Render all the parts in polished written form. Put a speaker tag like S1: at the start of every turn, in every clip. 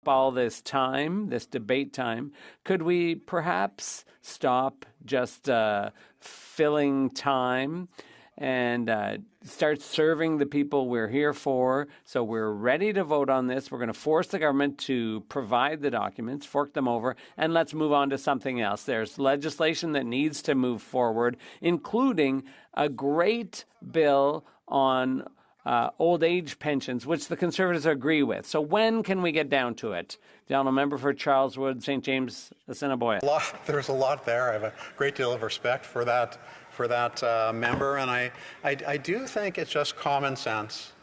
S1: all this time, this debate time, could we perhaps stop just filling time and start serving the people we're here for? So we're ready to vote on this. We're going to force the government to provide the documents, fork them over, and let's move on to something else. There's legislation that needs to move forward, including a great bill on old age pensions, which the Conservatives agree with. So when can we get down to it? The honourable member for Charleswood, St. James, Assiniboia.
S2: There's a lot there. I have a great deal of respect for that member, and I do think it's just common sense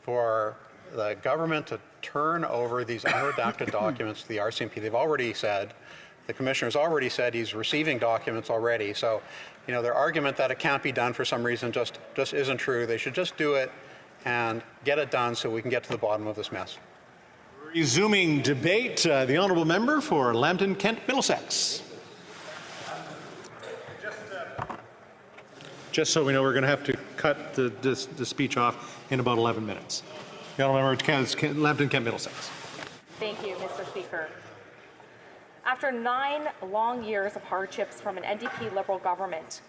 S2: for the government to turn over these unredacted documents to the RCMP. They've already said, the commissioner's already said he's receiving documents already. So, their argument that it can't be done for some reason just isn't true. They should just do it and get it done so we can get to the bottom of this mess.
S3: Resuming debate, the honourable member for Lambton, Kent, Middlesex. Just so we know, we're going to have to cut the speech off in about 11 minutes. The honourable member for Lambton, Kent, Middlesex.
S4: Thank you, Mr. Speaker. After 9 long years of hardships from an NDP Liberal government,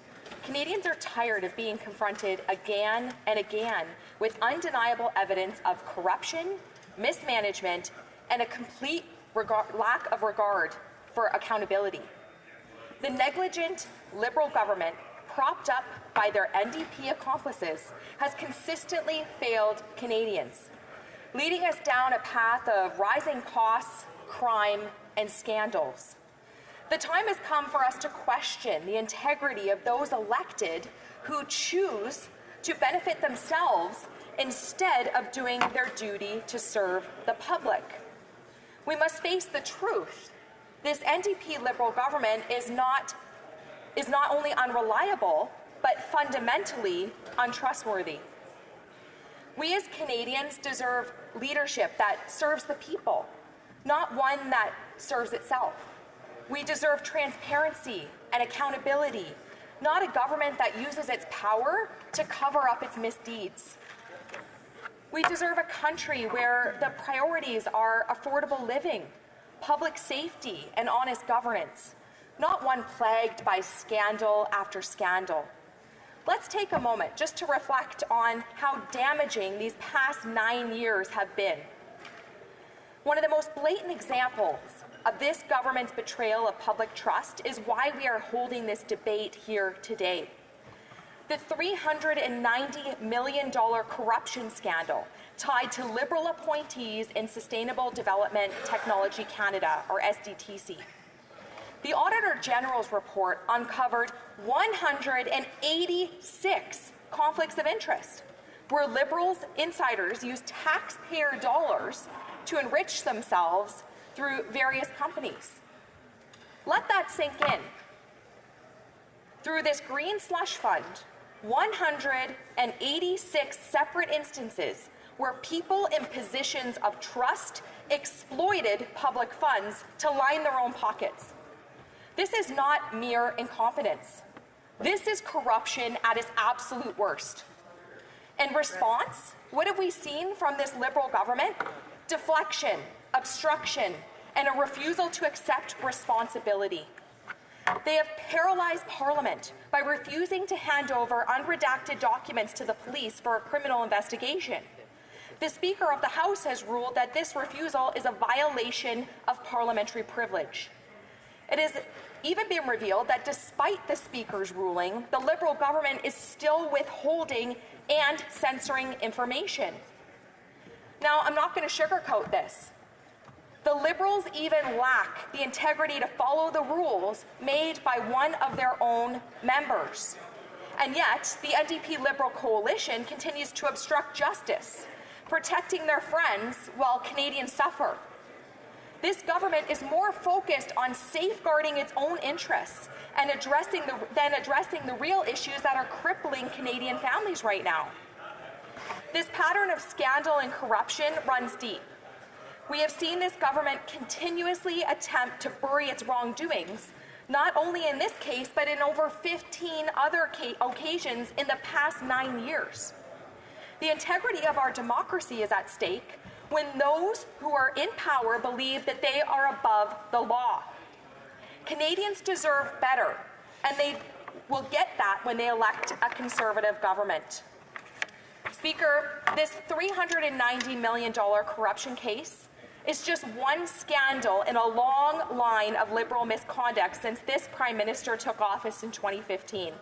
S4: Canadians are tired of being confronted again and again with undeniable evidence of corruption, mismanagement, and a complete lack of regard for accountability. The negligent Liberal government, propped up by their NDP accomplices, has consistently failed Canadians, leading us down a path of rising costs, crime, and scandals. The time has come for us to question the integrity of those elected who choose to benefit themselves instead of doing their duty to serve the public. We must face the truth. This NDP Liberal government is not only unreliable, but fundamentally untrustworthy. We as Canadians deserve leadership that serves the people, not one that serves itself. We deserve transparency and accountability, not a government that uses its power to cover up its misdeeds. We deserve a country where the priorities are affordable living, public safety, and honest governance, not one plagued by scandal after scandal. Let's take a moment just to reflect on how damaging these past 9 years have been. One of the most blatant examples of this government's betrayal of public trust is why we are holding this debate here today. The $390 million corruption scandal tied to Liberal appointees in Sustainable Development Technology Canada, or SDTC. The Auditor General's report uncovered 186 conflicts of interest, where Liberals insiders used taxpayer dollars to enrich themselves through various companies. Let that sink in. Through this green slush fund, 186 separate instances where people in positions of trust exploited public funds to line their own pockets. This is not mere incompetence. This is corruption at its absolute worst. In response, what have we seen from this Liberal government? Deflection, obstruction, and a refusal to accept responsibility. They have paralyzed Parliament by refusing to hand over unredacted documents to the police for a criminal investigation. The Speaker of the House has ruled that this refusal is a violation of parliamentary privilege. It has even been revealed that despite the Speaker's ruling, the Liberal government is still withholding and censoring information. Now, I'm not going to sugarcoat this. The Liberals even lack the integrity to follow the rules made by one of their own members. And yet, the NDP Liberal coalition continues to obstruct justice, protecting their friends while Canadians suffer. This government is more focused on safeguarding its own interests and addressing the real issues that are crippling Canadian families right now. This pattern of scandal and corruption runs deep. We have seen this government continuously attempt to bury its wrongdoings, not only in this case, but in over 15 other occasions in the past 9 years. The integrity of our democracy is at stake when those who are in power believe that they are above the law. Canadians deserve better, and they will get that when they elect a Conservative government. Speaker, this $390 million corruption case is just one scandal in a long line of Liberal misconduct since this Prime Minister took office in 2015.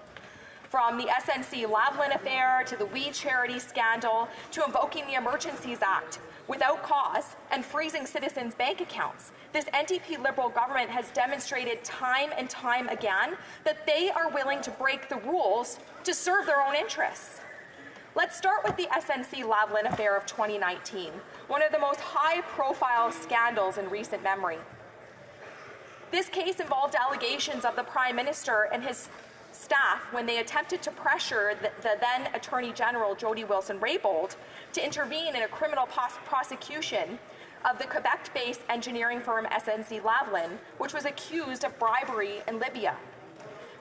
S4: From the SNC-Lavalin affair to the We Charity scandal to invoking the Emergencies Act without cause and freezing citizens' bank accounts, this NDP Liberal government has demonstrated time and time again that they are willing to break the rules to serve their own interests. Let's start with the SNC-Lavalin affair of 2019, one of the most high-profile scandals in recent memory. This case involved allegations of the Prime Minister and his staff when they attempted to pressure the then Attorney General Jody Wilson-Raybould to intervene in a criminal prosecution of the Quebec-based engineering firm SNC-Lavalin, which was accused of bribery in Libya.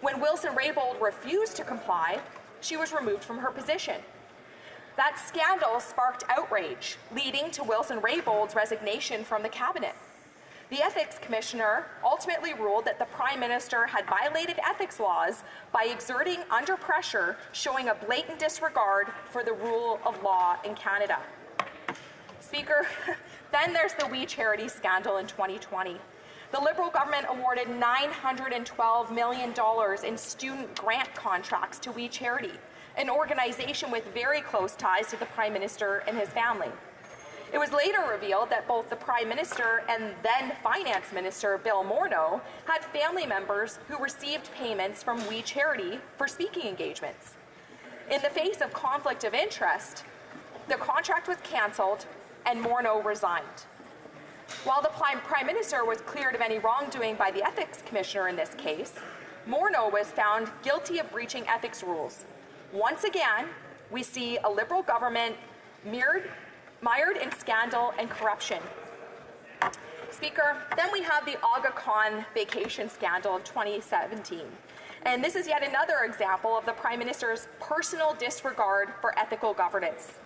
S4: When Wilson-Raybould refused to comply, she was removed from her position. That scandal sparked outrage, leading to Wilson-Raybould's resignation from the cabinet. The Ethics Commissioner ultimately ruled that the Prime Minister had violated ethics laws by exerting under pressure, showing a blatant disregard for the rule of law in Canada. Speaker, then there's the We Charity scandal in 2020. The Liberal government awarded $912 million in student grant contracts to We Charity, an organization with very close ties to the Prime Minister and his family. It was later revealed that both the Prime Minister and then Finance Minister Bill Morneau had family members who received payments from We Charity for speaking engagements. In the face of conflict of interest, the contract was cancelled and Morneau resigned. While the Prime Minister was cleared of any wrongdoing by the Ethics Commissioner in this case, Morneau was found guilty of breaching ethics rules. Once again, we see a Liberal government mired in scandal and corruption. Speaker, then we have the Aga Khan vacation scandal of 2017. And this is yet another example of the Prime Minister's personal disregard for ethical governance.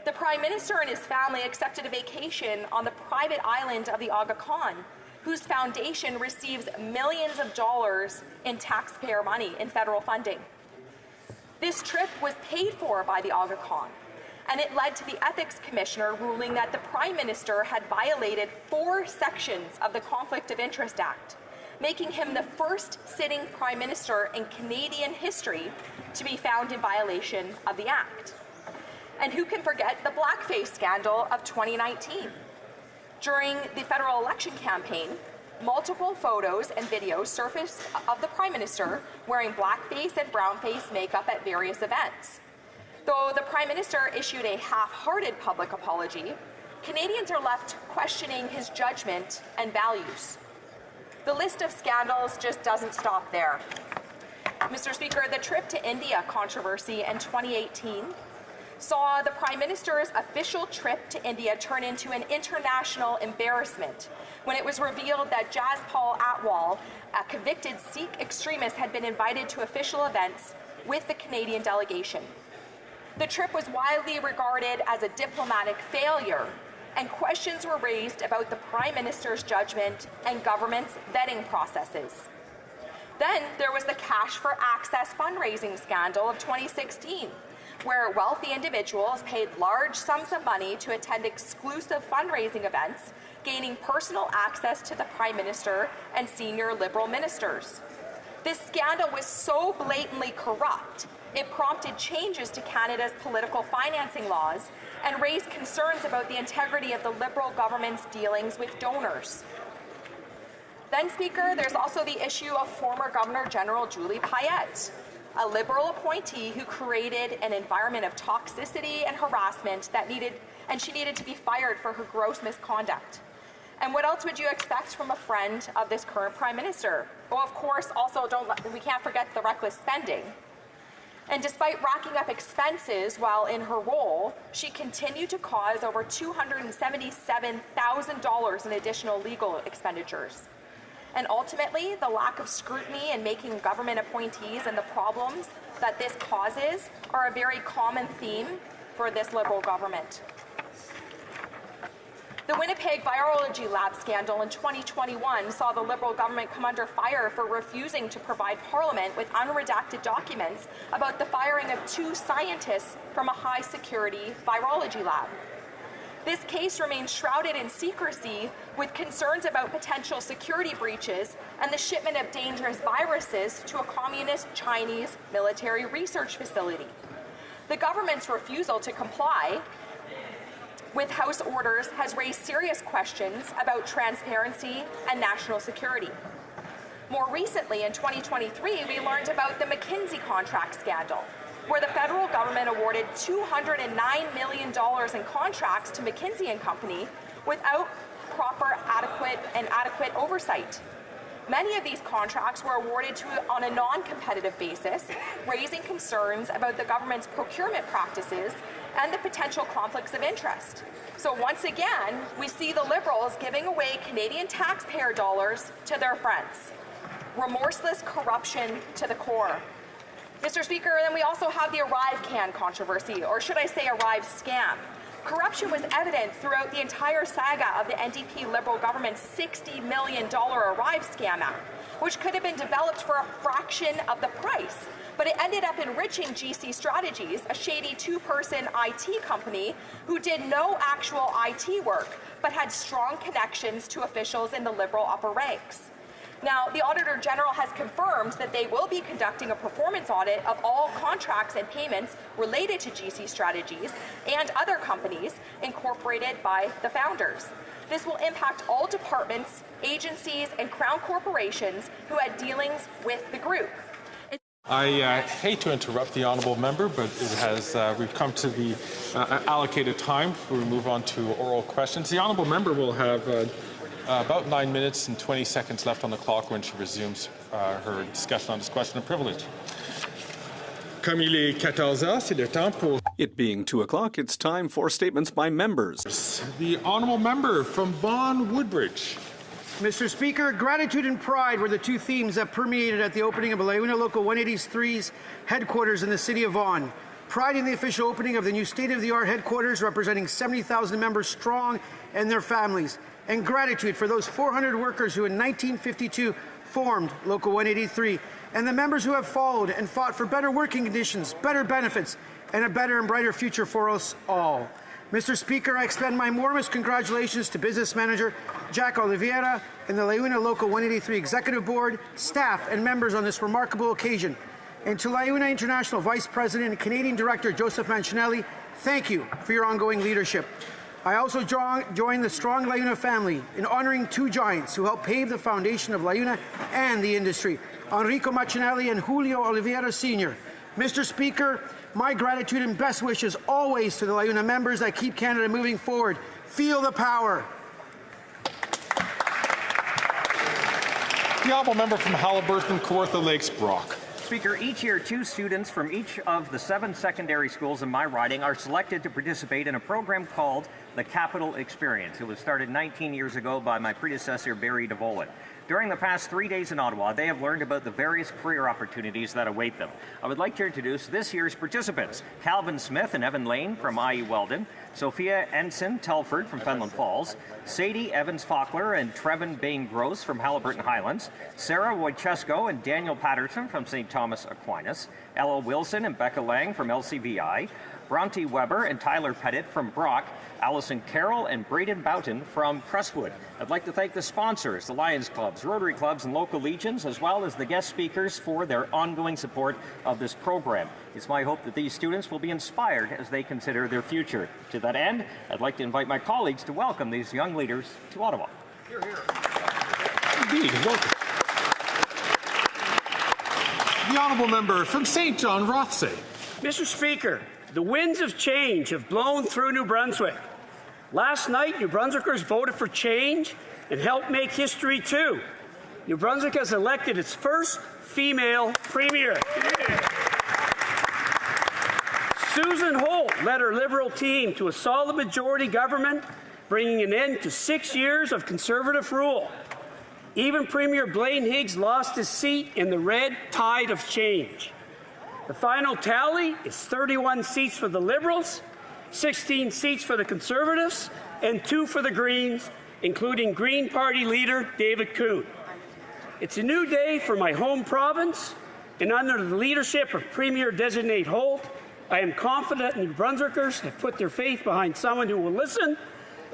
S4: The Prime Minister and his family accepted a vacation on the private island of the Aga Khan, whose foundation receives millions of dollars in taxpayer money in federal funding. This trip was paid for by the Aga Khan, and it led to the Ethics Commissioner ruling that the Prime Minister had violated 4 sections of the Conflict of Interest Act, making him the first sitting Prime Minister in Canadian history to be found in violation of the Act. And who can forget the blackface scandal of 2019? During the federal election campaign, multiple photos and videos surfaced of the Prime Minister wearing blackface and brownface makeup at various events. Though the Prime Minister issued a half-hearted public apology, Canadians are left questioning his judgment and values. The list of scandals just doesn't stop there. Mr. Speaker, the trip to India controversy in 2018 saw the Prime Minister's official trip to India turn into an international embarrassment when it was revealed that Jaspal Atwal, a convicted Sikh extremist, had been invited to official events with the Canadian delegation. The trip was widely regarded as a diplomatic failure, and questions were raised about the Prime Minister's judgment and government's vetting processes. Then there was the Cash for Access fundraising scandal of 2016, where wealthy individuals paid large sums of money to attend exclusive fundraising events, gaining personal access to the Prime Minister and senior Liberal ministers. This scandal was so blatantly corrupt, it prompted changes to Canada's political financing laws and raised concerns about the integrity of the Liberal government's dealings with donors. Then, Speaker, there's also the issue of former Governor General Julie Payette, a Liberal appointee who created an environment of toxicity and harassment she needed to be fired for her gross misconduct. And what else would you expect from a friend of this current Prime Minister? Well, of course, also we can't forget the reckless spending. And despite racking up expenses while in her role, she continued to cause over $277,000 in additional legal expenditures. And ultimately, the lack of scrutiny in making government appointees and the problems that this causes are a very common theme for this Liberal government. The Winnipeg Virology Lab scandal in 2021 saw the Liberal government come under fire for refusing to provide Parliament with unredacted documents about the firing of 2 scientists from a high-security virology lab. This case remains shrouded in secrecy, with concerns about potential security breaches and the shipment of dangerous viruses to a communist Chinese military research facility. The government's refusal to comply with House orders has raised serious questions about transparency and national security. More recently, in 2023, we learned about the McKinsey contract scandal, where the federal government awarded $209 million in contracts to McKinsey and Company without proper, adequate oversight. Many of these contracts were awarded on a non-competitive basis, raising concerns about the government's procurement practices and the potential conflicts of interest. So once again, we see the Liberals giving away Canadian taxpayer dollars to their friends. Remorseless corruption to the core. Mr. Speaker, then we also have the ArriveCAN controversy, or should I say Arrive scam. Corruption was evident throughout the entire saga of the NDP Liberal government's $60 million Arrive Scam Act, which could have been developed for a fraction of the price. But it ended up enriching GC Strategies, a shady 2-person IT company who did no actual IT work, but had strong connections to officials in the Liberal upper ranks. Now, the Auditor General has confirmed that they will be conducting a performance audit of all contracts and payments related to GC Strategies and other companies incorporated by the founders. This will impact all departments, agencies, and Crown corporations who had dealings with the group.
S5: I hate to interrupt the honourable member, but we've come to the allocated time. We move on to oral questions. The honourable member will have about 9 minutes and 20 seconds left on the clock when she resumes her discussion on this question of privilege. Comme il est 14 heures, c'est le temps pour...
S6: It being 2 o'clock, it's time for statements by members.
S5: The honourable member from Vaughan Woodbridge.
S7: Mr. Speaker, gratitude and pride were the 2 themes that permeated at the opening of LiUNA Local 183's headquarters in the city of Vaughan. Pride in the official opening of the new state-of-the-art headquarters representing 70,000 members strong and their families. And gratitude for those 400 workers who in 1952 formed Local 183 and the members who have followed and fought for better working conditions, better benefits, and a better and brighter future for us all. Mr. Speaker, I extend my warmest congratulations to Business Manager Jack Oliveira and the LiUNA Local 183 Executive Board, staff, and members on this remarkable occasion. And to LiUNA International Vice President and Canadian Director Joseph Mancinelli, thank you for your ongoing leadership. I also join the strong LiUNA family in honouring 2 giants who helped pave the foundation of LiUNA and the industry, Enrico Mancinelli and Julio Oliveira Sr. Mr. Speaker, my gratitude and best wishes always to the LiUNA members that keep Canada moving forward. Feel the power.
S5: The honourable member from Haliburton, Kawartha Lakes, Brock.
S8: Speaker, each year 2 students from each of the 7 secondary schools in my riding are selected to participate in a program called the Capital Experience. It was started 19 years ago by my predecessor, Barry DeVolen. During the past 3 days in Ottawa, they have learned about the various career opportunities that await them. I would like to introduce this year's participants: Calvin Smith and Evan Lane from IE Weldon, Sophia Ensign Telford from Fenelon Falls, Sadie Evans-Faulkner and Trevin Bain-Gross from Haliburton Highlands, Sarah Wojciesko and Daniel Patterson from St. Thomas Aquinas, Ella Wilson and Becca Lang from LCVI, Bronte Weber and Tyler Pettit from Brock, Allison Carroll and Braden Boughton from Crestwood. I'd like to thank the sponsors, the Lions Clubs, Rotary Clubs, and local legions, as well as the guest speakers for their ongoing support of this program. It's my hope that these students will be inspired as they consider their future. To that end, I'd like to invite my colleagues to welcome these young leaders to Ottawa.
S5: Here, here. Indeed, welcome. The honourable member from St. John Rothsay.
S9: Mr. Speaker, the winds of change have blown through New Brunswick. Last night, New Brunswickers voted for change and helped make history too. New Brunswick has elected its first female premier. Susan Holt led her Liberal team to a solid majority government, bringing an end to 6 years of Conservative rule. Even Premier Blaine Higgs lost his seat in the red tide of change. The final tally is 31 seats for the Liberals, 16 seats for the Conservatives, and 2 for the Greens, including Green Party leader David Coon. It's a new day for my home province, and under the leadership of Premier Designate Holt, I am confident New Brunswickers have put their faith behind someone who will listen,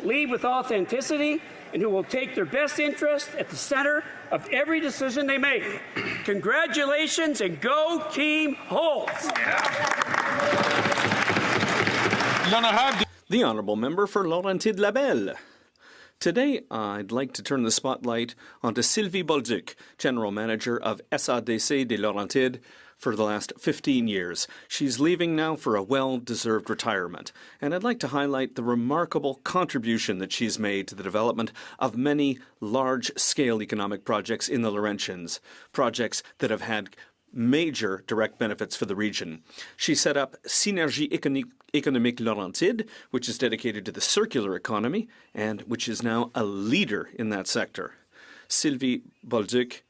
S9: lead with authenticity, and who will take their best interest at the center of every decision they make. Congratulations and go Team Holt!
S6: The Honourable Member for Laurentide-Labelle. Today, I'd like to turn the spotlight onto Sylvie Bolduc, General Manager of SADC des Laurentides for the last 15 years. She's leaving now for a well-deserved retirement, and I'd like to highlight the remarkable contribution that she's made to the development of many large-scale economic projects in the Laurentians, projects that have had major direct benefits for the region. She set up Synergie Économique Laurentide, which is dedicated to the circular economy and which is now a leader in that sector. Sylvie Bolduc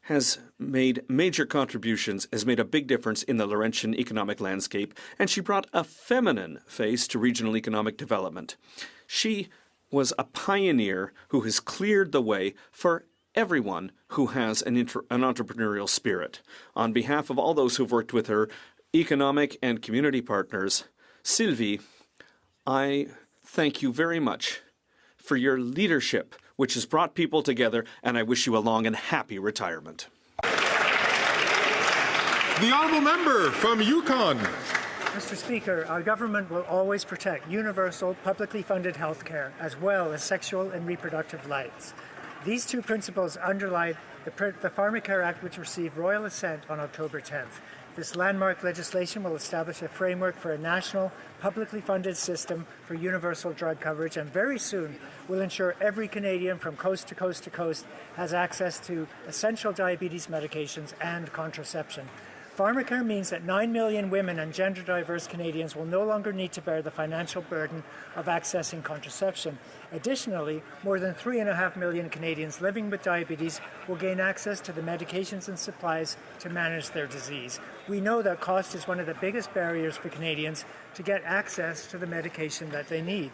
S6: has made major contributions, has made a big difference in the Laurentian economic landscape, and she brought a feminine face to regional economic development. She was a pioneer who has cleared the way for everyone who has an entrepreneurial spirit. On behalf of all those who've worked with her, economic and community partners, Sylvie, I thank you very much for your leadership, which has brought people together, and I wish you a long and happy retirement.
S5: The Honourable Member from Yukon.
S10: Mr. Speaker, our government will always protect universal, publicly funded health care, as well as sexual and reproductive rights. These 2 principles underlie the Pharmacare Act, which received royal assent on October 10th. This landmark legislation will establish a framework for a national, publicly funded system for universal drug coverage, and very soon will ensure every Canadian from coast to coast to coast has access to essential diabetes medications and contraception. Pharmacare means that 9 million women and gender-diverse Canadians will no longer need to bear the financial burden of accessing contraception. Additionally, more than 3.5 million Canadians living with diabetes will gain access to the medications and supplies to manage their disease. We know that cost is one of the biggest barriers for Canadians to get access to the medication that they need.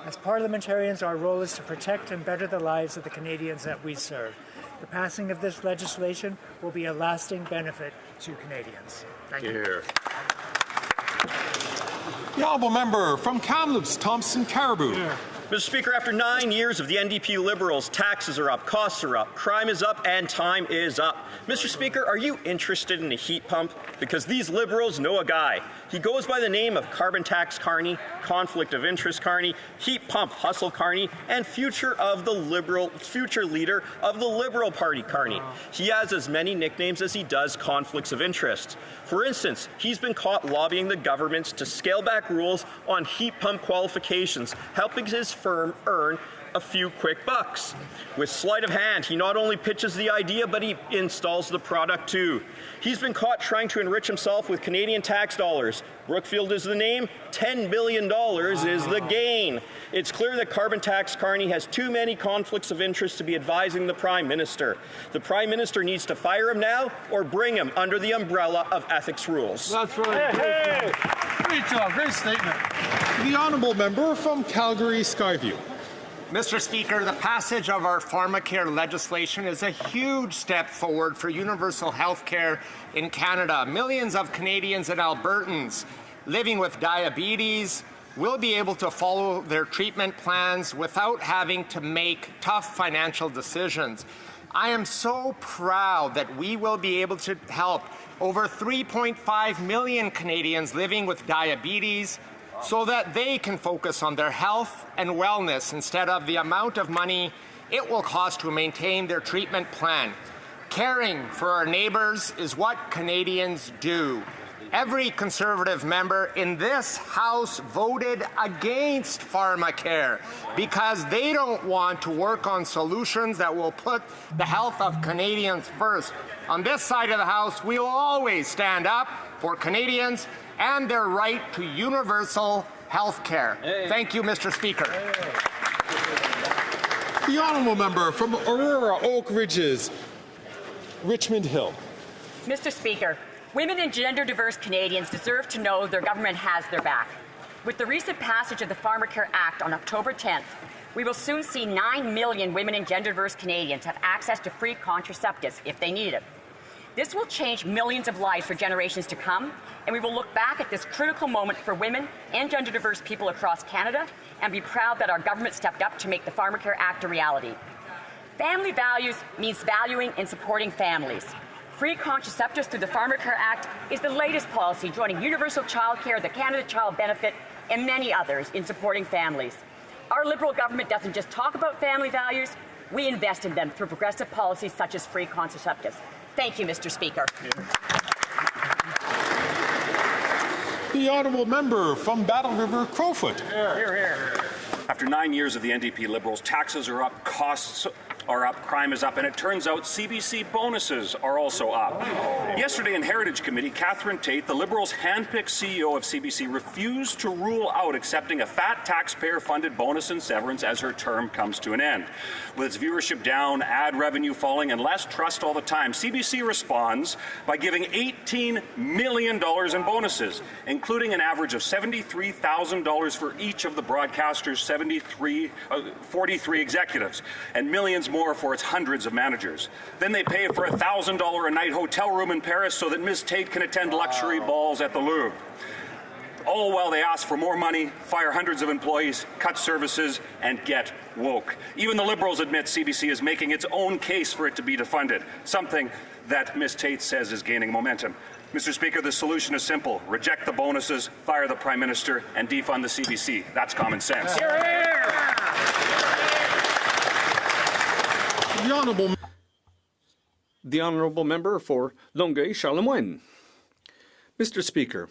S10: As parliamentarians, our role is to protect and better the lives of the Canadians that we serve. The passing of this legislation will be a lasting benefit to Canadians. Thank you.
S5: The Honourable Member from Kamloops, Thompson Caribou.
S11: Mr. Speaker, after 9 years of the NDP Liberals, taxes are up, costs are up, crime is up, and time is up. Mr. Speaker, are you interested in a heat pump? Because these Liberals know a guy. He goes by the name of Carbon Tax Carney, Conflict of Interest Carney, Heat Pump Hustle Carney, and future leader of the Liberal Party Carney. He has as many nicknames as he does conflicts of interest. For instance, he's been caught lobbying the governments to scale back rules on heat pump qualifications, helping his firm earn a few quick bucks. With sleight of hand, he not only pitches the idea, but he installs the product too. He's been caught trying to enrich himself with Canadian tax dollars. Brookfield is the name, $10 billion is the gain. It's clear that Carbon Tax Carney has too many conflicts of interest to be advising the Prime Minister. The Prime Minister needs to fire him now or bring him under the umbrella of ethics rules.
S3: That's right.
S9: Hey.
S3: Great job. Great statement.
S5: The Honourable Member from Calgary Skyview.
S12: Mr. Speaker, the passage of our Pharmacare legislation is a huge step forward for universal health care in Canada. Millions of Canadians and Albertans living with diabetes will be able to follow their treatment plans without having to make tough financial decisions. I am so proud that we will be able to help over 3.5 million Canadians living with diabetes so that they can focus on their health and wellness instead of the amount of money it will cost to maintain their treatment plan. Caring for our neighbours is what Canadians do. Every Conservative member in this House voted against Pharmacare because they don't want to work on solutions that will put the health of Canadians first. On this side of the House, we will always stand up for Canadians and their right to universal health care. Thank you, Mr. Speaker.
S5: The Honourable Member from Aurora Oak Ridges, Richmond Hill.
S13: Mr. Speaker, women and gender-diverse Canadians deserve to know their government has their back. With the recent passage of the Pharmacare Act on October 10th, we will soon see 9 million women and gender-diverse Canadians have access to free contraceptives if they need it. This will change millions of lives for generations to come, and we will look back at this critical moment for women and gender-diverse people across Canada and be proud that our government stepped up to make the Pharmacare Act a reality. Family values means valuing and supporting families. Free contraceptives through the Pharmacare Act is the latest policy joining universal childcare, the Canada Child Benefit, and many others in supporting families. Our Liberal government doesn't just talk about family values, we invest in them through progressive policies such as free contraceptives. Thank you, Mr. Speaker.
S5: The honourable member from Battle River Crowfoot.
S14: After 9 years of the NDP Liberals, taxes are up, costs are up, crime is up, and it turns out CBC bonuses are also up. Yesterday in Heritage Committee, Catherine Tate, the Liberals' handpicked CEO of CBC, refused to rule out accepting a fat taxpayer-funded bonus and severance as her term comes to an end. With its viewership down, ad revenue falling, and less trust all the time, CBC responds by giving $18 million in bonuses, including an average of $73,000 for each of the broadcaster's 43 executives, and millions more for its hundreds of managers. Then they pay for a $1,000 a night hotel room in Paris so that Ms. Tate can attend luxury balls at the Louvre. All while they ask for more money, fire hundreds of employees, cut services, and get woke. Even the Liberals admit CBC is making its own case for it to be defunded, something that Ms. Tate says is gaining momentum. Mr. Speaker, the solution is simple. Reject the bonuses, fire the Prime Minister, and defund the CBC. That's common sense.
S5: The
S6: honourable member for Longueuil-Charlemagne. Mr. Speaker,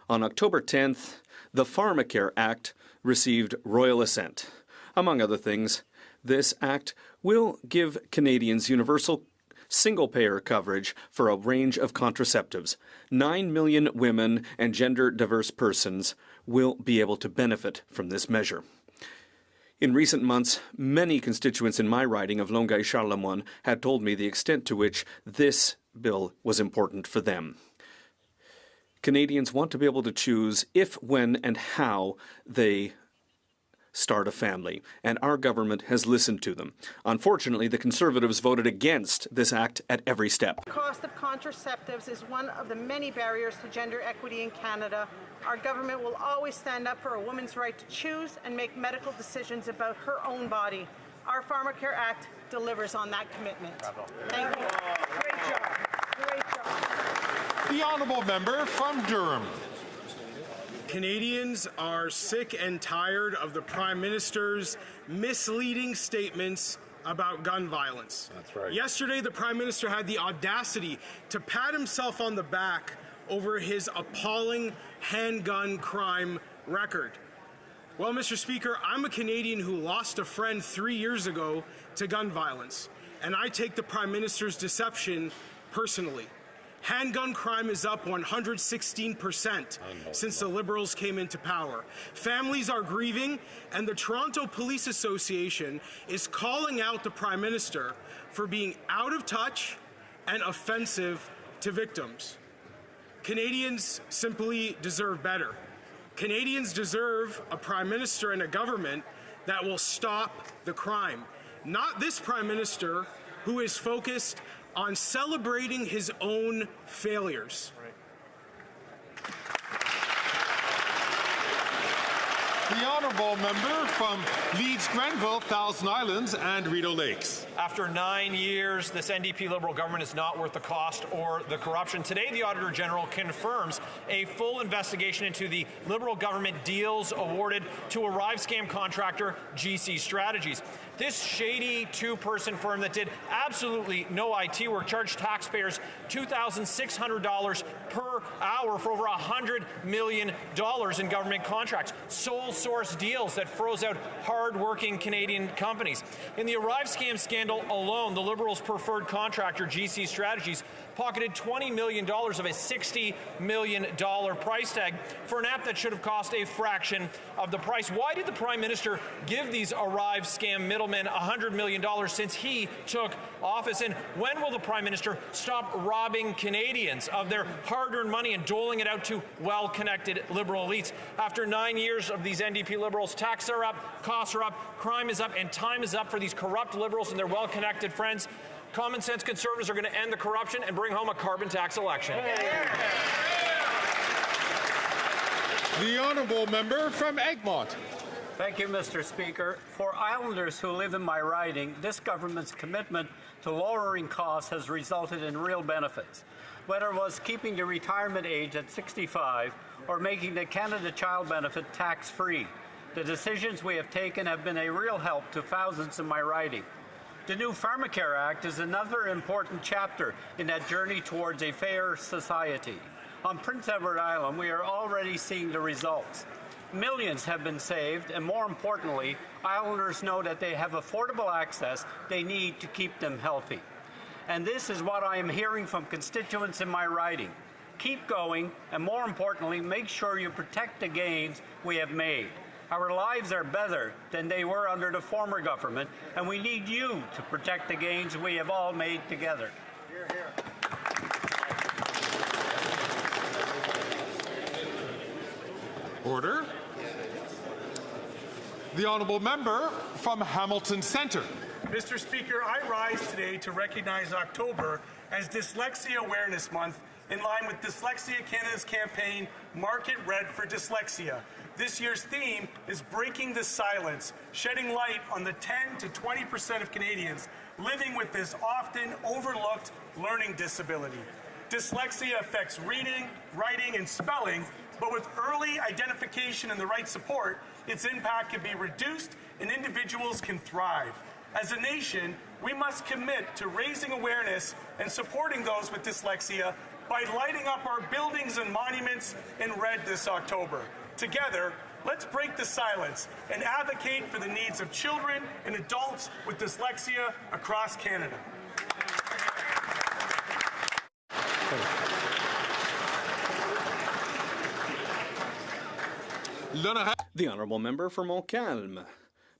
S6: on October 10th, the Pharmacare Act received royal assent. Among other things, this act will give Canadians universal single-payer coverage for a range of contraceptives. 9 million women and gender-diverse persons will be able to benefit from this measure. In recent months, many constituents in my riding of Longueuil-Charlemagne had told me the extent to which this bill was important for them. Canadians want to be able to choose if, when, and how they start a family, and our government has listened to them. Unfortunately, the Conservatives voted against this act at every step.
S15: The cost of contraceptives is one of the many barriers to gender equity in Canada. Our government will always stand up for a woman's right to choose and make medical decisions about her own body. Our Pharmacare Act delivers on that commitment. Bravo. Thank you. Great job. Great job.
S5: The honourable member from Durham.
S16: Canadians are sick and tired of the Prime Minister's misleading statements about gun violence.
S5: That's right.
S16: Yesterday, the Prime Minister had the audacity to pat himself on the back over his appalling handgun crime record. Well, Mr. Speaker, I'm a Canadian who lost a friend 3 years ago to gun violence, and I take the Prime Minister's deception personally. Handgun crime is up 116% since the Liberals came into power. Families are grieving, and the Toronto Police Association is calling out the Prime Minister for being out of touch and offensive to victims. Canadians simply deserve better. Canadians deserve a Prime Minister and a government that will stop the crime. Not this Prime Minister who is focused on celebrating his own failures.
S5: The honourable member from Leeds, Grenville, Thousand Islands, and Rideau Lakes.
S17: After 9 years, this NDP Liberal government is not worth the cost or the corruption. Today, the Auditor General confirms a full investigation into the Liberal government deals awarded to Arrive scam contractor GC Strategies. This shady two-person firm that did absolutely no IT work charged taxpayers $2,600 per hour for over $100 million in government contracts, sold source deals that froze out hard-working Canadian companies. In the Arrive scam scandal alone, the Liberals' preferred contractor, GC Strategies, pocketed $20 million of a $60 million price tag for an app that should have cost a fraction of the price. Why did the Prime Minister give these Arrive scam middlemen $100 million since he took office? And when will the Prime Minister stop robbing Canadians of their hard-earned money and doling it out to well-connected Liberal elites? After 9 years of these NDP Liberals, taxes are up, costs are up, crime is up, and time is up for these corrupt Liberals and their well-connected friends. Common sense Conservatives are going to end the corruption and bring home a carbon tax election.
S5: The honourable member from Egmont.
S18: Thank you, Mr. Speaker. For Islanders who live in my riding, this government's commitment to lowering costs has resulted in real benefits. Whether it was keeping the retirement age at 65 or making the Canada Child Benefit tax-free, the decisions we have taken have been a real help to thousands in my riding. The new Pharmacare Act is another important chapter in that journey towards a fairer society. On Prince Edward Island, we are already seeing the results. Millions have been saved, and more importantly, Islanders know that they have affordable access they need to keep them healthy. And this is what I am hearing from constituents in my riding. Keep going, and more importantly, make sure you protect the gains we have made. Our lives are better than they were under the former government, and we need you to protect the gains we have all made together. Hear, hear.
S5: Order. The honourable member from Hamilton Centre.
S16: Mr. Speaker, I rise today to recognize October as Dyslexia Awareness Month in line with Dyslexia Canada's campaign, Mark It Red for Dyslexia. This year's theme is Breaking the Silence, shedding light on the 10 to 20% of Canadians living with this often overlooked learning disability. Dyslexia affects reading, writing, and spelling, but with early identification and the right support, its impact can be reduced and individuals can thrive. As a nation, we must commit to raising awareness and supporting those with dyslexia by lighting up our buildings and monuments in red this October. Together, let's break the silence and advocate for the needs of children and adults with dyslexia across Canada.
S6: The honourable member for Montcalm.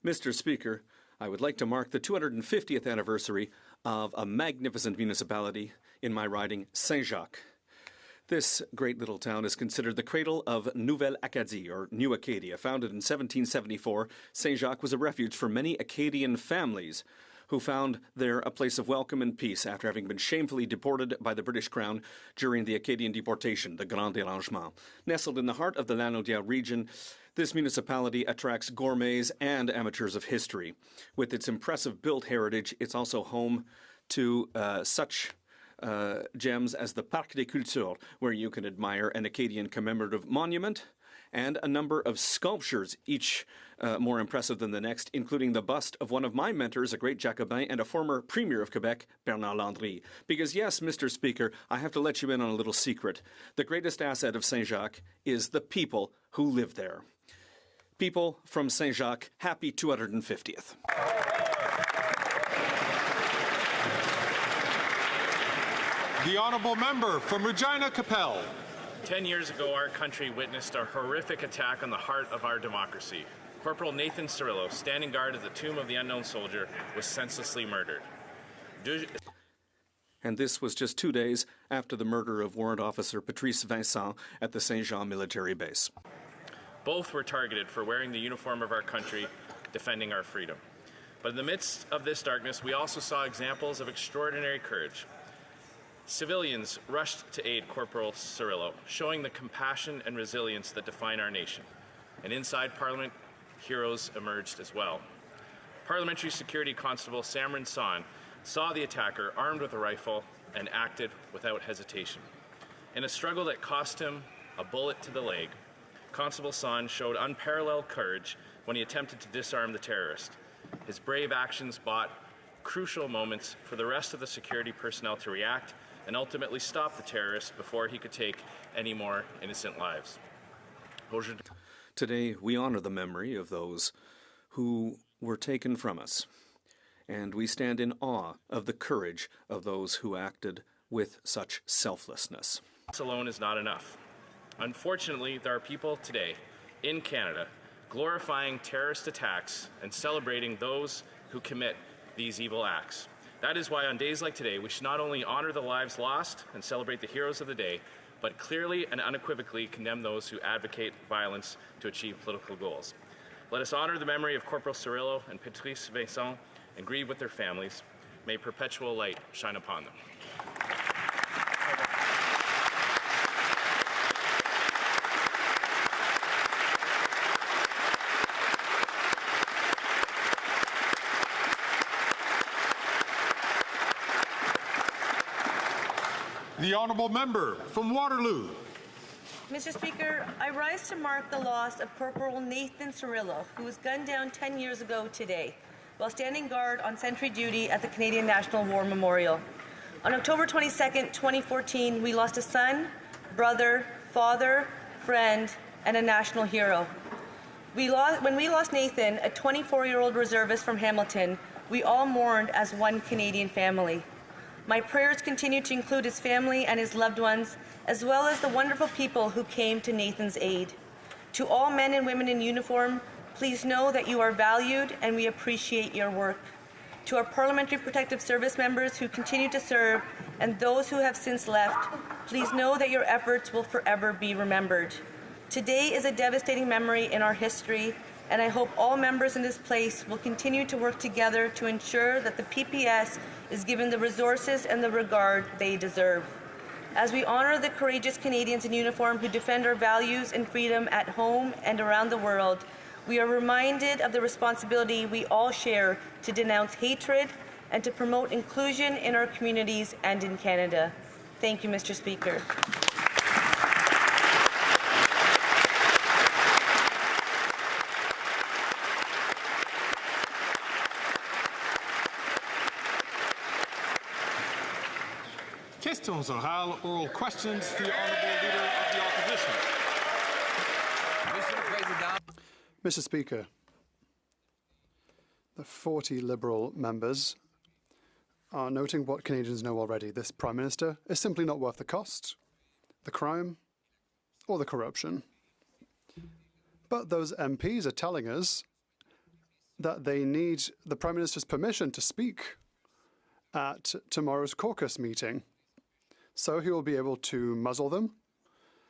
S6: Mr. Speaker, I would like to mark the 250th anniversary of a magnificent municipality in my riding, Saint-Jacques. This great little town is considered the cradle of Nouvelle Acadie, or New Acadia. Founded in 1774, Saint-Jacques was a refuge for many Acadian families who found there a place of welcome and peace after having been shamefully deported by the British Crown during the Acadian deportation, the Grand Dérangement. Nestled in the heart of the Lanaudière region, this municipality attracts gourmets and amateurs of history. With its impressive built heritage, it's also home to such gems as the Parc des Cultures, where you can admire an Acadian commemorative monument and a number of sculptures, each more impressive than the next, including the bust of one of my mentors, a great Jacobin and a former Premier of Quebec, Bernard Landry. Because yes, Mr. Speaker, I have to let you in on a little secret. The greatest asset of Saint-Jacques is the people who live there. People from Saint-Jacques, happy 250th.
S5: The honourable member from Regina Capel.
S19: 10 years ago, our country witnessed a horrific attack on the heart of our democracy. Corporal Nathan Cirillo, standing guard at the tomb of the unknown soldier, was senselessly murdered.
S6: And this was just 2 days after the murder of Warrant Officer Patrice Vincent at the Saint-Jean military base.
S19: Both were targeted for wearing the uniform of our country, defending our freedom. But in the midst of this darkness, we also saw examples of extraordinary courage. Civilians rushed to aid Corporal Cirillo, showing the compassion and resilience that define our nation. And inside Parliament, heroes emerged as well. Parliamentary Security Constable Samron Son saw the attacker armed with a rifle and acted without hesitation. In a struggle that cost him a bullet to the leg, Constable Son showed unparalleled courage when he attempted to disarm the terrorist. His brave actions bought crucial moments for the rest of the security personnel to react and ultimately stop the terrorist before he could take any more innocent lives.
S6: Today, we honor the memory of those who were taken from us, and we stand in awe of the courage of those who acted with such selflessness.
S19: This alone is not enough. Unfortunately, there are people today in Canada glorifying terrorist attacks and celebrating those who commit these evil acts. That is why on days like today, we should not only honor the lives lost and celebrate the heroes of the day, but clearly and unequivocally condemn those who advocate violence to achieve political goals. Let us honor the memory of Corporal Cirillo and Patrice Vincent and grieve with their families. May perpetual light shine upon them.
S3: The honourable member from Waterloo.
S20: Mr. Speaker, I rise to mark the loss of Corporal Nathan Cirillo, who was gunned down 10 years ago today while standing guard on sentry duty at the Canadian National War Memorial. On October 22, 2014, we lost a son, brother, father, friend, and a national hero. When we lost Nathan, a 24-year-old reservist from Hamilton, we all mourned as one Canadian family. My prayers continue to include his family and his loved ones, as well as the wonderful people who came to Nathan's aid. To all men and women in uniform, please know that you are valued and we appreciate your work. To our Parliamentary Protective Service members who continue to serve and those who have since left, please know that your efforts will forever be remembered. Today is a devastating memory in our history, and I hope all members in this place will continue to work together to ensure that the PPS is given the resources and the regard they deserve. As we honor the courageous Canadians in uniform who defend our values and freedom at home and around the world, we are reminded of the responsibility we all share to denounce hatred and to promote inclusion in our communities and in Canada. Thank you, Mr. Speaker.
S3: Questions orales, oral questions. The honourable leader of the opposition.
S21: Mr. Speaker, the 40 Liberal members are noting what Canadians know already. This Prime Minister is simply not worth the cost, the crime, or the corruption. But those MPs are telling us that they need the Prime Minister's permission to speak at tomorrow's caucus meeting. So he will be able to muzzle them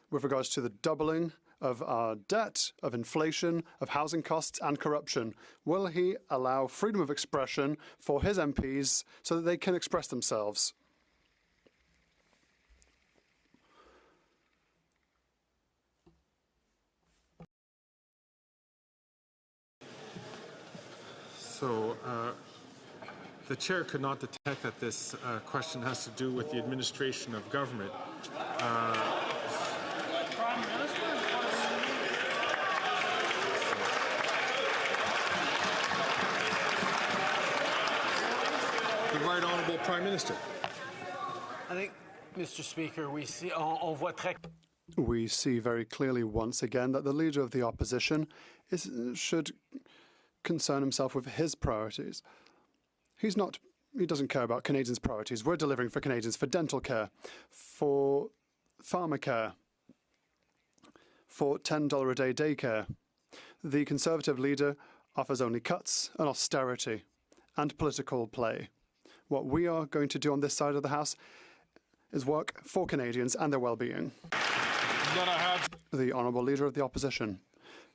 S21: with regards to the doubling of our debt, of inflation, of housing costs and corruption. Will he allow freedom of expression for his MPs so that they can express themselves?
S5: So, the chair could not detect that this question has to do with the administration of government. The Right Honourable Prime Minister.
S7: I think, Mr. Speaker, we see
S21: very clearly once again that the leader of the opposition should concern himself with his priorities. He doesn't care about Canadians' priorities. We're delivering for Canadians, for dental care, for pharmacare, for $10 a day daycare. The Conservative leader offers only cuts and austerity and political play. What we are going to do on this side of the House is work for Canadians and their well-being. The Honourable Leader of the Opposition.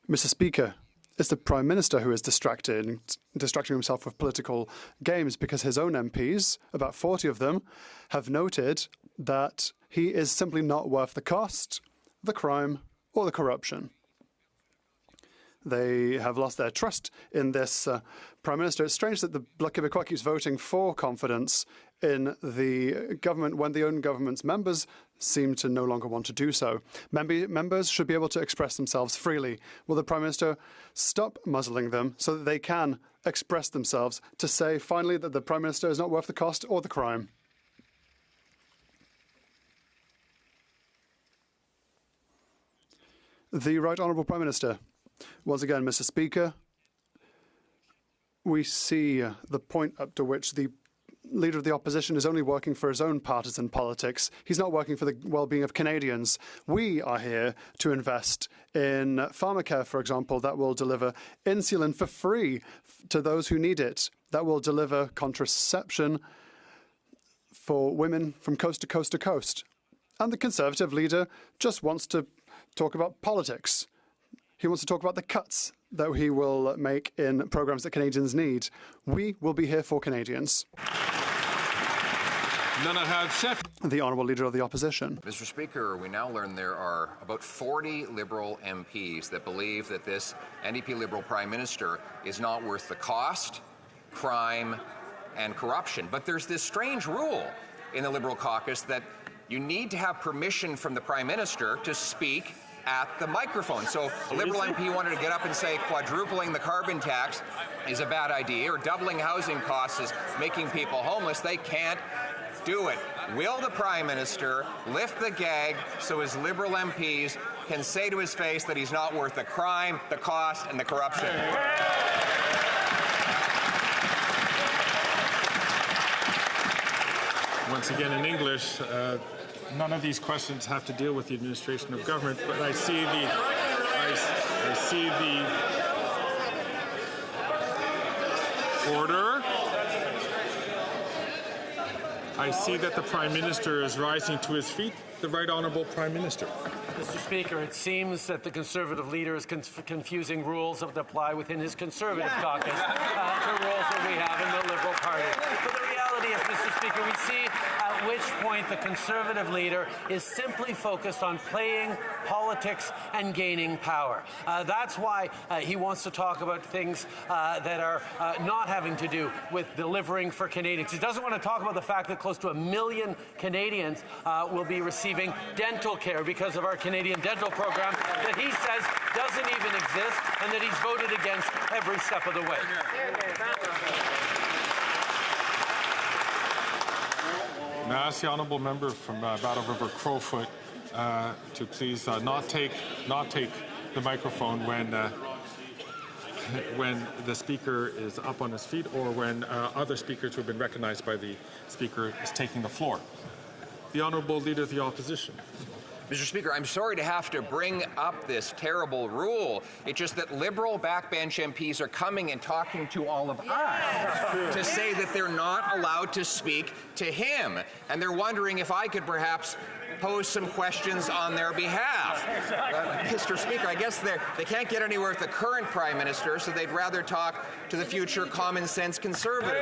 S21: Mr. Speaker, it's the Prime Minister who is distracting himself with political games because his own MPs, about 40 of them, have noted that he is simply not worth the cost, the crime, or the corruption. They have lost their trust in this Prime Minister. It's strange that the Bloc Québécois keeps voting for confidence in the government when the own government's members seem to no longer want to do so. Members should be able to express themselves freely. Will the Prime Minister stop muzzling them so that they can express themselves to say finally that the Prime Minister is not worth the cost or the crime? The Right Honourable Prime Minister. Once again, Mr. Speaker, we see the point up to which the Leader of the Opposition is only working for his own partisan politics. He's not working for the well-being of Canadians. We are here to invest in pharmacare, for example, that will deliver insulin for free to those who need it, that will deliver contraception for women from coast to coast to coast. And the Conservative leader just wants to talk about politics. He wants to talk about the cuts that he will make in programs that Canadians need. We will be here for Canadians. The Honourable Leader of the Opposition.
S1: Mr. Speaker, we now learn there are about 40 Liberal MPs that believe that this NDP Liberal Prime Minister is not worth the cost, crime, and corruption. But there's this strange rule in the Liberal caucus that you need to have permission from the Prime Minister to speak at the microphone. So a Liberal MP wanted to get up and say quadrupling the carbon tax is a bad idea, or doubling housing costs is making people homeless. They can't do it. Will the Prime Minister lift the gag so his Liberal MPs can say to his face that he's not worth the crime, the cost, and the corruption?
S5: Once again in English, none of these questions have to deal with the administration of government, but I see the order. I see that the Prime Minister is rising to his feet. The Right Honourable Prime Minister.
S22: Mr. Speaker, it seems that the Conservative leader is confusing rules that apply within his Conservative caucus to rules that we have in the Liberal Party. But the reality is, Mr. Speaker, we see at which point the Conservative leader is simply focused on playing politics and gaining power. That's why he wants to talk about things that are not having to do with delivering for Canadians. He doesn't want to talk about the fact that close to 1 million Canadians will be receiving dental care because of our Canadian dental program that he says doesn't even exist and that he's voted against every step of the way.
S5: May I ask the honourable member from Battle River Crowfoot to please not take the microphone when the speaker is up on his feet or when other speakers who have been recognized by the speaker is taking the floor. The Honourable Leader of the Opposition.
S1: Mr. Speaker, I'm sorry to have to bring up this terrible rule. It's just that Liberal backbench MPs are coming and talking to all of us to say that they're not allowed to speak to him. And they're wondering if I could perhaps pose some questions on their behalf. Mr. Speaker, I guess they can't get anywhere with the current Prime Minister, so they'd rather talk to the future common sense Conservative.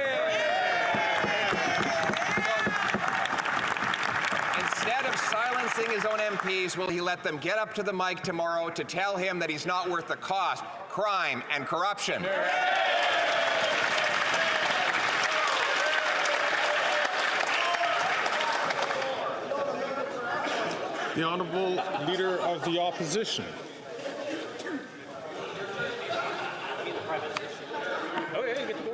S1: Instead of silencing his own MPs, will he let them get up to the mic tomorrow to tell him that he's not worth the cost, crime, and corruption?
S5: The Honourable Leader of the Opposition.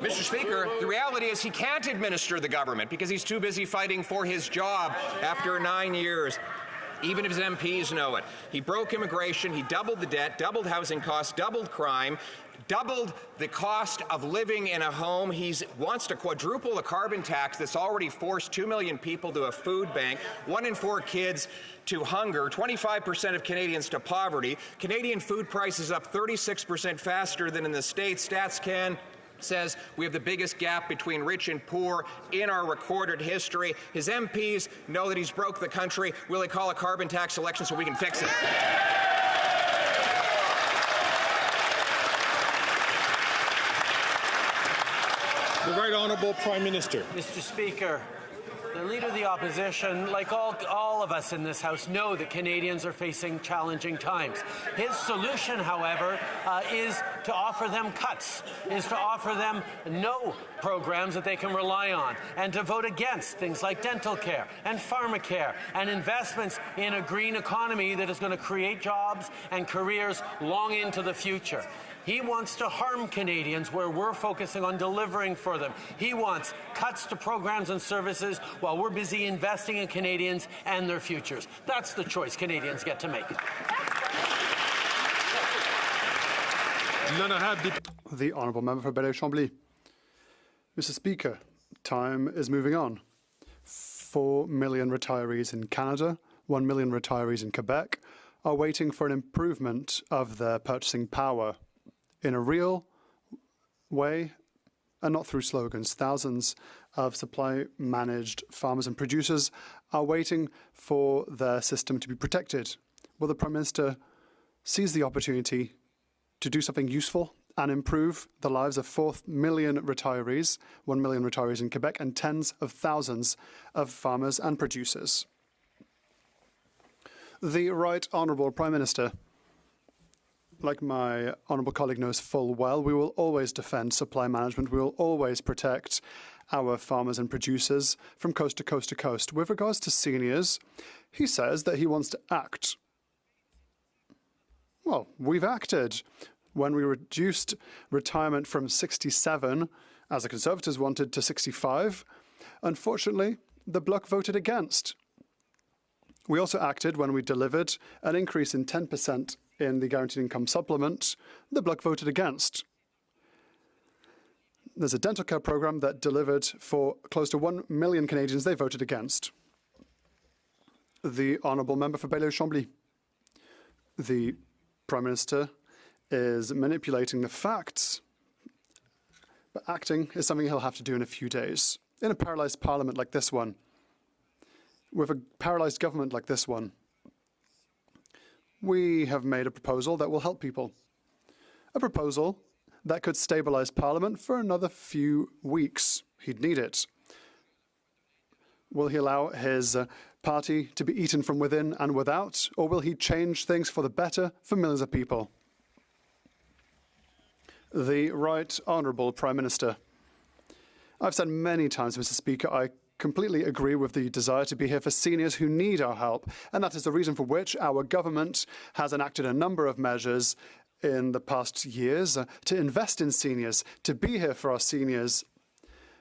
S1: Mr. Speaker, the reality is he can't administer the government because he's too busy fighting for his job after 9 years. Even if his MPs know it. He broke immigration, he doubled the debt, doubled housing costs, doubled crime, doubled the cost of living in a home. He wants to quadruple the carbon tax that's already forced 2 million people to a food bank, 1 in 4 kids to hunger, 25% of Canadians to poverty. Canadian food prices up 36% faster than in the States. StatsCan says we have the biggest gap between rich and poor in our recorded history. His MPs know that he's broke the country. Will they call a carbon tax election so we can fix it?
S5: The Right Honourable Prime Minister.
S22: Mr. Speaker, the Leader of the Opposition, like all of us in this House, know that Canadians are facing challenging times. His solution, however, is to offer them cuts, is to offer them no programs that they can rely on, and to vote against things like dental care and pharmacare and investments in a green economy that is going to create jobs and careers long into the future. He wants to harm Canadians where we're focusing on delivering for them. He wants cuts to programs and services while we're busy investing in Canadians and their futures. That's the choice Canadians get to make.
S21: The Honourable Member for Belleuil-Chambly. Mr. Speaker, time is moving on. 4 million retirees in Canada, 1 million retirees in Quebec are waiting for an improvement of their purchasing power in a real way and not through slogans. Thousands of supply-managed farmers and producers are waiting for their system to be protected. Will the Prime Minister seize the opportunity to do something useful and improve the lives of 4 million retirees, 1 million retirees in Quebec, and tens of thousands of farmers and producers? The Right Honourable Prime Minister. Like my honourable colleague knows full well, we will always defend supply management. We will always protect our farmers and producers from coast to coast to coast. With regards to seniors, he says that he wants to act. Well, we've acted. When we reduced retirement from 67, as the Conservatives wanted, to 65, unfortunately, the Bloc voted against. We also acted when we delivered an increase in 10% in the Guaranteed Income Supplement. The Bloc voted against. There's a dental care programme that delivered for close to 1 million Canadians. They voted against. The Honourable Member for Belleuil-Chambly. The Prime Minister is manipulating the facts, but acting is something he'll have to do in a few days. In a paralysed parliament like this one, with a paralysed government like this one, we have made a proposal that will help people. A proposal that could stabilise Parliament for another few weeks. He'd need it. Will he allow his party to be eaten from within and without, or will he change things for the better for millions of people? The Right Honourable Prime Minister. I've said many times, Mr. Speaker, I completely agree with the desire to be here for seniors who need our help, and that is the reason for which our government has enacted a number of measures in the past years to invest in seniors, to be here for our seniors.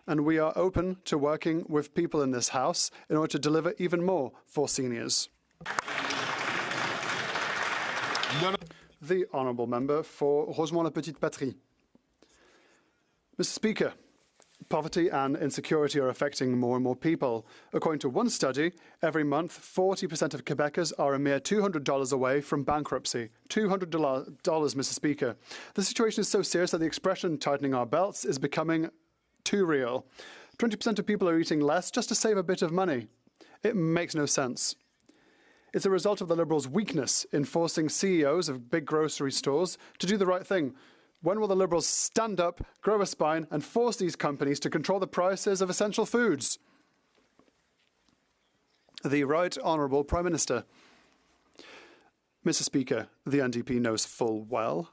S21: And we are open to working with people in this House in order to deliver even more for seniors. The Honourable Member for Rosemont-la-Petite-Patrie. Mr. Speaker, poverty and insecurity are affecting more and more people. According to one study, every month 40% of Quebecers are a mere $200 away from bankruptcy. $200, Mr. Speaker. The situation is so serious that the expression tightening our belts is becoming too real. 20% of people are eating less just to save a bit of money. It makes no sense. It's a result of the Liberals' weakness in forcing CEOs of big grocery stores to do the right thing. When will the Liberals stand up, grow a spine, and force these companies to control the prices of essential foods? The Right Honourable Prime Minister. Mr. Speaker, the NDP knows full well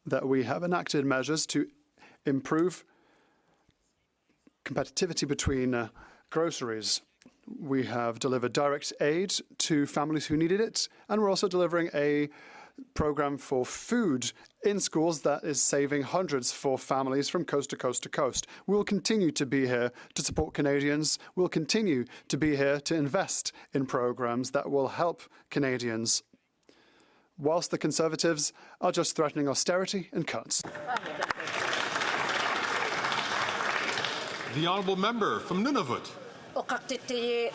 S21: that we have enacted measures to improve competitivity between groceries. We have delivered direct aid to families who needed it, and we're also delivering a program for food in schools that is saving hundreds for families from coast to coast to coast. We will continue to be here to support Canadians. We'll continue to be here to invest in programs that will help Canadians, whilst the Conservatives are just threatening austerity and cuts.
S5: The Honourable Member from Nunavut.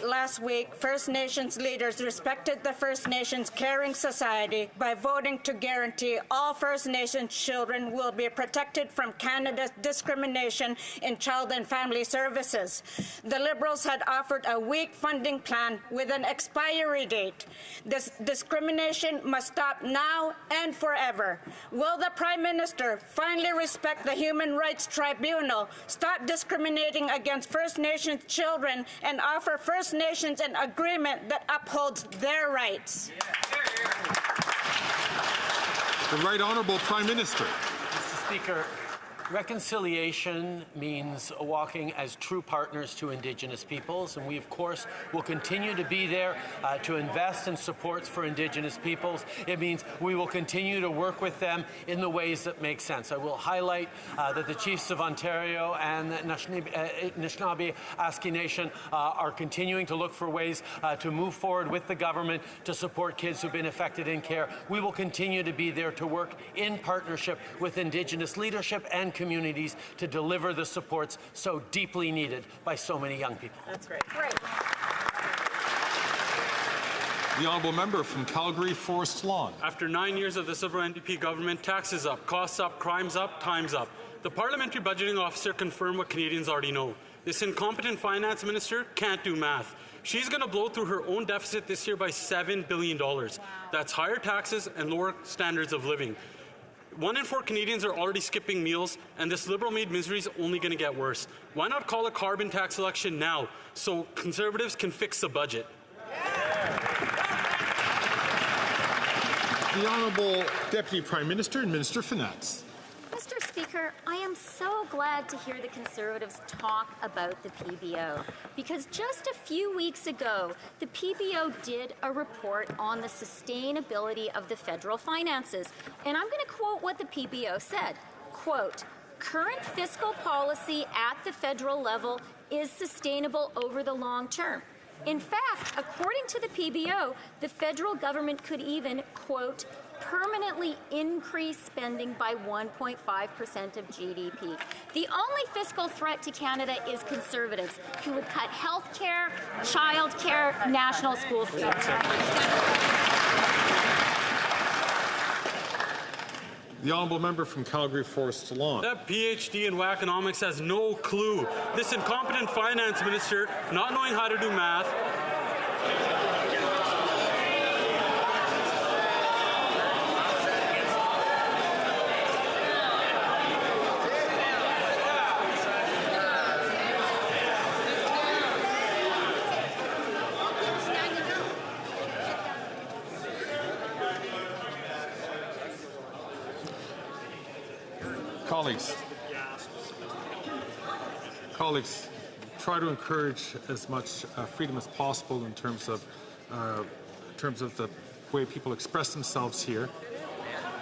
S2: Last week, First Nations leaders respected the First Nations Caring Society by voting to guarantee all First Nations children will be protected from Canada's discrimination in child and family services. The Liberals had offered a weak funding plan with an expiry date. This discrimination must stop now and forever. Will the Prime Minister finally respect the Human Rights Tribunal, stop discriminating against First Nations children, and offer First Nations an agreement that upholds their rights?
S5: The Right Honourable Prime Minister.
S22: Mr. Speaker, Reconciliation means walking as true partners to Indigenous peoples, and we, of course, will continue to be there to invest in supports for Indigenous peoples. It means we will continue to work with them in the ways that make sense. I will highlight that the Chiefs of Ontario and the Anishinaabe Aski Nation are continuing to look for ways to move forward with the government to support kids who've been affected in care. We will continue to be there to work in partnership with Indigenous leadership and communities to deliver the supports so deeply needed by so many young people.
S20: That's great.
S5: The honourable member from Calgary Forest Lawn.
S4: After 9 years of this Liberal NDP government, taxes up, costs up, crimes up, time's up. The parliamentary budgeting officer confirmed what Canadians already know. This incompetent finance minister can't do math. She's going to blow through her own deficit this year by $7 billion. That's higher taxes and lower standards of living. 1 in 4 Canadians are already skipping meals, and this Liberal-made misery is only going to get worse. Why not call a carbon tax election now so Conservatives can fix the budget?
S5: The Honourable Deputy Prime Minister and Minister of Finance.
S8: Mr. Speaker, I am so glad to hear the Conservatives talk about the PBO, because just a few weeks ago, the PBO did a report on the sustainability of the federal finances. And I'm going to quote what the PBO said, quote, "Current fiscal policy at the federal level is sustainable over the long term. In fact, according to the PBO, the federal government could even, quote, permanently increase spending by 1.5% of GDP. The only fiscal threat to Canada is Conservatives, who would cut health care, child care, national school fees."
S5: The honourable member from Calgary Forest Lawn.
S4: That PhD in wackonomics has no clue. This incompetent finance minister, not knowing how to do math,
S5: Colleagues, try to encourage as much freedom as possible in terms of the way people express themselves here.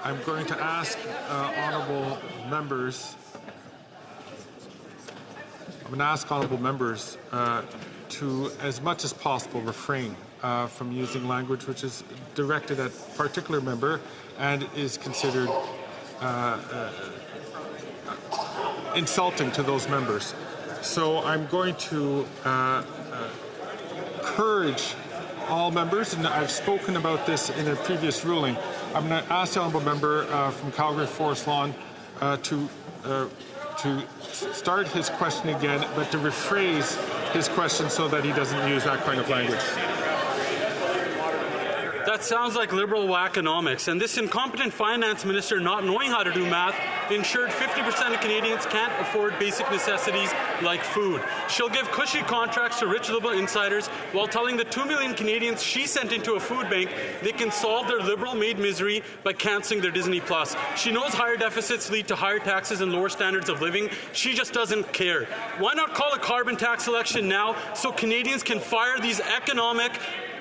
S5: I'm going to ask honourable members. To, as much as possible, refrain from using language which is directed at a particular member and is considered insulting to those members. So I'm going to encourage all members, and I've spoken about this in a previous ruling. I'm going to ask the honourable member from Calgary Forest Lawn to start his question again, but to rephrase his question so that he doesn't use that kind of language.
S4: that sounds like Liberal wackonomics. And this incompetent finance minister, not knowing how to do math, ensured 50% of Canadians can't afford basic necessities like food. She'll give cushy contracts to rich Liberal insiders while telling the 2 million Canadians she sent into a food bank they can solve their Liberal-made misery by cancelling their Disney+. She knows higher deficits lead to higher taxes and lower standards of living. She just doesn't care. Why not call a carbon tax election now so Canadians can fire these economic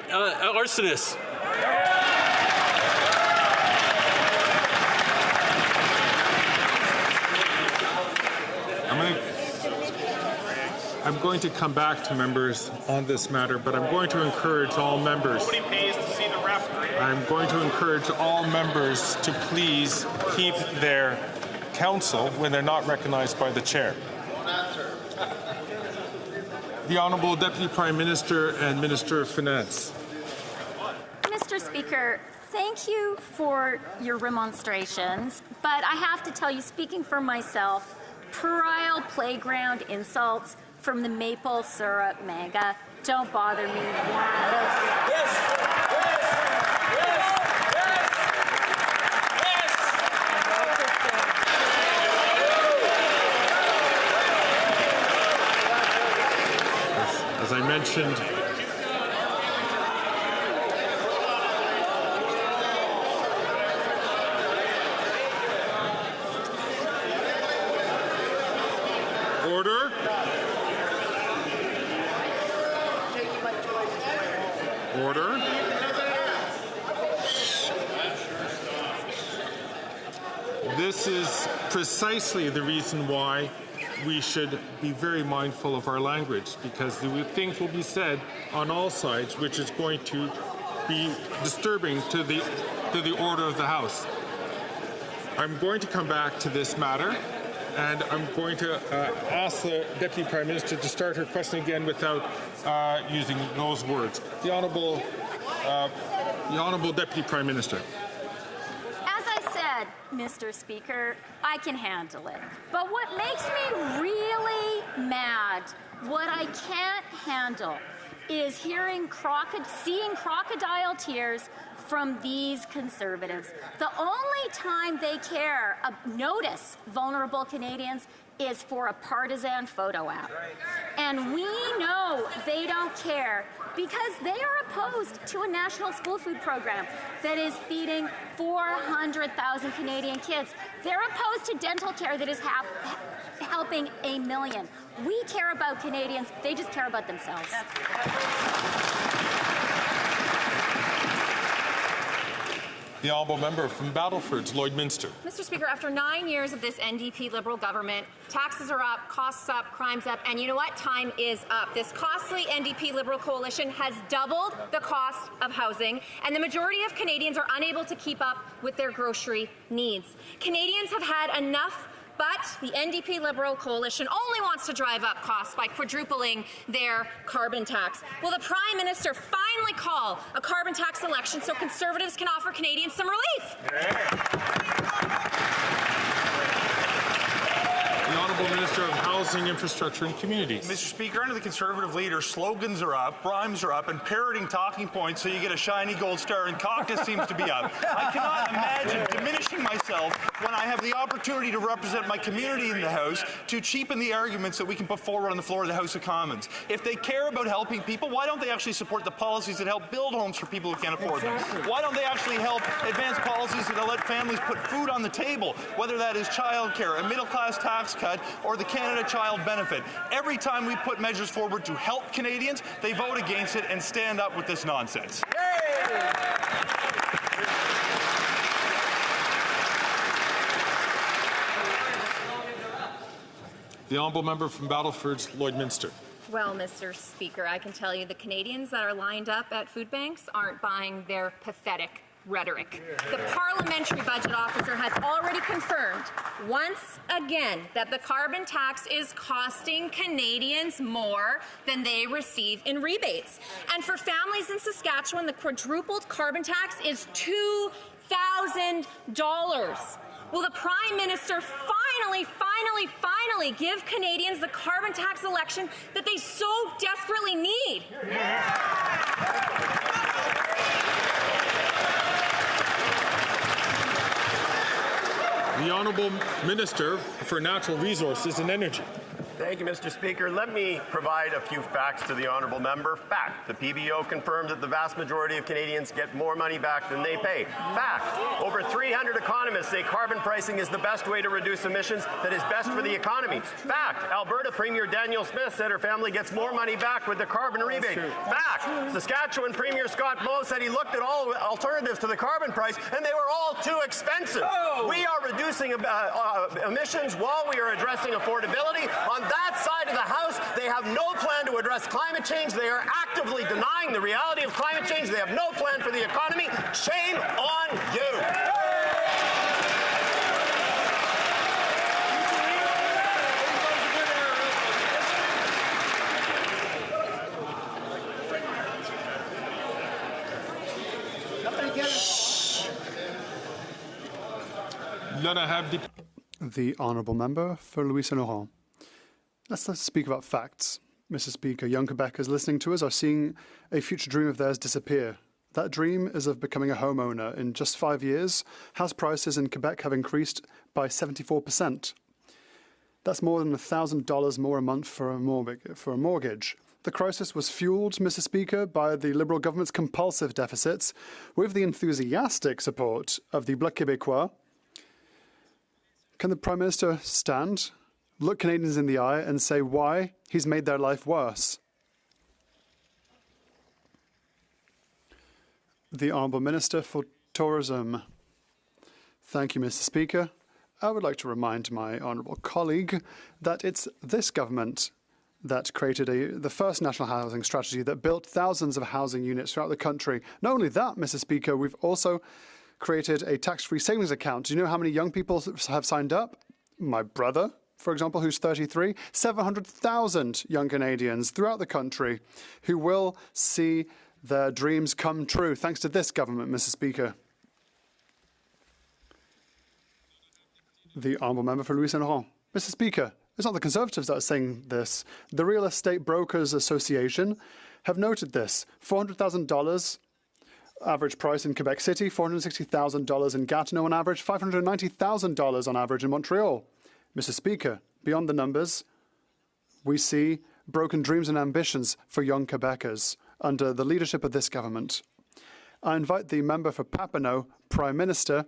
S4: arsonists?
S5: I'm going to come back to members on this matter, but I'm going to encourage all members.
S23: Nobody pays to see the referee.
S5: I'm going to encourage all members to please keep their counsel when they're not recognized by the chair. The Honourable Deputy Prime Minister and Minister of Finance.
S8: Mr. Speaker, thank you for your remonstrations, but I have to tell you, speaking for myself, puerile playground insults from the maple syrup manga don't bother me
S5: As I mentioned, Order. This is precisely the reason why we should be very mindful of our language, because things will be said on all sides which is going to be disturbing to the order of the House. I'm going to come back to this matter, and I'm going to ask the Deputy Prime Minister to start her question again without using those words. The Honourable Deputy Prime Minister.
S8: As I said, Mr. Speaker, I can handle it. But what makes me really mad, what I can't handle, is seeing crocodile tears from these Conservatives. The only time they care, notice vulnerable Canadians, is for a partisan photo op. And we know they don't care because they are opposed to a national school food program that is feeding 400,000 Canadian kids. They're opposed to dental care that is helping 1 million. We care about Canadians, they just care about themselves.
S5: The Honourable Member from Battleford, Lloydminster.
S9: Mr. Speaker, after 9 years of this NDP Liberal government, taxes are up, costs up, crime's up, and you know what? Time is up. This costly NDP Liberal coalition has doubled the cost of housing, and the majority of Canadians are unable to keep up with their grocery needs. Canadians have had enough. But the NDP Liberal coalition only wants to drive up costs by quadrupling their carbon tax. Will the Prime Minister finally call a carbon tax election so Conservatives can offer Canadians some relief?
S5: The Honourable Minister of Housing, Infrastructure and Communities.
S23: Mr. Speaker, under the Conservative leader, slogans are up, rhymes are up, and parroting talking points so you get a shiny gold star and caucus seems to be up. I cannot imagine diminishing myself when I have the opportunity to represent my community in the House to cheapen the arguments that we can put forward on the floor of the House of Commons. If they care about helping people, why don't they actually support the policies that help build homes for people who can't afford them? Why don't they actually help advance policies that let families put food on the table, whether that is childcare, a middle-class tax cut, or the Canada Child Benefit? Every time we put measures forward to help Canadians, they vote against it and stand up with this nonsense.
S5: The Honourable Member from Battleford, Lloydminster.
S9: Well, Mr. Speaker, I can tell you the Canadians that are lined up at food banks aren't buying their pathetic rhetoric. The Parliamentary Budget Officer has already confirmed once again that the carbon tax is costing Canadians more than they receive in rebates. And for families in Saskatchewan, the quadrupled carbon tax is $2,000. Will the Prime Minister finally give Canadians the carbon tax election that they so desperately need?
S5: The Honourable Minister for Natural Resources and Energy.
S10: Thank you, Mr. Speaker. Let me provide a few facts to the honourable member. Fact, the PBO confirmed that the vast majority of Canadians get more money back than they pay. Fact, over 300 economists say carbon pricing is the best way to reduce emissions that is best for the economy. Fact, Alberta Premier Danielle Smith said her family gets more money back with the carbon rebate. Fact, Saskatchewan Premier Scott Moe said he looked at all alternatives to the carbon price and they were all too expensive. We are reducing emissions while we are addressing affordability. On that side of the House, they have no plan to address climate change. They are actively denying the reality of climate change. They have no plan for the economy. Shame on you.
S21: The Honourable Member for Louis Saint Laurent. Let's speak about facts. Mr. Speaker, young Quebecers listening to us are seeing a future dream of theirs disappear. That dream is of becoming a homeowner. In just 5 years, house prices in Quebec have increased by 74%. That's more than $1,000 more a month for a mortgage. The crisis was fueled, Mr. Speaker, by the Liberal government's compulsive deficits, with the enthusiastic support of the Bloc Québécois. Can the Prime Minister stand, look Canadians in the eye and say why he's made their life worse? The Honourable Minister for Tourism. Thank you, Mr. Speaker. I would like to remind my honourable colleague that it's this government that created the first national housing strategy that built thousands of housing units throughout the country. Not only that, Mr. Speaker, we've also created a tax-free savings account. Do you know how many young people have signed up? My brother, for example, who's 33, 700,000 young Canadians throughout the country who will see their dreams come true thanks to this government, Mr. Speaker. The Honourable Member for Louis Saint Laurent. Mr. Speaker, it's not the Conservatives that are saying this. The Real Estate Brokers Association have noted this. $400,000 average price in Quebec City, $460,000 in Gatineau on average, $590,000 on average in Montreal. Mr. Speaker, beyond the numbers, we see broken dreams and ambitions for young Quebecers under the leadership of this government. I invite the member for Papineau, Prime Minister,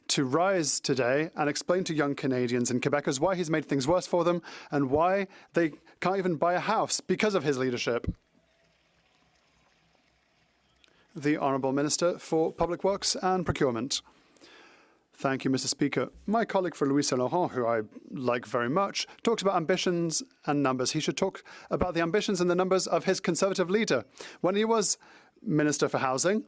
S21: to rise today and explain to young Canadians and Quebecers why he's made things worse for them and why they can't even buy a house because of his leadership. The Honourable Minister for Public Works and Procurement. Thank you, Mr. Speaker. My colleague for Louis Saint Laurent, who I like very much, talks about ambitions and numbers. He should talk about the ambitions and the numbers of his Conservative leader. When he was Minister for Housing,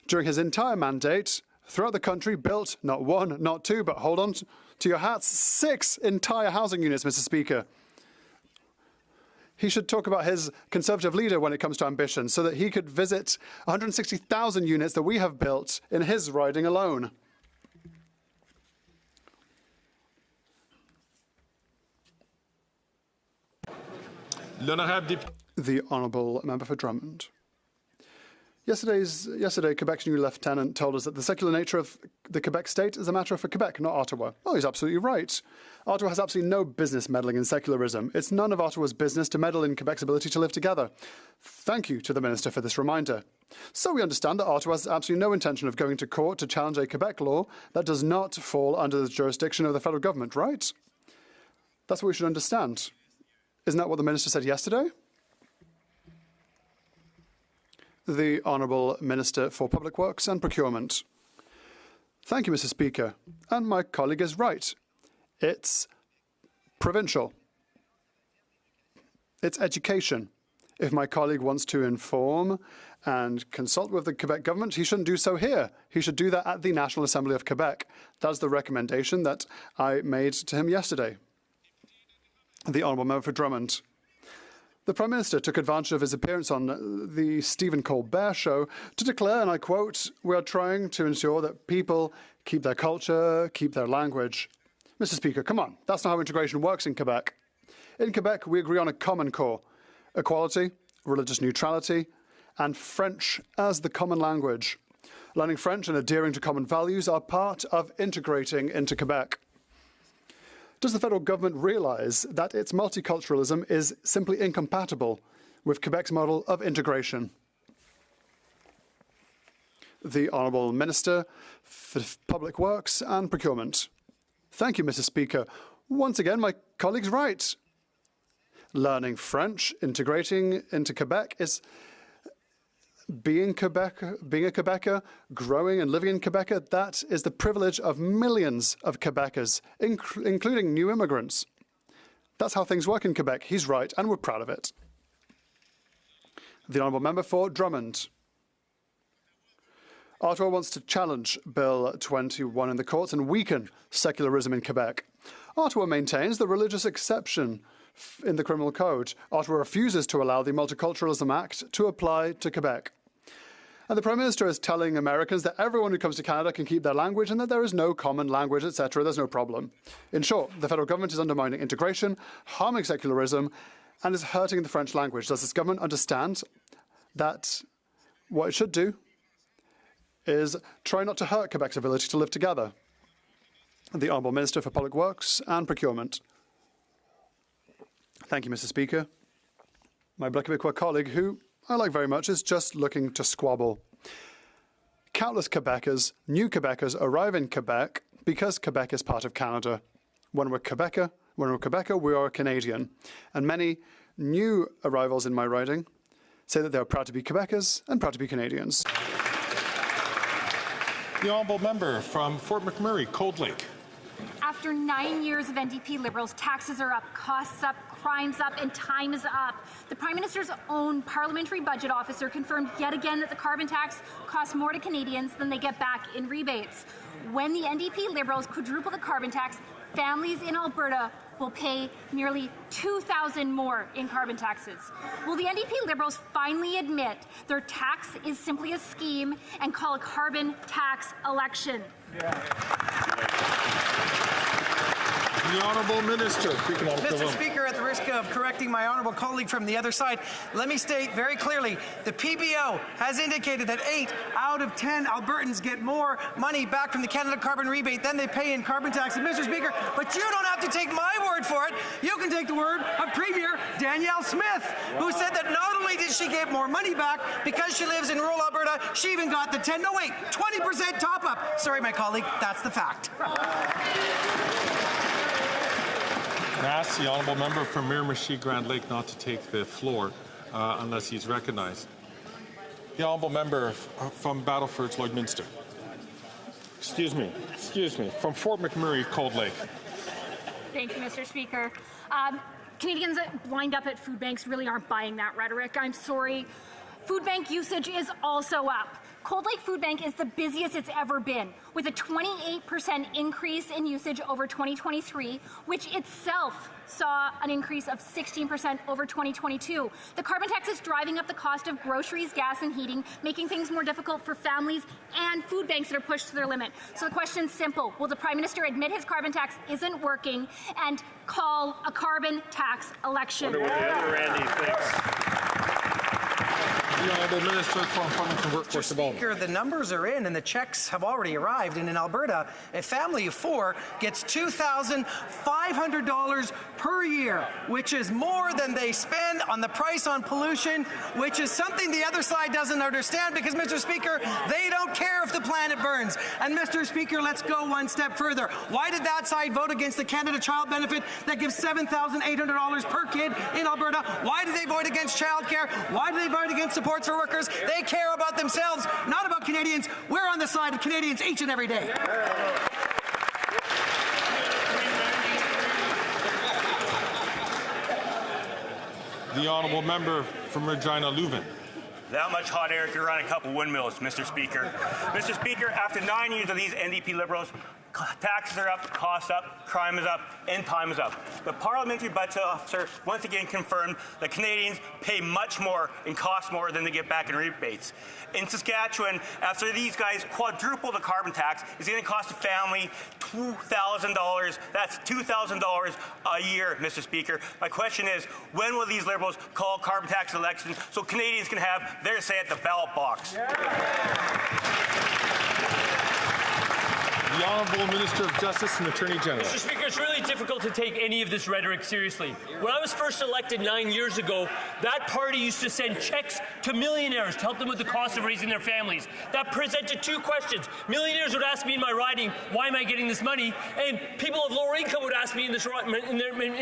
S21: during his entire mandate, throughout the country, built not one, not two, but hold on to your hats, 6 entire housing units, Mr. Speaker. He should talk about his Conservative leader when it comes to ambition, so that he could visit 160,000 units that we have built in his riding alone. The Honourable Member for Drummond. Yesterday, Quebec's new lieutenant told us that the secular nature of the Quebec state is a matter for Quebec, not Ottawa. Oh, he's absolutely right. Ottawa has absolutely no business meddling in secularism. It's none of Ottawa's business to meddle in Quebec's ability to live together. Thank you to the Minister for this reminder. So we understand that Ottawa has absolutely no intention of going to court to challenge a Quebec law that does not fall under the jurisdiction of the federal government, right? That's what we should understand. Isn't that what the Minister said yesterday? The Honourable Minister for Public Works and Procurement. Thank you, Mr. Speaker. And my colleague is right. It's provincial. It's education. If my colleague wants to inform and consult with the Quebec government, he shouldn't do so here. He should do that at the National Assembly of Quebec. That's the recommendation that I made to him yesterday. The Honourable Member for Drummond. The Prime Minister took advantage of his appearance on the Stephen Colbert Show to declare, and I quote, "We are trying to ensure that people keep their culture, keep their language." Mr. Speaker, come on, that's not how integration works in Quebec. In Quebec, we agree on a common core: equality, religious neutrality, and French as the common language. Learning French and adhering to common values are part of integrating into Quebec. Does the federal government realise that its multiculturalism is simply incompatible with Quebec's model of integration? The Honourable Minister for Public Works and Procurement. Thank you, Mr. Speaker. Once again, my colleague's right. Learning French, integrating into Quebec is being a Quebecer, growing and living in Quebec. That is the privilege of millions of Quebecers, including new immigrants. That's how things work in Quebec. He's right, and we're proud of it. The Honourable Member for Drummond. Ottawa wants to challenge Bill 21 in the courts and weaken secularism in Quebec. Ottawa maintains the religious exception in the Criminal Code. Ottawa refuses to allow the Multiculturalism Act to apply to Quebec. And the Prime Minister is telling Americans that everyone who comes to Canada can keep their language and that there is no common language, etc. There's no problem. In short, the federal government is undermining integration, harming secularism, and is hurting the French language. Does this government understand that what it should do is try not to hurt Quebec's ability to live together? The Honourable Minister for Public Works and Procurement. Thank you, Mr. Speaker. My Black Quebecois colleague, who I like very much, is just looking to squabble. Countless Quebecers, new Quebecers, arrive in Quebec because Quebec is part of Canada. When we're Quebecer, we are a Canadian. And many new arrivals in my riding say that they are proud to be Quebecers and proud to be Canadians.
S5: The honourable member from Fort McMurray, Cold Lake.
S11: After 9 years of NDP Liberals, taxes are up, costs up, crimes up, and time is up. The Prime Minister's own parliamentary budget officer confirmed yet again that the carbon tax costs more to Canadians than they get back in rebates. When the NDP Liberals quadruple the carbon tax, families in Alberta will pay nearly $2,000 more in carbon taxes. Will the NDP Liberals finally admit their tax is simply a scheme and call a carbon tax election?
S5: The Honourable Minister for Economic
S12: Mr.
S5: Development.
S12: Speaker, at the risk of correcting my honourable colleague from the other side, let me state very clearly, the PBO has indicated that 8 out of 10 Albertans get more money back from the Canada Carbon Rebate than they pay in carbon tax. And Mr. Speaker, but you don't have to take my word for it. You can take the word of Premier Danielle Smith, who said that not only did she get more money back because she lives in rural Alberta, she even got the 20% top-up. Sorry, my colleague, that's the fact.
S5: I ask the honourable member from Miramichi Grand Lake not to take the floor unless he's recognized. The honourable member from Battleford's Lloydminster. Excuse me, from Fort McMurray, Cold Lake.
S11: Thank you, Mr. Speaker. Canadians lined up at food banks really aren't buying that rhetoric. I'm sorry. Food bank usage is also up. Cold Lake Food Bank is the busiest it's ever been, with a 28% increase in usage over 2023, which itself saw an increase of 16% over 2022. The carbon tax is driving up the cost of groceries, gas, and heating, making things more difficult for families and food banks that are pushed to their limit. So the question's simple. Will the Prime Minister admit his carbon tax isn't working and call a carbon tax election?
S10: Randy thinks.
S5: The Honourable Minister for Employment and Workforce Development.
S12: Speaker, the numbers are in and the checks have already arrived. And in Alberta, a family of 4 gets $2,500 per year, which is more than they spend on the price on pollution, which is something the other side doesn't understand because, Mr. Speaker, they don't care if the planet burns. And, Mr. Speaker, let's go one step further. Why did that side vote against the Canada Child Benefit that gives $7,800 per kid in Alberta? Why did they vote against childcare? Why did they vote against support for workers? They care about themselves, not about Canadians. We're on the side of Canadians each and every day.
S5: The Honourable Member from Regina Leuven.
S13: That much hot air could run a couple windmills, Mr. Speaker. Mr. Speaker, after 9 years of these NDP Liberals, taxes are up, costs up, crime is up, and time is up. The parliamentary budget officer once again confirmed that Canadians pay much more and cost more than they get back in rebates. In Saskatchewan, after these guys quadruple the carbon tax, it's going to cost a family $2,000. That's $2,000 a year, Mr. Speaker. My question is, when will these Liberals call carbon tax elections so Canadians can have their say at the ballot box?
S5: The Honourable Minister of Justice and Attorney General.
S24: Mr. Speaker, it's really difficult to take any of this rhetoric seriously. When I was first elected 9 years ago, that party used to send checks to millionaires to help them with the cost of raising their families. That presented 2 questions. Millionaires would ask me in my riding, why am I getting this money? And people of lower income would ask me in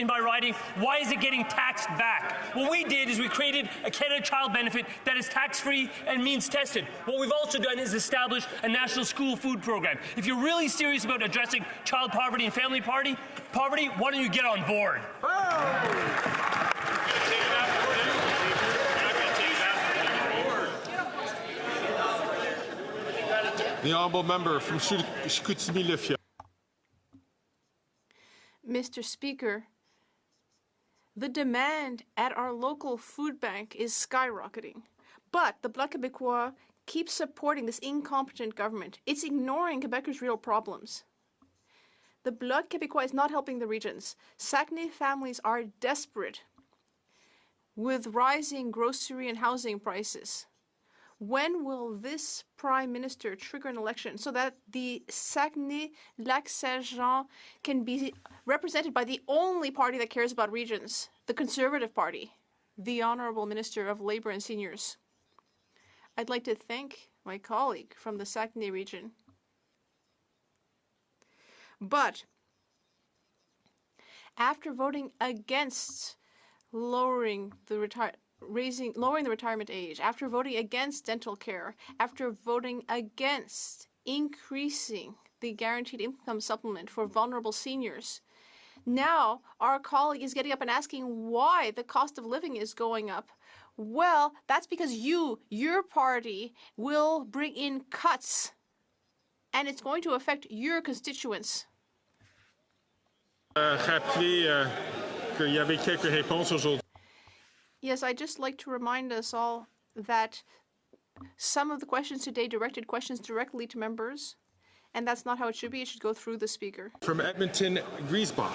S24: my riding, why is it getting taxed back? What we did is we created a Canada Child Benefit that is tax-free and means tested. What we've also done is establish a national school food program. If you're really serious about addressing child poverty and family poverty, why don't you get on board?
S5: The Honourable Member from Chicoutimi-Le-Fier.
S25: Mr. Speaker, the demand at our local food bank is skyrocketing, but the Bloc Québécois keeps supporting this incompetent government. It's ignoring Quebecers' real problems. The Bloc Québécois is not helping the regions. Saguenay families are desperate with rising grocery and housing prices. When will this Prime Minister trigger an election so that the Saguenay-Lac-Saint-Jean can be represented by the only party that cares about regions, the Conservative Party, the Honourable Minister of Labour and Seniors? I'd like to thank my colleague from the Saguenay region. But after voting against lowering the retirement age, after voting against dental care, after voting against increasing the guaranteed income supplement for vulnerable seniors. Now, our colleague is getting up and asking why the cost of living is going up. Well, that's because your party, will bring in cuts, and it's going to affect your constituents. Yes, I'd just like to remind us all that some of the questions today directed questions directly to members, and that's not how it should be. It should go through the Speaker.
S5: From Edmonton, Griesbach.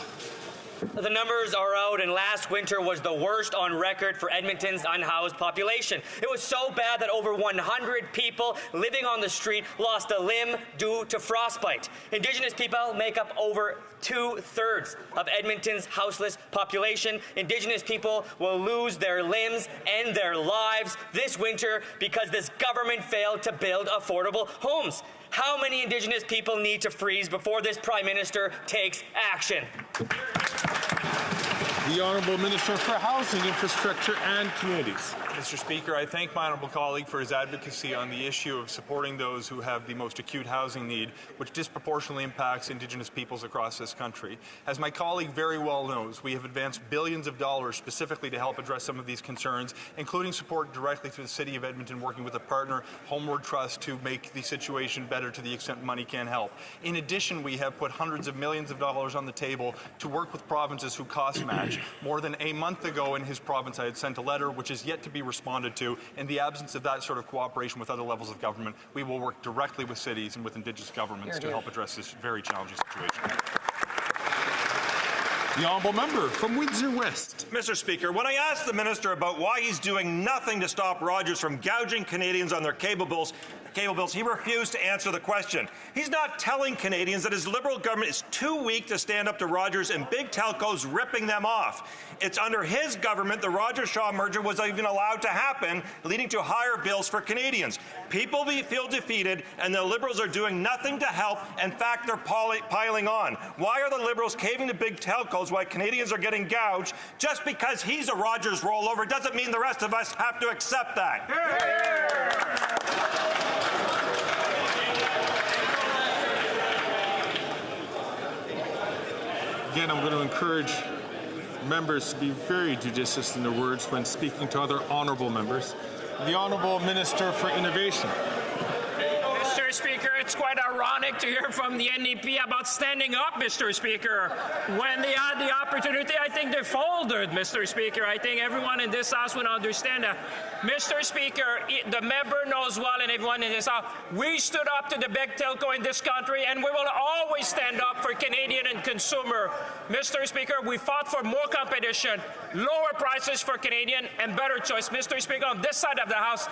S14: The numbers are out, and last winter was the worst on record for Edmonton's unhoused population. It was so bad that over 100 people living on the street lost a limb due to frostbite. Indigenous people make up over 2/3 of Edmonton's houseless population. Indigenous people will lose their limbs and their lives this winter because this government failed to build affordable homes. How many Indigenous people need to freeze before this Prime Minister takes action?
S5: The Honourable Minister for Housing, Infrastructure and Communities.
S23: Mr. Speaker, I thank my honourable colleague for his advocacy on the issue of supporting those who have the most acute housing need, which disproportionately impacts Indigenous peoples across this country. As my colleague very well knows, we have advanced billions of dollars specifically to help address some of these concerns, including support directly through the City of Edmonton, working with a partner, Homeward Trust, to make the situation better to the extent money can help. In addition, we have put hundreds of millions of dollars on the table to work with provinces who cost match. More than a month ago in his province, I had sent a letter which is yet to be responded to. In the absence of that sort of cooperation with other levels of government, we will work directly with cities and with Indigenous governments to help address this very challenging situation.
S5: The Honourable Member from Windsor West.
S15: Mr. Speaker, when I asked the Minister about why he's doing nothing to stop Rogers from gouging Canadians on their cable bills, he refused to answer the question. He's not telling Canadians that his Liberal government is too weak to stand up to Rogers and big telcos ripping them off. It's under his government the Rogers-Shaw merger was even allowed to happen, leading to higher bills for Canadians. People feel defeated, and the Liberals are doing nothing to help. In fact, they're piling on. Why are the Liberals caving to big telcos while Canadians are getting gouged? Just because he's a Rogers rollover doesn't mean the rest of us have to accept that.
S5: Again, I'm going to encourage members to be very judicious in their words when speaking to other honourable members. The Honourable Minister for Innovation.
S16: Mr. Speaker, it's quite ironic to hear from the NDP about standing up, Mr. Speaker. When they had the opportunity, I think they folded, Mr. Speaker. I think everyone in this House would understand that. Mr. Speaker, the member knows well, and everyone in this House, we stood up to the big telco in this country, and we will always stand up for Canadian and consumer. Mr. Speaker, we fought for more competition, lower prices for Canadian, and better choice. Mr. Speaker, on this side of the House,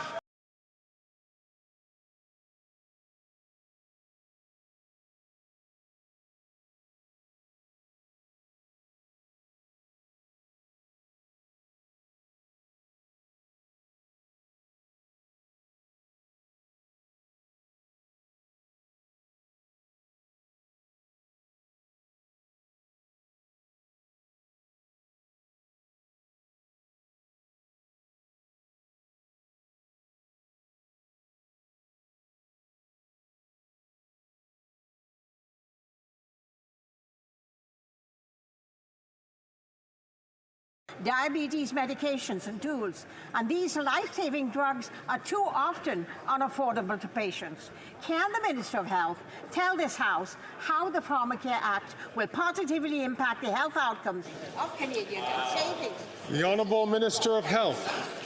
S17: diabetes medications and tools, and these life-saving drugs are too often unaffordable to patients. Can the Minister of Health tell this House how the Pharmacare Act will positively impact the health outcomes of Canadians and savings?
S5: The Honourable Minister of Health.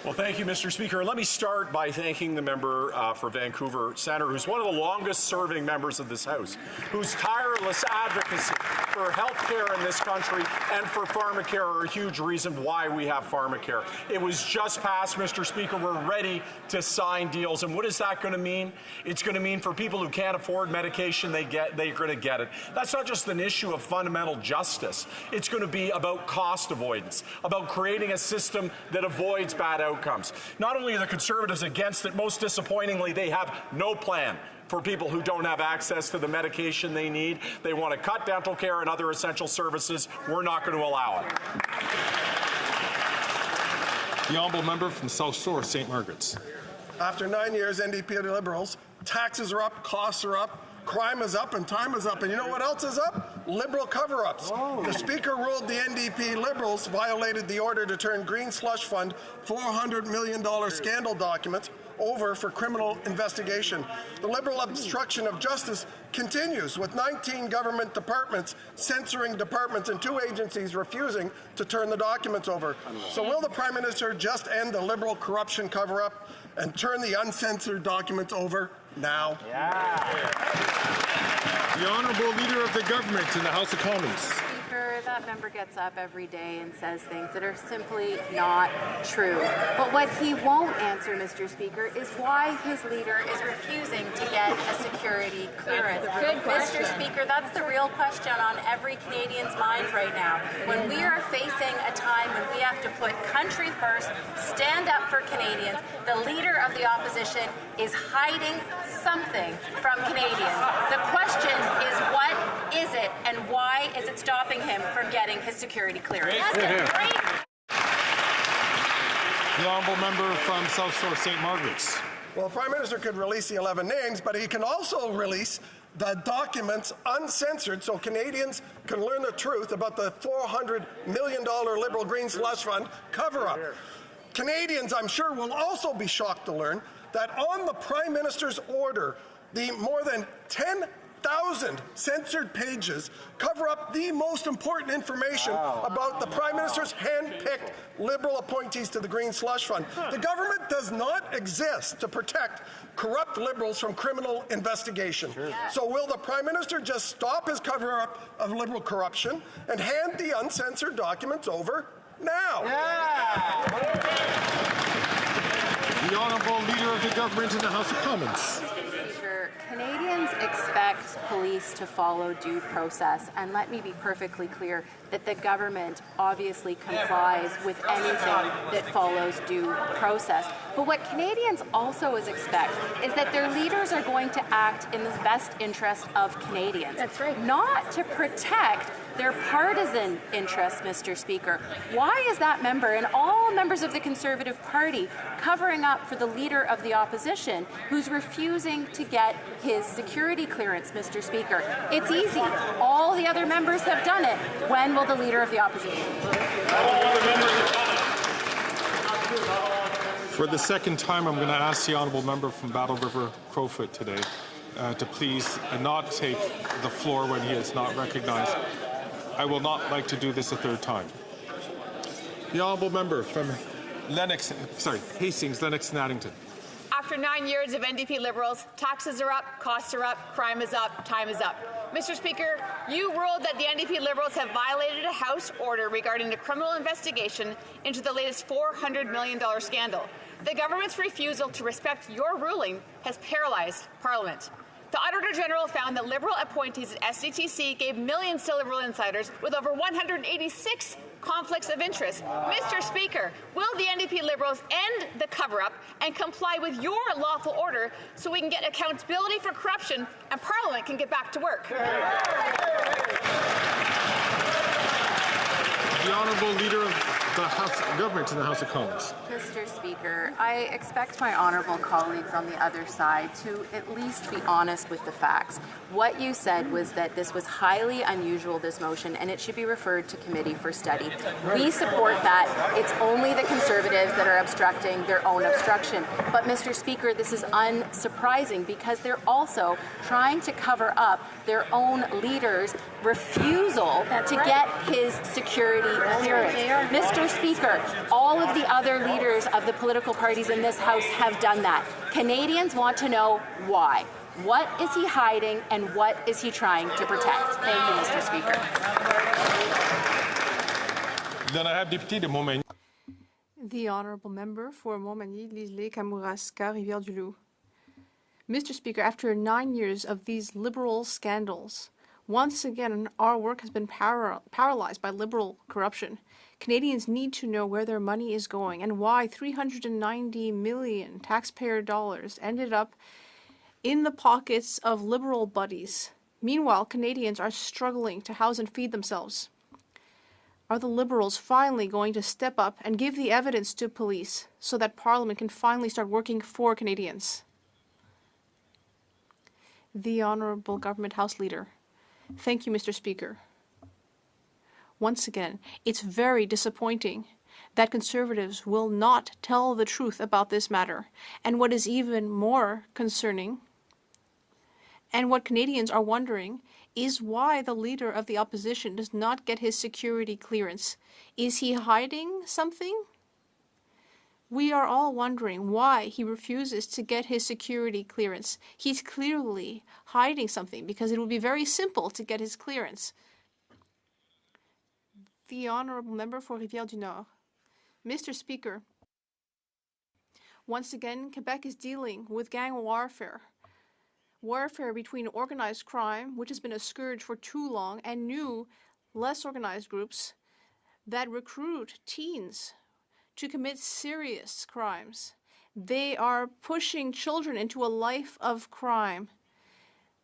S18: Well, thank you, Mr. Speaker. Let me start by thanking the member for Vancouver Centre, who's one of the longest-serving members of this House, whose tireless advocacy for health care in this country and for Pharmacare are a huge reason why we have Pharmacare. It was just passed, Mr. Speaker. We're ready to sign deals. And what is that going to mean? It's going to mean for people who can't afford medication, they're going to get it. That's not just an issue of fundamental justice. It's going to be about cost avoidance, about creating a system that avoids bad outcomes. Not only are the Conservatives against it, most disappointingly, they have no plan for people who don't have access to the medication they need. They want to cut dental care and other essential services. We're not going to allow it.
S5: The Honourable Member from South Shore, St. Margaret's.
S26: After 9 years, NDP and the Liberals
S1: Taxes are up, costs are up, crime is up, and time is up. And you know what else is up? Liberal cover-ups. The Speaker ruled the NDP Liberals violated the order to turn Green Slush Fund $400 million scandal documents over for criminal investigation. The Liberal obstruction of justice continues, with 19 government departments censoring departments and 2 agencies refusing to turn the documents over. So will the Prime Minister just end the Liberal corruption cover-up and turn the uncensored documents over now?
S5: The Honourable Leader of the Government in the House of Commons.
S3: Speaker, that member gets up every day and says things that are simply not true. But what he won't answer, Mr. Speaker, is why his leader is refusing to get a security clearance. Mr. Speaker, that's the real question on every Canadian's mind right now. When we are facing a time when we have to put country first, stand up for Canadians, the leader of the opposition is hiding something from Canadians. The question is, what is it, and why is it stopping him from getting his security clearance?
S5: The Honourable Member from South Shore St. Margaret's.
S1: Well, the Prime Minister could release the 11 names, but he can also release the documents uncensored so Canadians can learn the truth about the $400 million Liberal Green Slush Fund cover-up. Canadians, I'm sure, will also be shocked to learn that on the Prime Minister's order, the more than 10,000 censored pages cover up the most important information about the Prime Minister's hand-picked Liberal appointees to the Green Slush Fund. The government does not exist to protect corrupt Liberals from criminal investigation. So will the Prime Minister just stop his cover-up of Liberal corruption and hand the uncensored documents over now?
S5: The Honourable Leader of the Government in the House of Commons.
S3: Speaker, Canadians expect police to follow due process, and let me be perfectly clear that the government obviously complies with anything that follows due process. But what Canadians also expect is that their leaders are going to act in the best interest of Canadians. That's right. Not to protect their partisan interests, Mr. Speaker. Why is that member and all members of the Conservative Party covering up for the leader of the opposition who's refusing to get his security clearance, Mr. Speaker? It's easy. All the other members have done it. When will the leader of the opposition?
S5: For the second time, I'm going to ask the Honourable Member from Battle River Crowfoot today to please not take the floor when he is not recognized. I will not like to do this a third time. The Honourable Member from Hastings, Lennox and Addington.
S6: After 9 years of NDP Liberals, taxes are up, costs are up, crime is up, time is up. Mr. Speaker, you ruled that the NDP Liberals have violated a House order regarding the criminal investigation into the latest $400 million scandal. The government's refusal to respect your ruling has paralyzed Parliament. The Auditor General found that Liberal appointees at SDTC gave millions to Liberal insiders with over 186 conflicts of interest. Mr. Speaker, will the NDP Liberals end the cover-up and comply with your lawful order so we can get accountability for corruption and Parliament can get back to work?
S5: The Honourable Leader of the House of Government in the House of Commons.
S3: Mr. Speaker, I expect my honourable colleagues on the other side to at least be honest with the facts. What you said was that this was highly unusual, this motion, and it should be referred to committee for study. We support that. It's only the Conservatives that are obstructing their own obstruction. But, Mr. Speaker, this is unsurprising because they're also trying to cover up their own leader's refusal to get his security clearance. Mr. Speaker, all of the other leaders of the political parties in this House have done that. Canadians want to know why. What is he hiding and what is he trying to protect? Thank you, Mr. Speaker.
S5: Then I have Deputy de Montmagny.
S25: The Honourable Member for Montmagny, Lise-les, Kamouraska, Rivière-du-Loup. Mr. Speaker, after 9 years of these Liberal scandals, once again our work has been paralyzed by Liberal corruption. Canadians need to know where their money is going and why $390 million taxpayer dollars ended up in the pockets of Liberal buddies. Meanwhile, Canadians are struggling to house and feed themselves. Are the Liberals finally going to step up and give the evidence to police so that Parliament can finally start working for Canadians? The Honourable Government House Leader. Thank you, Mr. Speaker. Once again, it's very disappointing that Conservatives will not tell the truth about this matter. And what is even more concerning, and what Canadians are wondering, is why the Leader of the Opposition does not get his security clearance. Is he hiding something? We are all wondering why he refuses to get his security clearance. He's clearly hiding something, because it would be very simple to get his clearance. The Honourable Member for Rivière-du-Nord. Mr. Speaker, once again, Quebec is dealing with gang warfare. Warfare between organized crime, which has been a scourge for too long, and new, less organized groups that recruit teens to commit serious crimes. They are pushing children into a life of crime.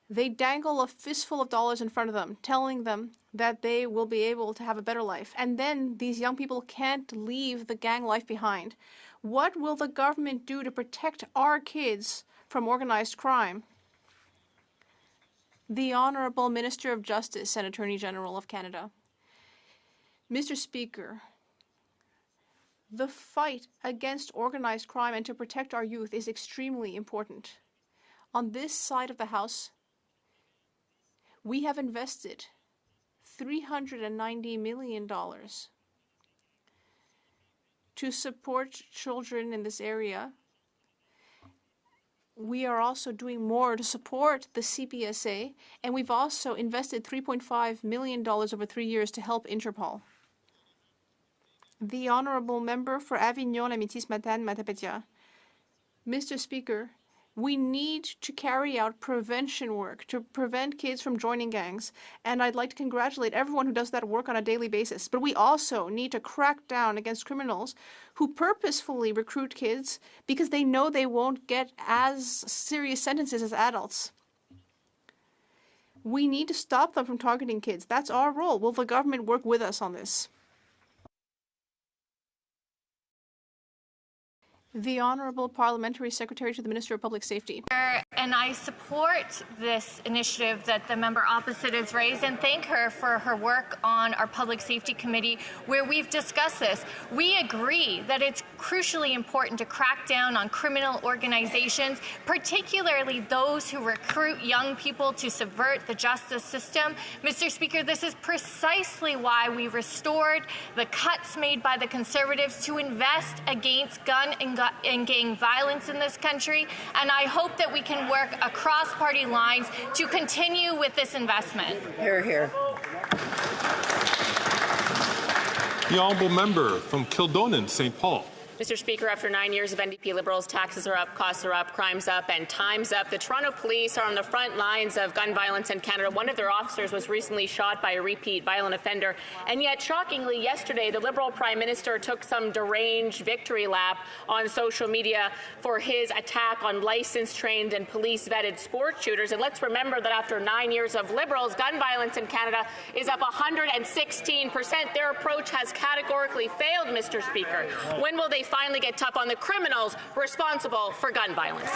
S25: They dangle a fistful of dollars in front of them, telling them that they will be able to have a better life. And then these young people can't leave the gang life behind. What will the government do to protect our kids from organized crime? The Honourable Minister of Justice and Attorney General of Canada. Mr. Speaker, the fight against organized crime and to protect our youth is extremely important. On this side of the House, we have invested $390 million to support children in this area. We are also doing more to support the CPSA, and we've also invested $3.5 million over 3 years to help Interpol. The Honourable Member for Avignon-Amitis-Matane-Matapédia. Mr. Speaker, we need to carry out prevention work to prevent kids from joining gangs, and I'd like to congratulate everyone who does that work on a daily basis. But we also need to crack down against criminals who purposefully recruit kids because they know they won't get as serious sentences as adults. We need to stop them from targeting kids. That's our role. Will the government work with us on this? The Honourable Parliamentary Secretary to the Minister of Public Safety.
S2: And I support this initiative that the member opposite has raised and thank her for her work on our Public Safety Committee where we've discussed this. We agree that it's crucially important to crack down on criminal organizations, particularly those who recruit young people to subvert the justice system. Mr. Speaker, this is precisely why we restored the cuts made by the Conservatives to invest against gun and gang violence in this country, and I hope that we can work across party lines to continue with this investment.
S7: Hear, hear.
S5: The Honourable Member from Kildonan, St. Paul.
S19: Mr. Speaker, after 9 years of NDP Liberals, taxes are up, costs are up, crime's up, and time's up. The Toronto Police are on the front lines of gun violence in Canada. One of their officers was recently shot by a repeat violent offender. And yet, shockingly, yesterday, the Liberal Prime Minister took some deranged victory lap on social media for his attack on licensed, trained, and police-vetted sports shooters. And let's remember that after 9 years of Liberals, gun violence in Canada is up 116%. Their approach has categorically failed, Mr. Speaker. When will they finally get tough on the criminals responsible for gun violence?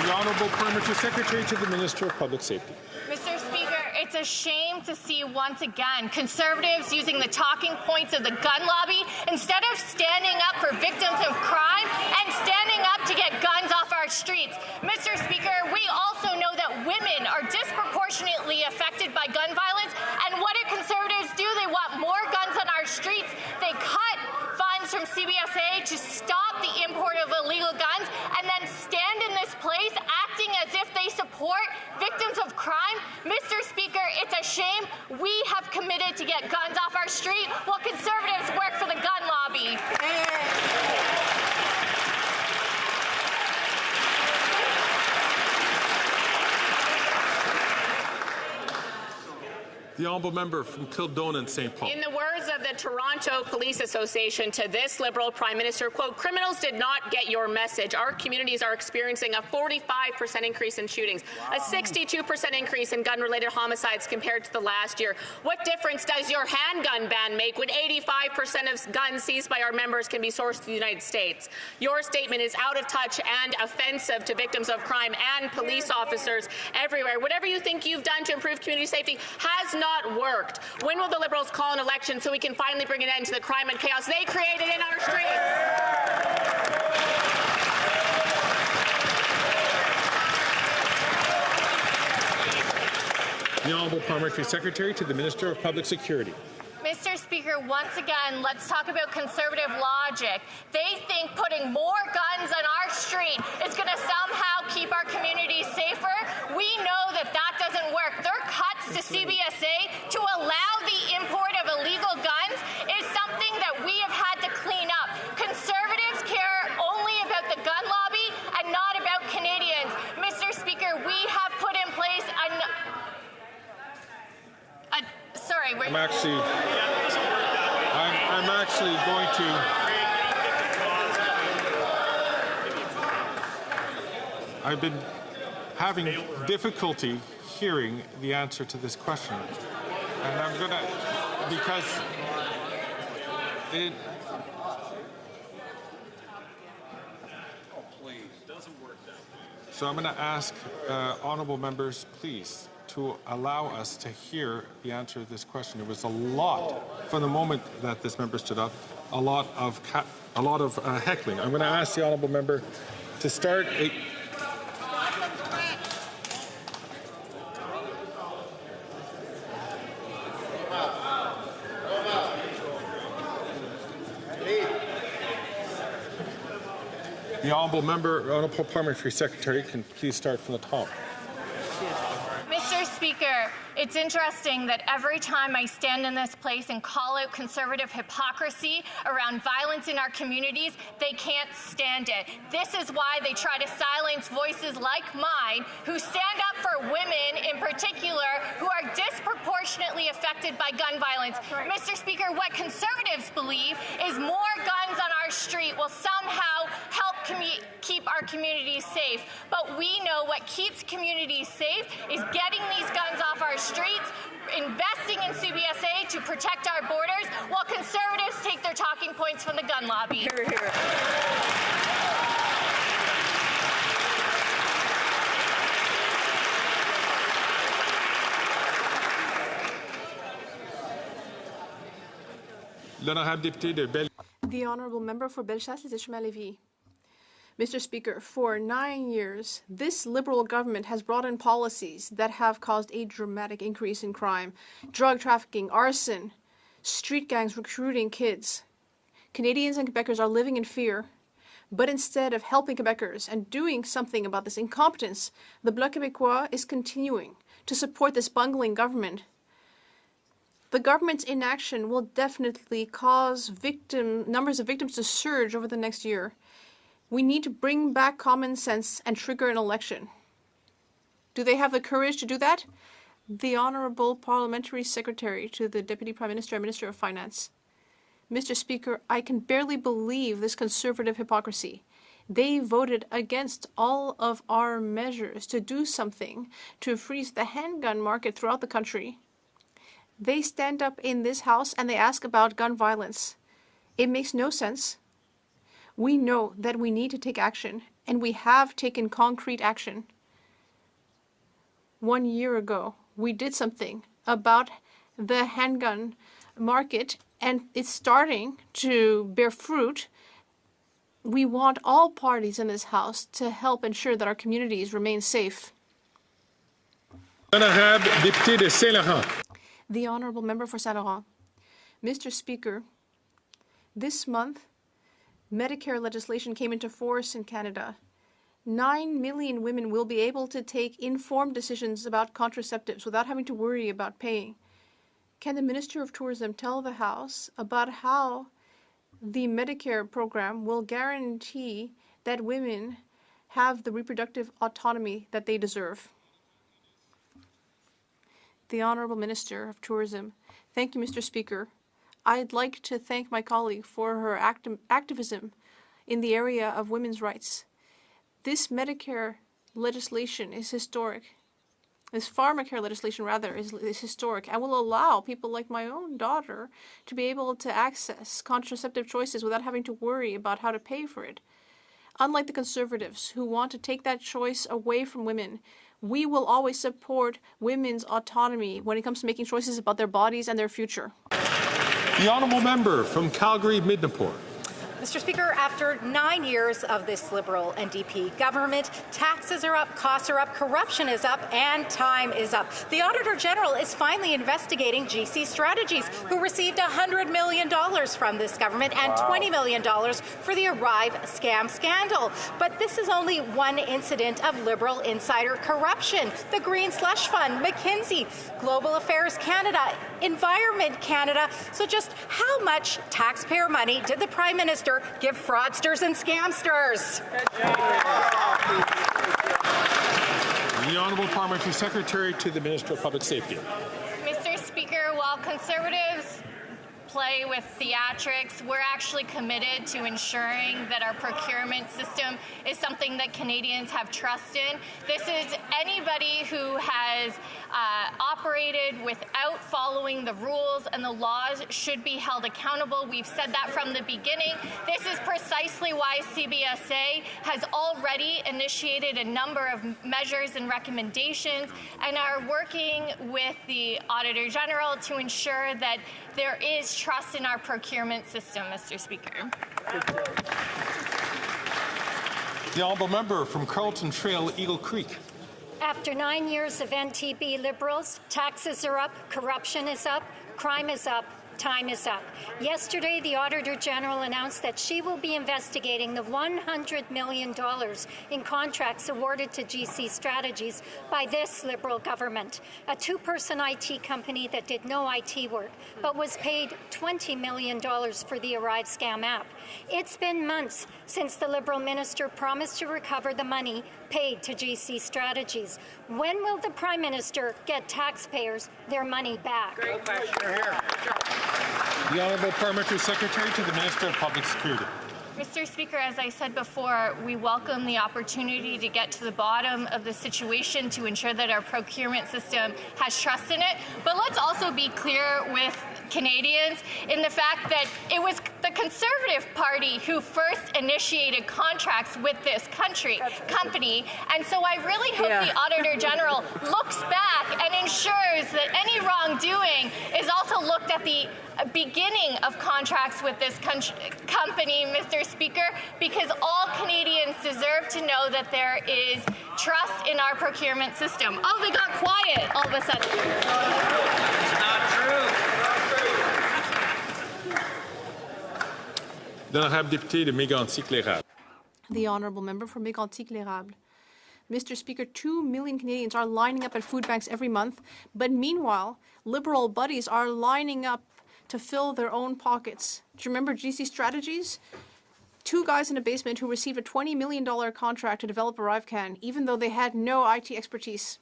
S5: The Honourable Parliamentary Secretary to the Minister of Public Safety.
S2: Mr. Speaker, it's a shame to see once again Conservatives using the talking points of the gun lobby instead of standing up for victims of crime and standing up to get guns off our streets. Mr. Speaker, we also know that women are disproportionately affected by gun violence, and what do Conservatives do? They want more guns on our streets. They cut funds from CBSA to stop the import of illegal guns and then stand in this place acting as if they support victims of crime. Mr. Speaker, it's a shame. We have committed to get guns off our street while Conservatives work for the gun lobby.
S5: The Honourable Member from Kildonan, St. Paul.
S19: In the words of the Toronto Police Association to this Liberal Prime Minister, quote, criminals did not get your message. Our communities are experiencing a 45% increase in shootings, a 62% increase in gun-related homicides compared to the last year. What difference does your handgun ban make when 85% of guns seized by our members can be sourced to the United States? Your statement is out of touch and offensive to victims of crime and police officers everywhere. Whatever you think you've done to improve community safety has not worked. When will the Liberals call an election so we can finally bring an end to the crime and chaos they created in our streets?
S5: The Honourable Parliamentary Secretary to the Minister of Public Security.
S2: Mr. Speaker, once again, let's talk about Conservative logic. They think putting more guns on our street is going to somehow keep our communities safer. We know that that doesn't work. Their cuts to CBSA to allow the import of illegal guns is something that we have had to clean up. Conservatives care only about the gun lobby and not about Canadians. Mr. Speaker, we have put in place
S5: I'm actually going to. I've been having difficulty hearing the answer to this question, and I'm gonna because it. So I'm going to ask honourable members, please, to allow us to hear the answer to this question. There was a lot, from the moment that this member stood up, a lot of heckling. I'm going to ask the honourable member to start. The honourable member, honourable parliamentary secretary, can please start from the top.
S2: Mr. Speaker, it's interesting that every time I stand in this place and call out Conservative hypocrisy around violence in our communities, they can't stand it. This is why they try to silence voices like mine who stand up for women in particular who are disproportionately affected by gun violence. Mr. Speaker, what Conservatives believe is more guns on our street will somehow help keep our communities safe. But we know what keeps communities safe is getting these guns off our streets, investing in CBSA to protect our borders, while Conservatives take their talking points from the gun lobby.
S3: Hear, hear.
S25: The Honourable Member for Bellechasse-les-Échemins-Lévis. Mr. Speaker, for 9 years, this Liberal government has brought in policies that have caused a dramatic increase in crime, drug trafficking, arson, street gangs recruiting kids. Canadians and Quebecers are living in fear. But instead of helping Quebecers and doing something about this incompetence, the Bloc Québécois is continuing to support this bungling government. The government's inaction will definitely cause numbers of victims to surge over the next year. We need to bring back common sense and trigger an election. Do they have the courage to do that? The Honourable Parliamentary Secretary to the Deputy Prime Minister and Minister of Finance. Mr. Speaker, I can barely believe this Conservative hypocrisy. They voted against all of our measures to do something to freeze the handgun market throughout the country. They stand up in this House and they ask about gun violence. It makes no sense. We know that we need to take action, and we have taken concrete action. 1 year ago, we did something about the handgun market, and it's starting to bear fruit. We want all parties in this House to help ensure that our communities remain safe. The Honourable Member for Saint-Laurent. Mr. Speaker, this month, Medicare legislation came into force in Canada. 9 million women will be able to take informed decisions about contraceptives without having to worry about paying. Can the Minister of Tourism tell the House about how the Medicare program will guarantee that women have the reproductive autonomy that they deserve? The Honourable Minister of Tourism. Thank you, Mr. Speaker. I'd like to thank my colleague for her activism in the area of women's rights. This Medicare legislation is historic. This pharmacare legislation, rather, is historic and will allow people like my own daughter to be able to access contraceptive choices without having to worry about how to pay for it. Unlike the Conservatives, who want to take that choice away from women, we will always support women's autonomy when it comes to making choices about their bodies and their future.
S5: The honourable member from Calgary-Midnapore.
S4: Mr. Speaker, after 9 years of this Liberal NDP government, taxes are up, costs are up, corruption is up, and time is up. The Auditor General is finally investigating GC Strategies, who received $100 million from this government and $20 million for the Arrive scam scandal. But this is only one incident of Liberal insider corruption. The Green Slush Fund, McKinsey, Global Affairs Canada, Environment Canada. So just how much taxpayer money did the Prime Minister give fraudsters and scamsters?
S5: The Honourable Parliamentary Secretary to the Minister of Public Safety.
S2: Mr. Speaker, while Conservatives play with theatrics, we're actually committed to ensuring that our procurement system is something that Canadians have trust in. This is anybody who has operated without following the rules and the laws should be held accountable. We've said that from the beginning. This is precisely why CBSA has already initiated a number of measures and recommendations and are working with the Auditor General to ensure that there is trust in our procurement system, Mr. Speaker.
S5: The honourable member from Carleton Trail, Eagle Creek.
S7: After 9 years of NTB Liberals, taxes are up, corruption is up, crime is up, time is up. Yesterday, the Auditor General announced that she will be investigating the $100 million in contracts awarded to GC Strategies by this Liberal government, a two-person IT company that did no IT work, but was paid $20 million for the Arrive scam app. It's been months since the Liberal minister promised to recover the money paid to GC Strategies. When will the Prime Minister get taxpayers their money back?
S5: Great question. The Honourable Parliamentary Secretary to the Minister of Public Security.
S2: Mr. Speaker, as I said before, we welcome the opportunity to get to the bottom of the situation to ensure that our procurement system has trust in it. But let's also be clear with Canadians in the fact that it was the Conservative Party who first initiated contracts with this company. And so I really hope the Auditor General looks back and ensures that any wrongdoing is also looked at the beginning of contracts with this company, Mr. Speaker, because all Canadians deserve to know that there is trust in our procurement system. Oh, they got quiet all of a sudden.
S14: It's not true.
S5: L'honorable député de Mégantic-L'Érable.
S25: The honourable member for Mégantic-L'Érable. Mr. Speaker, 2 million Canadians are lining up at food banks every month, but meanwhile, Liberal buddies are lining up to fill their own pockets. Do you remember GC Strategies? 2 guys in a basement who received a $20 million contract to develop ArriveCan, even though they had no IT expertise.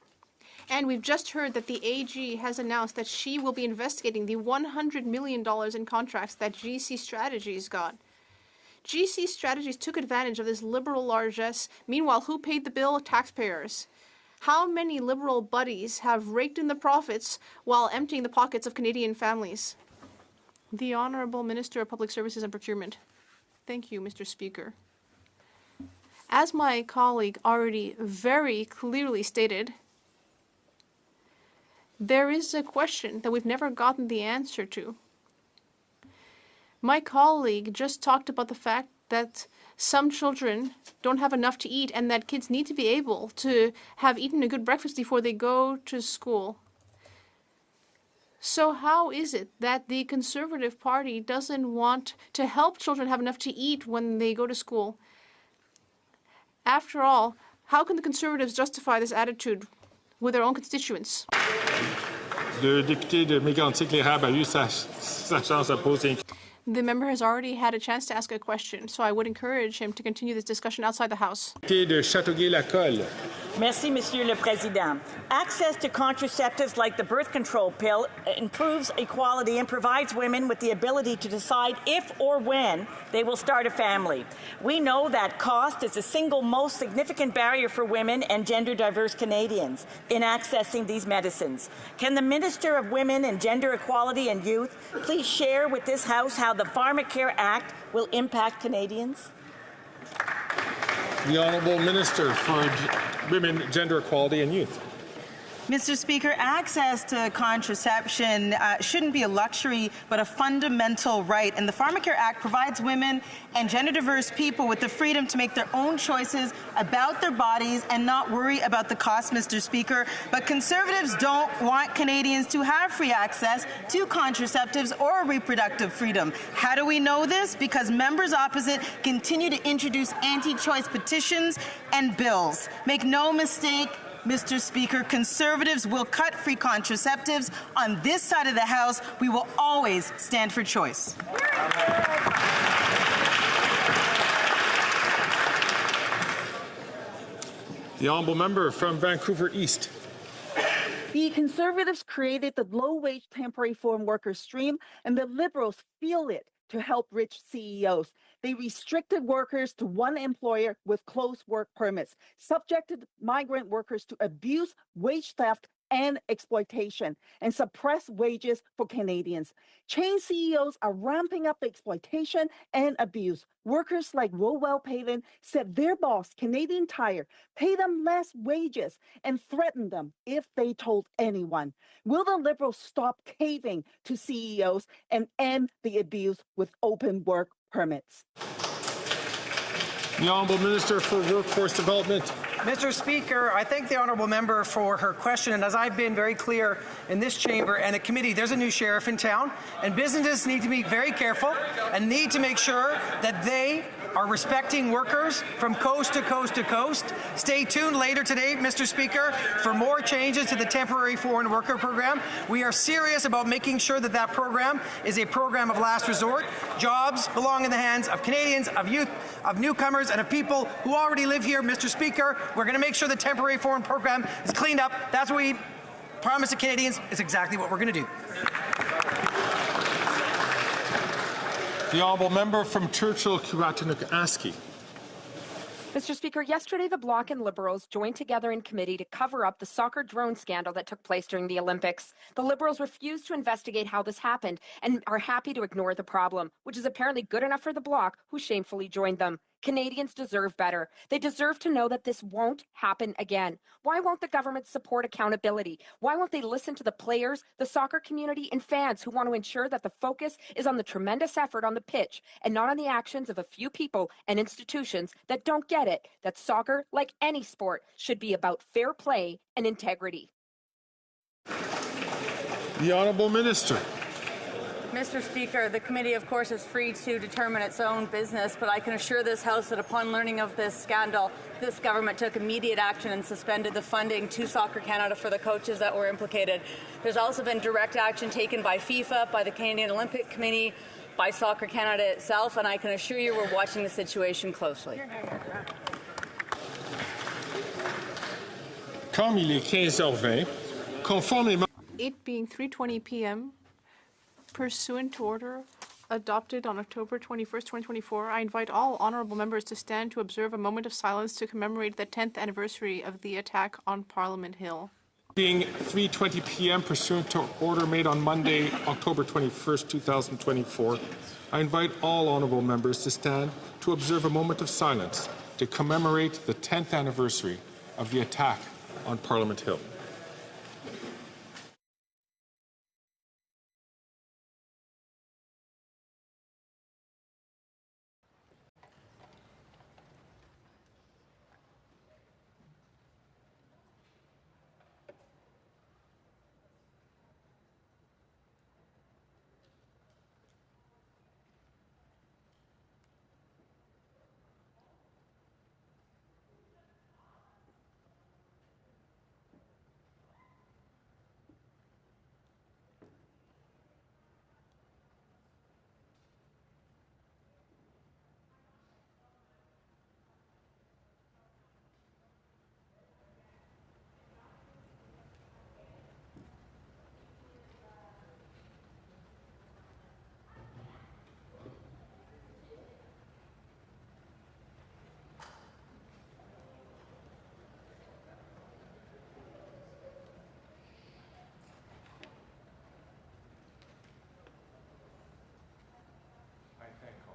S25: And we've just heard that the AG has announced that she will be investigating the $100 million in contracts that GC Strategies got. GC Strategies took advantage of this Liberal largesse. Meanwhile, who paid the bill? Taxpayers. How many Liberal buddies have raked in the profits while emptying the pockets of Canadian families? The Honourable Minister of Public Services and Procurement. Thank you, Mr. Speaker. As my colleague already very clearly stated, there is a question that we've never gotten the answer to. My colleague just talked about the fact that some children don't have enough to eat and that kids need to be able to have eaten a good breakfast before they go to school. So how is it that the Conservative Party doesn't want to help children have enough to eat when they go to school? After all, how can the Conservatives justify this attitude with their own constituents?
S5: Le député de Mégantic-L'Érable a eu sa chance à poser une question.
S25: The member has already had a chance to ask a question, so I would encourage him to continue this discussion outside the House.
S5: De Châteauguay-Lacolle.
S8: Merci, Monsieur le Président. Access to contraceptives like the birth control pill improves equality and provides women with the ability to decide if or when they will start a family. We know that cost is the single most significant barrier for women and gender-diverse Canadians in accessing these medicines. Can the Minister of Women and Gender Equality and Youth please share with this House how the Pharmacare Act will impact Canadians?
S5: The Honourable Minister for Women, Gender Equality and Youth.
S9: Mr. Speaker, access to contraception shouldn't be a luxury, but a fundamental right. And the Pharmacare Act provides women and gender-diverse people with the freedom to make their own choices about their bodies and not worry about the cost, Mr. Speaker. But Conservatives don't want Canadians to have free access to contraceptives or reproductive freedom. How do we know this? Because members opposite continue to introduce anti-choice petitions and bills. Make no mistake, Mr. Speaker, Conservatives will cut free contraceptives. On this side of the House, we will always stand for choice.
S5: The Honourable Member from Vancouver East.
S20: The Conservatives created the low-wage temporary foreign worker stream, and the Liberals feel it to help rich CEOs. They restricted workers to one employer with closed work permits, subjected migrant workers to abuse, wage theft, and exploitation, and suppressed wages for Canadians. Chain CEOs are ramping up the exploitation and abuse. Workers like Rowell Palin said their boss, Canadian Tire, paid them less wages and threatened them if they told anyone. Will the Liberals stop caving to CEOs and end the abuse with open work permits?
S5: The Honourable Minister for Workforce Development.
S12: Mr. Speaker, I thank the Honourable Member for her question, and as I've been very clear in this chamber and at committee, there's a new sheriff in town, and businesses need to be very careful and need to make sure that they are respecting workers from coast to coast to coast. Stay tuned later today, Mr. Speaker, for more changes to the temporary foreign worker program. We are serious about making sure that that program is a program of last resort. Jobs belong in the hands of Canadians, of youth, of newcomers, and of people who already live here. Mr. Speaker, we're going to make sure the temporary foreign program is cleaned up. That's what we promise to Canadians. It's exactly what we're going to do.
S5: The Honourable Member from Churchill-Kiwatinuk-Aski.
S21: Mr. Speaker, yesterday the Bloc and Liberals joined together in committee to cover up the soccer drone scandal that took place during the Olympics. The Liberals refused to investigate how this happened and are happy to ignore the problem, which is apparently good enough for the Bloc, who shamefully joined them. Canadians deserve better. They deserve to know that this won't happen again. Why won't the government support accountability? Why won't they listen to the players, the soccer community, and fans who want to ensure that the focus is on the tremendous effort on the pitch and not on the actions of a few people and institutions that don't get it, that soccer, like any sport, should be about fair play and integrity?
S5: The Honourable Minister.
S22: Mr. Speaker, the committee, of course, is free to determine its own business, but I can assure this House that upon learning of this scandal, this government took immediate action and suspended the funding to Soccer Canada for the coaches that were implicated. There's also been direct action taken by FIFA, by the Canadian Olympic Committee, by Soccer Canada itself, and I can assure you we're watching the situation closely.
S5: Comme il est 15h20, conformément.
S25: It being 3:20 p.m., pursuant to order adopted on October 21st, 2024, I invite all honourable members to stand to observe a moment of silence to commemorate the 10th anniversary of the attack on Parliament Hill.
S5: Being 3:20 p.m. pursuant to order made on Monday, October 21st, 2024, I invite all honourable members to stand to observe a moment of silence to commemorate the 10th anniversary of the attack on Parliament Hill.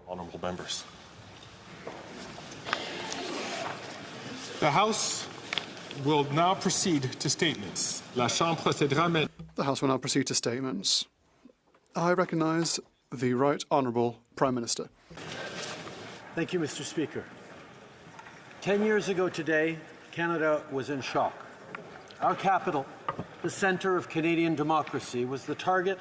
S5: Honourable members. The House will now proceed to statements. La Chambre procédera maintenant.
S10: The House will now proceed to statements. I recognise the Right Honourable Prime Minister.
S11: Thank you, Mr. Speaker. 10 years ago today, Canada was in shock. Our capital, the centre of Canadian democracy, was the target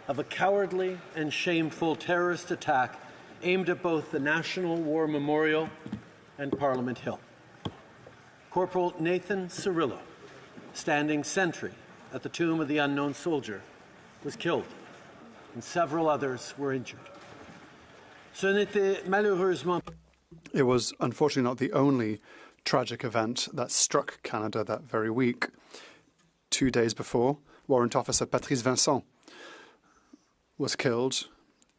S11: of a cowardly and shameful terrorist attack aimed at both the National War Memorial and Parliament Hill. Corporal Nathan Cirillo, standing sentry at the tomb of the unknown soldier, was killed, and several others were injured.
S10: It was unfortunately not the only tragic event that struck Canada that very week. 2 days before, Warrant Officer Patrice Vincent was killed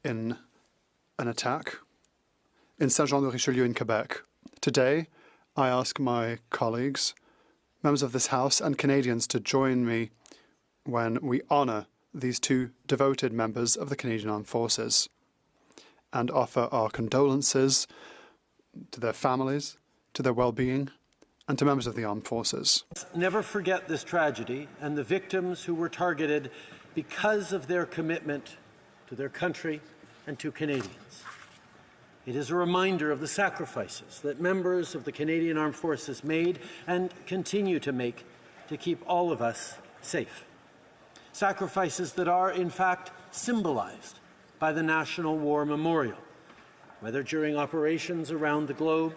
S10: in an attack in Saint-Jean-de-Richelieu in Quebec. Today, I ask my colleagues, members of this House and Canadians to join me when we honour these two devoted members of the Canadian Armed Forces and offer our condolences to their families, to their well-being, and to members of the armed forces.
S11: Never forget this tragedy and the victims who were targeted because of their commitment to their country and to Canadians. It is a reminder of the sacrifices that members of the Canadian Armed Forces made and continue to make to keep all of us safe. Sacrifices that are, in fact, symbolized by the National War Memorial, whether during operations around the globe,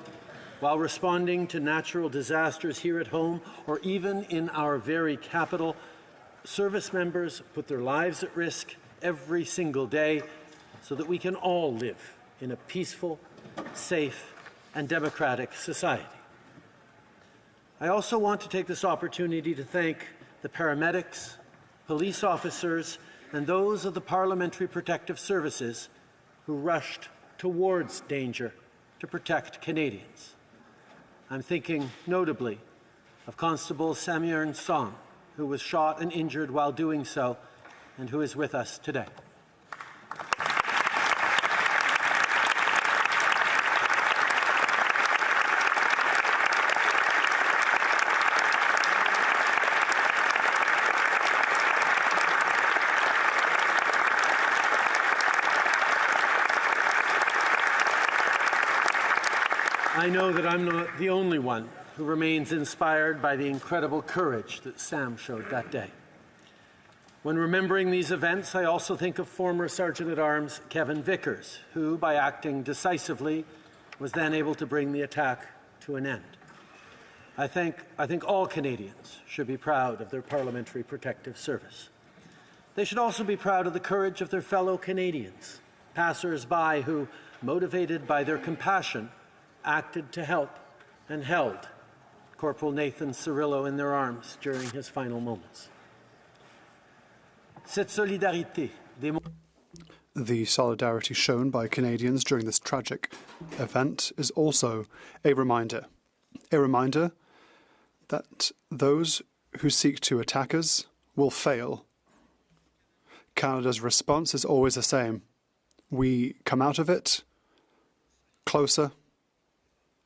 S11: while responding to natural disasters here at home, or even in our very capital. Service members put their lives at risk every single day so that we can all live in a peaceful, safe, and democratic society. I also want to take this opportunity to thank the paramedics, police officers, and those of the Parliamentary Protective Services who rushed towards danger to protect Canadians. I'm thinking notably of Constable Samuel Song, who was shot and injured while doing so, and who is with us today. I know that I'm not the only one who remains inspired by the incredible courage that Sam showed that day. When remembering these events, I also think of former Sergeant-at-Arms Kevin Vickers, who, by acting decisively, was then able to bring the attack to an end. I think all Canadians should be proud of their Parliamentary Protective Service. They should also be proud of the courage of their fellow Canadians, passers-by who, motivated by their compassion, acted to help and held Corporal Nathan Cirillo in their arms during his final moments.
S10: The solidarity shown by Canadians during this tragic event is also a reminder that those who seek to attack us will fail. Canada's response is always the same. We come out of it closer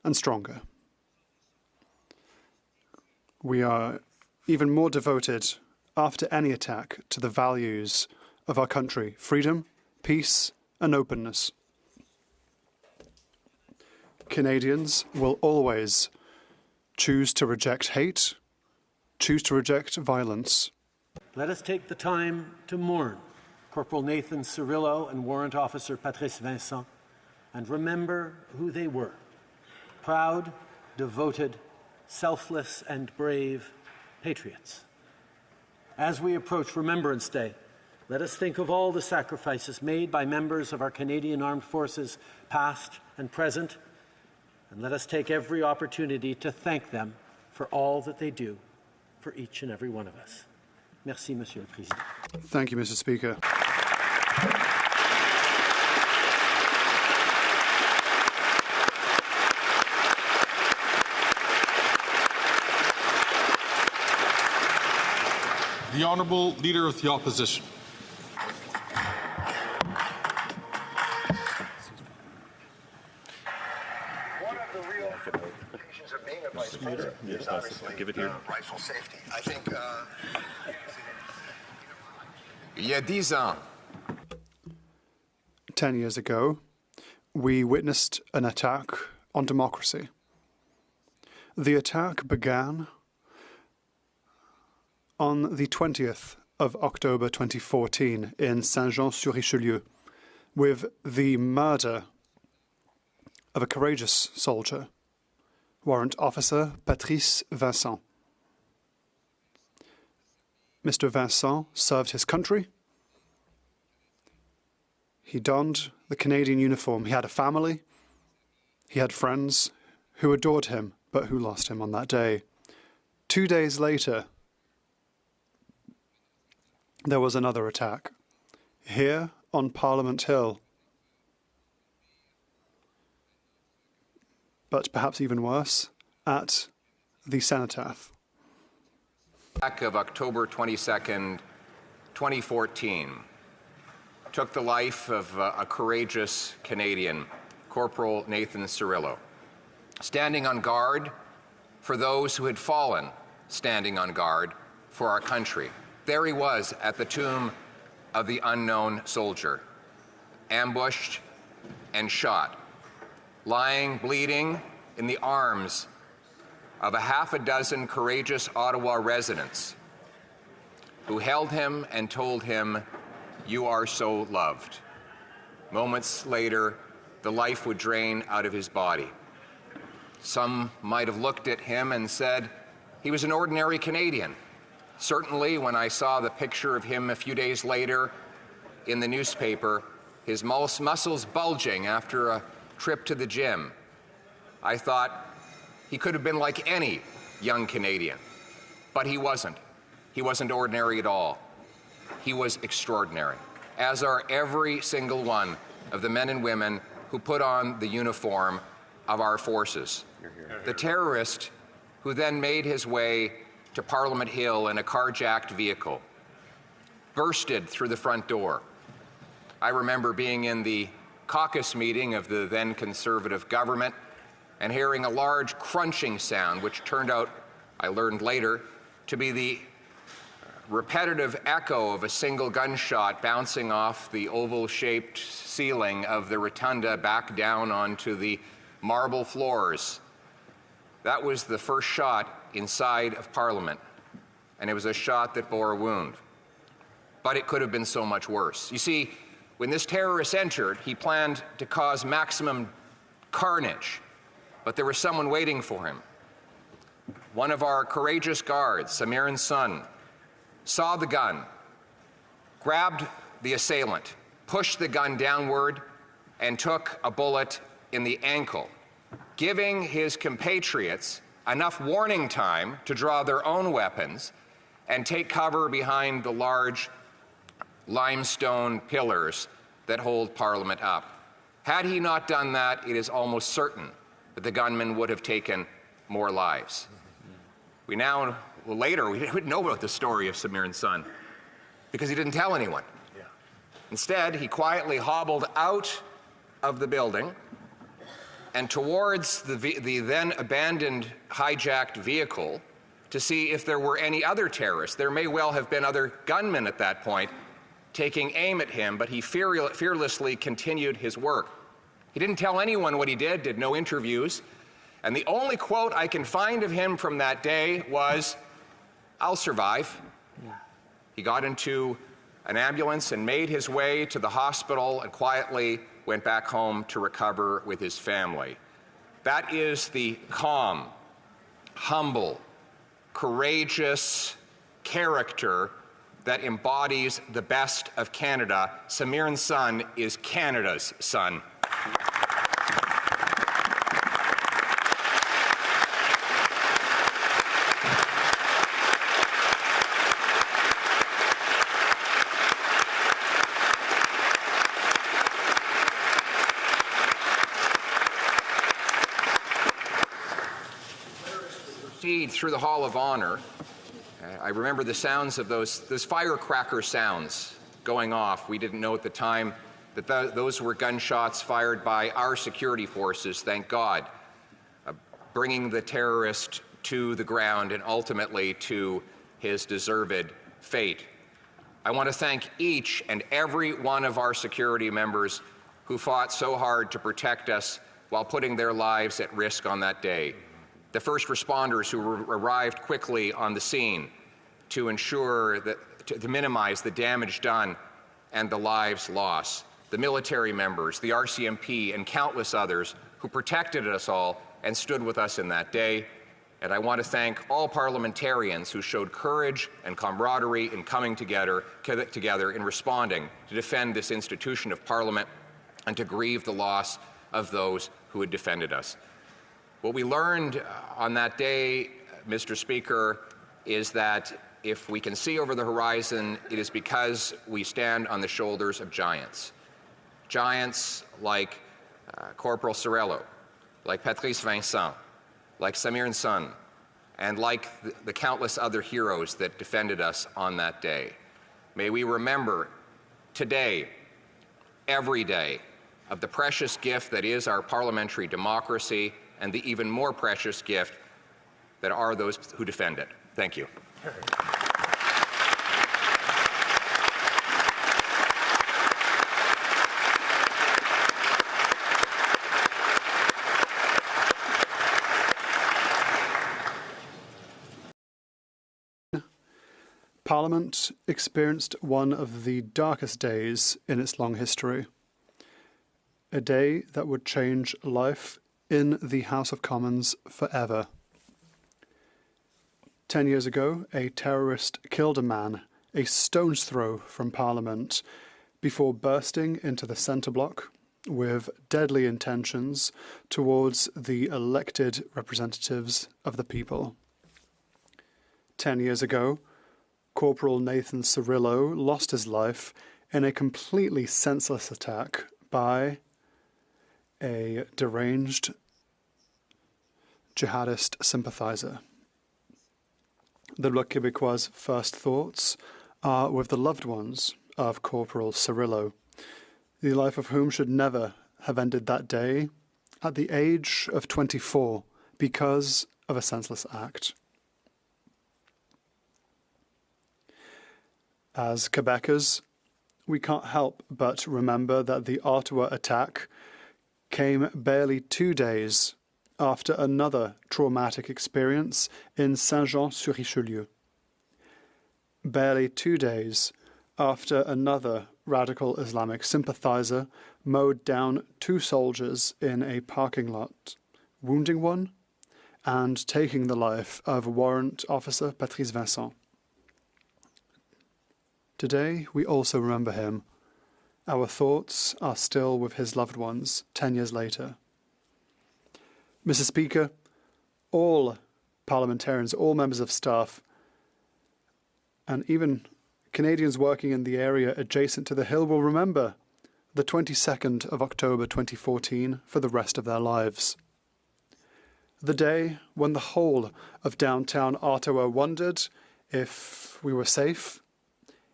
S10: and stronger. We are even more devoted after any attack to the values of our country: freedom, peace, and openness. Canadians will always choose to reject hate, choose to reject violence.
S11: Let us take the time to mourn Corporal Nathan Cirillo and Warrant Officer Patrice Vincent and remember who they were: proud, devoted, selfless, and brave patriots. As we approach Remembrance Day, let us think of all the sacrifices made by members of our Canadian Armed Forces, past and present, and let us take every opportunity to thank them for all that they do for each and every one of us. Merci, Monsieur le Président.
S10: Thank you, Mr. Speaker.
S5: The Honourable Leader of the Opposition.
S13: of being a vice president is obviously rifle safety. I think. Il y a 10 ans.
S10: 10 years ago, we witnessed an attack on democracy. The attack began on the 20th of October 2014 in Saint-Jean-sur-Richelieu with the murder of a courageous soldier, Warrant Officer Patrice Vincent. Mr. Vincent served his country. He donned the Canadian uniform. He had a family. He had friends who adored him, but who lost him on that day. 2 days later, there was another attack, here on Parliament Hill. But perhaps even worse, at the Cenotaph.
S13: Attack of October 22nd, 2014 took the life of a courageous Canadian, Corporal Nathan Cirillo, standing on guard for those who had fallen, standing on guard for our country. There he was at the tomb of the unknown soldier, ambushed and shot, lying bleeding in the arms of a half a dozen courageous Ottawa residents who held him and told him, "You are so loved." Moments later, the life would drain out of his body. Some might have looked at him and said he was an ordinary Canadian. Certainly, when I saw the picture of him a few days later in the newspaper, his muscles bulging after a trip to the gym, I thought he could have been like any young Canadian. But he wasn't. He wasn't ordinary at all. He was extraordinary, as are every single one of the men and women who put on the uniform of our forces. The terrorist who then made his way to Parliament Hill in a carjacked vehicle, bursted through the front door. I remember being in the caucus meeting of the then Conservative government and hearing a large crunching sound, which turned out, I learned later, to be the repetitive echo of a single gunshot bouncing off the oval-shaped ceiling of the rotunda back down onto the marble floors. That was the first shot inside of Parliament, and it was a shot that bore a wound. But it could have been so much worse. You see, when this terrorist entered, he planned to cause maximum carnage, but there was someone waiting for him. One of our courageous guards, Samiran Sun, saw the gun, grabbed the assailant, pushed the gun downward, and took a bullet in the ankle, giving his compatriots enough warning time to draw their own weapons and take cover behind the large limestone pillars that hold Parliament up. Had he not done that, it is almost certain that the gunman would have taken more lives. We now, later, we didn't know about the story of Samiran Sun because he didn't tell anyone. Instead, he quietly hobbled out of the building and towards the then abandoned hijacked vehicle to see if there were any other terrorists. There may well have been other gunmen at that point taking aim at him, but he fearlessly continued his work. He didn't tell anyone what he did no interviews, and the only quote I can find of him from that day was, "I'll survive." He got into an ambulance and made his way to the hospital and quietly went back home to recover with his family. That is the calm, humble, courageous character that embodies the best of Canada. Samiran Sun is Canada's son. Through the Hall of Honor, I remember the sounds of those firecracker sounds going off. We didn't know at the time that those were gunshots fired by our security forces, thank God. bringing the terrorist to the ground and ultimately to his deserved fate. I want to thank each and every one of our security members who fought so hard to protect us while putting their lives at risk on that day. The first responders who arrived quickly on the scene to ensure that to minimize the damage done and the lives lost. The military members, the RCMP, and countless others who protected us all and stood with us in that day. And I want to thank all parliamentarians who showed courage and camaraderie in coming together in responding to defend this institution of Parliament and to grieve the loss of those who had defended us. What we learned on that day, Mr. Speaker, is that if we can see over the horizon, it is because we stand on the shoulders of giants. Giants like Corporal Cirillo, like Patrice Vincent, like Samir Sun, and like the countless other heroes that defended us on that day. May we remember today, every day, of the precious gift that is our parliamentary democracy and the even more precious gift that are those who defend it. Thank you.
S10: Parliament experienced one of the darkest days in its long history. A day that would change life in the House of Commons forever. 10 years ago, a terrorist killed a man a stone's throw from Parliament before bursting into the centre block with deadly intentions towards the elected representatives of the people. 10 years ago, Corporal Nathan Cirillo lost his life in a completely senseless attack by a deranged jihadist sympathizer. The Bloc Québécois' first thoughts are with the loved ones of Corporal Cirillo, the life of whom should never have ended that day at the age of 24 because of a senseless act. As Quebecers, we can't help but remember that the Ottawa attack came barely 2 days after another traumatic experience in Saint-Jean-sur-Richelieu. Barely 2 days after another radical Islamic sympathizer mowed down 2 soldiers in a parking lot, wounding one and taking the life of Warrant Officer Patrice Vincent. Today, we also remember him. Our thoughts are still with his loved ones 10 years later. Mr. Speaker, all parliamentarians, all members of staff, and even Canadians working in the area adjacent to the Hill will remember the 22nd of October 2014 for the rest of their lives. The day when the whole of downtown Ottawa wondered if we were safe,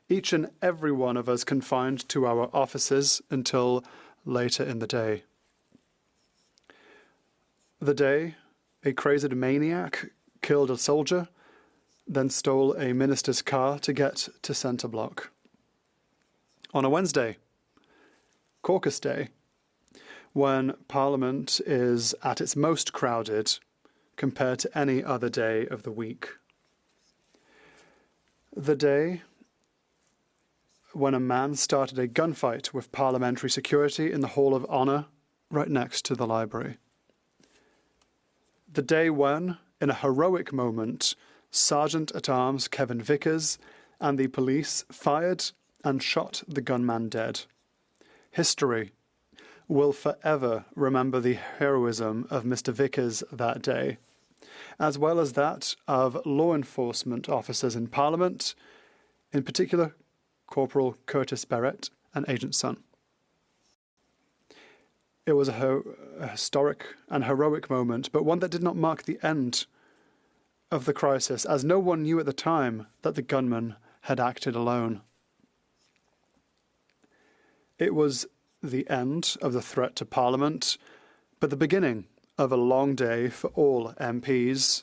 S10: each and every one of us confined to our offices until later in the day. The day a crazed maniac killed a soldier, then stole a minister's car to get to Centre Block. On a Wednesday, Caucus Day, when Parliament is at its most crowded compared to any other day of the week. The day when a man started a gunfight with parliamentary security in the Hall of Honour right next to the library. The day when, in a heroic moment, Sergeant-at-Arms Kevin Vickers and the police fired and shot the gunman dead. History will forever remember the heroism of Mr. Vickers that day, as well as that of law enforcement officers in Parliament, in particular Corporal Curtis Barrett and Agent Sun. It was a historic and heroic moment, but one that did not mark the end of the crisis, as no one knew at the time that the gunman had acted alone. It was the end of the threat to Parliament, but the beginning of a long day for all MPs,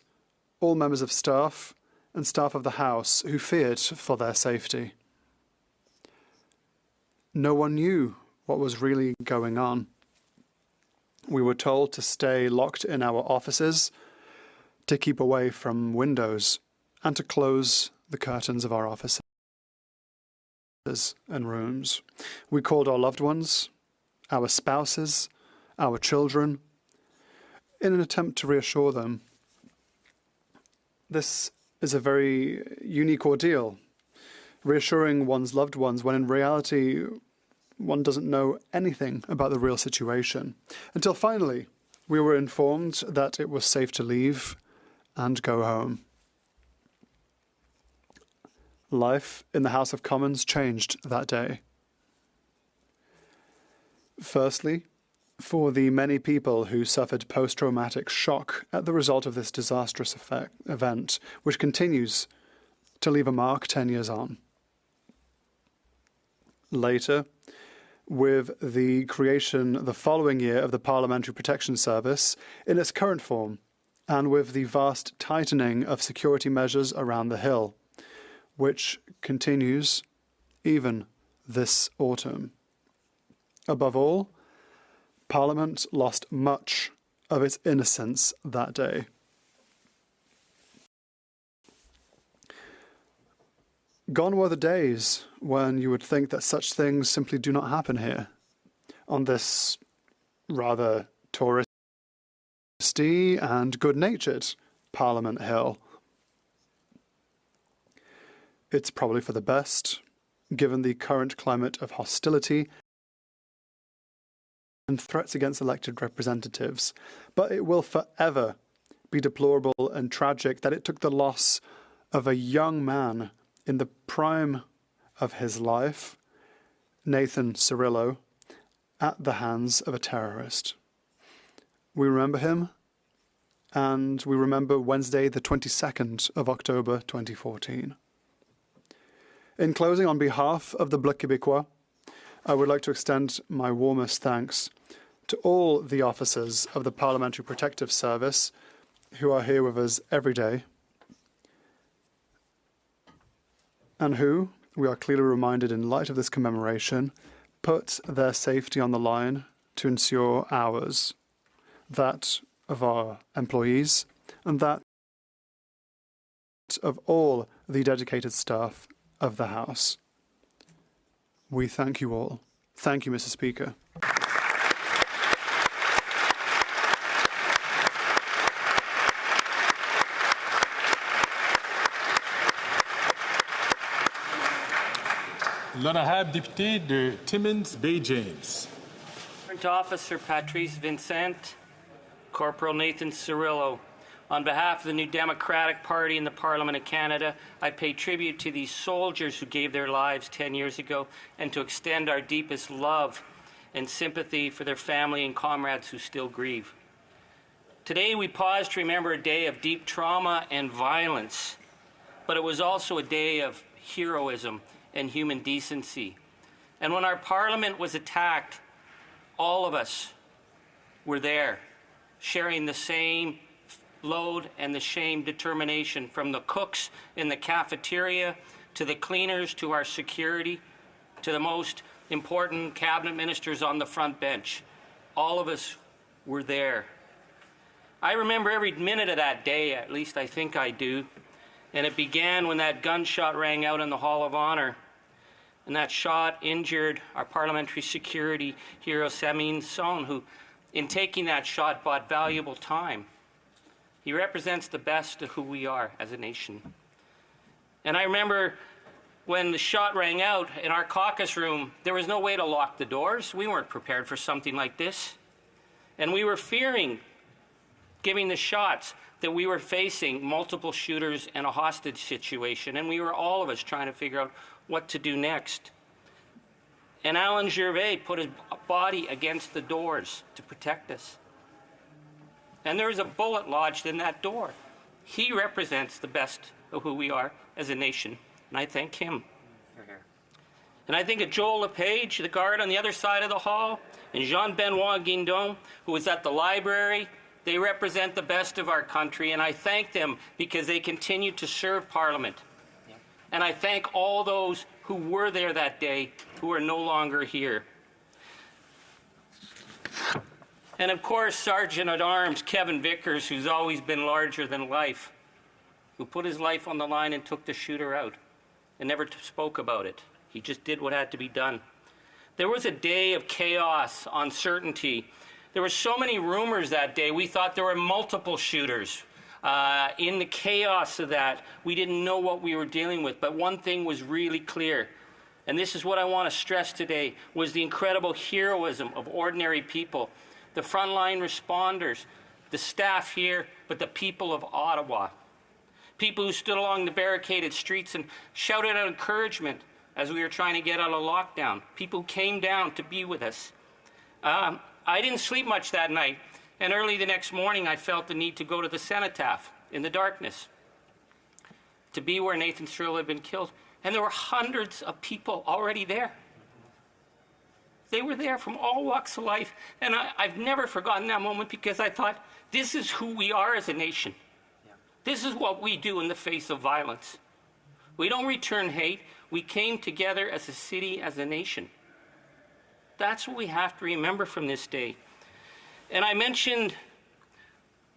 S10: all members of staff, and staff of the House who feared for their safety. No one knew what was really going on. We were told to stay locked in our offices, to keep away from windows, and to close the curtains of our offices and rooms. We called our loved ones, our spouses, our children, in an attempt to reassure them. This is a very unique ordeal, reassuring one's loved ones when in reality one doesn't know anything about the real situation, until finally we were informed that it was safe to leave and go home. Life in the House of Commons changed that day. Firstly, for the many people who suffered post-traumatic shock at the result of this disastrous event, which continues to leave a mark 10 years on. Later, with the creation the following year of the Parliamentary Protection Service in its current form, and with the vast tightening of security measures around the Hill, which continues even this autumn. Above all, Parliament lost much of its innocence that day. Gone were the days when you would think that such things simply do not happen here, on this rather touristy and good-natured Parliament Hill. It's probably for the best, given the current climate of hostility and threats against elected representatives, but it will forever be deplorable and tragic that it took the loss of a young man in the prime of his life, Nathan Cirillo, at the hands of a terrorist. We remember him, and we remember Wednesday, the 22nd of October 2014. In closing, on behalf of the Bloc Québécois, I would like to extend my warmest thanks to all the officers of the Parliamentary Protective Service who are here with us every day, and who, we are clearly reminded in light of this commemoration, put their safety on the line to ensure ours, that of our employees, and that of all the dedicated staff of the House. We thank you all. Thank you, Mr. Speaker.
S5: L'honorable député de Timmins Bay James.
S15: Warrant Officer Patrice Vincent, Corporal Nathan Cirillo. On behalf of the New Democratic Party in the Parliament of Canada, I pay tribute to these soldiers who gave their lives 10 years ago and to extend our deepest love and sympathy for their family and comrades who still grieve. Today we pause to remember a day of deep trauma and violence, but it was also a day of heroism and human decency. And when our Parliament was attacked, all of us were there, sharing the same load and the same determination, from the cooks in the cafeteria to the cleaners to our security to the most important cabinet ministers on the front bench. All of us were there. I remember every minute of that day, at least I think I do, and it began when that gunshot rang out in the Hall of Honor, and that shot injured our parliamentary security hero Samin Son, who in taking that shot bought valuable time. He represents the best of who we are as a nation. And I remember when the shot rang out in our caucus room, there was no way to lock the doors. We weren't prepared for something like this. And we were fearing, giving the shots, that we were facing multiple shooters and a hostage situation. And we were, all of us, trying to figure out what to do next. And Alan Gervais put his body against the doors to protect us. And there was a bullet lodged in that door. He represents the best of who we are as a nation, and I thank him. And I think of Joel LePage, the guard on the other side of the hall, and Jean-Benoit Guindon, who was at the library They represent the best of our country, and I thank them because they continue to serve Parliament. And I thank all those who were there that day who are no longer here. And of course, Sergeant at Arms Kevin Vickers, who's always been larger than life, who put his life on the line and took the shooter out and never spoke about it. He just did what had to be done. There was a day of chaos, uncertainty. There were so many rumors that day. We thought there were multiple shooters. In the chaos of that, we didn't know what we were dealing with. But one thing was really clear, and this is what I want to stress today, was the incredible heroism of ordinary people, the frontline responders, the staff here, but the people of Ottawa. People who stood along the barricaded streets and shouted out encouragement as we were trying to get out of lockdown. People came down to be with us. I didn't sleep much that night, and early the next morning I felt the need to go to the cenotaph in the darkness to be where Nathan Cirillo had been killed. And there were hundreds of people already there. They were there from all walks of life, and I've never forgotten that moment because I thought, this is who we are as a nation. This is what we do in the face of violence. We don't return hate. We came together as a city, as a nation. That's what we have to remember from this day. And I mentioned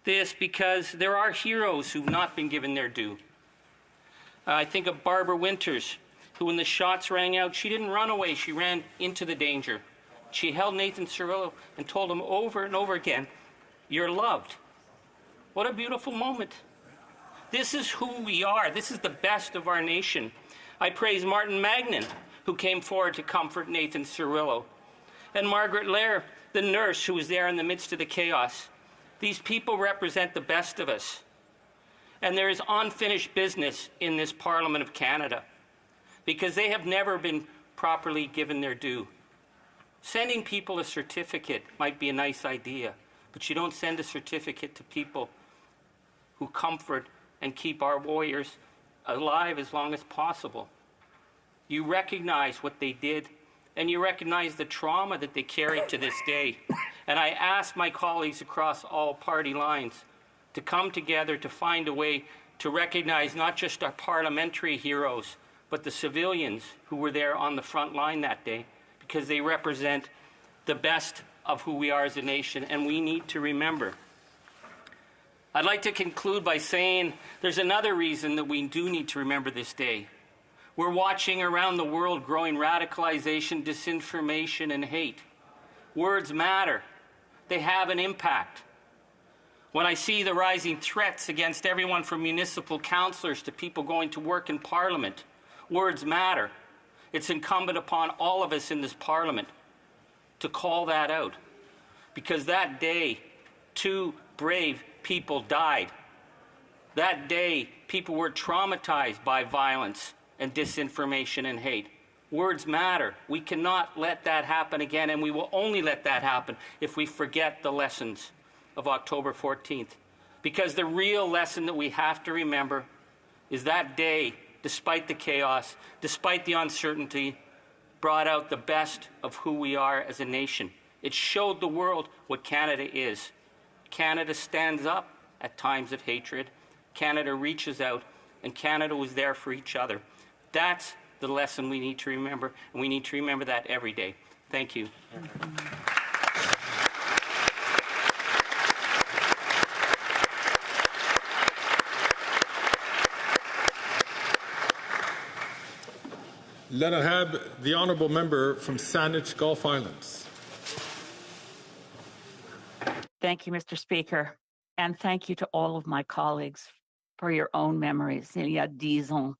S15: this because there are heroes who've not been given their due. I think of Barbara Winters, who when the shots rang out, she didn't run away. She ran into the danger. She held Nathan Cirillo and told him over and over again, "You're loved." What a beautiful moment. This is who we are. This is the best of our nation. I praise Martin Magnan, who came forward to comfort Nathan Cirillo, and Margaret Lair, the nurse who was there in the midst of the chaos. These people represent the best of us. And there is unfinished business in this Parliament of Canada because they have never been properly given their due. Sending people a certificate might be a nice idea, but you don't send a certificate to people who comfort and keep our warriors alive as long as possible. You recognize what they did, and you recognize the trauma that they carry to this day. And I ask my colleagues across all party lines to come together to find a way to recognize not just our parliamentary heroes, but the civilians who were there on the front line that day, because they represent the best of who we are as a nation, and we need to remember. I'd like to conclude by saying there's another reason that we do need to remember this day. We're watching around the world growing radicalization, disinformation, and hate. Words matter. They have an impact. When I see the rising threats against everyone from municipal councillors to people going to work in Parliament, words matter. It's incumbent upon all of us in this Parliament to call that out. Because that day, 2 brave people died. That day, people were traumatized by violence and disinformation and hate. Words matter. We cannot let that happen again, and we will only let that happen if we forget the lessons of October 14th. Because the real lesson that we have to remember is that day, despite the chaos, despite the uncertainty, brought out the best of who we are as a nation. It showed the world what Canada is. Canada stands up at times of hatred. Canada reaches out, and Canada was there for each other. That's the lesson we need to remember, and we need to remember that every day. Thank you.
S5: Let us have the honourable member from Saanich Gulf Islands.
S16: Thank you, Mr. Speaker, and thank you to all of my colleagues for your own memories. Il y a 10 ans,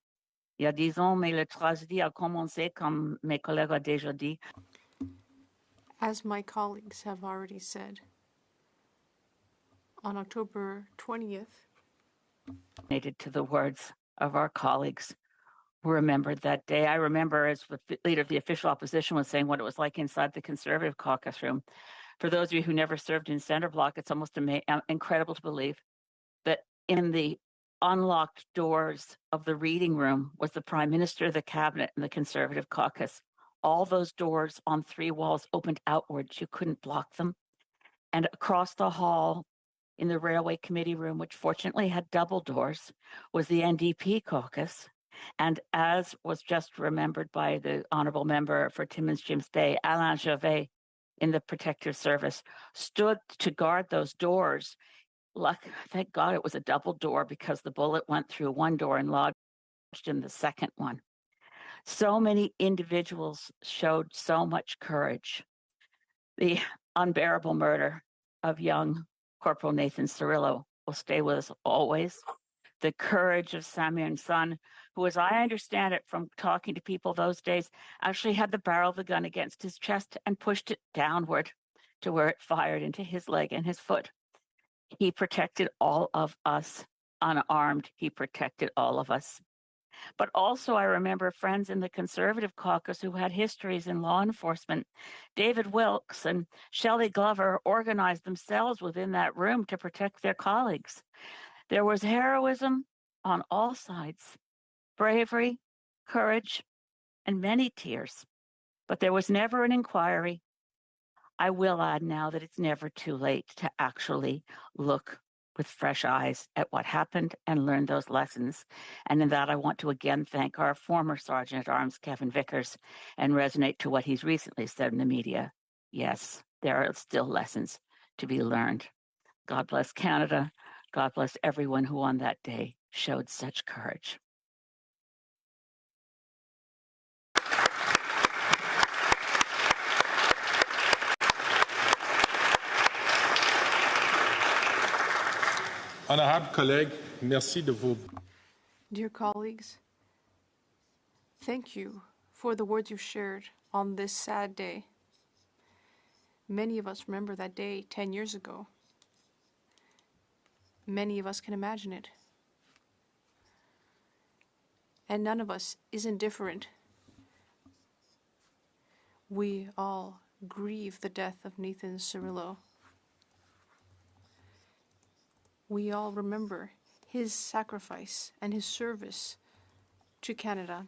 S16: mais la tragédie a commencé comme mes collègues ont déjà dit.
S25: As my colleagues have already said, on October 20th,
S16: To the words of our colleagues who remembered that day. I remember, as the leader of the official opposition was saying, what it was like inside the Conservative caucus room. For those of you who never served in Centre Block, it's almost incredible to believe that in the unlocked doors of the reading room was the Prime Minister, the Cabinet, and the Conservative caucus. All those doors on 3 walls opened outwards. You couldn't block them. And across the hall, in the Railway Committee room, which fortunately had double doors, was the NDP caucus. And as was just remembered by the honourable member for Timmins James Bay, Alain Gervais in the Protective Service stood to guard those doors. Thank God it was a double door, because the bullet went through one door and lodged in the second one. So many individuals showed so much courage. The unbearable murder of young Corporal Nathan Cirillo will stay with us always. The courage of Samuel Son, who, as I understand it from talking to people those days, actually had the barrel of the gun against his chest and pushed it downward to where it fired into his leg and his foot. He protected all of us. Unarmed, he protected all of us. But also, I remember friends in the Conservative caucus who had histories in law enforcement. David Wilkes and Shelley Glover organized themselves within that room to protect their colleagues. There was heroism on all sides, bravery, courage, and many tears. But there was never an inquiry. I will add now that it's never too late to actually look with fresh eyes at what happened and learn those lessons. And in that, I want to again thank our former Sergeant at Arms, Kevin Vickers, and resonate to what he's recently said in the media. Yes, there are still lessons to be learned. God bless Canada. God bless everyone who on that day showed such courage.
S5: Honorables collègues, merci de vos...
S25: Dear colleagues, thank you for the words you shared on this sad day. Many of us remember that day 10 years ago. Many of us can imagine it. And none of us is indifferent. We all grieve the death of Nathan Cirillo. We all remember his sacrifice and his service to Canada.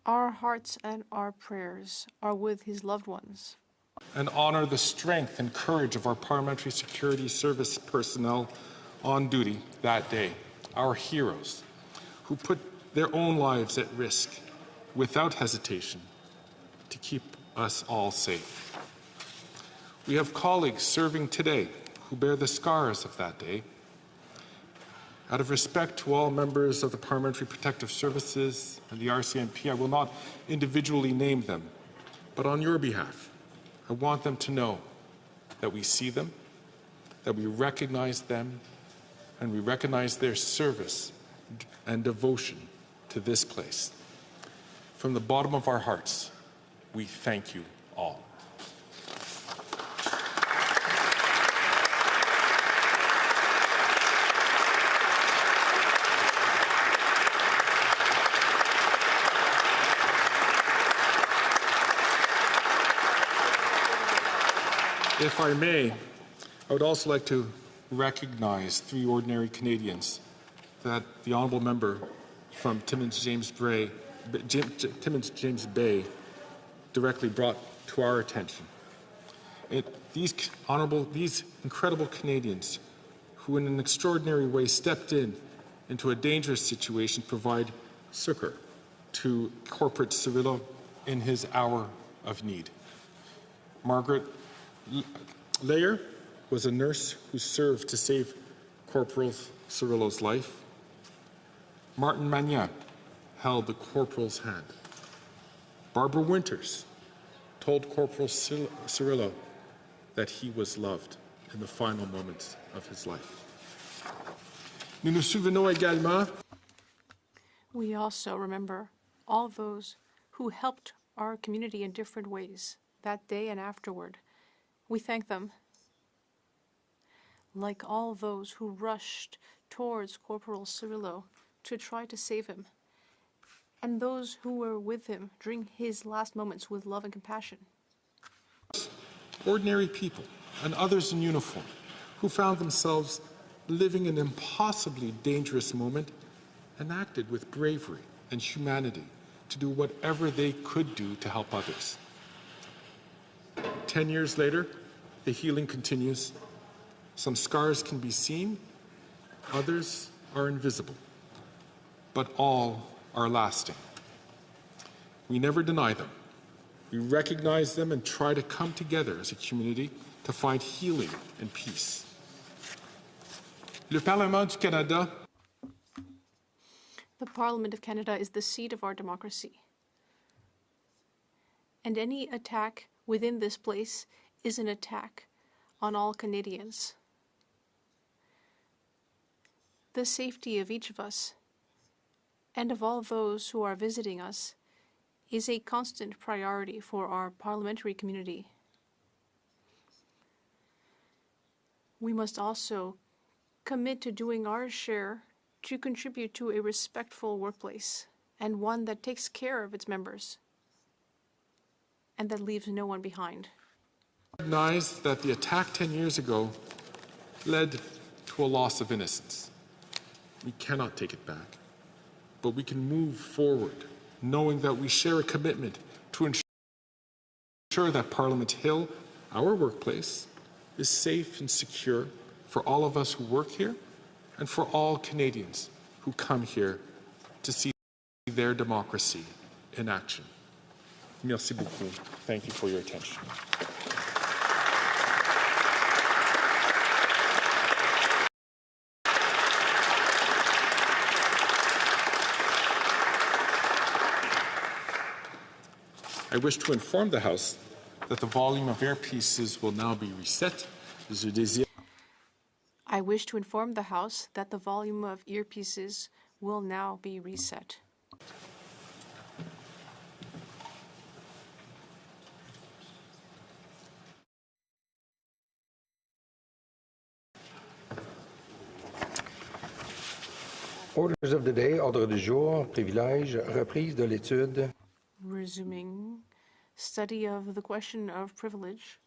S25: Our hearts and our prayers are with his loved ones.
S5: And honor the strength and courage of our Parliamentary Security Service personnel on duty that day, our heroes, who put their own lives at risk without hesitation to keep us all safe. We have colleagues serving today who bear the scars of that day. Out of respect to all members of the Parliamentary Protective Services and the RCMP, I will not individually name them, but on your behalf, I want them to know that we see them, that we recognize them, and we recognize their service and devotion to this place. From the bottom of our hearts, we thank you all. If I may, I would also like to recognize 3 ordinary Canadians that the honourable member from Timmins James Bay directly brought to our attention. These incredible Canadians who in an extraordinary way stepped into a dangerous situation provide succor to Corporal Cirillo in his hour of need. Margaret Layer was a nurse who served to save Corporal Cirillo's life. Martin Magnan held the corporal's hand. Barbara Winters told Corporal Cirillo that he was loved in the final moments of his life. Nous nous souvenons également.
S25: We also remember all those who helped our community in different ways that day and afterward. We thank them. Like all those who rushed towards Corporal Cirillo to try to save him, and those who were with him during his last moments with love and compassion.
S5: Ordinary people and others in uniform who found themselves living an impossibly dangerous moment and acted with bravery and humanity to do whatever they could do to help others. 10 years later, the healing continues. Some scars can be seen, others are invisible, but all are lasting. We never deny them. We recognize them and try to come together as a community to find healing and peace. Le Parlement du Canada.
S25: The Parliament of Canada is the seat of our democracy. And any attack within this place is an attack on all Canadians. The safety of each of us and of all those who are visiting us is a constant priority for our parliamentary community. We must also commit to doing our share to contribute to a respectful workplace and one that takes care of its members and that leaves no one behind.
S5: Recognize that the attack 10 years ago led to a loss of innocence. We cannot take it back, but we can move forward knowing that we share a commitment to ensure that Parliament Hill, our workplace, is safe and secure for all of us who work here and for all Canadians who come here to see their democracy in action. Merci beaucoup. Thank you for your attention. I wish to inform the House that the volume of earpieces will now be reset.
S25: I wish to inform the House that the volume of earpieces will now be reset.
S1: Orders of the day, ordre du jour, privilège, reprise de l'étude.
S25: Resuming study of the question of privilege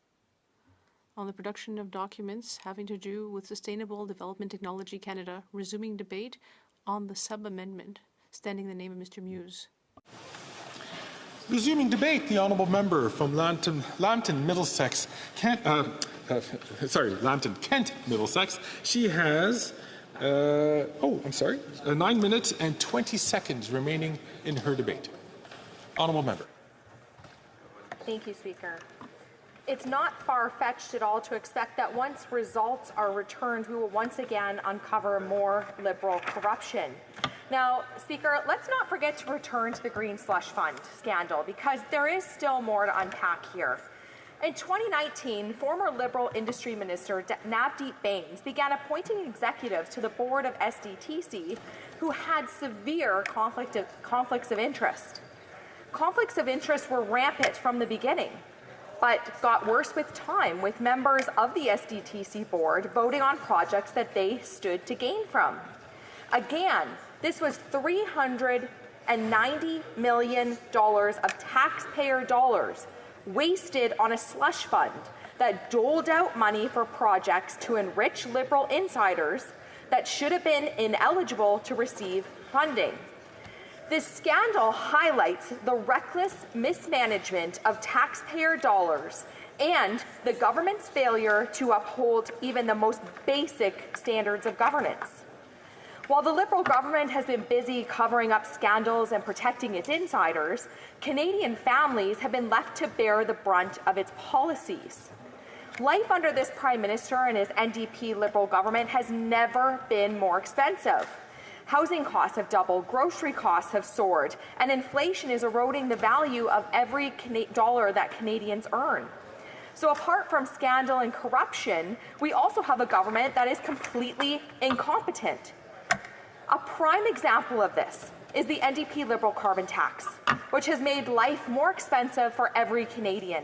S25: on the production of documents having to do with Sustainable Development Technology Canada, resuming debate on the sub-amendment. Standing in the name of Mr. Muse.
S5: Resuming debate, the honourable member from Lambton, Middlesex, Kent, Lambton, Kent, Middlesex. She has, 9 minutes and 20 seconds remaining in her debate. Honourable member.
S17: Thank you, Speaker. It's not far-fetched at all to expect that once results are returned, we will once again uncover more Liberal corruption. Now, Speaker, let's not forget to return to the Green Slush Fund scandal, because there is still more to unpack here. In 2019, former Liberal Industry Minister Navdeep Bains began appointing executives to the board of SDTC who had severe conflicts of interest. Conflicts of interest were rampant from the beginning, but got worse with time, with members of the SDTC board voting on projects that they stood to gain from. Again, this was $390 million of taxpayer dollars wasted on a slush fund that doled out money for projects to enrich Liberal insiders that should have been ineligible to receive funding. This scandal highlights the reckless mismanagement of taxpayer dollars and the government's failure to uphold even the most basic standards of governance. While the Liberal government has been busy covering up scandals and protecting its insiders, Canadian families have been left to bear the brunt of its policies. Life under this Prime Minister and his NDP Liberal government has never been more expensive. Housing costs have doubled, grocery costs have soared, and inflation is eroding the value of every dollar that Canadians earn. So apart from scandal and corruption, we also have a government that is completely incompetent. A prime example of this is the NDP Liberal carbon tax, which has made life more expensive for every Canadian.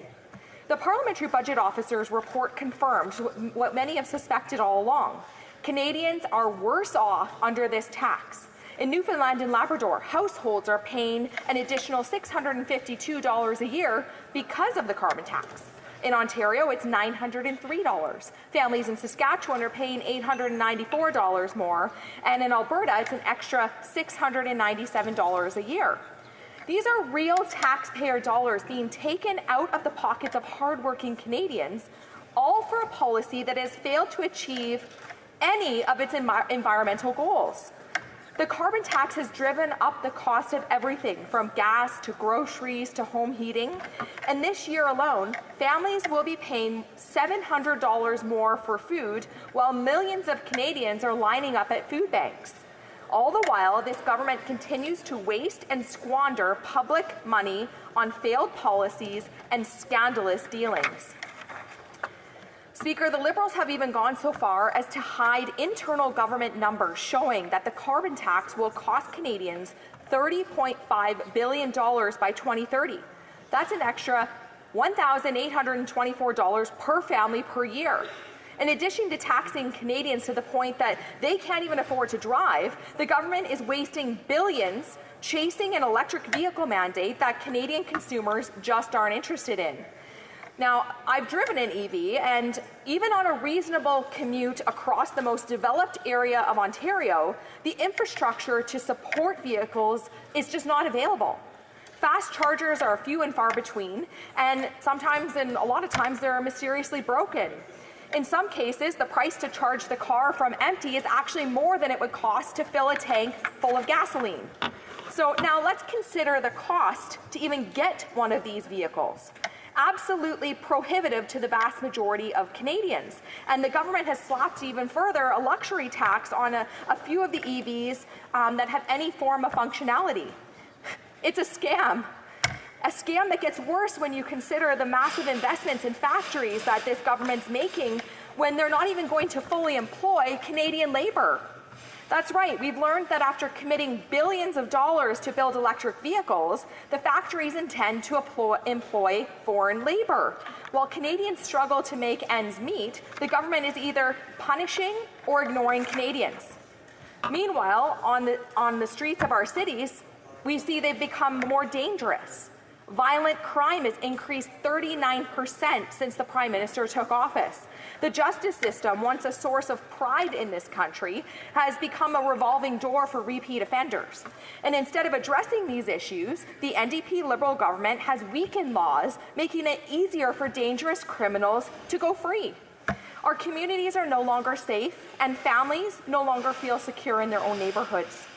S17: The Parliamentary Budget Officer's report confirmed what many have suspected all along. Canadians are worse off under this tax. In Newfoundland and Labrador, households are paying an additional $652 a year because of the carbon tax. In Ontario, it's $903. Families in Saskatchewan are paying $894 more, and in Alberta, it's an extra $697 a year. These are real taxpayer dollars being taken out of the pockets of hardworking Canadians, all for a policy that has failed to achieve any of its environmental goals. The carbon tax has driven up the cost of everything from gas to groceries to home heating. And this year alone, families will be paying $700 more for food while millions of Canadians are lining up at food banks. All the while, this government continues to waste and squander public money on failed policies and scandalous dealings. Speaker, the Liberals have even gone so far as to hide internal government numbers showing that the carbon tax will cost Canadians $30.5 billion by 2030. That's an extra $1,824 per family per year. In addition to taxing Canadians to the point that they can't even afford to drive, the government is wasting billions chasing an electric vehicle mandate that Canadian consumers just aren't interested in. Now, I've driven an EV, and even on a reasonable commute across the most developed area of Ontario, the infrastructure to support vehicles is just not available. Fast chargers are few and far between, and sometimes, and a lot of times, they're mysteriously broken. In some cases, the price to charge the car from empty is actually more than it would cost to fill a tank full of gasoline. So now let's consider the cost to even get one of these vehicles. Absolutely prohibitive to the vast majority of Canadians. And the government has slapped even further a luxury tax on a few of the EVs that have any form of functionality. It's a scam. A scam that gets worse when you consider the massive investments in factories that this government's making when they're not even going to fully employ Canadian labor. That's right, we've learned that after committing billions of dollars to build electric vehicles, the factories intend to employ foreign labor. While Canadians struggle to make ends meet, the government is either punishing or ignoring Canadians. Meanwhile, on the streets of our cities, we see they've become more dangerous. Violent crime has increased 39% since the Prime Minister took office. The justice system, once a source of pride in this country, has become a revolving door for repeat offenders. And instead of addressing these issues, the NDP Liberal government has weakened laws, making it easier for dangerous criminals to go free. Our communities are no longer safe, and families no longer feel secure in their own neighbourhoods.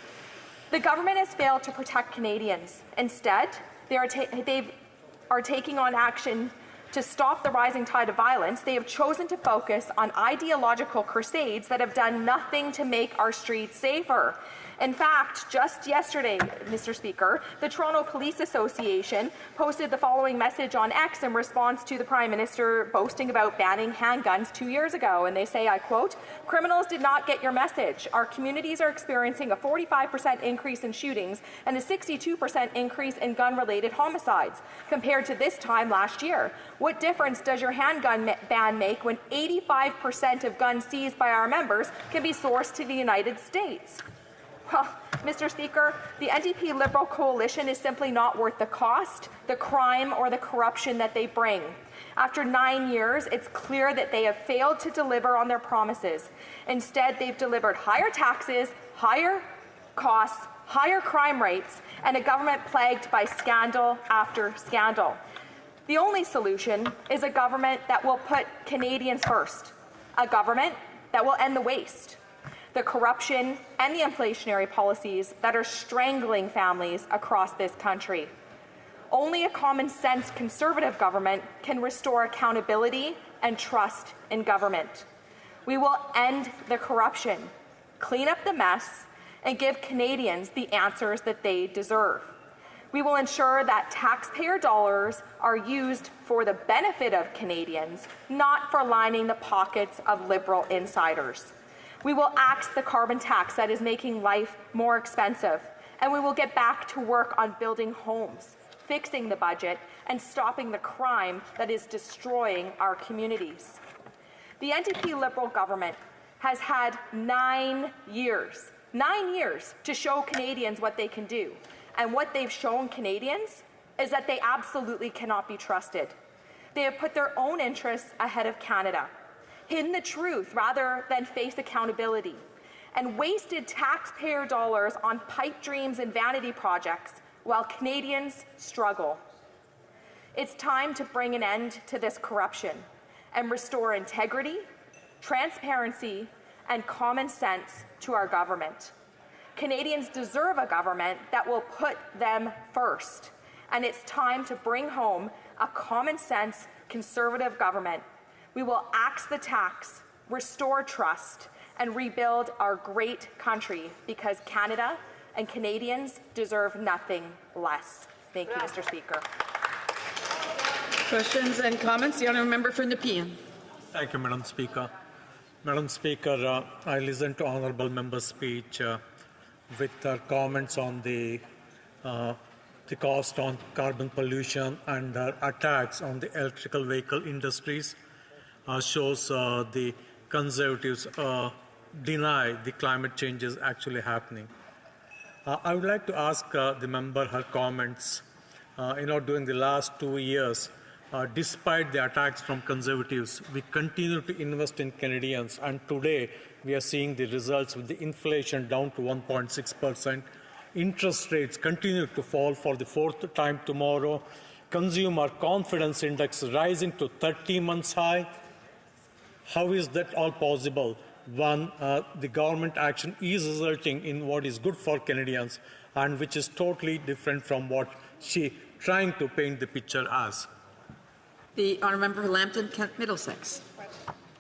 S17: The government has failed to protect Canadians. Instead, they are taking on action to stop the rising tide of violence. They have chosen to focus on ideological crusades that have done nothing to make our streets safer. In fact, just yesterday, Mr. Speaker, the Toronto Police Association posted the following message on X in response to the Prime Minister boasting about banning handguns 2 years ago. And they say, I quote, "Criminals did not get your message. Our communities are experiencing a 45% increase in shootings and a 62% increase in gun-related homicides compared to this time last year. What difference does your handgun ban make when 85% of guns seized by our members can be sourced to the United States?" Well, Mr. Speaker, the NDP Liberal coalition is simply not worth the cost, the crime, or the corruption that they bring. After 9 years, it's clear that they have failed to deliver on their promises. Instead, they've delivered higher taxes, higher costs, higher crime rates, and a government plagued by scandal after scandal. The only solution is a government that will put Canadians first, a government that will end the waste, the corruption, and the inflationary policies that are strangling families across this country. Only a common-sense Conservative government can restore accountability and trust in government. We will end the corruption, clean up the mess, and give Canadians the answers that they deserve. We will ensure that taxpayer dollars are used for the benefit of Canadians, not for lining the pockets of Liberal insiders. We will axe the carbon tax that is making life more expensive, and we will get back to work on building homes, fixing the budget, and stopping the crime that is destroying our communities. The NDP Liberal government has had 9 years to show Canadians what they can do. And what they've shown Canadians is that they absolutely cannot be trusted. They have put their own interests ahead of Canada, hidden the truth rather than face accountability, and wasted taxpayer dollars on pipe dreams and vanity projects while Canadians struggle. It's time to bring an end to this corruption. and restore integrity, transparency, and common sense to our government. Canadians deserve a government that will put them first, and it's time to bring home a common sense Conservative government. We will axe the tax, restore trust, and rebuild our great country because Canada and Canadians deserve nothing less. Thank you, Mr. Speaker.
S6: Questions and comments? The honourable member for Nepean.
S18: Thank you, Madam Speaker. Madam Speaker, I listened to honourable member's speech with her comments on the cost on carbon pollution and her attacks on the electrical vehicle industries. Shows the Conservatives deny the climate change is actually happening. I would like to ask the member her comments. During the last 2 years, despite the attacks from Conservatives, we continue to invest in Canadians, and today we are seeing the results with the inflation down to 1.6%. Interest rates continue to fall for the fourth time tomorrow. Consumer confidence index rising to 30 months high. How is that all possible when the government action is resulting in what is good for Canadians and which is totally different from what she trying to paint the picture as?
S6: The honourable member for Lambton, Kent Middlesex.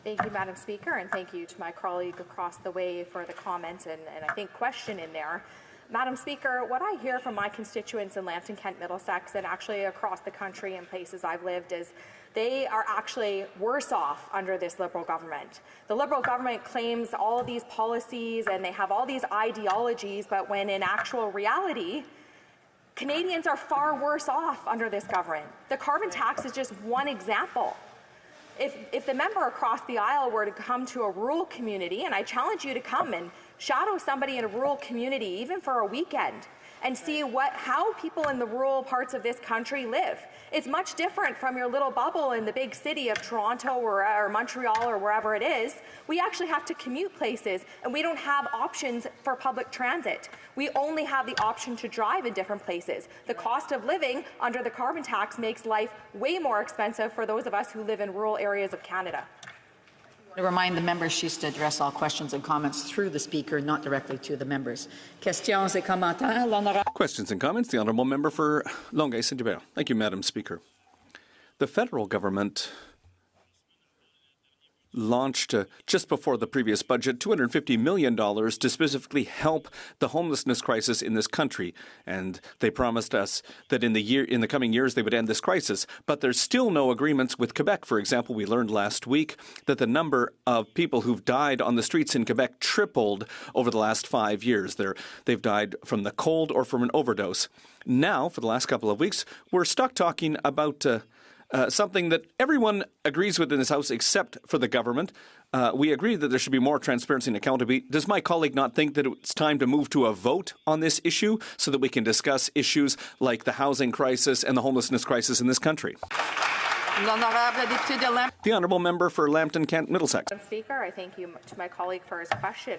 S17: Thank you, Madam Speaker, and thank you to my colleague across the way for the comment and I think question in there. Madam Speaker, what I hear from my constituents in Lambton, Kent, Middlesex, and actually across the country and places I've lived is they are actually worse off under this Liberal government. The Liberal government claims all of these policies and they have all these ideologies, but when in actual reality, Canadians are far worse off under this government. The carbon tax is just one example. If the member across the aisle were to come to a rural community, and I challenge you to come and shadow somebody in a rural community, even for a weekend, and see how people in the rural parts of this country live. It's much different from your little bubble in the big city of Toronto or Montreal or wherever it is. We actually have to commute places, and we don't have options for public transit. We only have the option to drive in different places. The cost of living under the carbon tax makes life way more expensive for those of us who live in rural areas of Canada.
S6: To remind the members she's to address all questions and comments through the Speaker, not directly to the members. Questions et commentaires.
S19: Questions and comments. The honourable member for Longueuil-Saint-Hubert. Thank you, Madam Speaker. The federal government launched just before the previous budget $250 million to specifically help the homelessness crisis in this country. And they promised us that in the coming years they would end this crisis. But there's still no agreements with Quebec. For example, we learned last week that the number of people who've died on the streets in Quebec tripled over the last 5 years. They've died from the cold or from an overdose. Now, for the last couple of weeks, we're stuck talking about something that everyone agrees with in this House except for the government. We agree that there should be more transparency and accountability. Does my colleague not think that it's time to move to a vote on this issue so that we can discuss issues like the housing crisis and the homelessness crisis in this country? The honourable member for Lambton, Kent, Middlesex.
S17: Madam Speaker, I thank you to my colleague for his question.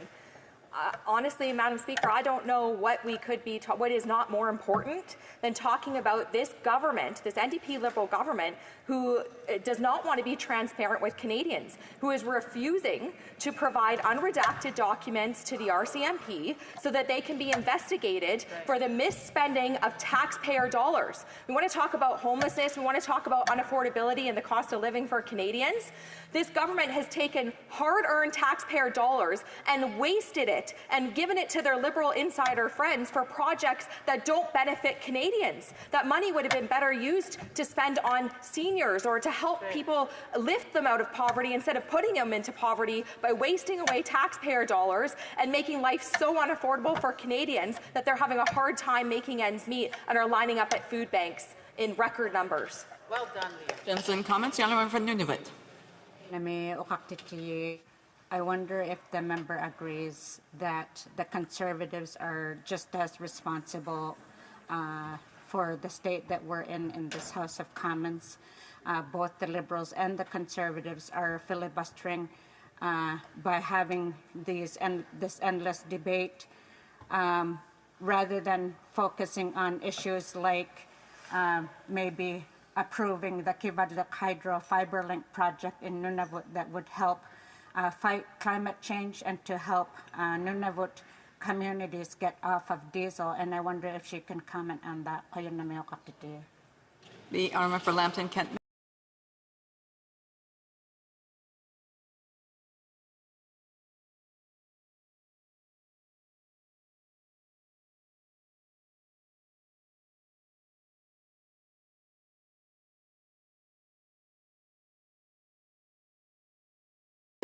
S17: Honestly, Madam Speaker, I don't know what what is not more important than talking about this government, this NDP Liberal government, who does not want to be transparent with Canadians, who is refusing to provide unredacted documents to the RCMP so that they can be investigated for the misspending of taxpayer dollars. We want to talk about homelessness, we want to talk about unaffordability and the cost of living for Canadians. This government has taken hard-earned taxpayer dollars and wasted it and given it to their Liberal insider friends for projects that don't benefit Canadians. That money would have been better used to spend on seniors or to help people lift them out of poverty instead of putting them into poverty by wasting away taxpayer dollars and making life so unaffordable for Canadians that they're having a hard time making ends meet and are lining up at food banks in record numbers.
S6: Well done, Leah. Johnson, comments? The honourable member for Nunavut.
S23: I wonder if the member agrees that the Conservatives are just as responsible for the state that we're in this House of Commons. Both the Liberals and the Conservatives are filibustering by having this endless debate rather than focusing on issues like maybe approving the Kivadlik Hydro Fiber Link project in Nunavut that would help fight climate change and to help Nunavut communities get off of diesel. And I wonder if she can comment on that.
S6: The honourable for Lambton Kent.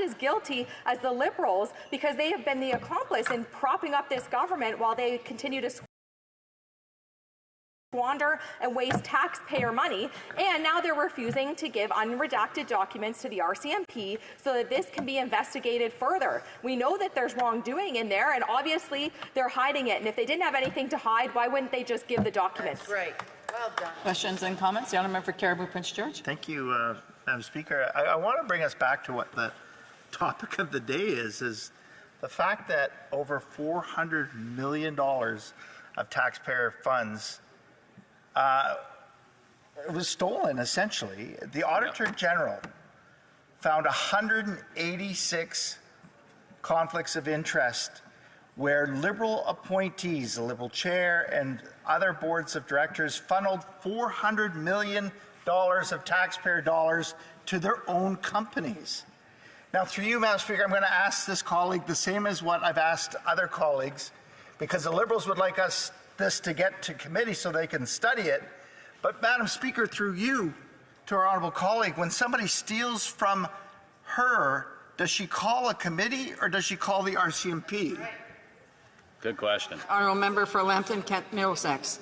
S17: As guilty as the Liberals because they have been the accomplice in propping up this government while they continue to squander and waste taxpayer money, and now they're refusing to give unredacted documents to the RCMP so that this can be investigated further. We know that there's wrongdoing in there, and obviously they're hiding it, and if they didn't have anything to hide, why wouldn't they just give the documents?
S6: That's right. Well done. Questions and comments? The honourable for Caribou Prince George.
S2: Thank you, Madam Speaker. I want to bring us back to what the topic of the day is the fact that over $400 million of taxpayer funds was stolen, essentially. The Auditor General found 186 conflicts of interest where Liberal appointees, the Liberal chair and other boards of directors funneled $400 million of taxpayer dollars to their own companies. Now, through you, Madam Speaker, I'm going to ask this colleague the same as what I've asked other colleagues, because the Liberals would like this to get to committee so they can study it. But, Madam Speaker, through you, to our honourable colleague, when somebody steals from her, does she call a committee or does she call the RCMP?
S3: Good question.
S6: Honourable member for Lambton Kent Middlesex.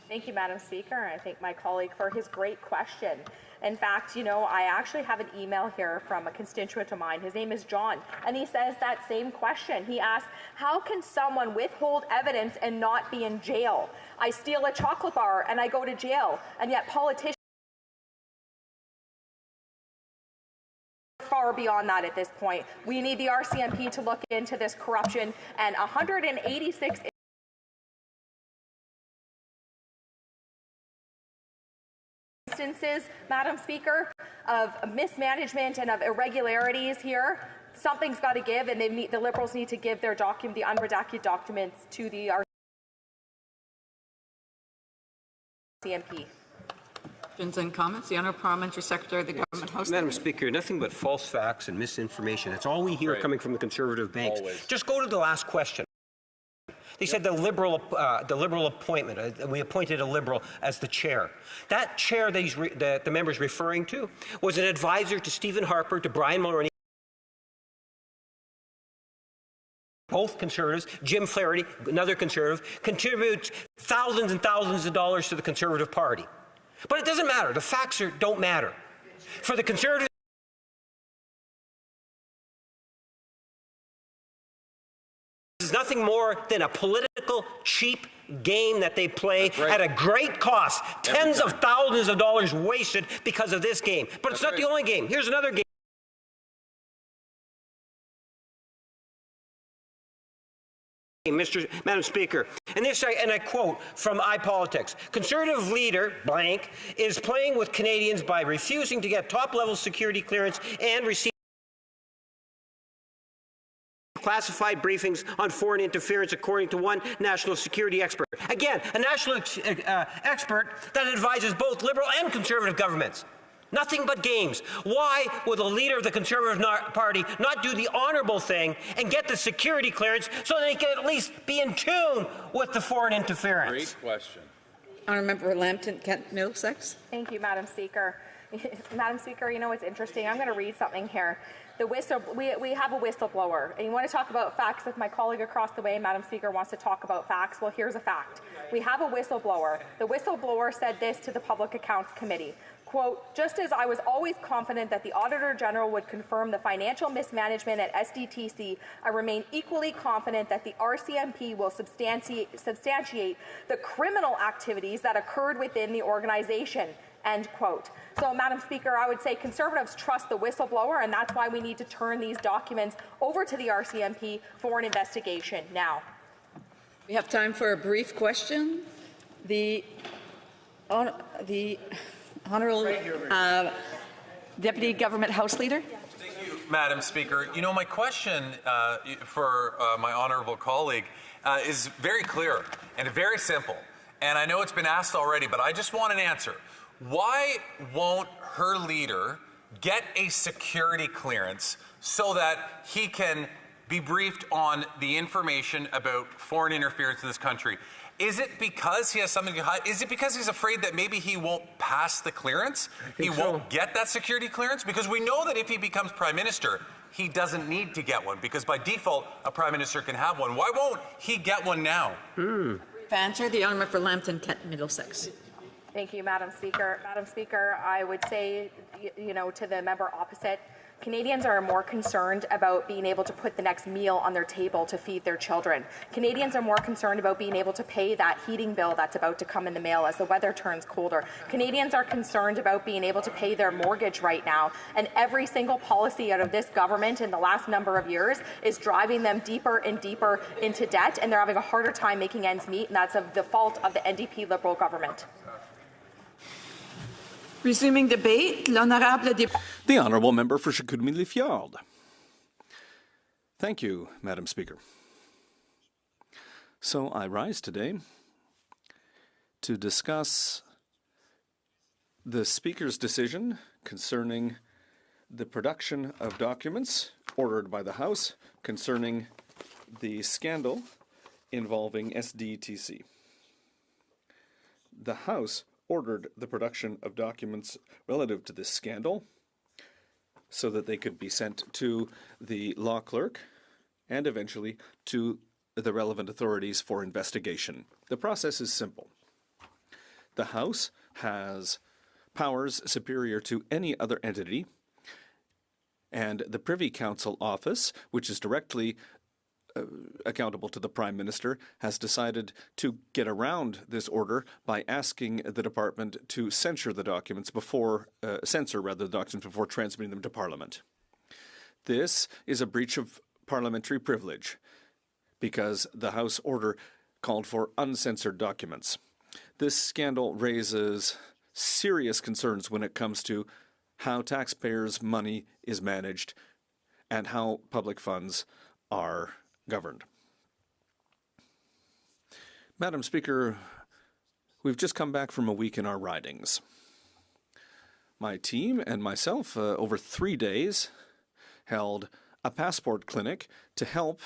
S17: Thank you, Madam Speaker, and I thank my colleague for his great question. In fact, I actually have an email here from a constituent of mine. His name is John, and he says that same question. He asks, how can someone withhold evidence and not be in jail? I steal a chocolate bar and I go to jail, and yet politicians are far beyond that at this point. We need the RCMP to look into this corruption, and 186 instances, Madam Speaker, of mismanagement and of irregularities here. Something's got to give, and the Liberals need to give their the unredacted documents to the RCMP.
S6: Questions and comments? The Honourable Parliamentary Secretary of the Government House.
S4: Madam Speaker, nothing but false facts and misinformation. That's all we hear coming from the Conservative banks.
S3: Always.
S4: Just go to the last question. They said the Liberal appointment. We appointed a Liberal as the chair. That chair that the member's referring to was an advisor to Stephen Harper, to Brian Mulroney, both Conservatives. Jim Flaherty, another Conservative, contributes thousands and thousands of dollars to the Conservative Party. But it doesn't matter. The facts don't matter. For the Conservatives, this is nothing more than a political cheap game that they play at a great cost. Tens of thousands of dollars wasted because of this game. But it's not the only game. Here's another game. Madam Speaker, and I quote from iPolitics, Conservative leader blank is playing with Canadians by refusing to get top-level security clearance and receive classified briefings on foreign interference, according to one national security expert. Again, a national expert that advises both Liberal and Conservative governments. Nothing but games. Why would the leader of the Conservative Party not do the honourable thing and get the security clearance so they can at least be in tune with the foreign interference?
S3: Great question.
S6: Honourable member for Lambton Kent Middlesex.
S17: Thank you, Madam Speaker. Madam Speaker, it's interesting. I'm going to read something here. We have a whistleblower, and you want to talk about facts. If my colleague across the way, Madam Speaker, wants to talk about facts, well, here's a fact. We have a whistleblower. The whistleblower said this to the Public Accounts Committee. Quote, just as I was always confident that the Auditor General would confirm the financial mismanagement at SDTC, I remain equally confident that the RCMP will substantiate the criminal activities that occurred within the organization. End quote. So, Madam Speaker, I would say Conservatives trust the whistleblower, and that's why we need to turn these documents over to the RCMP for an investigation now.
S6: We have time for a brief question. The Honourable Deputy Government House Leader.
S7: Madam Speaker, you know, my question for my honourable colleague is very clear and very simple. And I know it's been asked already, but I just want an answer. Why won't her leader get a security clearance so that he can be briefed on the information about foreign interference in this country? Is it because he has something to hide? Is it because he's afraid that maybe he won't pass the clearance? He won't get that security clearance? Because we know that if he becomes Prime Minister, he doesn't need to get one, because by default, a Prime Minister can have one. Why won't he get one now?
S6: To answer, the honourable for Lambton, Kent, Middlesex.
S17: Thank you, Madam Speaker. Madam Speaker, I would say, you know, to the member opposite, Canadians are more concerned about being able to put the next meal on their table to feed their children. Canadians are more concerned about being able to pay that heating bill that's about to come in the mail as the weather turns colder. Canadians are concerned about being able to pay their mortgage right now. And every single policy out of this government in the last number of years is driving them deeper and deeper into debt, and they're having a harder time making ends meet, and that's the fault of the NDP Liberal government.
S6: Resuming debate,
S19: the honourable member for Chicoutimi-Le-Fjord. Thank you, Madam Speaker. So I rise today to discuss the Speaker's decision concerning the production of documents ordered by the House concerning the scandal involving SDTC. The House ordered the production of documents relative to this scandal so that they could be sent to the law clerk and eventually to the relevant authorities for investigation. The process is simple. The House has powers superior to any other entity, and the Privy Council Office, which is directly accountable to the Prime Minister, has decided to get around this order by asking the department to censor the documents before transmitting them to Parliament. This is a breach of parliamentary privilege because the House order called for uncensored documents. This scandal raises serious concerns when it comes to how taxpayers' money is managed and how public funds are governed. Madam Speaker, we've just come back from a week in our ridings. My team and myself, over 3 days, held a passport clinic to help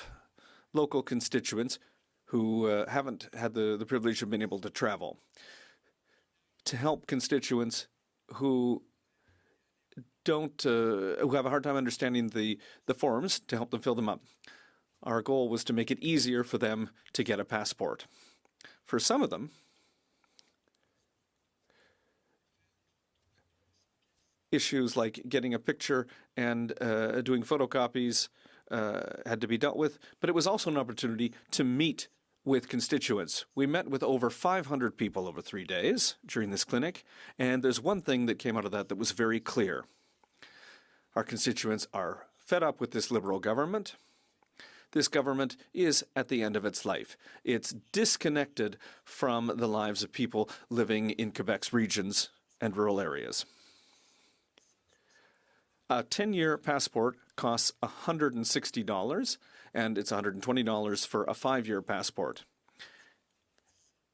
S19: local constituents who haven't had the privilege of being able to travel, to help constituents who have a hard time understanding the forms, to help them fill them up. Our goal was to make it easier for them to get a passport. For some of them, issues like getting a picture and doing photocopies had to be dealt with, but it was also an opportunity to meet with constituents. We met with over 500 people over 3 days during this clinic, and there's one thing that came out of that was very clear. Our constituents are fed up with this Liberal government. This government is at the end of its life. It's disconnected from the lives of people living in Quebec's regions and rural areas. A 10-year passport costs $160, and it's $120 for a 5-year passport.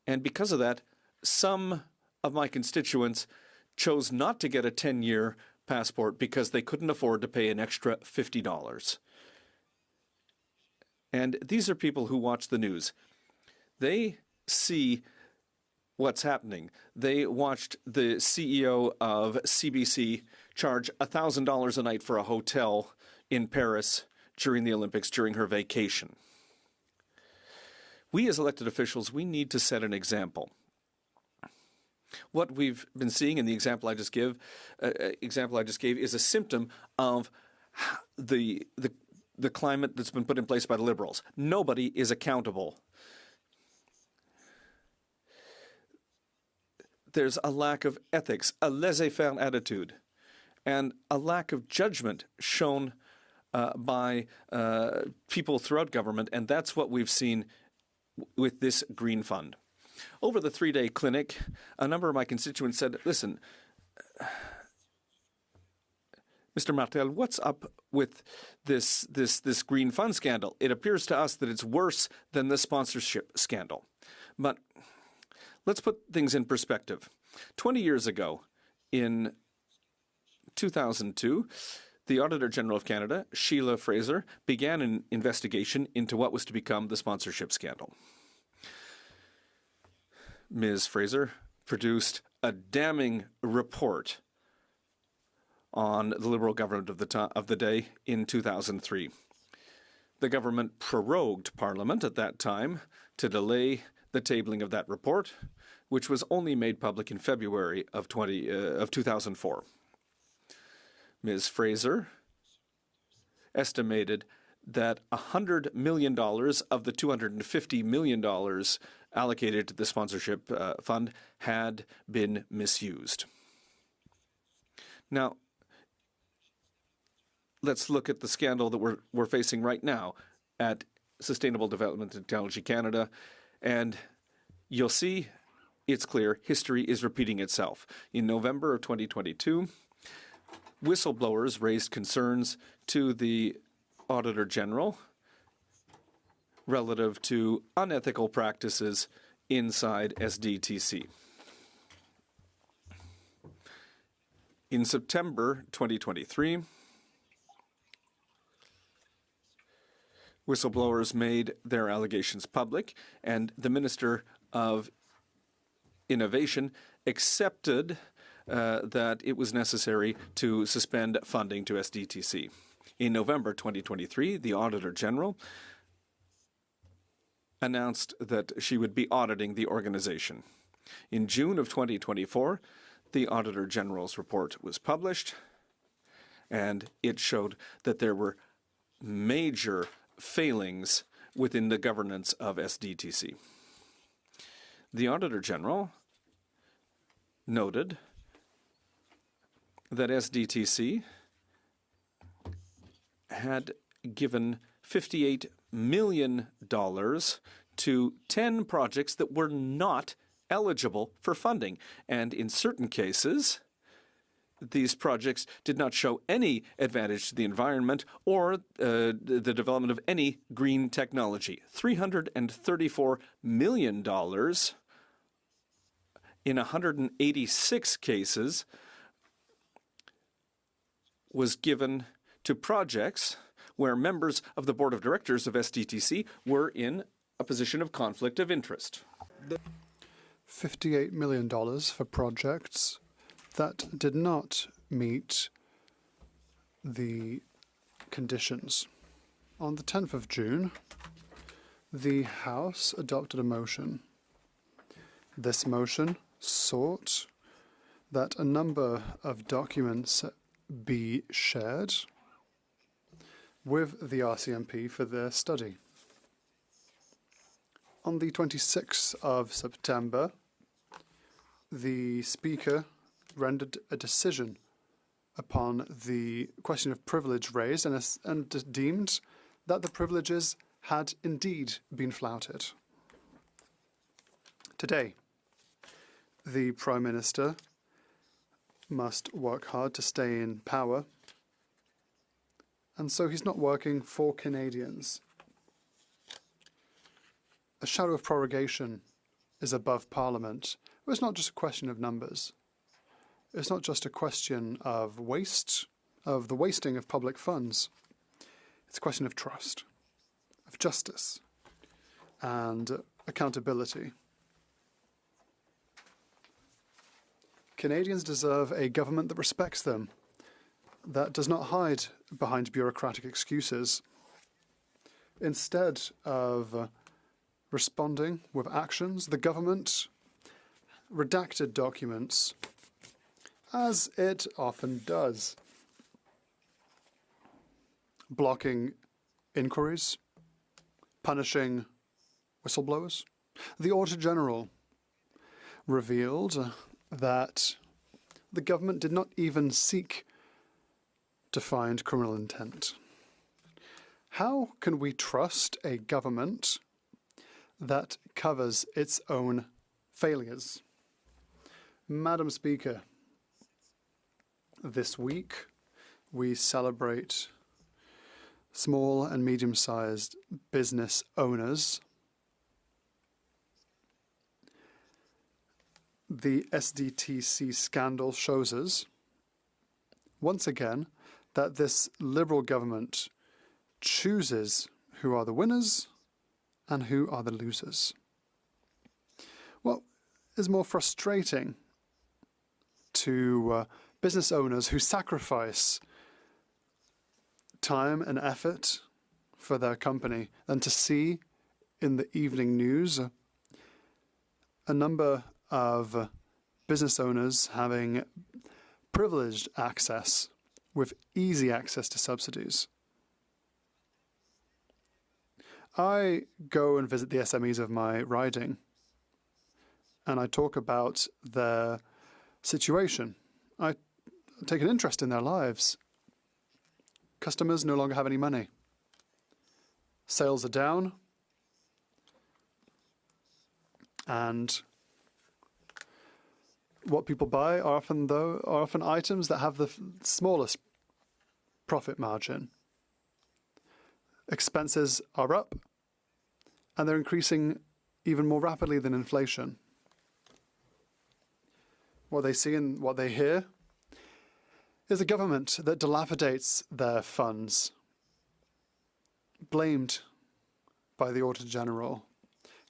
S19: And because of that, some of my constituents chose not to get a 10-year passport because they couldn't afford to pay an extra $50. And these are people who watch the news. They see what's happening. They watched the CEO of CBC charge $1,000 a night for a hotel in Paris during the Olympics, during her vacation. We as elected officials, we need to set an example. What we've been seeing in the example I just gave is a symptom of the climate that's been put in place by the Liberals. Nobody is accountable. There's a lack of ethics, a laissez-faire attitude, and a lack of judgment shown by people throughout government, and that's what we've seen with this Green Fund. Over the 3-day clinic, a number of my constituents said, listen, Mr. Martel, what's up with this green fund scandal? It appears to us that it's worse than the sponsorship scandal. But let's put things in perspective. 20 years ago, in 2002, the Auditor General of Canada, Sheila Fraser, began an investigation into what was to become the sponsorship scandal. Ms. Fraser produced a damning report on the Liberal government of the day in 2003. The government prorogued Parliament at that time to delay the tabling of that report, which was only made public in February of 2004. Ms. Fraser estimated that $100 million of the $250 million allocated to the sponsorship fund had been misused. Now, let's look at the scandal that we're facing right now at Sustainable Development and Technology Canada, and you'll see it's clear history is repeating itself. In November of 2022, whistleblowers raised concerns to the Auditor General relative to unethical practices inside SDTC. In September 2023, whistleblowers made their allegations public, and the Minister of Innovation accepted that it was necessary to suspend funding to SDTC. In November 2023, the Auditor General announced that she would be auditing the organization. In June of 2024, the Auditor General's report was published, and it showed that there were major failings within the governance of SDTC. The Auditor General noted that SDTC had given $58 million to 10 projects that were not eligible for funding. And in certain cases, these projects did not show any advantage to the environment or the development of any green technology. $334 million in 186 cases was given to projects where members of the board of directors of SDTC were in a position of conflict of interest.
S10: $58 million for projects that did not meet the conditions. On the 10th of June, the House adopted a motion. This motion sought that a number of documents be shared with the RCMP for their study. On the 26th of September, the Speaker rendered a decision upon the question of privilege raised and deemed that the privileges had indeed been flouted. Today, the Prime Minister must work hard to stay in power, and so he's not working for Canadians. A shadow of prorogation is above Parliament. It's not just a question of numbers. It's not just a question of waste, of the wasting of public funds. It's a question of trust, of justice, and accountability. Canadians deserve a government that respects them, that does not hide behind bureaucratic excuses. Instead of responding with actions, the government redacted documents, as it often does, blocking inquiries, punishing whistleblowers. The Auditor General revealed that the government did not even seek to find criminal intent. How can we trust a government that covers its own failures? Madam Speaker, This week, we celebrate small and medium-sized business owners. The SDTC scandal shows us, once again, that this Liberal government chooses who are the winners and who are the losers. What is more frustrating to business owners who sacrifice time and effort for their company than to see in the evening news a number of business owners having privileged access with easy access to subsidies. I go and visit the SMEs of my riding and I talk about their situation. I take an interest in their lives. Customers no longer have any money. Sales are down. And what people buy are often items that have the smallest profit margin. Expenses are up, and they're increasing even more rapidly than inflation. What they see and what they hear is a government that dilapidates their funds, blamed by the Auditor General.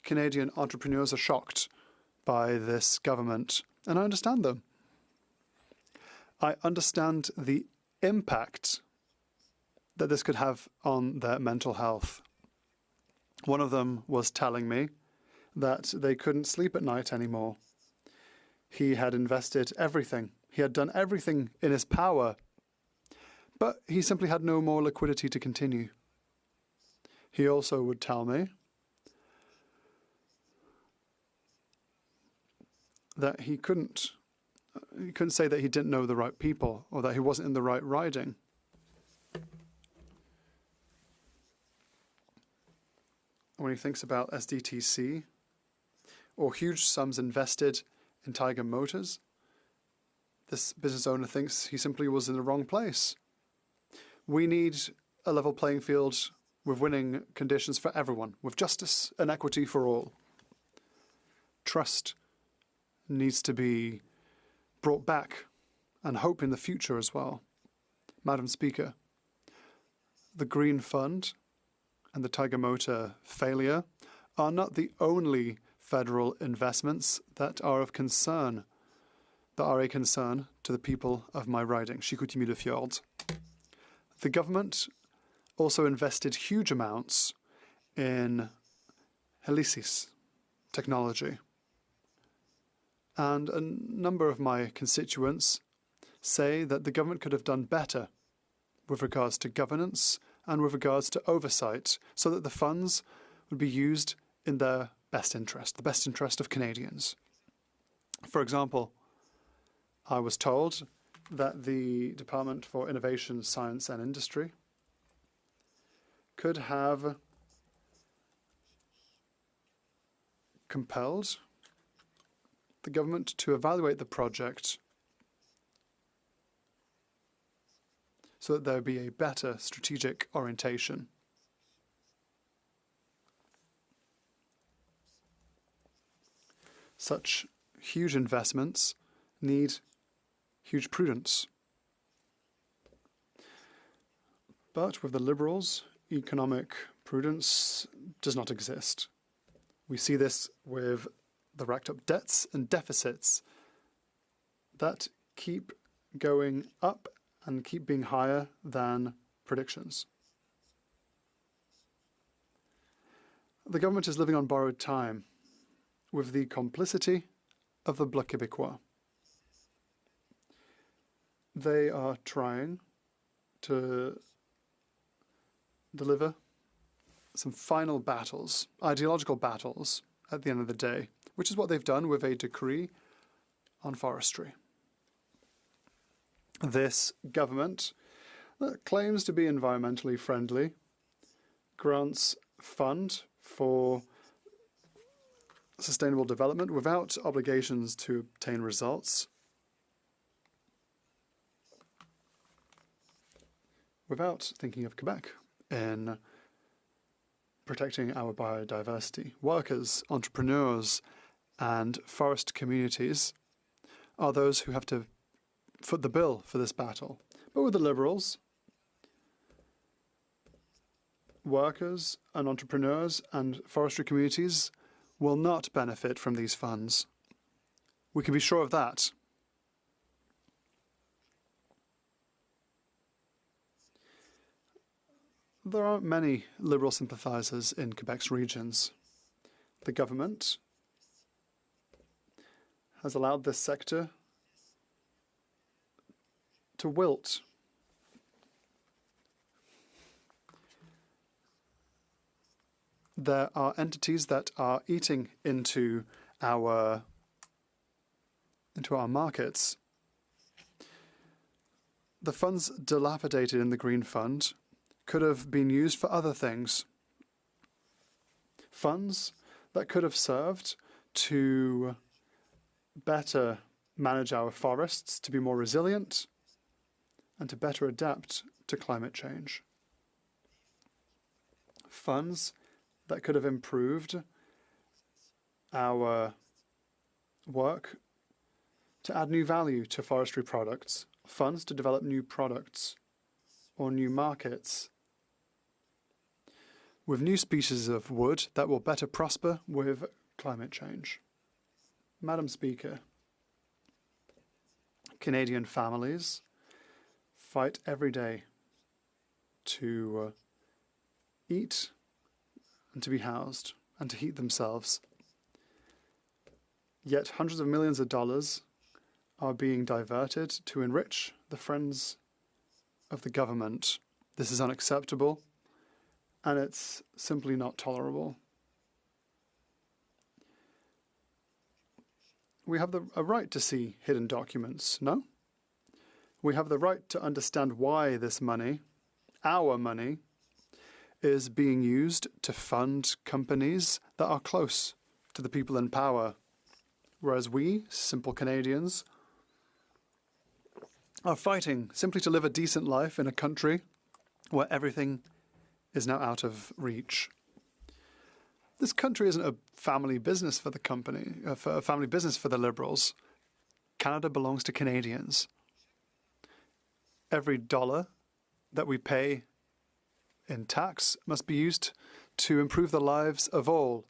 S10: Canadian entrepreneurs are shocked by this government, and I understand them. I understand the impact that this could have on their mental health. One of them was telling me that they couldn't sleep at night anymore. He had invested everything. He had done everything in his power, but he simply had no more liquidity to continue. He also would tell me that he couldn't say that he didn't know the right people or that he wasn't in the right riding. When he thinks about SDTC or huge sums invested in Tiger Motors, this business owner thinks he simply was in the wrong place. We need a level playing field with winning conditions for everyone, with justice and equity for all. Trust needs to be brought back and hope in the future as well. Madam Speaker, the Green Fund and the Tiger Motor failure are not the only federal investments that are of concern, that are a concern to the people of my riding, Chicoutimi-le-Fjord. The government also invested huge amounts in HELICIS technology. And a number of my constituents say that the government could have done better with regards to governance and with regards to oversight so that the funds would be used in their best interest, the best interest of Canadians. For example, I was told that the Department for Innovation, Science and Industry could have compelled the government to evaluate the project so that there would be a better strategic orientation. Such huge investments need huge prudence. But with the Liberals, economic prudence does not exist. We see this with the racked up debts and deficits that keep going up and keep being higher than predictions. The government is living on borrowed time with the complicity of the Bloc Québécois. They are trying to deliver some final battles, ideological battles, at the end of the day, which is what they've done with a decree on forestry. This government that claims to be environmentally friendly grants fund for sustainable development without obligations to obtain results. without thinking of Quebec in protecting our biodiversity. Workers, entrepreneurs, and forest communities are those who have to foot the bill for this battle. But with the Liberals, workers and entrepreneurs and forestry communities will not benefit from these funds. We can be sure of that. There aren't many Liberal sympathisers in Quebec's regions. The government has allowed this sector to wilt. There are entities that are eating into our markets. The funds dilapidated in the Green Fund could have been used for other things. Funds that could have served to better manage our forests, to be more resilient, and to better adapt to climate change. Funds that could have improved our work to add new value to forestry products, funds to develop new products or new markets with new species of wood that will better prosper with climate change. Madam Speaker, Canadian families fight every day to eat and to be housed and to heat themselves. Yet hundreds of millions of dollars are being diverted to enrich the friends of the government. This is unacceptable, and it's simply not tolerable. We have a right to see hidden documents, no? We have the right to understand why this money, our money, is being used to fund companies that are close to the people in power, whereas we, simple Canadians, are fighting simply to live a decent life in a country where everything is now out of reach. This country isn't a family business for the a family business for the Liberals. Canada belongs to Canadians. Every dollar that we pay in tax must be used to improve the lives of all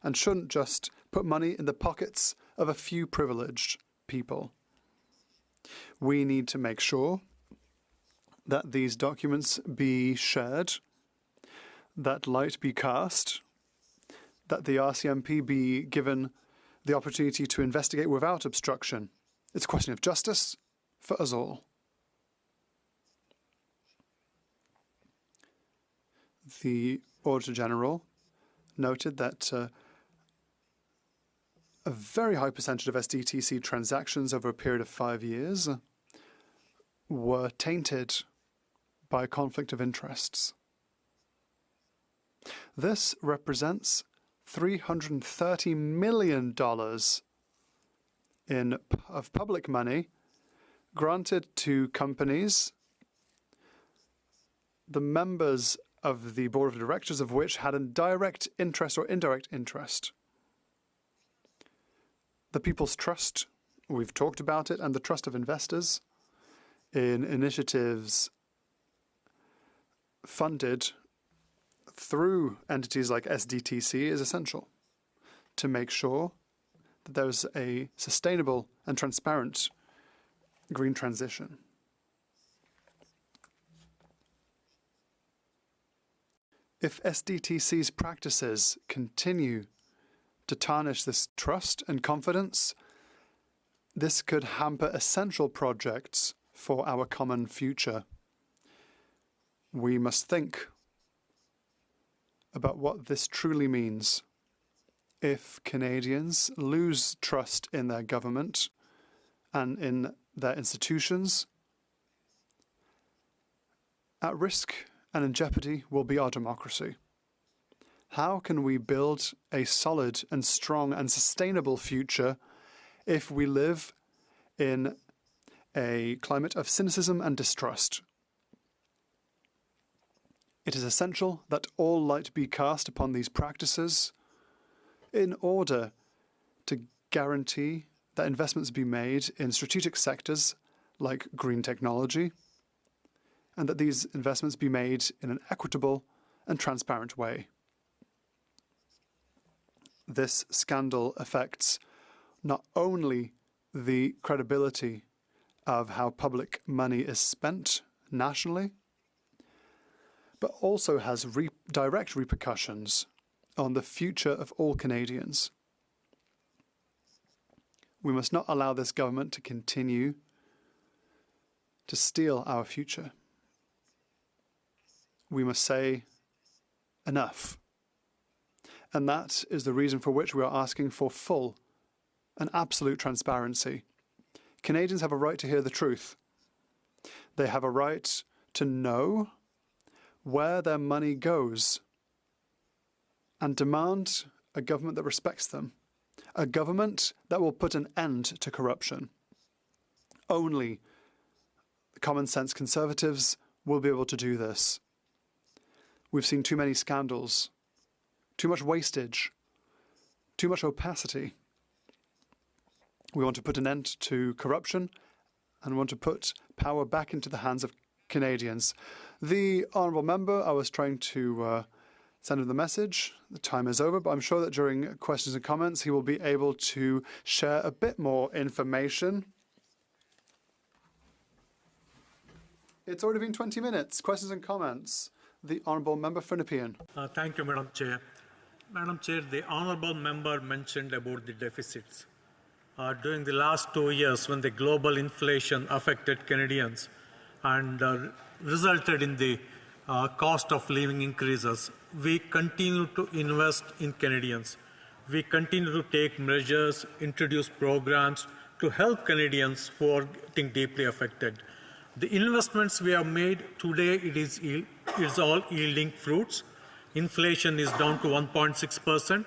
S10: and shouldn't just put money in the pockets of a few privileged people. We need to make sure that these documents be shared, that light be cast, that the RCMP be given the opportunity to investigate without obstruction. It's a question of justice for us all. The Auditor General noted that a very high percentage of SDTC transactions over a period of 5 years were tainted by a conflict of interests. This represents $330 million of public money granted to companies, the members of the board of directors of which had a direct interest or indirect interest. The people's trust, we've talked about it, and the trust of investors in initiatives funded through entities like SDTC is essential to make sure that there's a sustainable and transparent green transition. If SDTC's practices continue to tarnish this trust and confidence, this could hamper essential projects for our common future. We must think about what this truly means. If Canadians lose trust in their government and in their institutions, at risk and in jeopardy will be our democracy. How can we build a solid and strong and sustainable future if we live in a climate of cynicism and distrust? It is essential that all light be cast upon these practices in order to guarantee that investments be made in strategic sectors like green technology, and that these investments be made in an equitable and transparent way. This scandal affects not only the credibility of how public money is spent nationally, but also has direct repercussions on the future of all Canadians. We must not allow this government to continue to steal our future. We must say enough. And that is the reason for which we are asking for full and absolute transparency. Canadians have a right to hear the truth. They have a right to know where their money goes and demand a government that respects them, a government that will put an end to corruption. Only common sense Conservatives will be able to do this. We've seen too many scandals, too much wastage, too much opacity. We want to put an end to corruption and want to put power back into the hands of Canadians. The honourable member, I was trying to send him the message. The time is over, but I'm sure that during questions and comments he will be able to share a bit more information. It's already been 20 minutes. Questions and comments. The honourable member for Nepean.
S18: Thank you, Madam Chair. Madam Chair, the honourable member mentioned about the deficits. During the last 2 years, when the global inflation affected Canadians and resulted in the cost of living increases, we continue to invest in Canadians. We continue to take measures, introduce programs to help Canadians who are getting deeply affected. The investments we have made today, it is all yielding fruits. Inflation is down to 1.6%.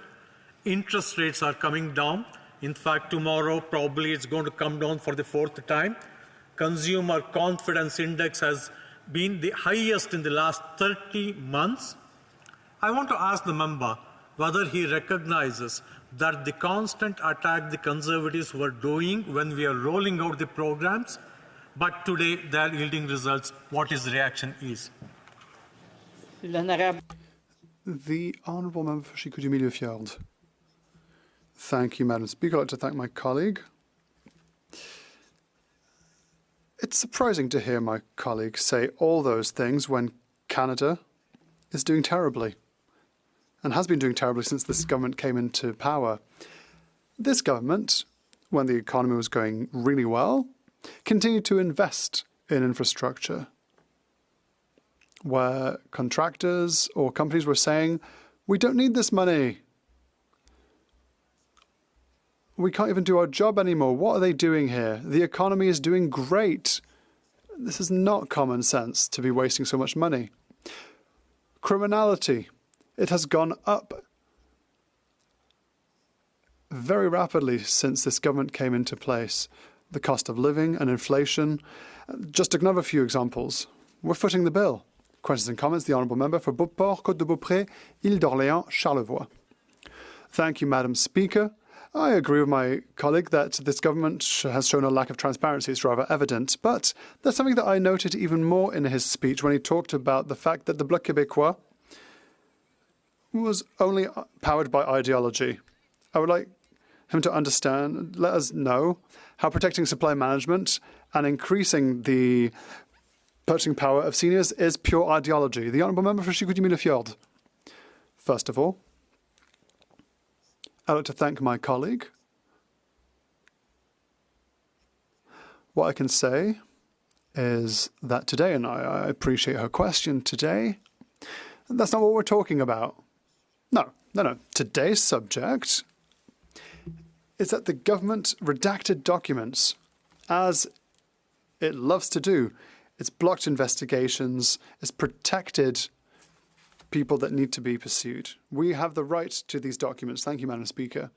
S18: Interest rates are coming down. In fact, tomorrow probably it's going to come down for the 4th time. Consumer confidence index has been the highest in the last 30 months. I want to ask the member whether he recognizes that the constant attack the Conservatives were doing when we are rolling out the programs, but today they are yielding results, what his reaction is.
S10: The honourable member for Chicoutimi-Le-Fjord. Thank you, Madam Speaker. I'd like to thank my colleague. It's surprising to hear my colleague say all those things when Canada is doing terribly and has been doing terribly since this government came into power. This government, when the economy was going really well, continued to invest in infrastructure, where contractors or companies were saying, we don't need this money. We can't even do our job anymore. What are they doing here? The economy is doing great. This is not common sense to be wasting so much money. Criminality, it has gone up very rapidly since this government came into place. The cost of living and inflation. Just to give a few examples. We're footing the bill. Questions and comments, the honourable member for Beauport, Côte-de-Beaupré, Île-d'Orléans, Charlevoix. Thank you, Madam Speaker. I agree with my colleague that this government has shown a lack of transparency. It's rather evident. But there's something that I noted even more in his speech when he talked about the fact that the Bloc Québécois was only powered by ideology. I would like him to understand, let us know how protecting supply management and increasing the purchasing power of seniors is pure ideology. The honourable member for Chicoutimi-Le-Fjord. First of all, I'd like to thank my colleague. What I can say is that today, and I appreciate her question today, that's not what we're talking about. No. Today's subject is that the government redacted documents, as it loves to do. It's blocked investigations, it's protected people that need to be pursued. We have the right to these documents. Thank you, Madam Speaker.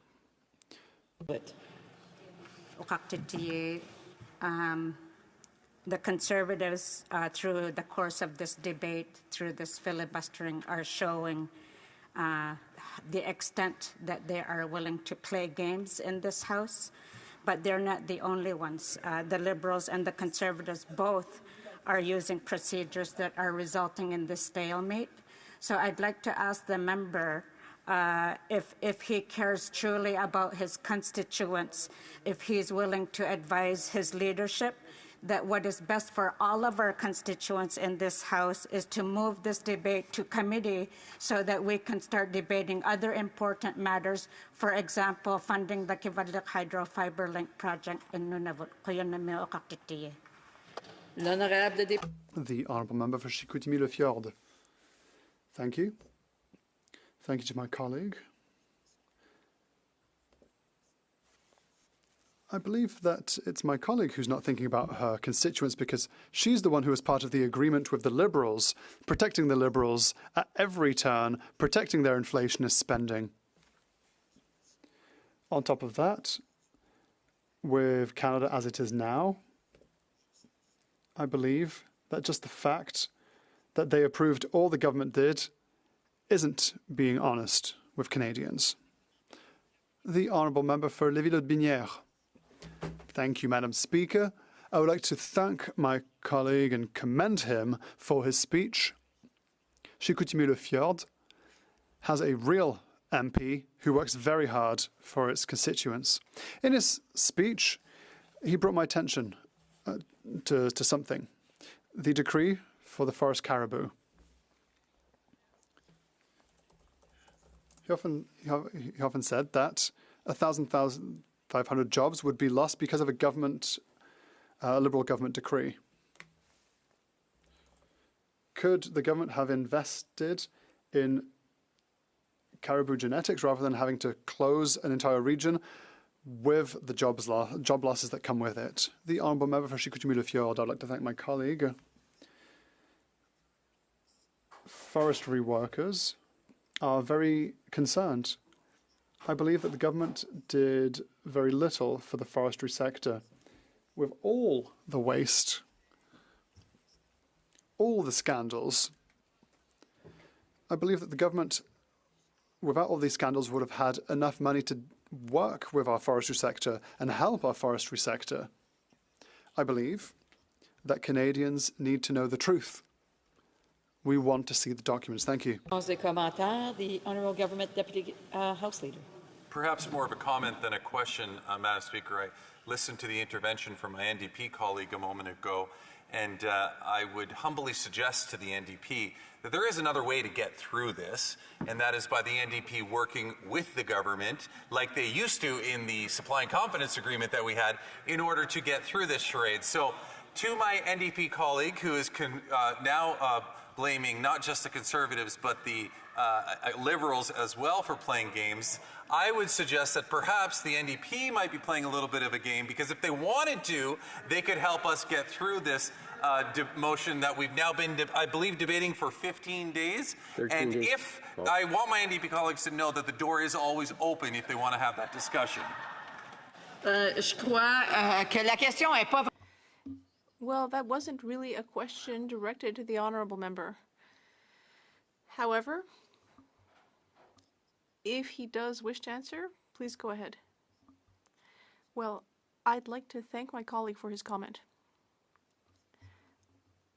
S23: the Conservatives, through the course of this debate, through this filibustering, are showing the extent that they are willing to play games in this House. But they're not the only ones. The Liberals and the Conservatives both are using procedures that are resulting in this stalemate. So I'd like to ask the member if he cares truly about his constituents, if he's willing to advise his leadership that what is best for all of our constituents in this House is to move this debate to committee so that we can start debating other important matters, for example, funding the Kivalliq Hydro Fiber Link project in Nunavut.
S10: The Honourable Member for Chicoutimi-Le-Fjord. Thank you. Thank you to my colleague. I believe that it's my colleague who's not thinking about her constituents because she's the one who was part of the agreement with the Liberals, protecting the Liberals at every turn, protecting their inflationist spending. On top of that, with Canada as it is now, I believe that just the fact that they approved all the government did isn't being honest with Canadians. The Honourable Member for Lévis-Lotbinière. Thank you, Madam Speaker. I would like to thank my colleague and commend him for his speech. Chicoutimi-Le-Fjord has a real MP who works very hard for its constituents. In his speech, he brought my attention to something, the decree for the forest caribou. He often said that 1,500 jobs would be lost because of a Liberal government decree. Could the government have invested in caribou genetics rather than having to close an entire region with the job losses that come with it? The Honourable Member for Chicoutimi-Le-Fjord, I'd like to thank my colleague. Forestry workers are very concerned. I believe that the government did very little for the forestry sector. With all the waste, all the scandals, I believe that the government, without all these scandals, would have had enough money to work with our forestry sector and help our forestry sector. I believe that Canadians need to know the truth. We want to see the documents. Thank you.
S6: The Honourable Government Deputy House Leader.
S7: Perhaps more of a comment than a question, Madam Speaker. I listened to the intervention from my NDP colleague a moment ago, and I would humbly suggest to the NDP that there is another way to get through this, and that is by the NDP working with the government, like they used to in the supply and confidence agreement that we had, in order to get through this charade. So, to my NDP colleague, who is now blaming not just the Conservatives but the Liberals as well for playing games, I would suggest that perhaps the NDP might be playing a little bit of a game, because if they wanted to, they could help us get through this motion that we've now been, I believe, debating for 15 days. And days. If I want my NDP colleagues to know that the door is always open if they want to have that discussion.
S25: Well, that wasn't really a question directed to the honourable member. However, if he does wish to answer, please go ahead. Well, I'd like to thank my colleague for his comment.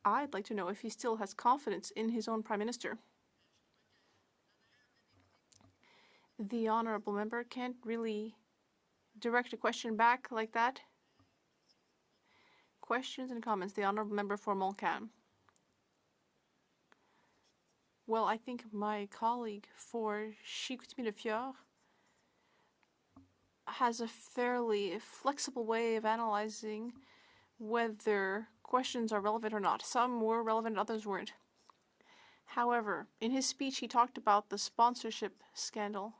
S25: I'd like to know if he still has confidence in his own Prime Minister. The honourable member can't really direct a question back like that. Questions and comments. The honourable member for Montcalm. Well, I think my colleague for Chicoutimi-Le-Fjord has a fairly flexible way of analyzing whether questions are relevant or not. Some were relevant, others weren't. However, in his speech, he talked about the sponsorship scandal.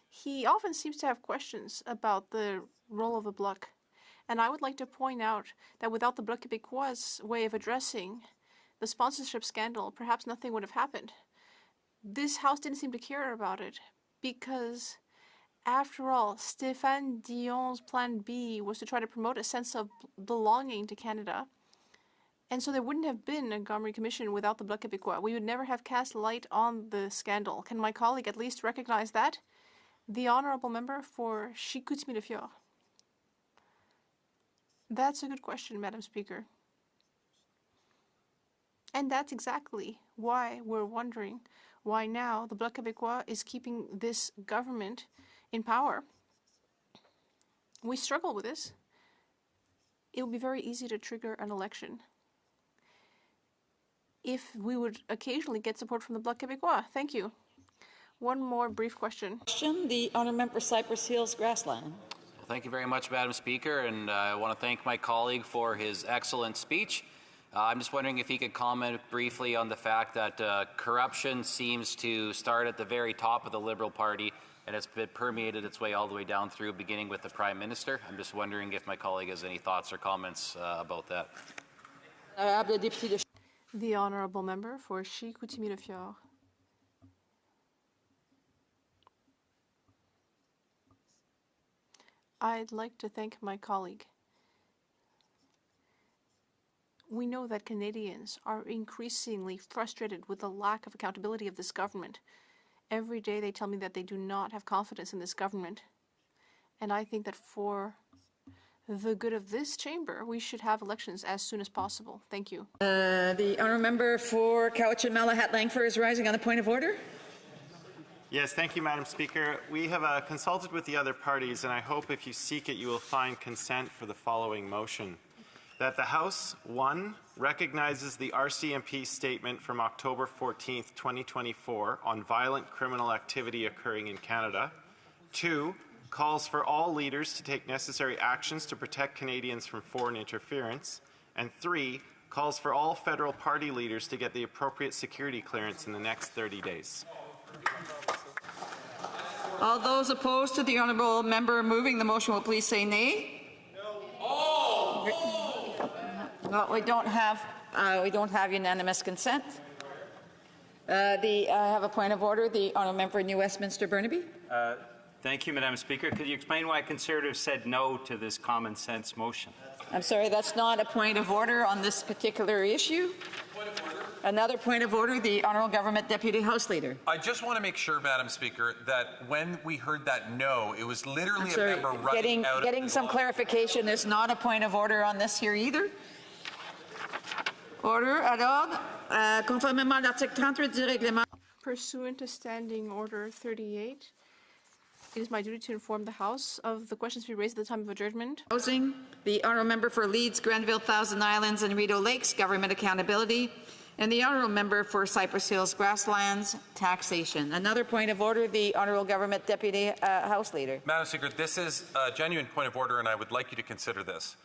S25: He often seems to have questions about the role of the Bloc. And I would like to point out that without the Bloc Québécois' way of addressing the sponsorship scandal, perhaps nothing would have happened. This House didn't seem to care about it because, after all, Stéphane Dion's plan B was to try to promote a sense of belonging to Canada And so there wouldn't have been a Montgomery Commission without the Bloc Québécois. We would never have cast light on the scandal. Can my colleague at least recognize that? The honourable member for Chicoutimi-Le-Fjord. That's a good question, Madam Speaker. And that's exactly why we're wondering why now the Bloc Québécois is keeping this government in power. We struggle with this. It would be very easy to trigger an election if we would occasionally get support from the Bloc Québécois. Thank you. One more brief question.
S6: The honourable member for Cypress Hills Grassland.
S3: Well, thank you very much, Madam Speaker, and I want to thank my colleague for his excellent speech. I'm just wondering if he could comment briefly on the fact that corruption seems to start at the very top of the Liberal Party and it's been permeated its way all the way down through, beginning with the Prime Minister. I'm just wondering if my colleague has any thoughts or comments about that.
S25: The honourable member for Chicoutimi-Le-Fjord. I'd like to thank my colleague. We know that Canadians are increasingly frustrated with the lack of accountability of this government. Every day they tell me that they do not have confidence in this government. And I think that for the good of this chamber, we should have elections as soon as possible. Thank you.
S6: The honourable member for Cowichan Langford is rising on the point of order.
S8: Yes, thank you, Madam Speaker. We have consulted with the other parties, and I hope if you seek it, you will find consent for the following motion. That the House, 1, recognizes the RCMP statement from October 14th, 2024 on violent criminal activity occurring in Canada. 2, calls for all leaders to take necessary actions to protect Canadians from foreign interference. And 3, calls for all federal party leaders to get the appropriate security clearance in the next 30 days.
S6: All those opposed to the honourable member moving the motion will please say nay. No, we don't have unanimous consent. I have a point of order. The honourable member for New Westminster Burnaby.
S9: Thank you, Madam Speaker. Could you explain why Conservatives said no to this common sense motion?
S6: I'm sorry, that's not a point of order on this particular issue. Another point of order, the Honourable Government Deputy House Leader.
S7: I just want to make sure, Madam Speaker, that when we heard that no, it was literally a member running out
S6: getting some clarification. There's not a point of order on this here either. Order à l'ordre, conformément à l'article 38 du règlement.
S25: Pursuant to Standing Order 38, it is my duty to inform the House of the questions to be raised at the time of adjournment.
S6: Housing, the Honourable Member for Leeds, Grenville, Thousand Islands and Rideau Lakes, Government Accountability, and the Honourable Member for Cypress Hills Grasslands, Taxation. Another point of order, the Honourable Government Deputy House Leader.
S7: Madam Speaker, this is a genuine point of order, and I would like you to consider this.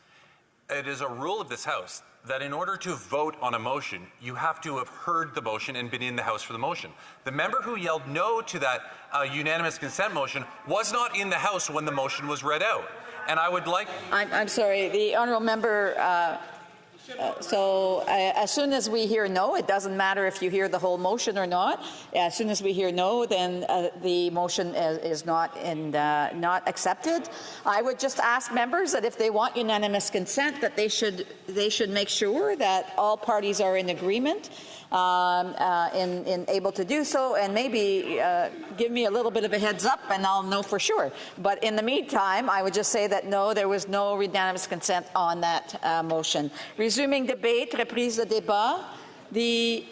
S7: It is a rule of this House that in order to vote on a motion, you have to have heard the motion and been in the House for the motion. The member who yelled no to that unanimous consent motion was not in the House when the motion was read out. And I would like...
S6: I'm sorry, the Honourable Member... as soon as we hear no, it doesn't matter if you hear the whole motion or not. As soon as we hear no, then the motion is not accepted. I would just ask members that if they want unanimous consent, that they should make sure that all parties are in agreement, in able to do so, and maybe give me a little bit of a heads up, and I'll know for sure. But in the meantime, I would just say that no, there was no unanimous consent on that motion. Resuming debate, reprise de débat. The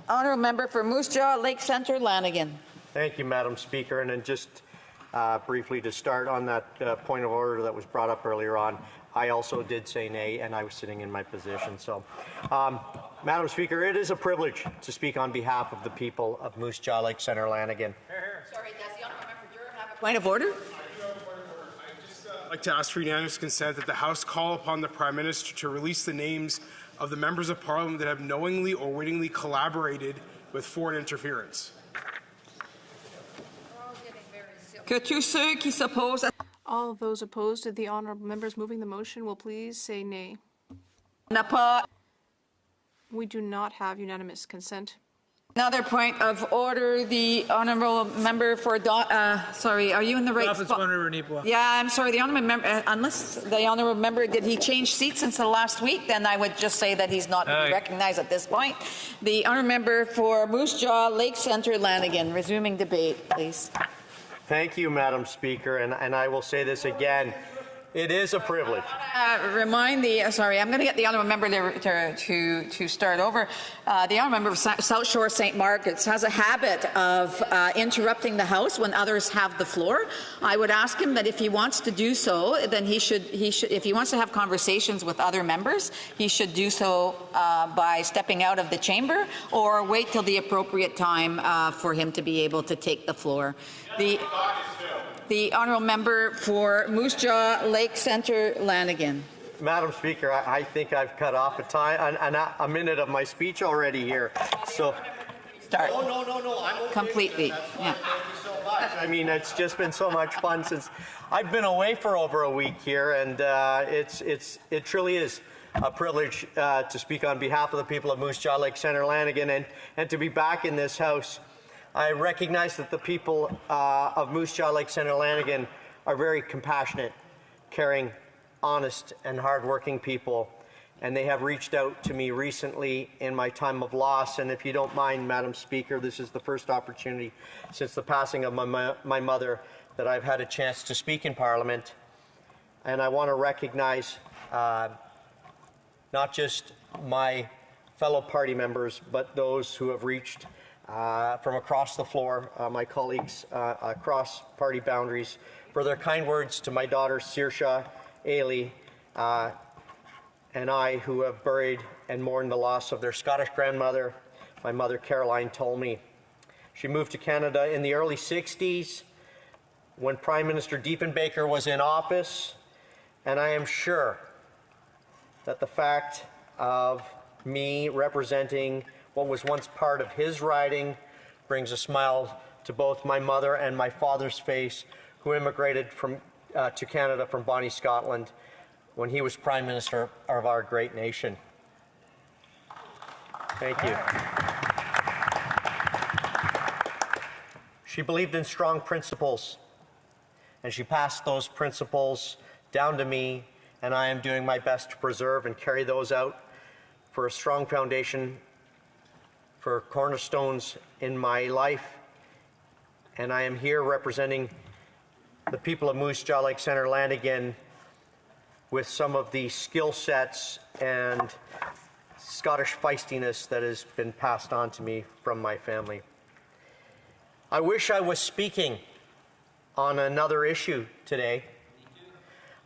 S6: honourable member for Moose Jaw, Lake Centre, Lanigan.
S14: Thank you, Madam Speaker. And then just briefly to start on that point of order that was brought up earlier on, I also did say nay, and I was sitting in my position. So, Madam Speaker, it is a privilege to speak on behalf of the people of Moose Jaw, Lake Centre, Lanigan.
S6: Sorry, does the honourable member Durham have a point of order?
S20: I'd like to ask for unanimous consent that the House call upon the Prime Minister to release the names of the members of Parliament that have knowingly or wittingly collaborated with foreign interference.
S25: All those opposed to the honourable members moving the motion will please say nay. We do not have unanimous consent.
S6: Another point of order. The honourable member for sorry, are you in the right spot? Yeah, I'm sorry. The honourable member, unless the honourable member, did he change seats since the last week? Then I would just say that he's not to be recognised at this point. The honourable member for Moose Jaw, Lake Centre, Lanigan, resuming debate, please.
S14: Thank you, Madam Speaker, and I will say this again. It is a privilege.
S6: Remind the, sorry, I'm going to get the honourable member to start over. The honourable member of South Shore St. Margaret's has a habit of interrupting the House when others have the floor. I would ask him that if he wants to do so, then he should, if he wants to have conversations with other members, he should do so by stepping out of the chamber or wait till the appropriate time for him to be able to take the floor. The honourable member for Moose Jaw, Lake Centre, Lanigan.
S14: Madam Speaker, I think I've cut off a minute of my speech already here. So
S6: start.
S14: No. I'm okay.
S6: Completely. Yeah.
S14: Thank you so much. I mean, it's just been so much fun since I've been away for over a week here, and it truly is a privilege to speak on behalf of the people of Moose Jaw, Lake Centre, Lanigan, and to be back in this House. I recognize that the people of Moose Jaw, Lake Centre, Lanigan are very compassionate, caring, honest, and hardworking people, and they have reached out to me recently in my time of loss. And if you don't mind, Madam Speaker, this is the first opportunity since the passing of my mother that I've had a chance to speak in Parliament. And I want to recognize not just my fellow party members, but those who have reached from across the floor, my colleagues across party boundaries, for their kind words to my daughter Saoirse, Ailey, and I, who have buried and mourned the loss of their Scottish grandmother, my mother Caroline Tolmie. She moved to Canada in the early 60s when Prime Minister Diefenbaker was in office, and I am sure that the fact of me representing what was once part of his riding brings a smile to both my mother and my father's face, who immigrated to Canada from Bonnie, Scotland, when he was Prime Minister of our great nation. Thank you. She believed in strong principles, and she passed those principles down to me, and I am doing my best to preserve and carry those out for a strong foundation for cornerstones in my life. And I am here representing the people of Moose Jaw, Lake Centre, Lanigan with some of the skill sets and Scottish feistiness that has been passed on to me from my family. I wish I was speaking on another issue today,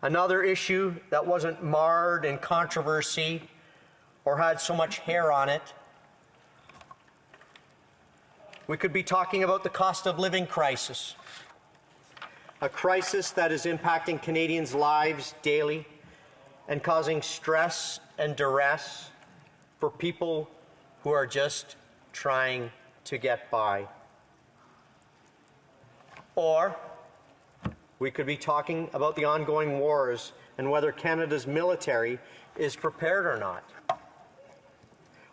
S14: another issue that wasn't marred in controversy or had so much hair on it. We could be talking about the cost of living crisis, a crisis that is impacting Canadians' lives daily and causing stress and duress for people who are just trying to get by. Or we could be talking about the ongoing wars and whether Canada's military is prepared or not.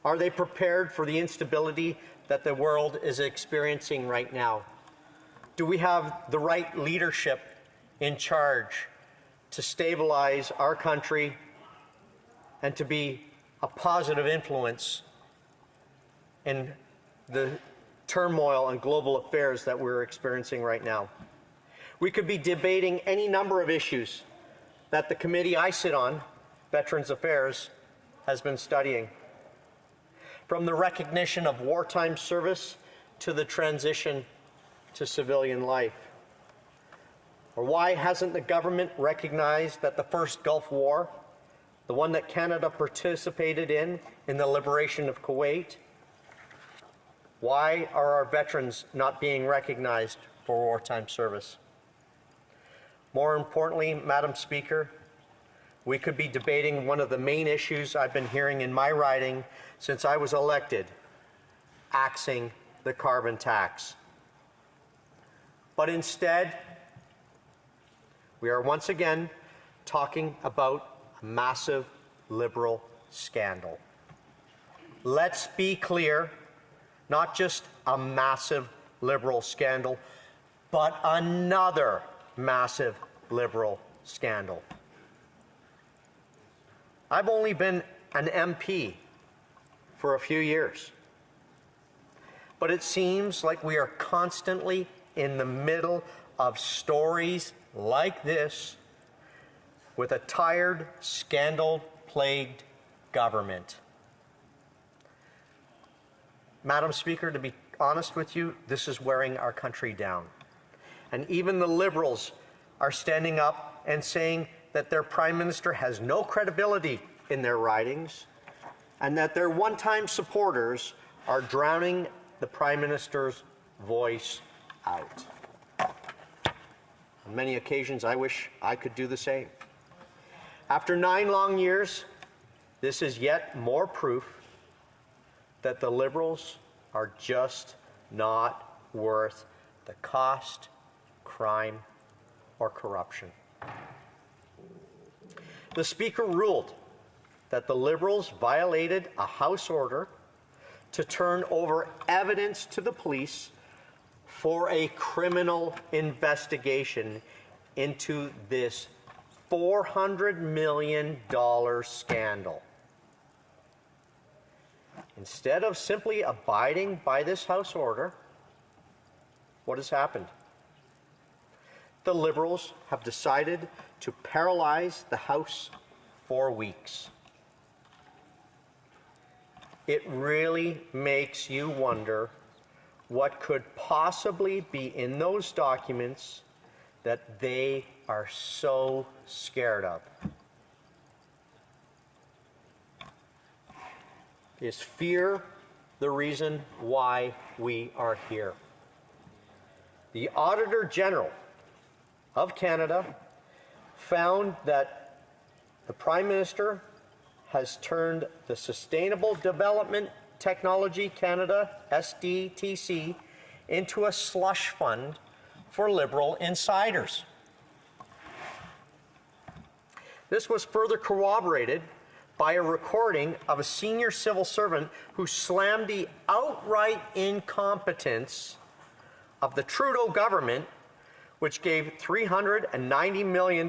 S14: Are they prepared for the instability that the world is experiencing right now? Do we have the right leadership in charge to stabilize our country and to be a positive influence in the turmoil and global affairs that we're experiencing right now? We could be debating any number of issues that the committee I sit on, Veterans Affairs, has been studying. From the recognition of wartime service to the transition to civilian life. Or why hasn't the government recognized that the first Gulf War, the one that Canada participated in the liberation of Kuwait, why are our veterans not being recognized for wartime service? More importantly, Madam Speaker, we could be debating one of the main issues I've been hearing in my riding since I was elected, axing the carbon tax. But instead, we are once again talking about a massive Liberal scandal. Let's be clear, not just a massive Liberal scandal, but another massive Liberal scandal. I've only been an MP for a few years, but it seems like we are constantly in the middle of stories like this with a tired, scandal-plagued government. Madam Speaker, to be honest with you, this is wearing our country down. And even the Liberals are standing up and saying that their Prime Minister has no credibility in their ridings and that their one-time supporters are drowning the Prime Minister's voice out. On many occasions, I wish I could do the same. After 9 long years, this is yet more proof that the Liberals are just not worth the cost, crime, or corruption. The Speaker ruled that the Liberals violated a House order to turn over evidence to the police for a criminal investigation into this $400 million scandal. Instead of simply abiding by this House order, what has happened? The Liberals have decided to paralyze the House for weeks. It really makes you wonder what could possibly be in those documents that they are so scared of. Is fear the reason why we are here? The Auditor General of Canada found that the Prime Minister has turned the Sustainable Development Technology Canada, SDTC, into a slush fund for Liberal insiders. This was further corroborated by a recording of a senior civil servant who slammed the outright incompetence of the Trudeau government, which gave $390 million,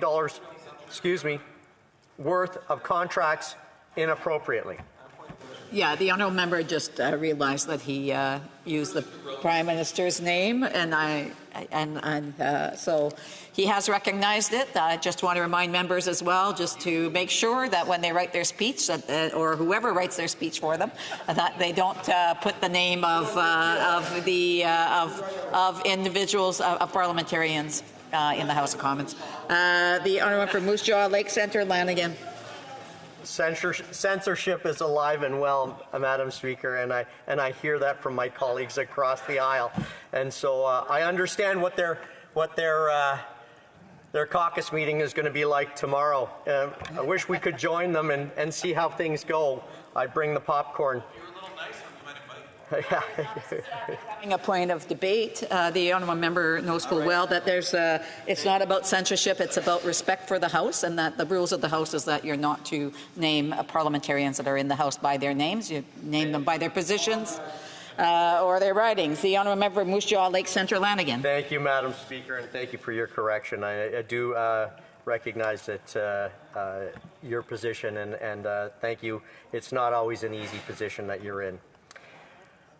S14: worth of contracts inappropriately.
S6: Yeah, the honourable member just realised that he used the Prime Minister's name, and so he has recognised it. I just want to remind members as well, just to make sure that when they write their speech, or whoever writes their speech for them, that they don't put the name of individuals, of parliamentarians in the House of Commons. The honourable for Moose Jaw, Lake Centre, Lanigan.
S14: Censorship is alive and well, Madam Speaker, and I hear that from my colleagues across the aisle, and so I understand what their caucus meeting is going to be like tomorrow. I wish we could join them and see how things go. I'd bring the popcorn.
S6: Having a point of debate, the honourable member knows full well that it's not about censorship, it's about respect for the House, and that the rules of the House is that you're not to name parliamentarians that are in the House by their names. You name them by their positions or their ridings. The honourable member Moose Jaw, Lake Centre, Lanigan.
S14: Thank you, Madam Speaker, and thank you for your correction. I do recognize that your position, and thank you. It's not always an easy position that you're in.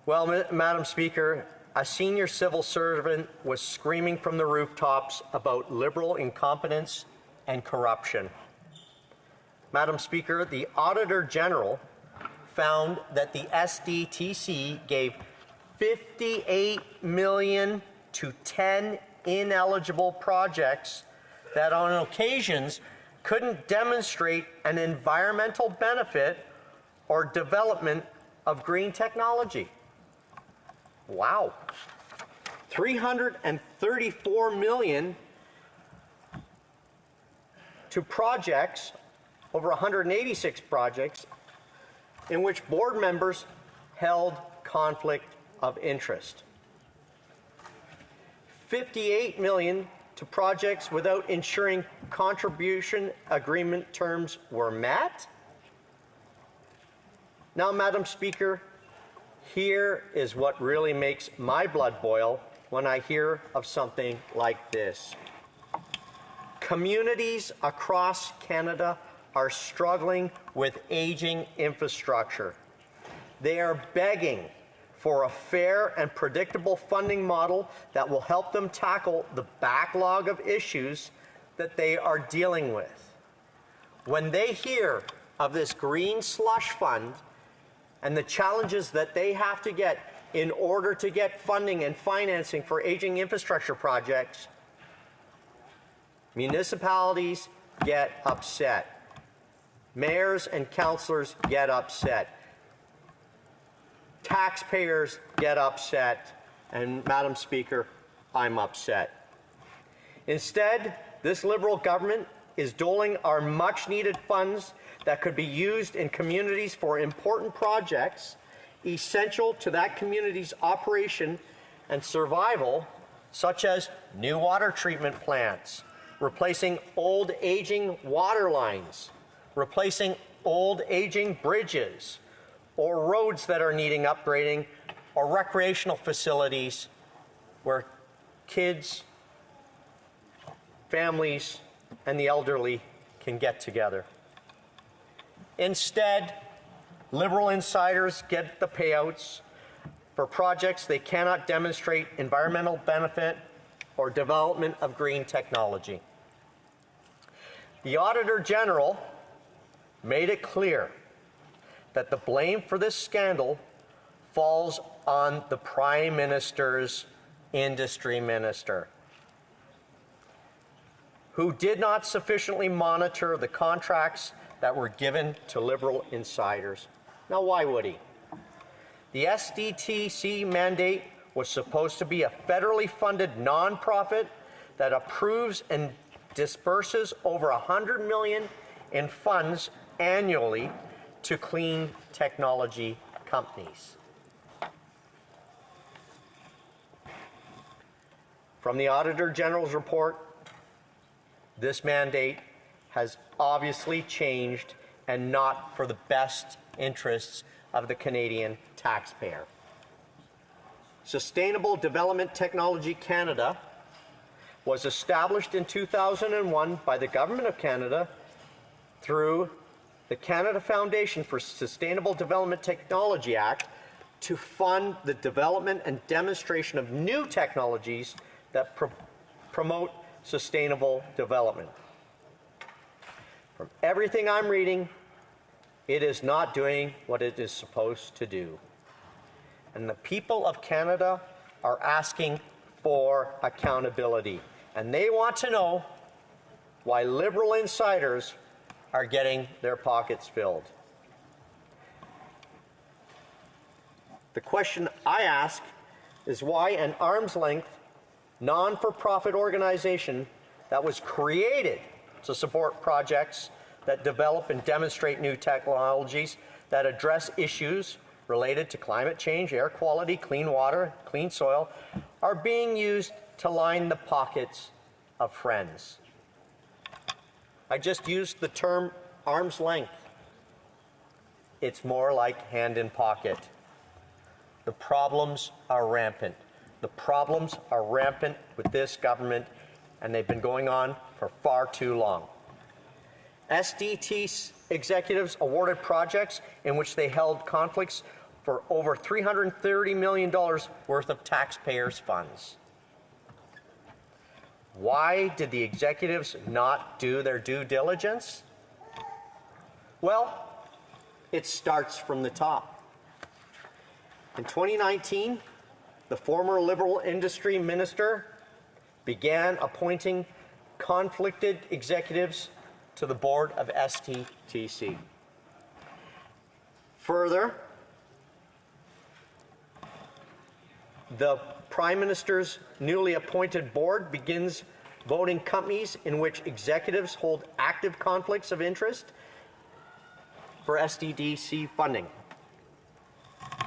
S14: Well, Madam Speaker, a senior civil servant was screaming from the rooftops about Liberal incompetence and corruption. Madam Speaker, the Auditor General found that the SDTC gave $58 million to 10 ineligible projects that on occasions couldn't demonstrate an environmental benefit or development of green technology. Wow. $334 million to projects, over 186 projects, in which board members held conflict of interest. $58 million to projects without ensuring contribution agreement terms were met. Now, Madam Speaker, here is what really makes my blood boil when I hear of something like this. Communities across Canada are struggling with aging infrastructure. They are begging for a fair and predictable funding model that will help them tackle the backlog of issues that they are dealing with. When they hear of this green slush fund and the challenges that they have to get in order to get funding and financing for aging infrastructure projects, municipalities get upset. Mayors and councillors get upset. Taxpayers get upset. And Madam Speaker, I'm upset. Instead, this Liberal government is doling our much-needed funds that could be used in communities for important projects essential to that community's operation and survival, such as new water treatment plants, replacing old aging water lines, replacing old aging bridges, or roads that are needing upgrading, or recreational facilities where kids, families, and the elderly can get together. Instead, Liberal insiders get the payouts for projects they cannot demonstrate environmental benefit or development of green technology. The Auditor General made it clear that the blame for this scandal falls on the Prime Minister's industry minister, who did not sufficiently monitor the contracts that were given to Liberal insiders. Now, why would he? The SDTC mandate was supposed to be a federally funded nonprofit that approves and disperses over $100 million in funds annually to clean technology companies. From the Auditor General's report, this mandate has obviously changed and not for the best interests of the Canadian taxpayer. Sustainable Development Technology Canada was established in 2001 by the Government of Canada through the Canada Foundation for Sustainable Development Technology Act to fund the development and demonstration of new technologies that promote sustainable development. From everything I'm reading, it is not doing what it is supposed to do. And the people of Canada are asking for accountability. And they want to know why Liberal insiders are getting their pockets filled. The question I ask is why an arm's length, non-for-profit organization that was created to support projects that develop and demonstrate new technologies that address issues related to climate change, air quality, clean water, clean soil, are being used to line the pockets of friends. I just used the term arm's length. It's more like hand in pocket. The problems are rampant. The problems are rampant with this government, and they've been going on for far too long. SDT executives awarded projects in which they held conflicts for over $330 million worth of taxpayers' funds. Why did the executives not do their due diligence? Well, it starts from the top. In 2019, the former Liberal industry minister began appointing conflicted executives to the board of SDTC. Further, the Prime Minister's newly appointed board begins voting companies in which executives hold active conflicts of interest for SDTC funding.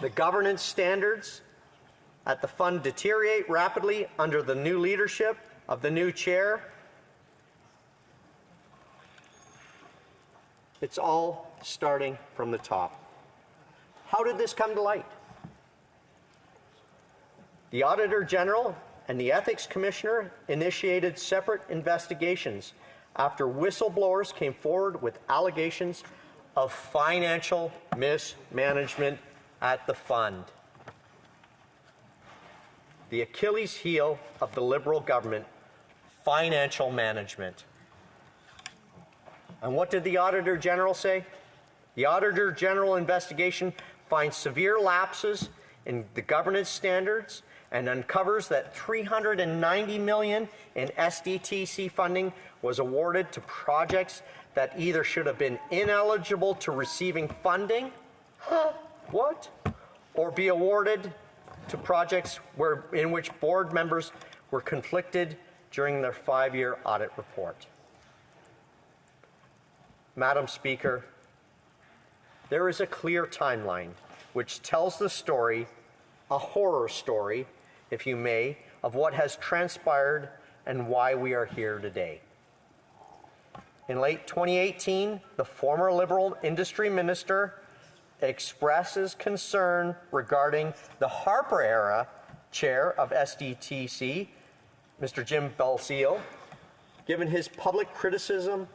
S14: The governance standards at the fund deteriorate rapidly under the new leadership of the new chair. It's all starting from the top. How did this come to light? The Auditor General and the Ethics Commissioner initiated separate investigations after whistleblowers came forward with allegations of financial mismanagement at the fund. The Achilles heel of the Liberal government, financial management. And what did the Auditor General say? The Auditor General investigation finds severe lapses in the governance standards and uncovers that $390 million in SDTC funding was awarded to projects that either should have been ineligible to receiving funding, or be awarded to projects in which board members were conflicted during their 5-year audit report. Madam Speaker, there is a clear timeline which tells the story, a horror story, if you may, of what has transpired and why we are here today. In late 2018, the former Liberal industry minister expresses concern regarding the Harper-era chair of SDTC, Mr. Jim Balseal, given his public criticism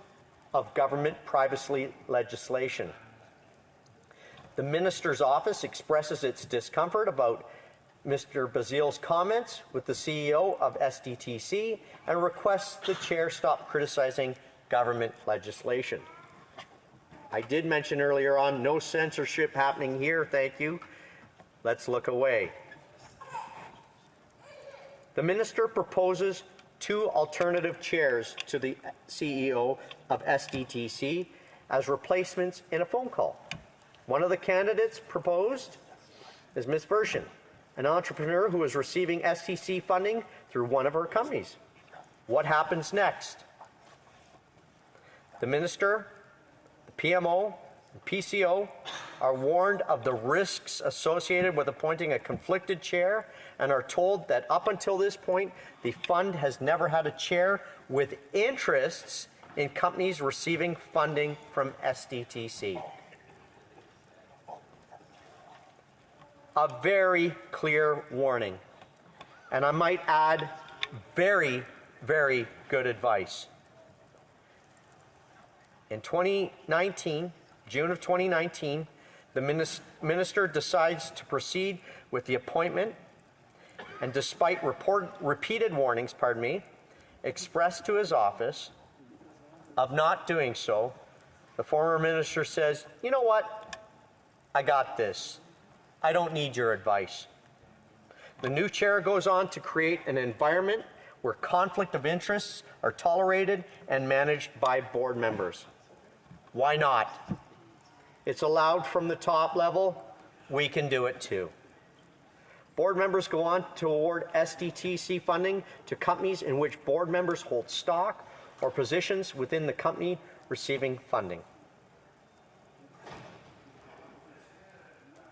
S14: of government privacy legislation. The minister's office expresses its discomfort about Mr. Balseal's comments with the CEO of SDTC and requests the chair stop criticizing government legislation. I did mention earlier on, no censorship happening here, thank you. Let's look away. The minister proposes 2 alternative chairs to the CEO of SDTC as replacements in a phone call. One of the candidates proposed is Ms. Verschin, an entrepreneur who is receiving STC funding through one of her companies. What happens next? The minister, the PMO, and PCO are warned of the risks associated with appointing a conflicted chair and are told that up until this point, the fund has never had a chair with interests in companies receiving funding from SDTC. A very clear warning, and I might add, very, very good advice. In 2019, June of 2019, the minister decides to proceed with the appointment, and despite repeated warnings, expressed to his office of not doing so, the former minister says, you know what, I got this. I don't need your advice. The new chair goes on to create an environment where conflict of interests are tolerated and managed by board members. Why not? It's allowed from the top level. We can do it too. Board members go on to award SDTC funding to companies in which board members hold stock or positions within the company receiving funding.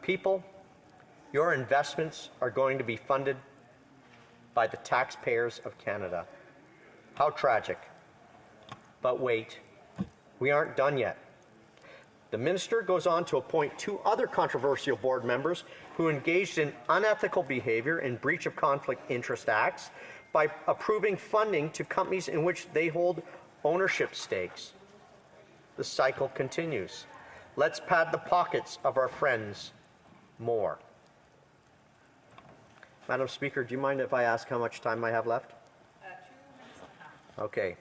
S14: People, your investments are going to be funded by the taxpayers of Canada. How tragic. But wait, we aren't done yet. The minister goes on to appoint 2 other controversial board members who engaged in unethical behavior and breach of conflict interest acts by approving funding to companies in which they hold ownership stakes. The cycle continues. Let's pad the pockets of our friends more. Madam Speaker, do you mind if I ask how much time I have left? 2 minutes and a half. Okay.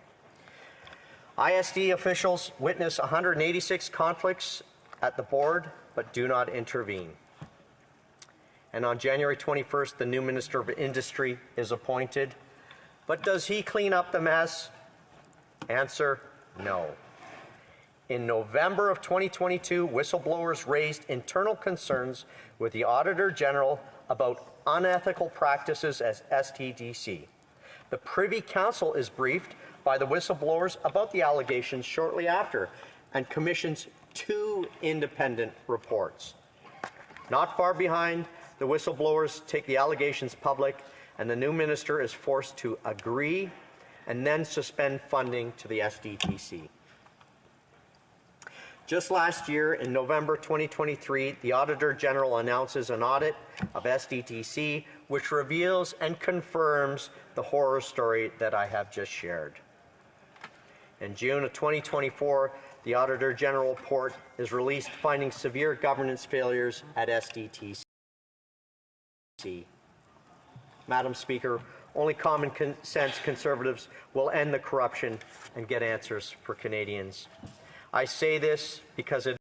S14: ISD officials witness 186 conflicts at the board, but do not intervene. And on January 21st, the new Minister of Industry is appointed. But does he clean up the mess? Answer, no. In November of 2022, whistleblowers raised internal concerns with the Auditor General about unethical practices at SDTC. The Privy Council is briefed by the whistleblowers about the allegations shortly after and commissions 2 independent reports. Not far behind, the whistleblowers take the allegations public and the new minister is forced to agree and then suspend funding to the SDTC. Just last year, in November 2023, the Auditor General announces an audit of SDTC which reveals and confirms the horror story that I have just shared. In June of 2024, the Auditor General report is released finding severe governance failures at SDTC. Madam Speaker, only common sense Conservatives will end the corruption and get answers for Canadians. I say this because it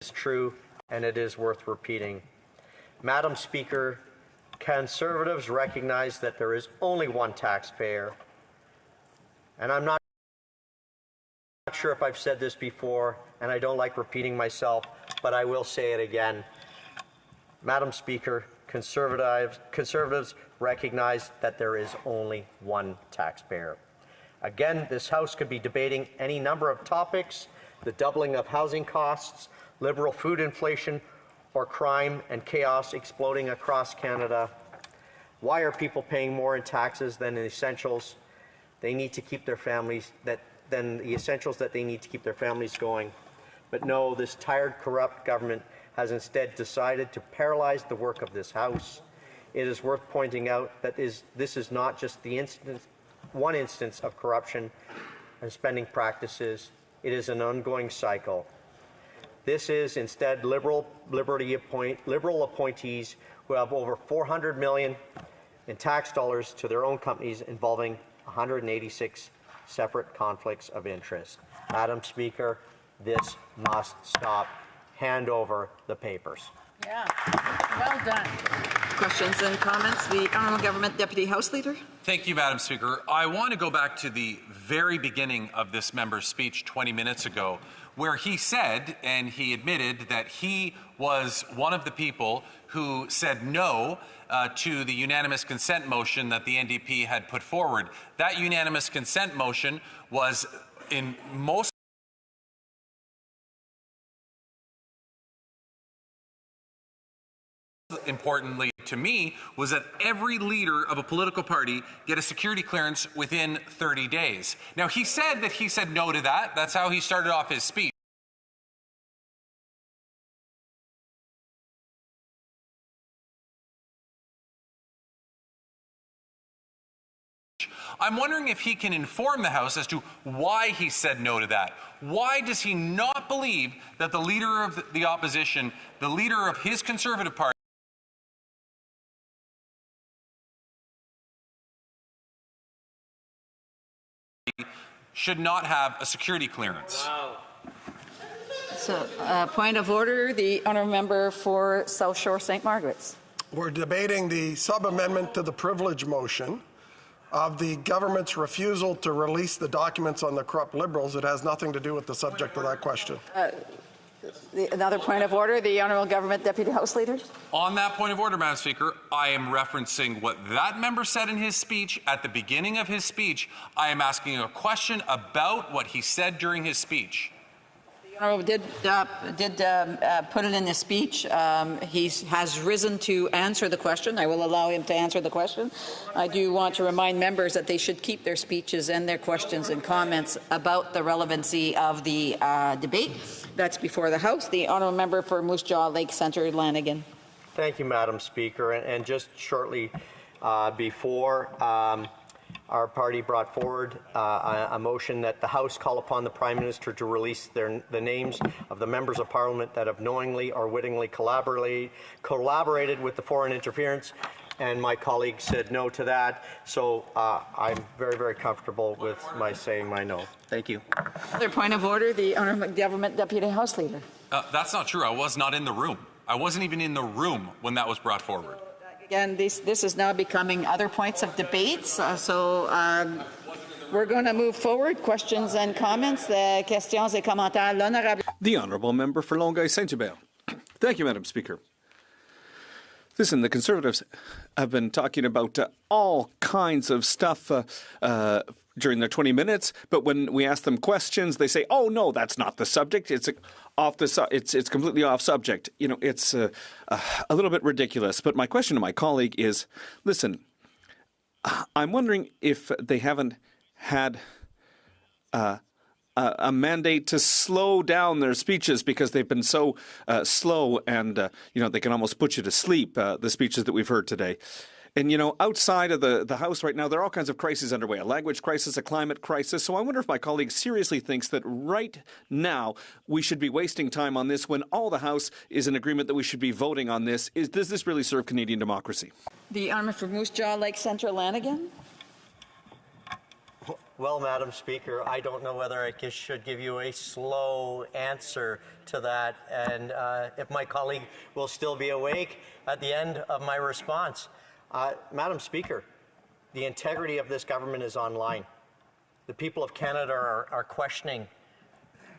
S14: is true and it is worth repeating. Madam Speaker, Conservatives recognize that there is only one taxpayer, and I'm not sure if I've said this before, and I don't like repeating myself, but I will say it again. Madam Speaker, Conservatives recognize that there is only one taxpayer. Again, this House could be debating any number of topics, the doubling of housing costs, Liberal food inflation, or crime and chaos exploding across Canada. Why are people paying more in taxes than in essentials they need to keep their families than the essentials that they need to keep their families going? But no, this tired, corrupt government has instead decided to paralyze the work of this House. It is worth pointing out that this is not just one instance of corruption and spending practices. It is an ongoing cycle. This is instead Liberal appointees who have over $400 million in tax dollars to their own companies involving 186 separate conflicts of interest. Madam Speaker, this must stop. Hand over the papers.
S6: Yeah, well done. Questions and comments? The Honourable Government Deputy House Leader.
S7: Thank you, Madam Speaker. I want to go back to the very beginning of this member's speech 20 minutes ago, where he said, and he admitted, that he was one of the people who said no to the unanimous consent motion that the NDP had put forward. That unanimous consent motion was, in most importantly to me, was that every leader of a political party get a security clearance within 30 days. Now, he said that he said no to that. That's how he started off his speech. I'm wondering if he can inform the House as to why he said no to that. Why does he not believe that the leader of the opposition, the leader of his Conservative Party, should not have a security clearance?
S6: Wow. So, point of order, the honourable member for South Shore St. Margaret's.
S11: We're debating the sub-amendment to the privilege motion of the government's refusal to release the documents on the corrupt Liberals. It has nothing to do with the subject of that question.
S6: Another point of order, the Honourable Government Deputy House Leader.
S7: On that point of order, Madam Speaker, I am referencing what that member said in his speech. At the beginning of his speech, I am asking a question about what he said during his speech.
S6: The Honourable did put it in his speech. He has risen to answer the question. I will allow him to answer the question. I do want to remind members that they should keep their speeches and their questions and comments about the relevancy of the debate. That's before the House. The Honourable Member for Moose Jaw Lake Centre, Lanigan.
S14: Thank you, Madam Speaker. And just shortly before, our party brought forward a motion that the House call upon the Prime Minister to release the names of the members of Parliament that have knowingly or wittingly collaborated with the foreign interference. And my colleague said no to that. So I'm very, very comfortable with my saying my no. Thank you.
S6: Another point of order, the Honourable Government Deputy House Leader.
S7: That's not true. I was not in the room. I wasn't even in the room when that was brought forward.
S6: Again, this is now becoming other points of debates. We're going to move forward. Questions and comments. Questions et commentaires. L'honorable.
S19: The Honourable Member for Longueuil Saint-Hubert. Thank you, Madam Speaker. Listen, the Conservatives have been talking about all kinds of stuff during their 20 minutes, but when we ask them questions, they say, "Oh no, that's not the subject. It's it's completely off subject." You know, it's a little bit ridiculous. But my question to my colleague is, listen, I'm wondering if they haven't had a mandate to slow down their speeches because they've been so slow and, they can almost put you to sleep, the speeches that we've heard today. And, outside of the House right now, there are all kinds of crises underway, a language crisis, a climate crisis. So I wonder if my colleague seriously thinks that right now we should be wasting time on this when all the House is in agreement that we should be voting on this. Does this really serve Canadian democracy?
S6: The honour for Moose Jaw, Lake Centre, Lanigan.
S14: Well, Madam Speaker, I don't know whether I should give you a slow answer to that, and if my colleague will still be awake at the end of my response. Madam Speaker, the integrity of this government is online. The people of Canada are questioning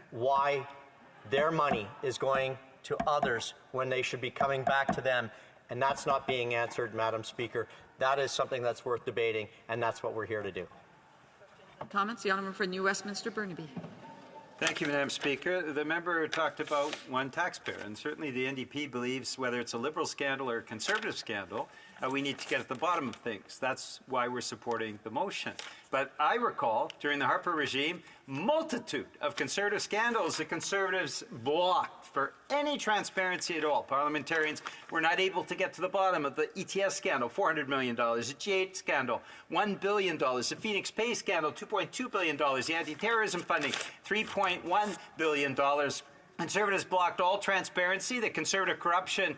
S14: why their money is going to others when they should be coming back to them, and that's not being answered, Madam Speaker. That is something that's worth debating, and that's what we're here to do.
S6: Comments? The honourable for New Westminster, Burnaby.
S9: Thank you, Madam Speaker. The member talked about one taxpayer, and certainly the NDP believes whether it's a Liberal scandal or a Conservative scandal, we need to get at the bottom of things. That's why we're supporting the motion. But I recall, during the Harper regime, multitude of Conservative scandals the Conservatives blocked for any transparency at all. Parliamentarians were not able to get to the bottom of the ETS scandal, $400 million, the G8 scandal, $1 billion, the Phoenix Pay scandal, $2.2 billion, the anti-terrorism funding, $3.1 billion. Conservatives blocked all transparency. The Conservative corruption,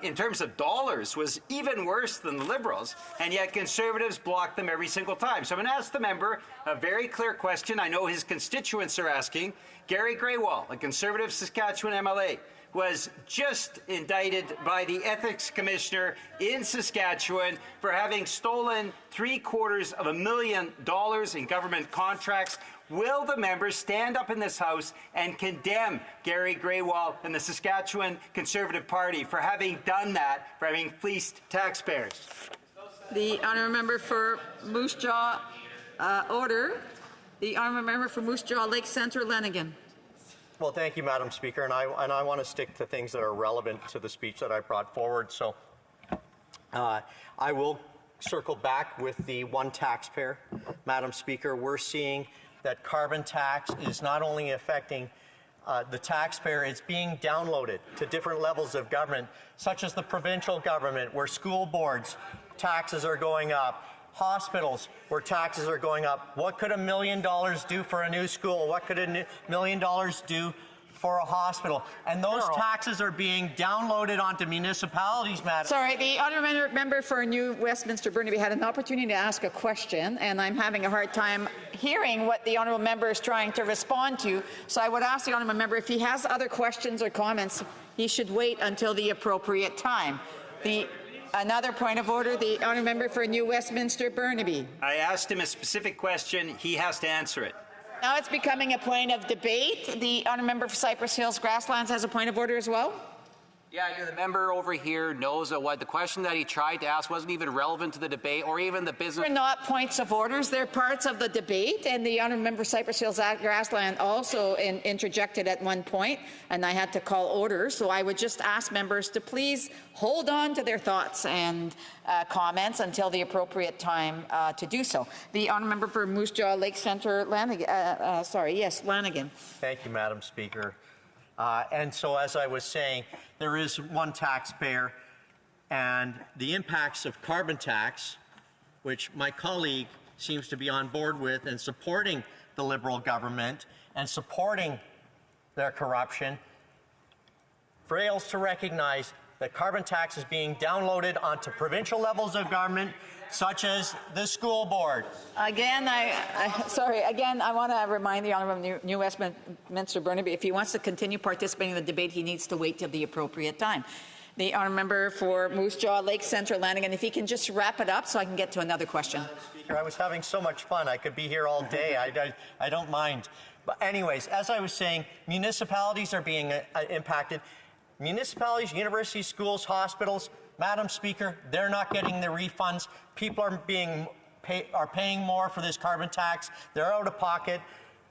S9: in terms of dollars, was even worse than the Liberals, and yet Conservatives blocked them every single time. So I'm going to ask the member a very clear question I know his constituents are asking. Gary Greywall, a Conservative Saskatchewan MLA, was just indicted by the Ethics Commissioner in Saskatchewan for having stolen $750,000 in government contracts. Will the members stand up in this House and condemn Gary Greywall and the Saskatchewan Conservative Party for having done that, for having fleeced taxpayers?
S6: The honourable member for Moose Jaw, order. The honourable member for Moose Jaw, Lake Centre, Lanigan.
S14: Well, thank you, Madam Speaker, and I want to stick to things that are relevant to the speech that I brought forward. So I will circle back with the one taxpayer. Madam Speaker, we're seeing that carbon tax is not only affecting the taxpayer, it's being downloaded to different levels of government, such as the provincial government, where school boards taxes are going up, hospitals where taxes are going up. What could $1 million do for a new school? What could $1 million do for a hospital? And those taxes are being downloaded onto municipalities, Madam.
S6: Sorry, the honourable member for New Westminster, Burnaby, had an opportunity to ask a question, and I'm having a hard time hearing what the honourable member is trying to respond to. So I would ask the honourable member if he has other questions or comments, he should wait until the appropriate time. Another point of order, the honourable member for New Westminster, Burnaby.
S9: I asked him a specific question. He has to answer it.
S6: Now it's becoming a point of debate. The honourable member for Cypress Hills Grasslands has a point of order as well.
S3: Yeah, I do. The member over here knows that what the question that he tried to ask wasn't even relevant to the debate or even the business.
S6: They're not points of orders. They're parts of the debate. And the honourable member for Cypress Hills Grassland also interjected at one point, and I had to call order. So I would just ask members to please hold on to their thoughts and comments until the appropriate time to do so. The honourable member for Moose Jaw, Lake Centre, Lanigan. Lanigan.
S14: Thank you, Madam Speaker. And so, as I was saying, there is one taxpayer, and the impacts of carbon tax, which my colleague seems to be on board with and supporting the Liberal government and supporting their corruption, fails to recognize that carbon tax is being downloaded onto provincial levels of government, such as the school board.
S6: Again, I want to remind the Honourable New Westminster Burnaby, if he wants to continue participating in the debate, he needs to wait till the appropriate time. The Honourable member for Moose Jaw, Lake Centre, Lanigan, if he can just wrap it up so I can get to another question.
S14: Madam Speaker, I was having so much fun. I could be here all day. I don't mind. But anyways, as I was saying, municipalities are being impacted. Municipalities, universities, schools, hospitals, Madam Speaker, they're not getting the refunds. People are paying more for this carbon tax. They're out of pocket,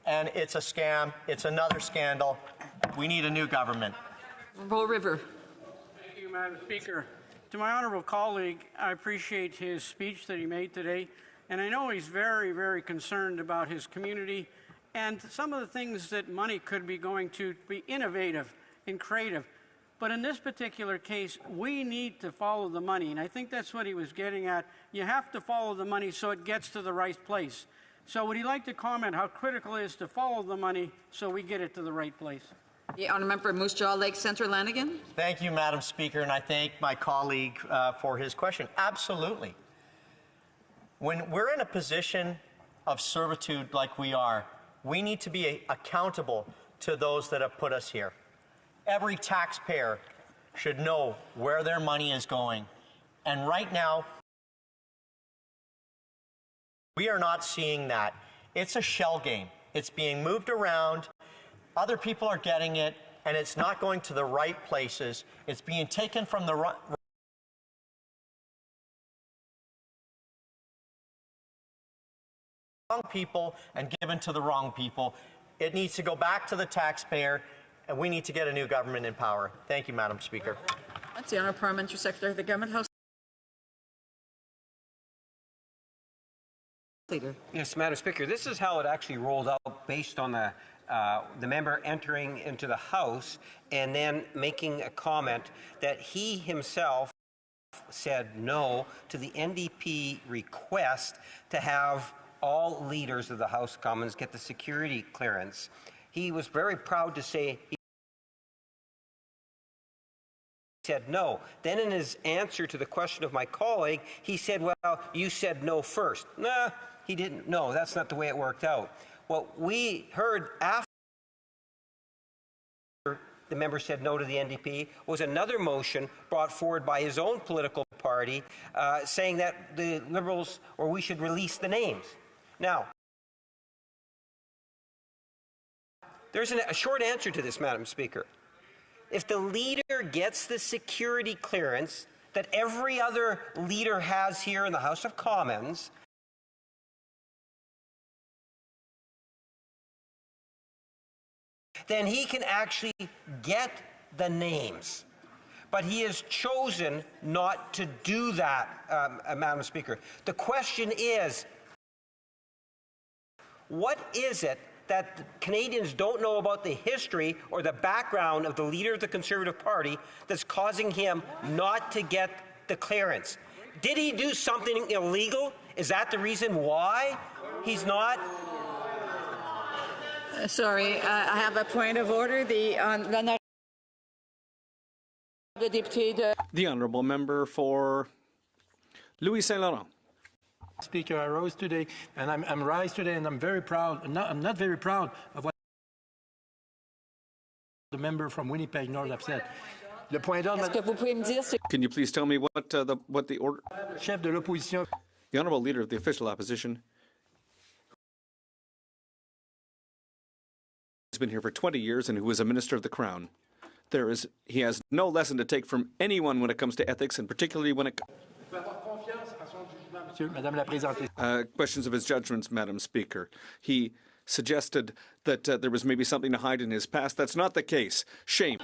S14: and it's a scam. It's another scandal. We need a new government.
S6: Bull River.
S12: Thank you, Madam Speaker. To my honourable colleague, I appreciate his speech that he made today, and I know he's very, very concerned about his community And some of the things that money could be going to be innovative and creative. But in this particular case, we need to follow the money. And I think that's what he was getting at. You have to follow the money so it gets to the right place. So would he like to comment how critical it is to follow the money so we get it to the right place?
S6: The honourable member for Moose Jaw Lake Centre Lanigan.
S14: Thank you, Madam Speaker, and I thank my colleague for his question. Absolutely. When we're in a position of servitude like we are, we need to be accountable to those that have put us here. Every taxpayer should know where their money is going. And right now, we are not seeing that. It's a shell game. It's being moved around. Other people are getting it, and it's not going to the right places. It's being taken from the wrong people and given to the wrong people. It needs to go back to the taxpayer, and we need to get a new government in power. Thank you, Madam Speaker.
S6: That's the Honourable Parliamentary Secretary of the Government House. Leader.
S4: Yes, Madam Speaker, this is how it actually rolled out based on the member entering into the House and then making a comment that he himself said no to the NDP request to have all leaders of the House of Commons get the security clearance. He was very proud to say he said no. Then in his answer to the question of my colleague, he said, well, you said no first. Nah, he didn't. No, that's not the way it worked out. What we heard after the member said no to the NDP was another motion brought forward by his own political party saying that the Liberals, or we should release the names. Now, there's a short answer to this, Madam Speaker. If the leader gets the security clearance that every other leader has here in the House of Commons, then he can actually get the names. But he has chosen not to do that, Madam Speaker. The question is, what is it that Canadians don't know about the history or the background of the leader of the Conservative Party that's causing him not to get the clearance? Did he do something illegal? Is that the reason why he's not?
S6: Sorry, I have a point of order. The
S19: honourable member for Louis Saint Laurent.
S1: Speaker, I rose today, and I'm rise today, and I'm very proud. I'm not very proud of what the member from Winnipeg North have said. Le point d'ordre.
S19: Can you please tell me what the order?
S1: Chef de l'opposition.
S19: The honourable leader of the official opposition. He's been here for 20 years and who is a minister of the Crown. He has no lesson to take from anyone when it comes to ethics, and particularly when it questions of his judgments, Madam Speaker. He suggested that there was maybe something to hide in his past. That's not the case. Shame.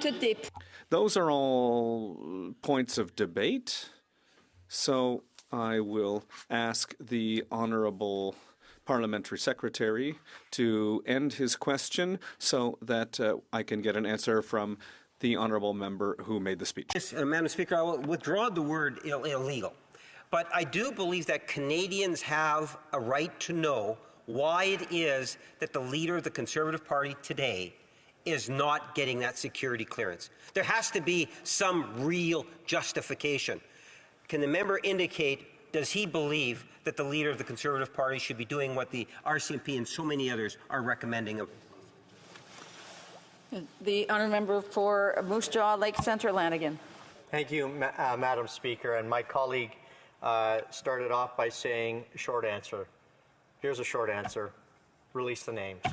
S19: Those are all points of debate. So I will ask the Honourable Parliamentary Secretary to end his question so that I can get an answer from the Honourable Member who made the speech.
S4: Yes, Madam Speaker, I will withdraw the word illegal. But I do believe that Canadians have a right to know why it is that the leader of the Conservative Party today is not getting that security clearance. There has to be some real justification. Can the member indicate, does he believe that the leader of the Conservative Party should be doing what the RCMP and so many others are recommending of?
S6: The honourable member for Moose Jaw Lake Centre Lanigan.
S14: Thank you, Madam Speaker. And my colleague started off by saying short answer. Here's a short answer. Release the names.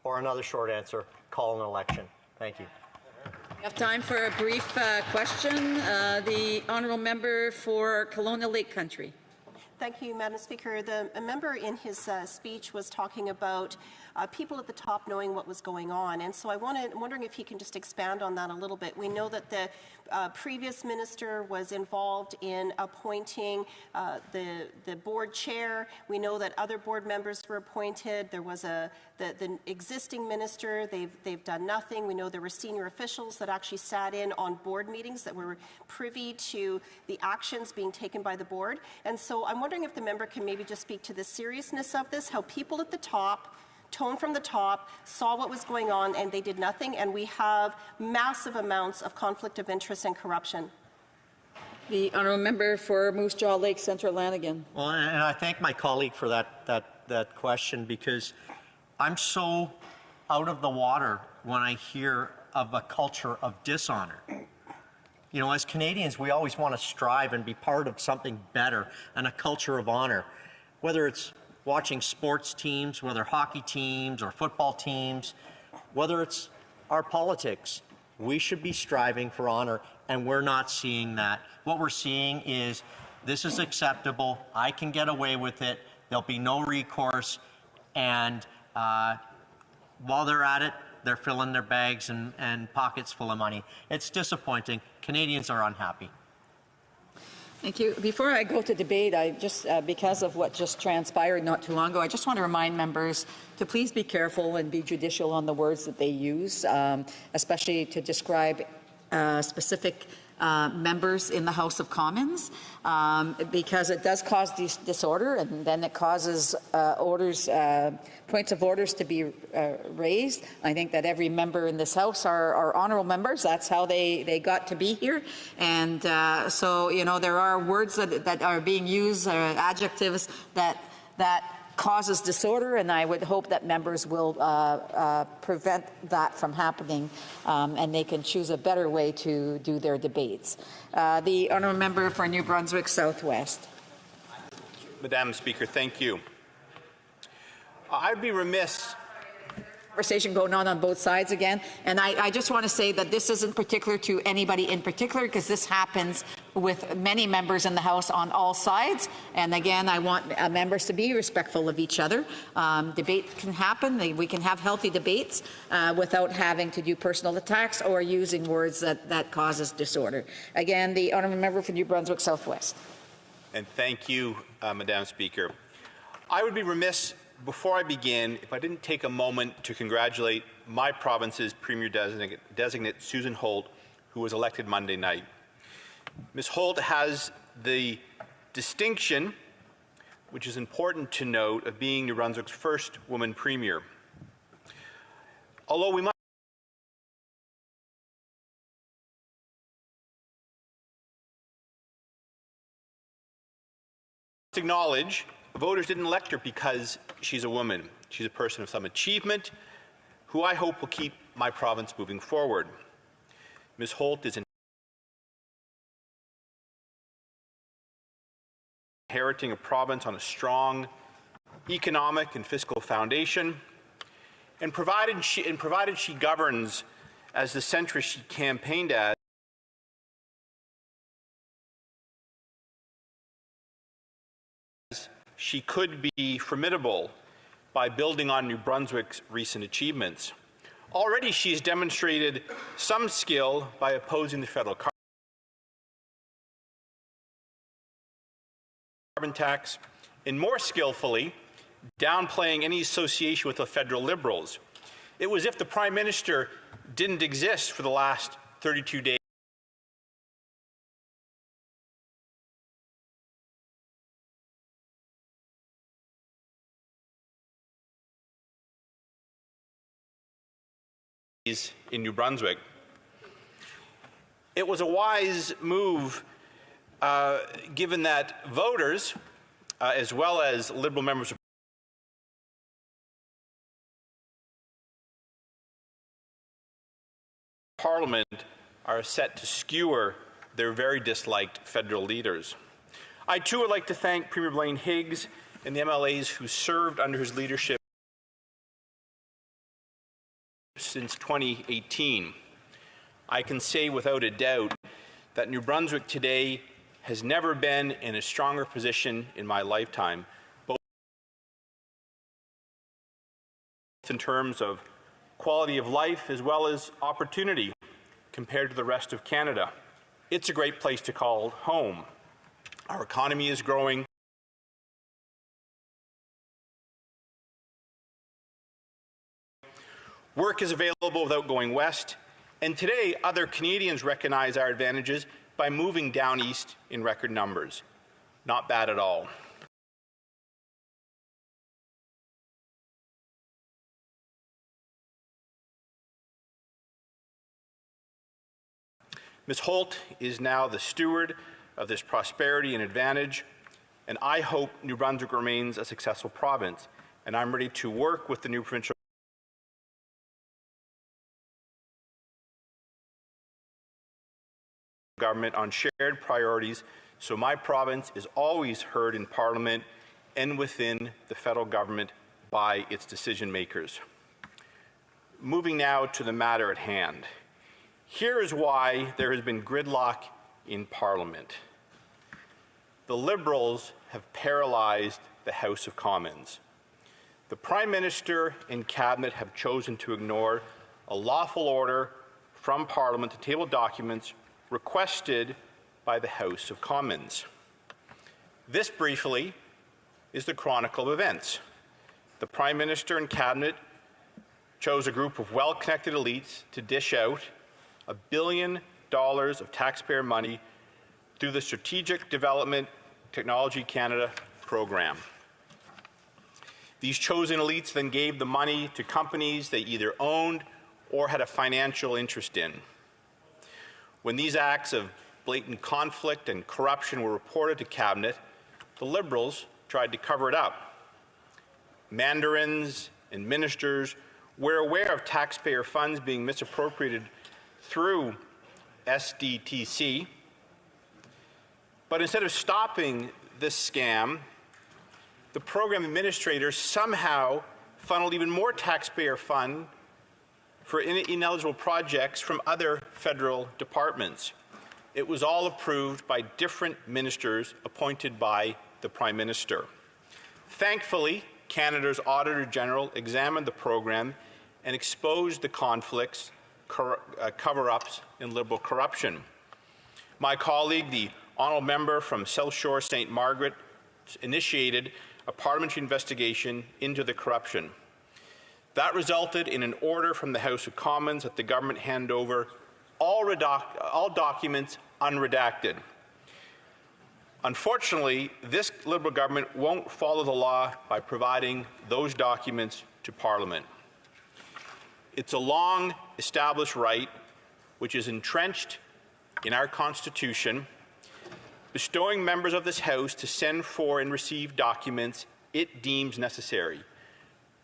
S14: Or another short answer. Call an election. Thank you.
S6: We have time for a brief question. The honourable member for Kelowna Lake Country.
S13: Thank you, Madam Speaker. The member in his speech was talking about people at the top knowing what was going on, and so I'm wondering if he can just expand on that a little bit. We know that the previous minister was involved in appointing the board chair. We know that other board members were appointed. There was the existing minister. They've done nothing. We know there were senior officials that actually sat in on board meetings that were privy to the actions being taken by the board. And so I'm wondering if the member can maybe just speak to the seriousness of this, how people at the top, tone from the top, saw what was going on and they did nothing, and we have massive amounts of conflict of interest and corruption.
S6: The honourable member for Moose Jaw Lake Centre Lanigan.
S14: Well, and I thank my colleague for that question, because I'm so out of the water when I hear of a culture of dishonor. You know, as Canadians, we always want to strive and be part of something better and a culture of honor, whether it's watching sports teams, whether hockey teams or football teams, whether it's our politics. We should be striving for honor, and we're not seeing that. What we're seeing is, this is acceptable, I can get away with it, there'll be no recourse, and while they're at it, they're filling their bags and pockets full of money. It's disappointing. Canadians are unhappy.
S6: Thank you. Before I go to debate, I just, because of what just transpired not too long ago, I just want to remind members to please be careful and be judicial on the words that they use, especially to describe specific members in the House of Commons, because it does cause disorder, and then it causes points of orders to be raised. I think that every member in this House are honourable members. That's how they got to be here. And so, you know, there are words that are being used, adjectives that causes disorder, and I would hope that members will prevent that from happening, and they can choose a better way to do their debates. The honourable member for New Brunswick Southwest.
S15: Madam Speaker, thank you. I'd be remiss.
S6: Conversation going on both sides again, and I just want to say that this isn't particular to anybody in particular, because this happens with many members in the House on all sides. And again, I want members to be respectful of each other. Debate can happen. We can have healthy debates without having to do personal attacks or using words that causes disorder. Again, the honourable member for New Brunswick Southwest.
S15: And thank you, Madam Speaker. I would be remiss before I begin if I didn't take a moment to congratulate my province's Premier Designate Susan Holt, who was elected Monday night. Ms. Holt has the distinction, which is important to note, of being New Brunswick's first woman Premier. Although we must acknowledge, voters didn't elect her because she's a woman. She's a person of some achievement who I hope will keep my province moving forward. Ms. Holt is inheriting a province on a strong economic and fiscal foundation, and provided she governs as the centrist she campaigned as, she could be formidable by building on New Brunswick's recent achievements. Already she has demonstrated some skill by opposing the federal carbon tax, and more skillfully, downplaying any association with the federal Liberals. It was as if the Prime Minister didn't exist for the last 32 days. In New Brunswick. It was a wise move given that voters, as well as Liberal members of Parliament, are set to skewer their very disliked federal leaders. I too would like to thank Premier Blaine Higgs and the MLAs who served under his leadership since 2018. I can say without a doubt that New Brunswick today has never been in a stronger position in my lifetime, both in terms of quality of life as well as opportunity compared to the rest of Canada. It's a great place to call home. Our economy is growing. Work is available without going west, and today other Canadians recognize our advantages by moving down east in record numbers. Not bad at all. Ms. Holt is now the steward of this prosperity and advantage, and I hope New Brunswick remains a successful province, and I'm ready to work with the new provincial government on shared priorities so my province is always heard in Parliament and within the federal government by its decision makers. Moving now to the matter at hand. Here is why there has been gridlock in Parliament. The Liberals have paralyzed the House of Commons. The Prime Minister and Cabinet have chosen to ignore a lawful order from Parliament to table documents requested by the House of Commons. This, briefly, is the chronicle of events. The Prime Minister and Cabinet chose a group of well-connected elites to dish out $1 billion of taxpayer money through the Strategic Development Technology Canada program. These chosen elites then gave the money to companies they either owned or had a financial interest in. When these acts of blatant conflict and corruption were reported to Cabinet, the Liberals tried to cover it up. Mandarins and ministers were aware of taxpayer funds being misappropriated through SDTC, but instead of stopping this scam, the program administrators somehow funneled even more taxpayer funds for ineligible projects from other federal departments. It was all approved by different ministers appointed by the Prime Minister. Thankfully, Canada's Auditor General examined the program and exposed the conflicts, cover-ups, and Liberal corruption. My colleague, the honourable member from South Shore St. Margaret, initiated a parliamentary investigation into the corruption. That resulted in an order from the House of Commons that the government hand over all documents unredacted. Unfortunately, this Liberal government won't follow the law by providing those documents to Parliament. It's a long-established right, which is entrenched in our Constitution, bestowing members of this House to send for and receive documents it deems necessary.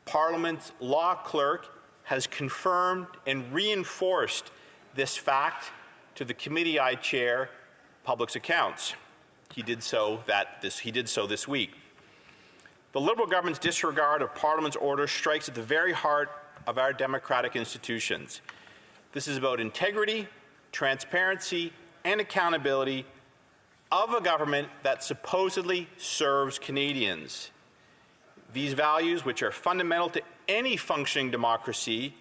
S15: Parliament's law clerk has confirmed and reinforced this fact to the committee I chair, Public Accounts. He did so this week. The Liberal government's disregard of Parliament's order strikes at the very heart of our democratic institutions. This is about integrity, transparency, and accountability of a government that supposedly serves Canadians. These values, which are fundamental to any functioning democracy,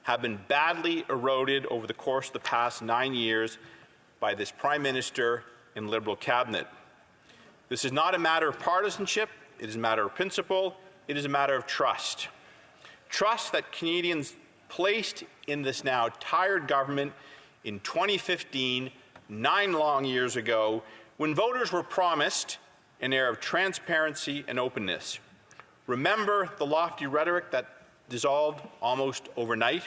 S15: have been badly eroded over the course of the past 9 years by this Prime Minister and Liberal Cabinet. This is not a matter of partisanship, it is a matter of principle, it is a matter of trust. Trust that Canadians placed in this now tired government in 2015, 9 long years ago, when voters were promised an era of transparency and openness. Remember the lofty rhetoric that dissolved almost overnight?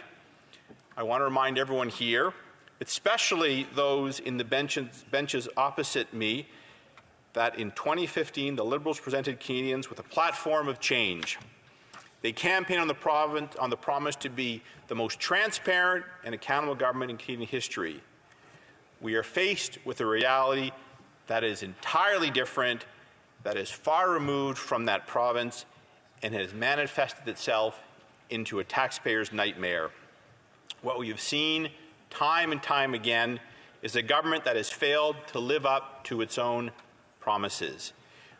S15: I want to remind everyone here, especially those in the benches opposite me, that in 2015 the Liberals presented Canadians with a platform of change. They campaigned on the promise to be the most transparent and accountable government in Canadian history. We are faced with a reality that is entirely different, that is far removed from that province, and has manifested itself into a taxpayer's nightmare. What we have seen time and time again is a government that has failed to live up to its own promises.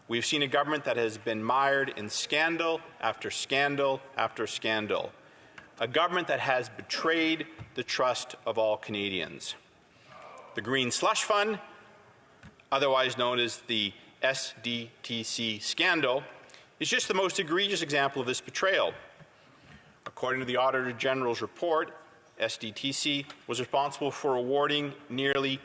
S15: We've seen a government that has been mired in scandal after scandal after scandal. A government that has betrayed the trust of all Canadians. The Green Slush Fund, otherwise known as the SDTC scandal, is just the most egregious example of this betrayal. According to the Auditor General's report, SDTC was responsible for awarding nearly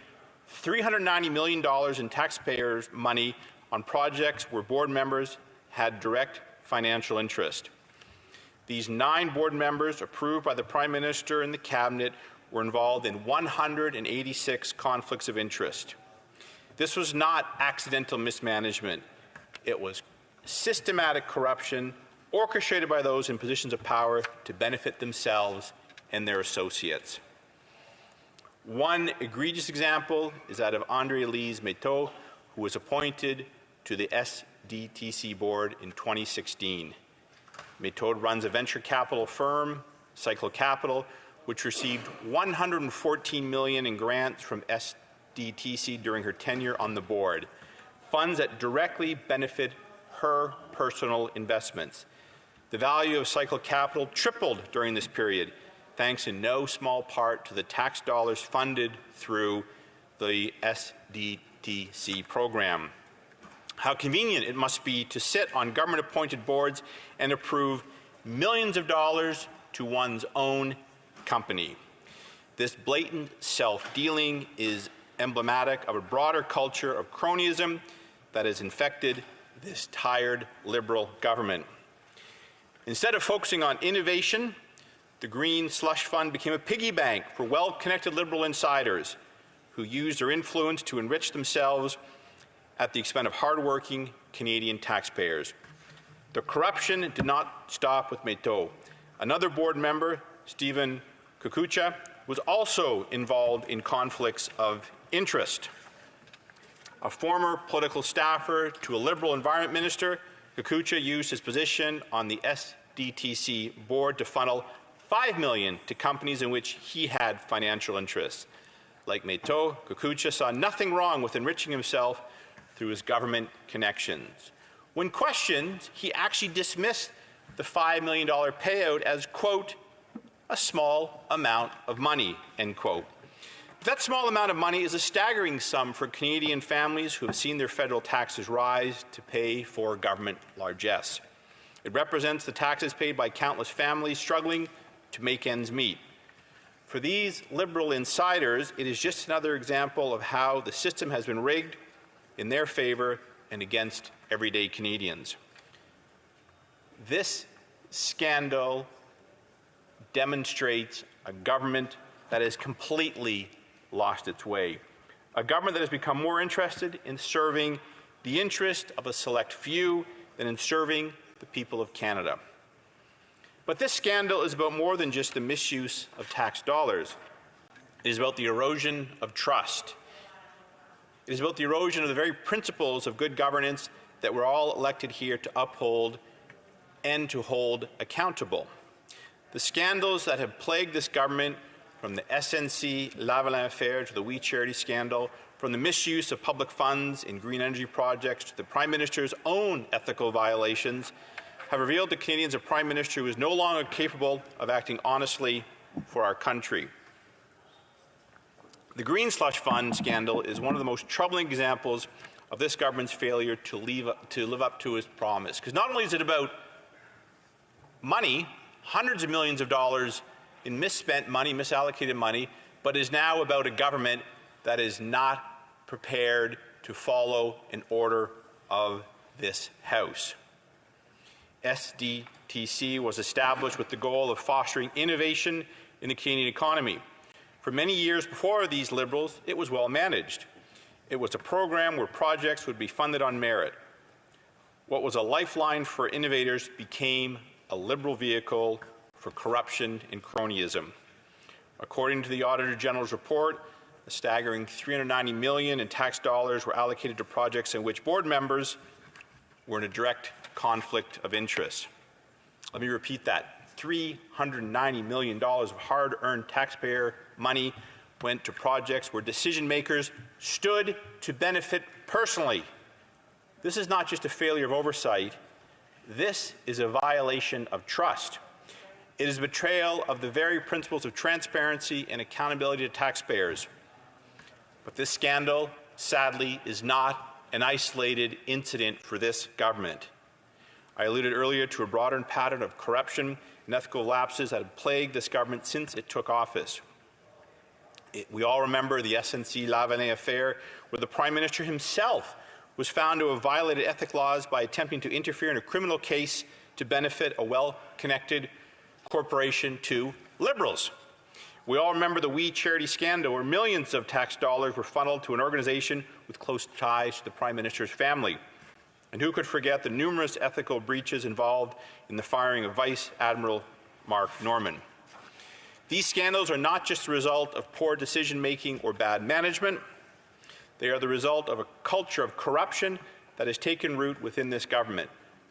S15: $390 million in taxpayers' money on projects where board members had direct financial interest. These 9 board members, approved by the Prime Minister and the Cabinet, were involved in 186 conflicts of interest. This was not accidental mismanagement. It was systematic corruption orchestrated by those in positions of power to benefit themselves and their associates. One egregious example is that of André-Lise Métaux, who was appointed to the SDTC board in 2016. Métaux runs a venture capital firm, Cycle Capital, which received $114 million in grants from SDTC during her tenure on the board, funds that directly benefit her personal investments. The value of Cycle Capital tripled during this period, thanks in no small part to the tax dollars funded through the SDTC program. How convenient it must be to sit on government-appointed boards and approve millions of dollars to one's own company. This blatant self-dealing is emblematic of a broader culture of cronyism that has infected this tired Liberal government. Instead of focusing on innovation, the Green Slush Fund became a piggy bank for well-connected Liberal insiders who used their influence to enrich themselves at the expense of hard-working Canadian taxpayers. The corruption did not stop with Métaux. Another board member, Stephen Kukucha, was also involved in conflicts of interest. A former political staffer to a Liberal Environment Minister, Kukucha used his position on the SDTC board to funnel $5 million to companies in which he had financial interests. Like Métaux, Kukucha saw nothing wrong with enriching himself through his government connections. When questioned, he actually dismissed the $5 million payout as, quote, a small amount of money, end quote. That small amount of money is a staggering sum for Canadian families who have seen their federal taxes rise to pay for government largesse. It represents the taxes paid by countless families struggling to make ends meet. For these Liberal insiders, it is just another example of how the system has been rigged in their favour and against everyday Canadians. This scandal demonstrates a government that has completely lost its way, a government that has become more interested in serving the interest of a select few than in serving the people of Canada. But this scandal is about more than just the misuse of tax dollars. It is about the erosion of trust. It is about the erosion of the very principles of good governance that we're all elected here to uphold and to hold accountable. The scandals that have plagued this government, from the SNC-Lavalin affair to the We Charity scandal, from the misuse of public funds in green energy projects to the Prime Minister's own ethical violations, have revealed to Canadians a Prime Minister who is no longer capable of acting honestly for our country. The Green Slush Fund scandal is one of the most troubling examples of this government's failure to live up to its promise. Because not only is it about money, hundreds of millions of dollars in misspent money, misallocated money, but is now about a government that is not prepared to follow an order of this House. SDTC was established with the goal of fostering innovation in the Canadian economy. For many years before these Liberals, it was well managed. It was a program where projects would be funded on merit. What was a lifeline for innovators became a Liberal vehicle for corruption and cronyism. According to the Auditor General's report, a staggering $390 million in tax dollars were allocated to projects in which board members were in a direct conflict of interest. Let me repeat that. $390 million of hard-earned taxpayer money went to projects where decision makers stood to benefit personally. This is not just a failure of oversight. This is a violation of trust. It is betrayal of the very principles of transparency and accountability to taxpayers. But this scandal, sadly, is not an isolated incident for this government. I alluded earlier to a broader pattern of corruption and ethical lapses that have plagued this government since it took office. We all remember the SNC-Lavalin affair, where the Prime Minister himself was found to have violated ethic laws by attempting to interfere in a criminal case to benefit a well-connected corporation to Liberals. We all remember the We Charity scandal, where millions of tax dollars were funneled to an organization with close ties to the Prime Minister's family. And who could forget the numerous ethical breaches involved in the firing of Vice Admiral Mark Norman? These scandals are not just the result of poor decision-making or bad management. They are the result of a culture of corruption that has taken root within this government,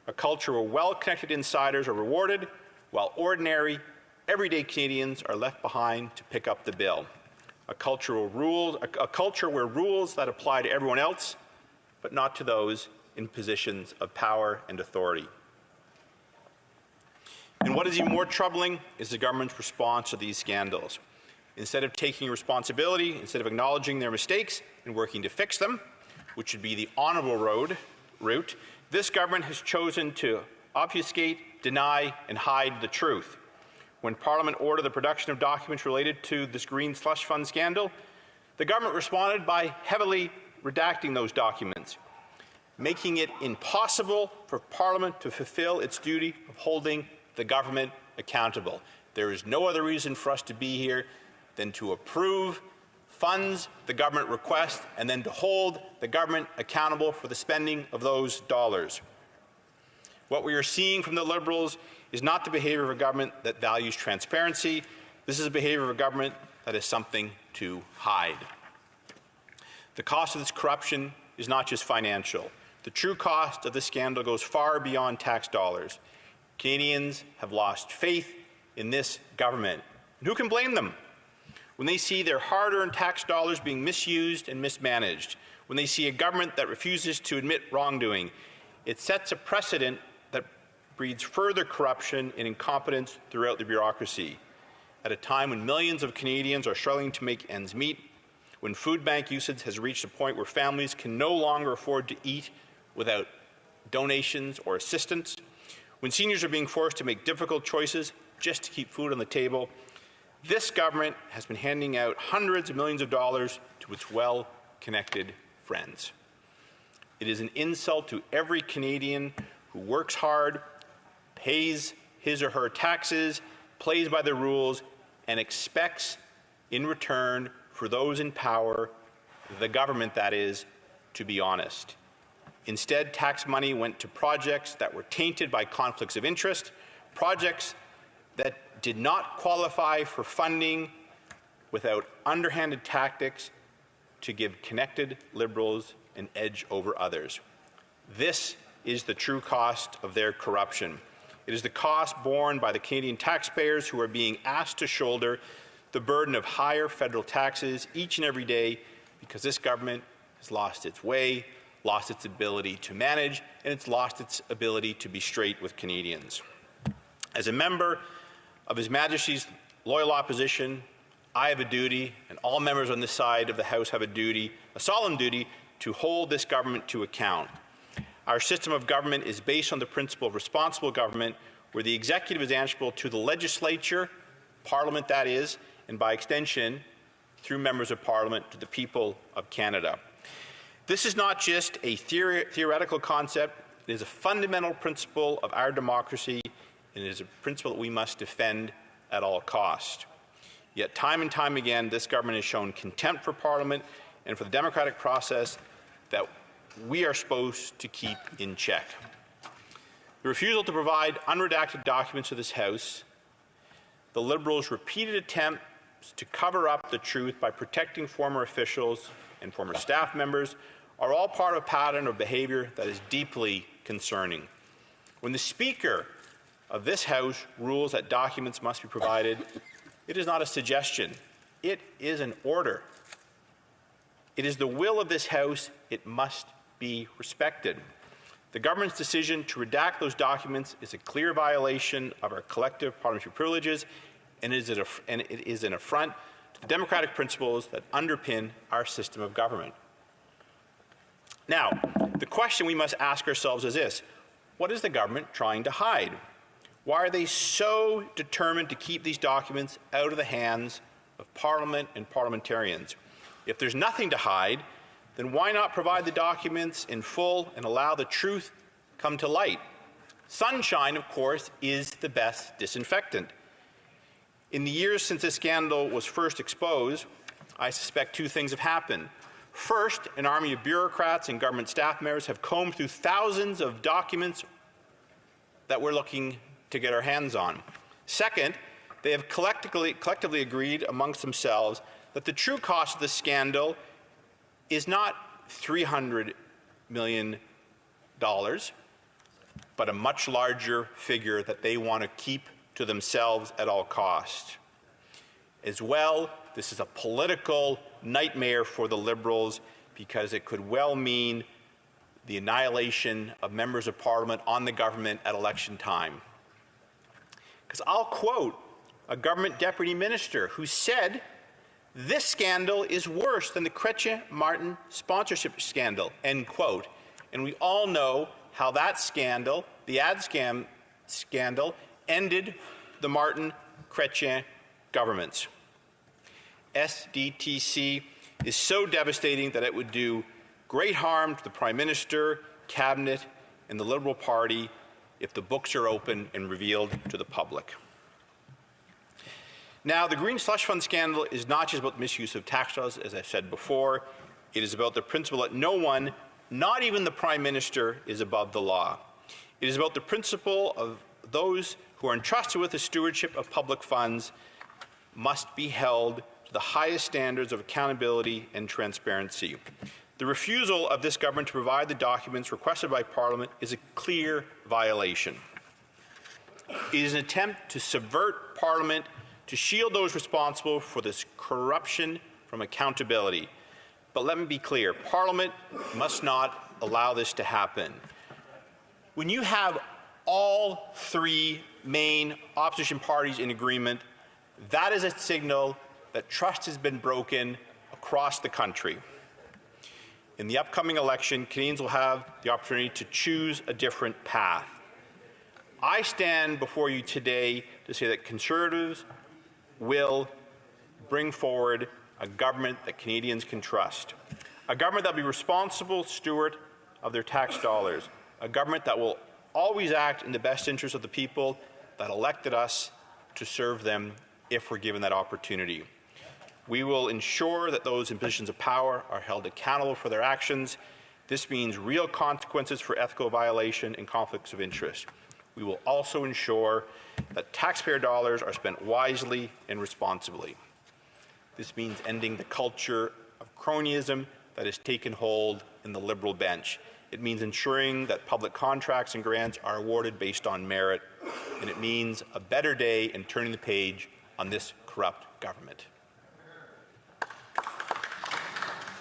S15: a culture where well-connected insiders are rewarded, while ordinary, everyday Canadians are left behind to pick up the bill. A culture where rules that apply to everyone else, but not to those in positions of power and authority. And what is even more troubling is the government's response to these scandals. Instead of taking responsibility, instead of acknowledging their mistakes and working to fix them, which should be the honourable route, this government has chosen to obfuscate, deny, and hide the truth. When Parliament ordered the production of documents related to this green slush fund scandal, the government responded by heavily redacting those documents, making it impossible for Parliament to fulfill its duty of holding the government accountable. There is no other reason for us to be here than to approve funds the government requests and then to hold the government accountable for the spending of those dollars. What we are seeing from the Liberals is not the behaviour of a government that values transparency. This is a behaviour of a government that has something to hide. The cost of this corruption is not just financial. The true cost of this scandal goes far beyond tax dollars. Canadians have lost faith in this government. And who can blame them? When they see their hard-earned tax dollars being misused and mismanaged, when they see a government that refuses to admit wrongdoing, it sets a precedent that breeds further corruption and incompetence throughout the bureaucracy. At a time when millions of Canadians are struggling to make ends meet, when food bank usage has reached a point where families can no longer afford to eat without donations or assistance, when seniors are being forced to make difficult choices just to keep food on the table, this government has been handing out hundreds of millions of dollars to its well-connected friends. It is an insult to every Canadian who works hard, pays his or her taxes, plays by the rules, and expects in return for those in power, the government that is, to be honest. Instead, tax money went to projects that were tainted by conflicts of interest, projects that did not qualify for funding without underhanded tactics to give connected Liberals an edge over others. This is the true cost of their corruption. It is the cost borne by the Canadian taxpayers who are being asked to shoulder the burden of higher federal taxes each and every day because this government has lost its way, lost its ability to manage, and it's lost its ability to be straight with Canadians. As a member of His Majesty's loyal opposition, I have a duty, and all members on this side of the House have a duty, a solemn duty, to hold this government to account. Our system of government is based on the principle of responsible government, where the executive is answerable to the legislature, Parliament that is, and by extension, through members of Parliament, to the people of Canada. This is not just a theoretical concept, it is a fundamental principle of our democracy, and it is a principle that we must defend at all cost. Yet time and time again, this government has shown contempt for Parliament and for the democratic process that we are supposed to keep in check. The refusal to provide unredacted documents to this House, the Liberals' repeated attempts to cover up the truth by protecting former officials and former staff members are all part of a pattern of behaviour that is deeply concerning. When the Speaker of this House rules that documents must be provided, it is not a suggestion. It is an order. It is the will of this House. It must be respected. The government's decision to redact those documents is a clear violation of our collective parliamentary privileges, and it is an affront to the democratic principles that underpin our system of government. Now, the question we must ask ourselves is this: what is the government trying to hide? Why are they so determined to keep these documents out of the hands of Parliament and parliamentarians? If there's nothing to hide, then why not provide the documents in full and allow the truth come to light? Sunshine, of course, is the best disinfectant. In the years since this scandal was first exposed, I suspect two things have happened. First, an army of bureaucrats and government staff members have combed through thousands of documents that we're looking to get our hands on. Second, they have collectively agreed amongst themselves that the true cost of this scandal is not $300 million, but a much larger figure that they want to keep to themselves at all costs. As well, this is a political nightmare for the Liberals because it could well mean the annihilation of members of Parliament on the government at election time. Because I'll quote a government deputy minister who said, "This scandal is worse than the Chrétien Martin sponsorship scandal," end quote. And we all know how that scandal, the ad scam scandal, ended the Martin Chrétien governments. SDTC is so devastating that it would do great harm to the Prime Minister, Cabinet, and the Liberal Party if the books are open and revealed to the public. Now, the Green Slush Fund scandal is not just about the misuse of tax dollars, as I've said before. It is about the principle that no one, not even the Prime Minister, is above the law. It is about the principle of those who are entrusted with the stewardship of public funds must be held to the highest standards of accountability and transparency. The refusal of this government to provide the documents requested by Parliament is a clear violation. It is an attempt to subvert Parliament to shield those responsible for this corruption from accountability. But let me be clear, Parliament must not allow this to happen. When you have all three main opposition parties in agreement, that is a signal that trust has been broken across the country. In the upcoming election, Canadians will have the opportunity to choose a different path. I stand before you today to say that Conservatives will bring forward a government that Canadians can trust, a government that will be responsible steward of their tax dollars, a government that will always act in the best interest of the people that elected us to serve them if we're given that opportunity. We will ensure that those in positions of power are held accountable for their actions. This means real consequences for ethical violation and conflicts of interest. We will also ensure that taxpayer dollars are spent wisely and responsibly. This means ending the culture of cronyism that has taken hold in the Liberal bench. It means ensuring that public contracts and grants are awarded based on merit, and it means a better day in turning the page on this corrupt government.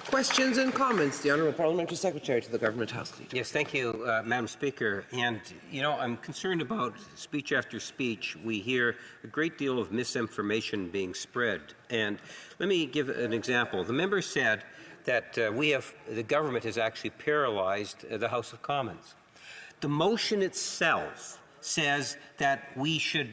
S4: Questions and comments. The Honourable Parliamentary Secretary to the Government House.
S5: Yes, thank you, Madam Speaker. And, you know, I'm concerned about speech after speech. We hear a great deal of misinformation being spread. And let me give an example. The member said that the government has actually paralyzed the House of Commons. The motion itself says that we should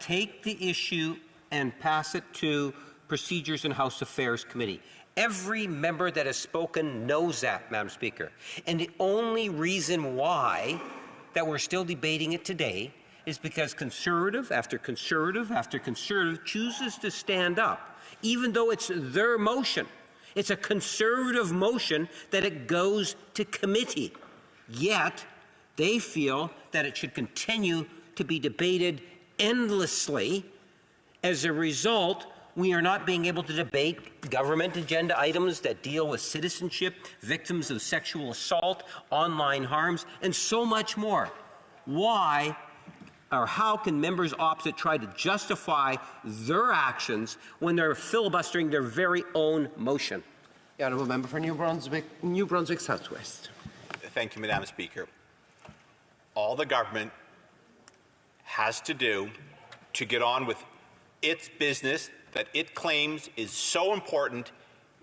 S5: take the issue and pass it to Procedures and House Affairs Committee. Every member that has spoken knows that, Madam Speaker. And the only reason why that we're still debating it today is because Conservative after Conservative after Conservative chooses to stand up, even though it's their motion. It's a Conservative motion that it goes to committee. Yet, they feel that it should continue to be debated endlessly. As a result, we are not being able to debate government agenda items that deal with citizenship, victims of sexual assault, online harms, and so much more. Why
S4: or how can members opposite try to justify their actions when they're filibustering their very own motion?
S2: The honourable member for New Brunswick Southwest.
S15: Thank you, Madam Speaker. All the government has to do to get on with its business that it claims is so important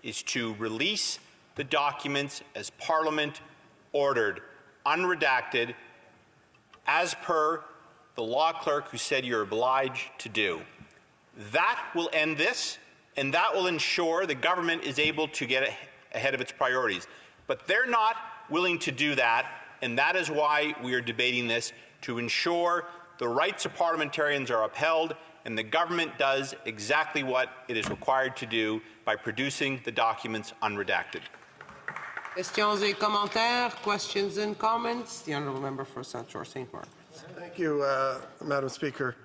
S15: is to release the documents as Parliament ordered, unredacted, as per the law clerk who said you're obliged to do. That will end this, and that will ensure the government is able to get ahead of its priorities. But they're not willing to do that, and that is why we are debating this, to ensure the rights of parliamentarians are upheld and the government does exactly what it is required to do by producing the documents unredacted.
S2: Questions et commentaires, questions and comments. The honourable member for South Shore St. Margaret's.
S11: Thank you, Madam Speaker.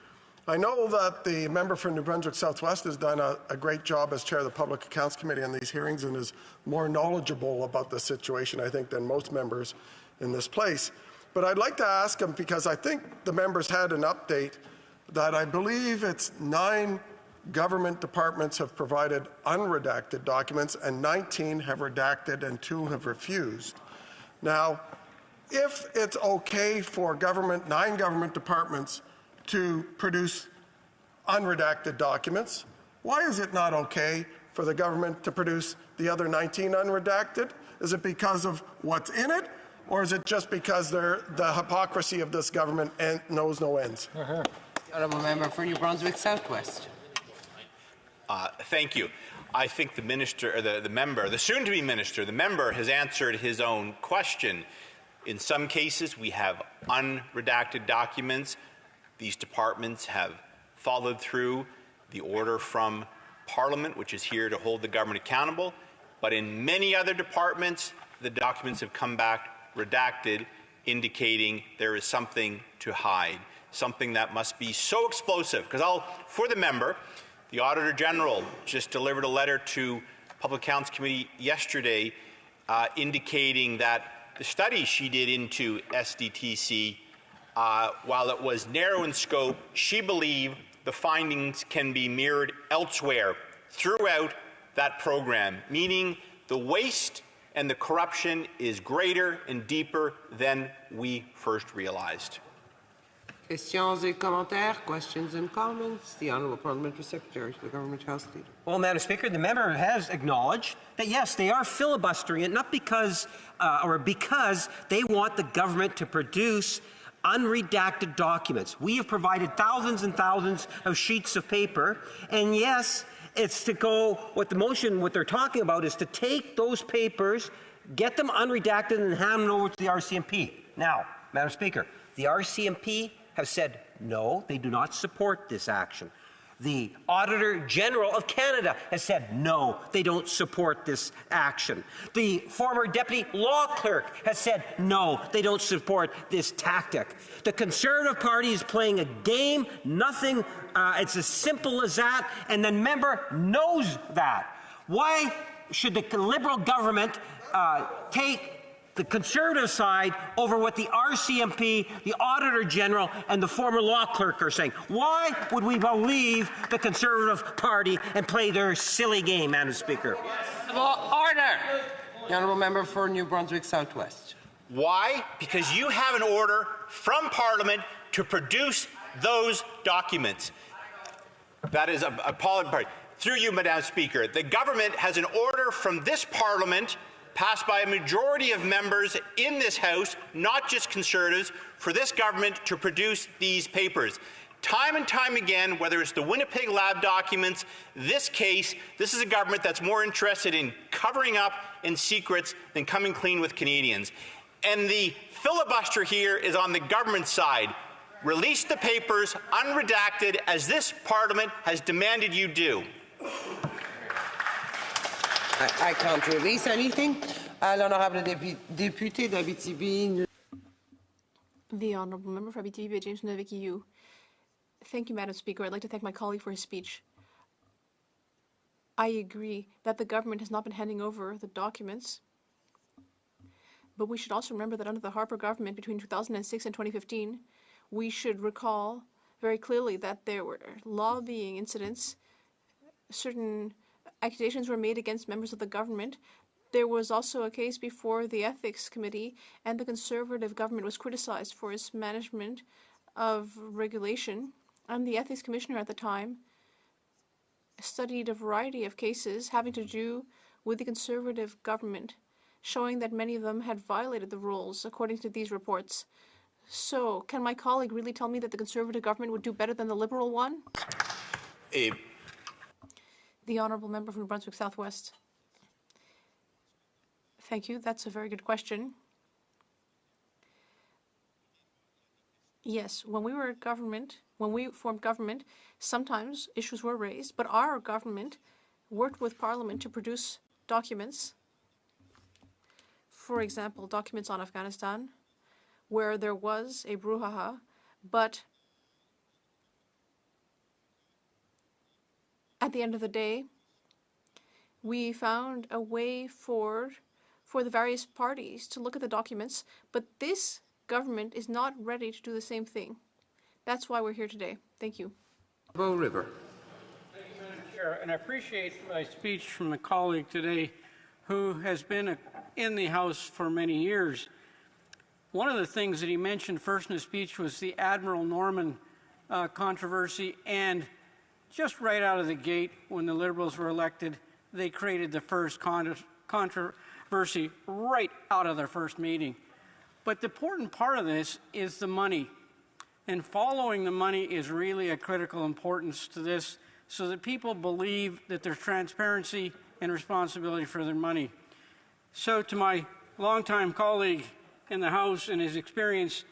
S11: I know that the member for New Brunswick Southwest has done a great job as chair of the Public Accounts Committee on these hearings and is more knowledgeable about the situation, I think, than most members in this place. But I'd like to ask him, because I think the members had an update, that I believe it's 9 government departments have provided unredacted documents and 19 have redacted and 2 have refused. Now, if it's okay for 9 government departments to produce unredacted documents, why is it not okay for the government to produce the other 19 unredacted? Is it because of what's in it, or is it just because the hypocrisy of this government knows no ends?
S2: Honourable member for New Brunswick Southwest.
S15: Thank you. I think the minister, or the soon-to-be minister, the member has answered his own question. In some cases, we have unredacted documents. These departments have followed through the order from Parliament, which is here to hold the government accountable. But in many other departments, the documents have come back redacted, indicating there is something to hide, something that must be so explosive. Because for the member, the Auditor General just delivered a letter to Public Accounts Committee yesterday indicating that the study she did into SDTC, while it was narrow in scope, she believed the findings can be mirrored elsewhere throughout that program, meaning the waste and the corruption is greater and deeper than we first realized.
S2: Questions et commentaires, questions and comments. The Honourable Parliamentary Secretary to the Government House Leader.
S4: Well, Madam Speaker, the member has acknowledged that, yes, they are filibustering it, not because, because they want the government to produce unredacted documents. We have provided thousands and thousands of sheets of paper, and yes, it's to go, what they're talking about is to take those papers, get them unredacted, and hand them over to the RCMP. Now, Madam Speaker, the RCMP have said no, they do not support this action. The Auditor General of Canada has said no, they don't support this action. The former Deputy Law Clerk has said no, they don't support this tactic. The Conservative Party is playing a game, nothing, it's as simple as that, and the member knows that. Why should the Liberal government take the Conservative side over what the RCMP, the Auditor General, and the former law clerk are saying? Why would we believe the Conservative Party and play their silly game, Madam Speaker?
S2: Order! The Honourable Member for New Brunswick Southwest.
S15: Why? Because you have an order from Parliament to produce those documents. That is a Parliament. Through you, Madam Speaker, the government has an order from this Parliament passed by a majority of members in this House, not just Conservatives, for this government to produce these papers. Time and time again, whether it's the Winnipeg Lab documents, this case, this is a government that's more interested in covering up in secrets than coming clean with Canadians. And the filibuster here is on the government side. Release the papers unredacted, as this Parliament has demanded you do.
S2: I can't release anything. L'honorable député d'Abitibi.
S25: The Honourable Member for Abitibi, James Nunavik. Thank you, Madam Speaker. I'd like to thank my colleague for his speech. I agree that the government has not been handing over the documents, but we should also remember that under the Harper government between 2006 and 2015, we should recall very clearly that there were lobbying incidents. Certain accusations were made against members of the government. There was also a case before the Ethics Committee, and the Conservative government was criticized for its management of regulation. And the Ethics Commissioner at the time studied a variety of cases having to do with the Conservative government, showing that many of them had violated the rules according to these reports. So, can my colleague really tell me that the Conservative government would do better than the Liberal one? The Honourable Member from New Brunswick Southwest. Thank you. That's a very good question. Yes, when we were government, when we formed government, sometimes issues were raised, but our government worked with Parliament to produce documents. For example, documents on Afghanistan, where there was a brouhaha, but at the end of the day, we found a way forward for the various parties to look at the documents, but this government is not ready to do the same thing. That's why we're here today. Thank you.
S2: Bow River.
S12: Thank you, Madam Chair, and I appreciate my speech from the colleague today who has been in the House for many years. One of the things that he mentioned first in his speech was the Admiral Norman controversy, and just right out of the gate, when the Liberals were elected, they created the first controversy right out of their first meeting. But the important part of this is the money. And following the money is really a critical importance to this, so that people believe that there's transparency and responsibility for their money. So to my longtime colleague in the House and his experience,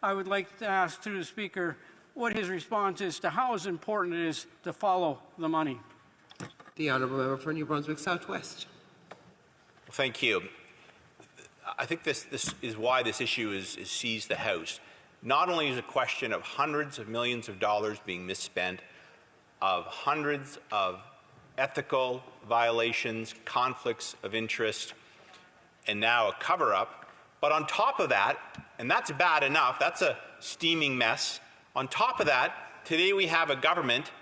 S12: I would like to ask through the Speaker what his response is to how important it is to follow the money.
S2: The Honourable Member for New Brunswick Southwest.
S15: Thank you. I think this is why this issue is seized the House. Not only is it a question of hundreds of millions of dollars being misspent, of hundreds of ethical violations, conflicts of interest, and now a cover-up, but on top of that, and that's bad enough, that's a steaming mess, on top of that, today we have a government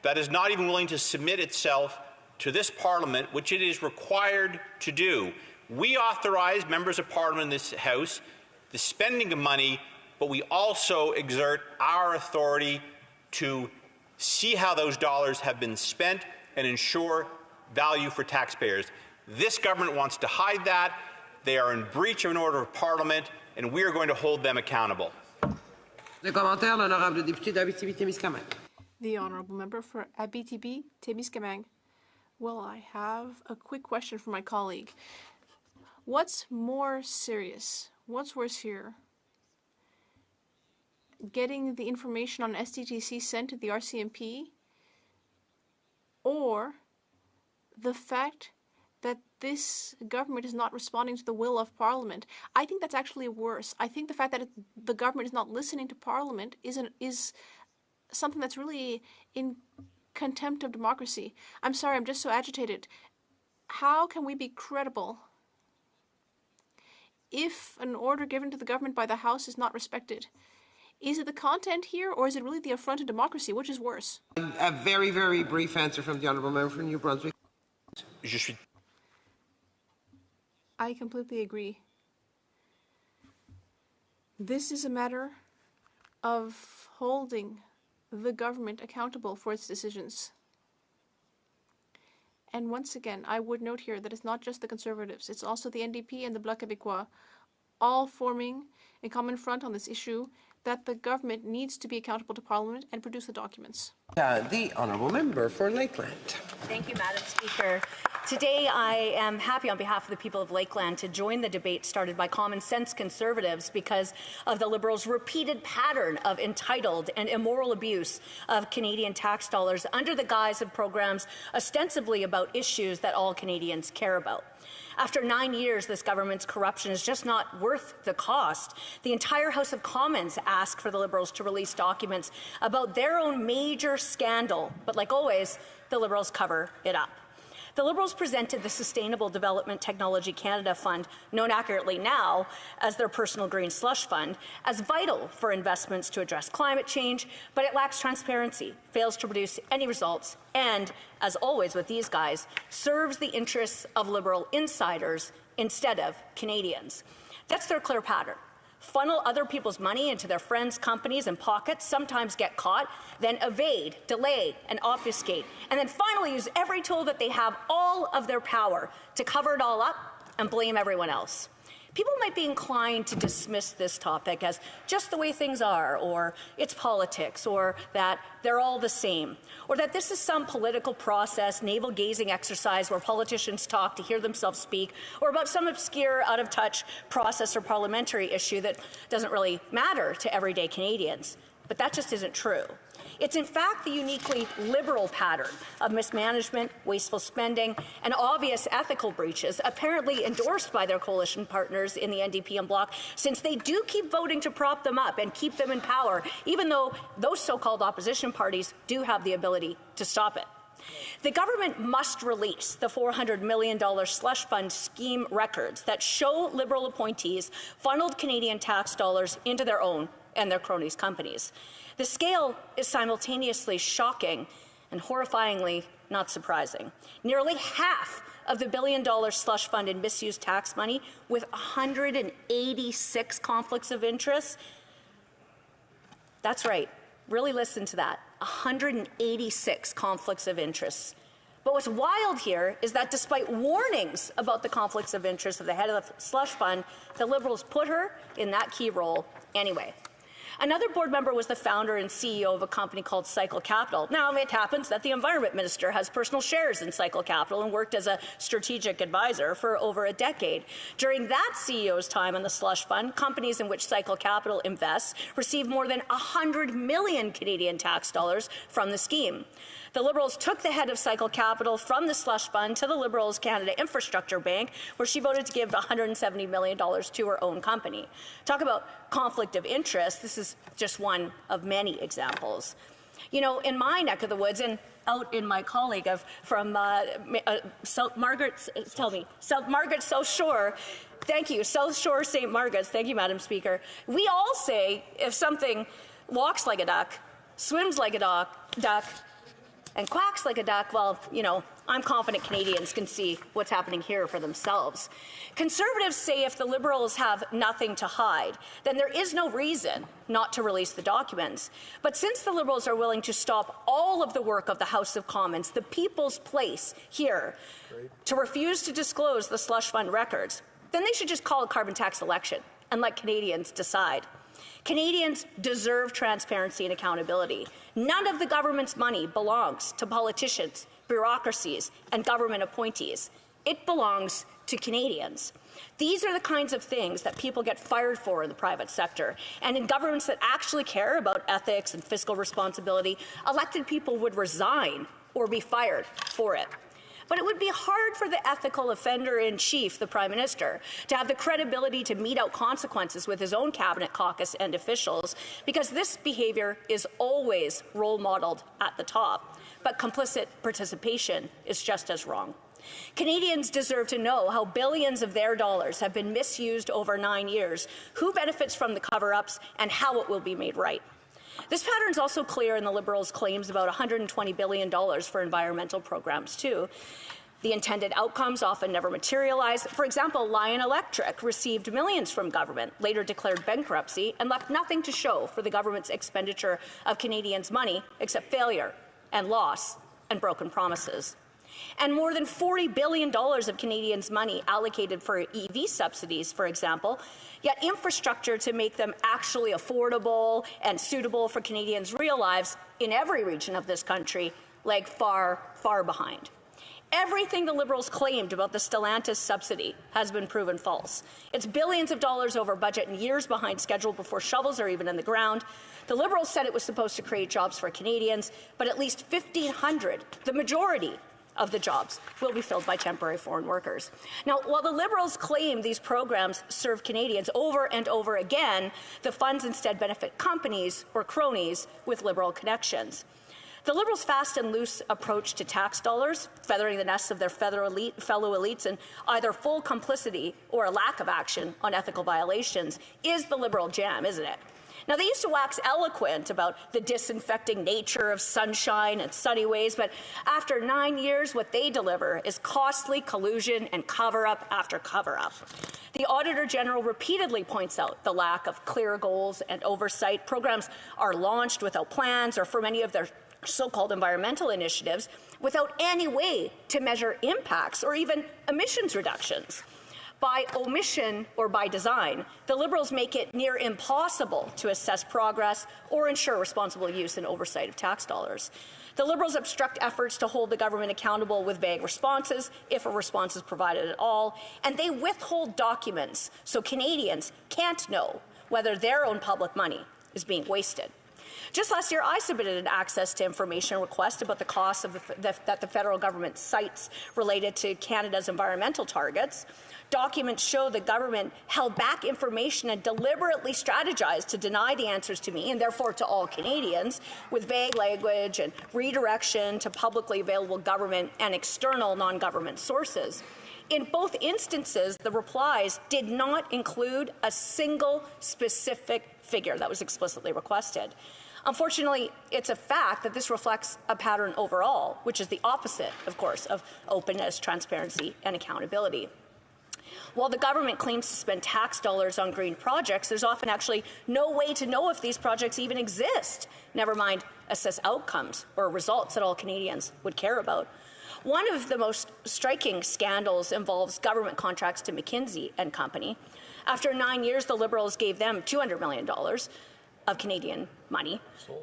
S15: that is not even willing to submit itself to this Parliament, which it is required to do. We authorize members of Parliament in this House the spending of money, but we also exert our authority to see how those dollars have been spent and ensure value for taxpayers. This government wants to hide that. They are in breach of an order of Parliament, and we are going to hold them accountable.
S2: Le commentaire, l'honorable député d'Abitibi-Témiscamingue.
S25: The Honourable Member for Abitibi-Témiscamingue. Well, I have a quick question for my colleague. What's more serious? What's worse here? Getting the information on SDTC sent to the RCMP, or the fact that this government is not responding to the will of Parliament? I think that's actually worse. I think the fact that the government is not listening to Parliament is something that's really in contempt of democracy. I'm sorry, I'm just so agitated. How can we be credible if an order given to the government by the House is not respected? Is it the content here, or is it really the affront to democracy? Which is worse?
S2: A very, very brief answer from the Honourable Member for New Brunswick.
S25: I completely agree. This is a matter of holding the government accountable for its decisions. And once again, I would note here that it's not just the Conservatives, it's also the NDP and the Bloc Québécois, all forming a common front on this issue, that the government needs to be accountable to Parliament and produce the documents.
S2: The Honourable Member for Lakeland.
S16: Thank you, Madam Speaker. Today, I am happy on behalf of the people of Lakeland to join the debate started by Common Sense Conservatives because of the Liberals' repeated pattern of entitled and immoral abuse of Canadian tax dollars under the guise of programs ostensibly about issues that all Canadians care about. After 9 years, this government's corruption is just not worth the cost. The entire House of Commons asked for the Liberals to release documents about their own major scandal, but like always, the Liberals cover it up. The Liberals presented the Sustainable Development Technology Canada Fund, known accurately now as their personal green slush fund, as vital for investments to address climate change, but it lacks transparency, fails to produce any results, and, as always with these guys, serves the interests of Liberal insiders instead of Canadians. That's their clear pattern. Funnel other people's money into their friends' companies and pockets, sometimes get caught, then evade, delay, and obfuscate, and then finally use every tool that they have, all of their power, to cover it all up and blame everyone else. People might be inclined to dismiss this topic as just the way things are, or it's politics, or that they're all the same, or that this is some political process, navel-gazing exercise where politicians talk to hear themselves speak, or about some obscure, out-of-touch process or parliamentary issue that doesn't really matter to everyday Canadians. But that just isn't true. It's in fact the uniquely Liberal pattern of mismanagement, wasteful spending, and obvious ethical breaches, apparently endorsed by their coalition partners in the NDP and Bloc, since they do keep voting to prop them up and keep them in power, even though those so-called opposition parties do have the ability to stop it. The government must release the $400 million slush fund scheme records that show Liberal appointees funneled Canadian tax dollars into their own and their cronies' companies. The scale is simultaneously shocking and horrifyingly not surprising. Nearly half of the billion-dollar slush fund in misused tax money, with 186 conflicts of interest. That's right. Really listen to that. 186 conflicts of interest. But what's wild here is that despite warnings about the conflicts of interest of the head of the slush fund, the Liberals put her in that key role anyway. Another board member was the founder and CEO of a company called Cycle Capital. Now, it happens that the Environment Minister has personal shares in Cycle Capital and worked as a strategic advisor for over a decade. During that CEO's time on the slush fund, companies in which Cycle Capital invests received more than 100 million Canadian tax dollars from the scheme. The Liberals took the head of Cycle Capital from the slush fund to the Liberals Canada Infrastructure Bank, where she voted to give $170 million to her own company. Talk about conflict of interest. This is just one of many examples. You know, in my neck of the woods, and out in my colleague from South Margaret, South Shore. Thank you, South Shore, St. Margaret's. Thank you, Madam Speaker. We all say if something walks like a duck, swims like a duck, and quacks like a duck, well, you know, I'm confident Canadians can see what's happening here for themselves. Conservatives say if the Liberals have nothing to hide, then there is no reason not to release the documents. But since the Liberals are willing to stop all of the work of the House of Commons, the people's place here, to refuse to disclose the slush fund records, then they should just call a carbon tax election and let Canadians decide. Canadians deserve transparency and accountability. None of the government's money belongs to politicians, bureaucracies, and government appointees. It belongs to Canadians. These are the kinds of things that people get fired for in the private sector. And in governments that actually care about ethics and fiscal responsibility, elected people would resign or be fired for it. But it would be hard for the ethical offender-in-chief, the Prime Minister, to have the credibility to mete out consequences with his own cabinet caucus and officials, because this behaviour is always role-modelled at the top. But complicit participation is just as wrong. Canadians deserve to know how billions of their dollars have been misused over 9 years, who benefits from the cover-ups, and how it will be made right. This pattern is also clear in the Liberals' claims about $120 billion for environmental programs, too. The intended outcomes often never materialize. For example, Lion Electric received millions from government, later declared bankruptcy, and left nothing to show for the government's expenditure of Canadians' money except failure and loss and broken promises. And more than $40 billion of Canadians' money allocated for EV subsidies, for example, yet infrastructure to make them actually affordable and suitable for Canadians' real lives in every region of this country lag far, far behind. Everything the Liberals claimed about the Stellantis subsidy has been proven false. It's billions of dollars over budget and years behind schedule before shovels are even in the ground. The Liberals said it was supposed to create jobs for Canadians, but at least 1,500, the majority of the jobs, will be filled by temporary foreign workers. Now, while the Liberals claim these programs serve Canadians over and over again, the funds instead benefit companies or cronies with Liberal connections. The Liberals' fast and loose approach to tax dollars, feathering the nests of their fellow elites in either full complicity or a lack of action on ethical violations, is the Liberal jam, isn't it? Now, they used to wax eloquent about the disinfecting nature of sunshine and sunny ways, but after 9 years, what they deliver is costly collusion and cover-up after cover-up. The Auditor General repeatedly points out the lack of clear goals and oversight. Programs are launched without plans, or for many of their so-called environmental initiatives, without any way to measure impacts or even emissions reductions. By omission or by design, the Liberals make it near impossible to assess progress or ensure responsible use and oversight of tax dollars. The Liberals obstruct efforts to hold the government accountable with vague responses, if a response is provided at all, and they withhold documents so Canadians can't know whether their own public money is being wasted. Just last year, I submitted an access to information request about the costs of that the federal government cites related to Canada's environmental targets. Documents show the government held back information and deliberately strategized to deny the answers to me, and therefore to all Canadians, with vague language and redirection to publicly available government and external non-government sources. In both instances, the replies did not include a single specific figure that was explicitly requested. Unfortunately, it's a fact that this reflects a pattern overall, which is the opposite, of course, of openness, transparency, and accountability. While the government claims to spend tax dollars on green projects, there's often actually no way to know if these projects even exist, never mind assess outcomes or results that all Canadians would care about. One of the most striking scandals involves government contracts to McKinsey & Company. After 9 years, the Liberals gave them $200 million of Canadian money.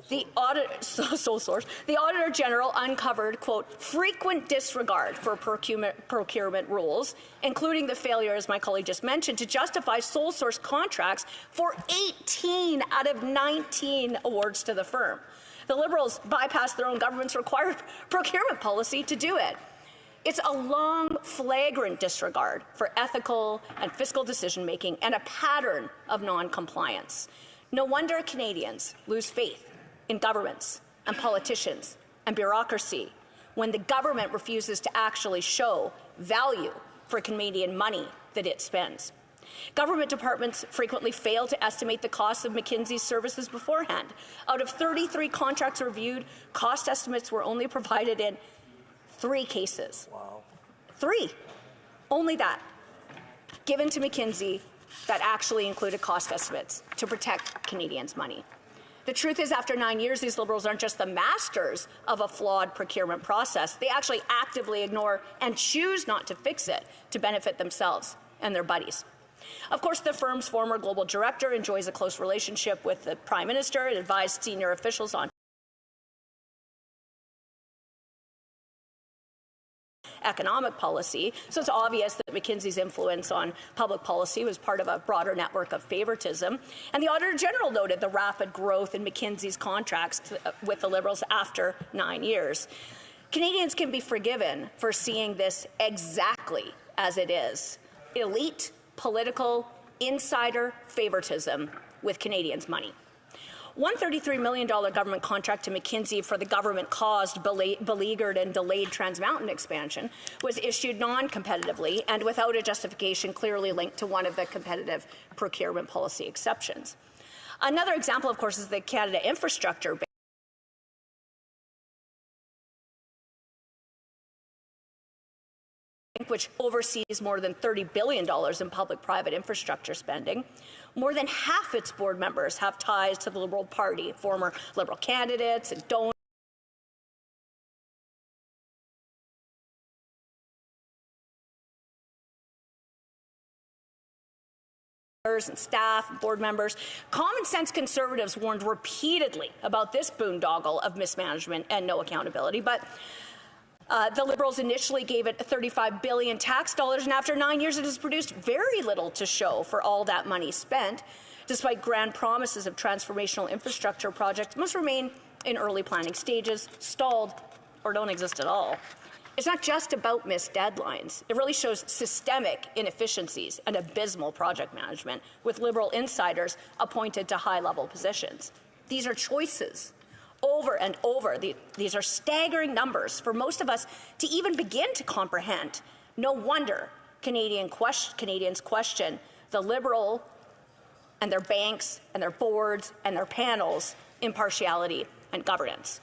S16: The Auditor General uncovered, quote, frequent disregard for procurement rules, including the failure, as my colleague just mentioned, to justify sole source contracts for 18 out of 19 awards to the firm. The Liberals bypassed their own government's required procurement policy to do it. It's a long, flagrant disregard for ethical and fiscal decision-making and a pattern of non-compliance. No wonder Canadians lose faith in governments and politicians and bureaucracy when the government refuses to actually show value for Canadian money that it spends. Government departments frequently fail to estimate the cost of McKinsey's services beforehand. Out of 33 contracts reviewed, cost estimates were only provided in 3 cases. Wow. 3. Only that. Given to McKinsey that actually included cost estimates to protect Canadians' money. The truth is, after 9 years, these Liberals aren't just the masters of a flawed procurement process. They actually actively ignore and choose not to fix it to benefit themselves and their buddies. Of course, the firm's former global director enjoys a close relationship with the Prime Minister and advised senior officials on economic policy, so it's obvious that McKinsey's influence on public policy was part of a broader network of favoritism. And the Auditor General noted the rapid growth in McKinsey's contracts with the Liberals after 9 years. Canadians can be forgiven for seeing this exactly as it is: elite, political, insider favoritism with Canadians' money. One $33 million government contract to McKinsey for the government-caused, beleaguered and delayed Trans Mountain expansion was issued non-competitively and without a justification clearly linked to one of the competitive procurement policy exceptions. Another example, of course, is the Canada Infrastructure Bank, which oversees more than $30 billion in public-private infrastructure spending. More than half its board members have ties to the Liberal Party, former Liberal candidates and donors. And staff, and board members. Common sense Conservatives warned repeatedly about this boondoggle of mismanagement and no accountability, but the Liberals initially gave it $35 billion tax dollars, and after 9 years it has produced very little to show for all that money spent. Despite grand promises of transformational infrastructure projects, most remain in early planning stages, stalled, or don't exist at all. It's not just about missed deadlines. It really shows systemic inefficiencies and abysmal project management, with Liberal insiders appointed to high-level positions. These are choices over and over. These are staggering numbers for most of us to even begin to comprehend. No wonder Canadians question the Liberal and their banks and their boards and their panels' impartiality and governance.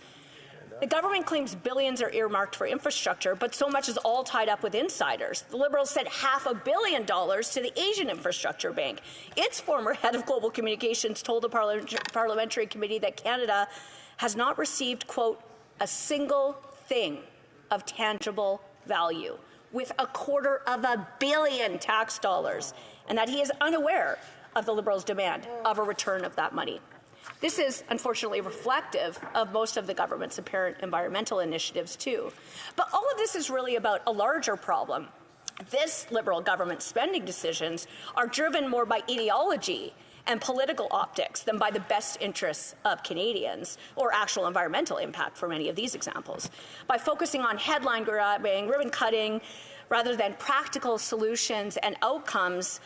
S16: The government claims billions are earmarked for infrastructure, but so much is all tied up with insiders. The Liberals sent $500 million to the Asian Infrastructure Bank. Its former head of global communications told the parliamentary committee that Canada has not received, quote, a single thing of tangible value, with $250 million tax dollars, and that he is unaware of the Liberals' demand of a return of that money. This is unfortunately reflective of most of the government's apparent environmental initiatives too. But all of this is really about a larger problem. This Liberal government spending decisions are driven more by ideology and political optics than by the best interests of Canadians or actual environmental impact for many of these examples. By focusing on headline grabbing, ribbon cutting, rather than practical solutions and outcomes,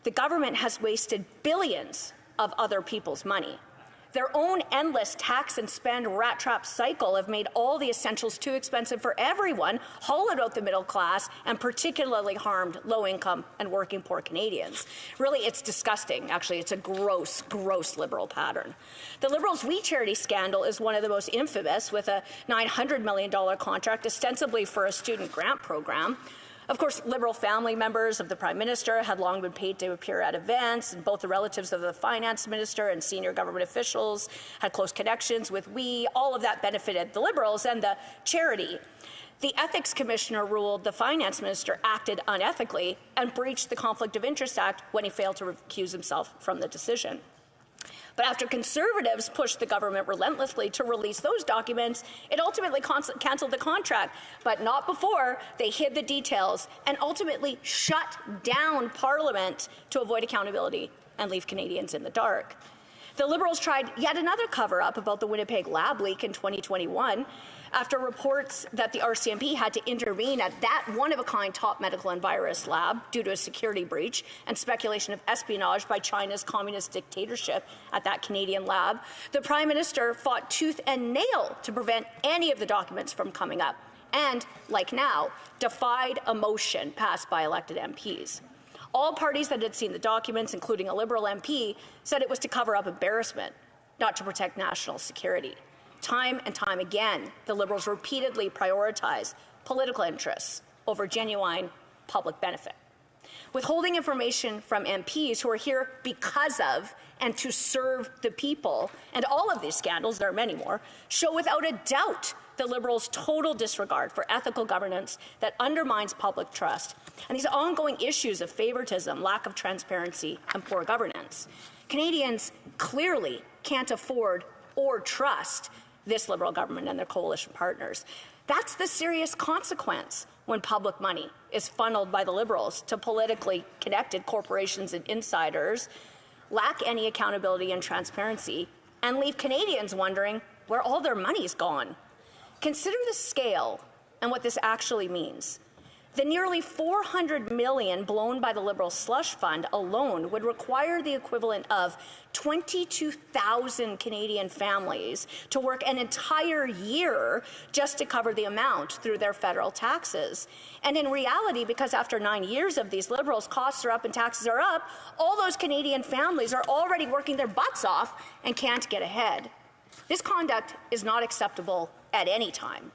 S16: the government has wasted billions of other people's money. Their own endless tax and spend rat trap cycle have made all the essentials too expensive for everyone, hollowed out the middle class, and particularly harmed low-income and working poor Canadians. Really, it's disgusting. Actually, it's a gross, gross Liberal pattern. The Liberals' We Charity scandal is one of the most infamous, with a $900 million contract ostensibly for a student grant program. Of course, Liberal family members of the Prime Minister had long been paid to appear at events, and both the relatives of the Finance Minister and senior government officials had close connections with We. All of that benefited the Liberals and the charity. The Ethics Commissioner ruled the Finance Minister acted unethically and breached the Conflict of Interest Act when he failed to recuse himself from the decision. But after Conservatives pushed the government relentlessly to release those documents, it ultimately cancelled the contract, but not before they hid the details and ultimately shut down Parliament to avoid accountability and leave Canadians in the dark. The Liberals tried yet another cover-up about the Winnipeg lab leak in 2021 after reports that the RCMP had to intervene at that one-of-a-kind top medical and virus lab due to a security breach and speculation of espionage by China's communist dictatorship at that Canadian lab. The Prime Minister fought tooth and nail to prevent any of the documents from coming up and, like now, defied a motion passed by elected MPs. All parties that had seen the documents, including a Liberal MP, said it was to cover up embarrassment, not to protect national security. Time and time again, the Liberals repeatedly prioritize political interests over genuine public benefit. Withholding information from MPs who are here because of and to serve the people, and all of these scandals, there are many more, show without a doubt the Liberals' total disregard for ethical governance that undermines public trust, and these ongoing issues of favoritism, lack of transparency, and poor governance. Canadians clearly can't afford or trust this Liberal government and their coalition partners. That's the serious consequence when public money is funneled by the Liberals to politically connected corporations and insiders, lack any accountability and transparency, and leave Canadians wondering where all their money's gone. Consider the scale and what this actually means. The nearly $400 million blown by the Liberal slush fund alone would require the equivalent of 22,000 Canadian families to work an entire year just to cover the amount through their federal taxes. And in reality, because after 9 years of these Liberals, costs are up and taxes are up, all those Canadian families are already working their butts off and can't get ahead. This conduct is not acceptable at any time.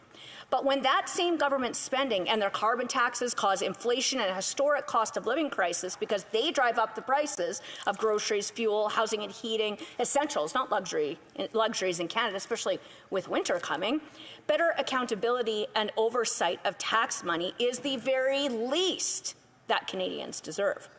S16: But when that same government spending and their carbon taxes cause inflation and a historic cost of living crisis because they drive up the prices of groceries, fuel, housing and heating, essentials, not luxuries in Canada, especially with winter coming, better accountability and oversight of tax money is the very least that Canadians deserve.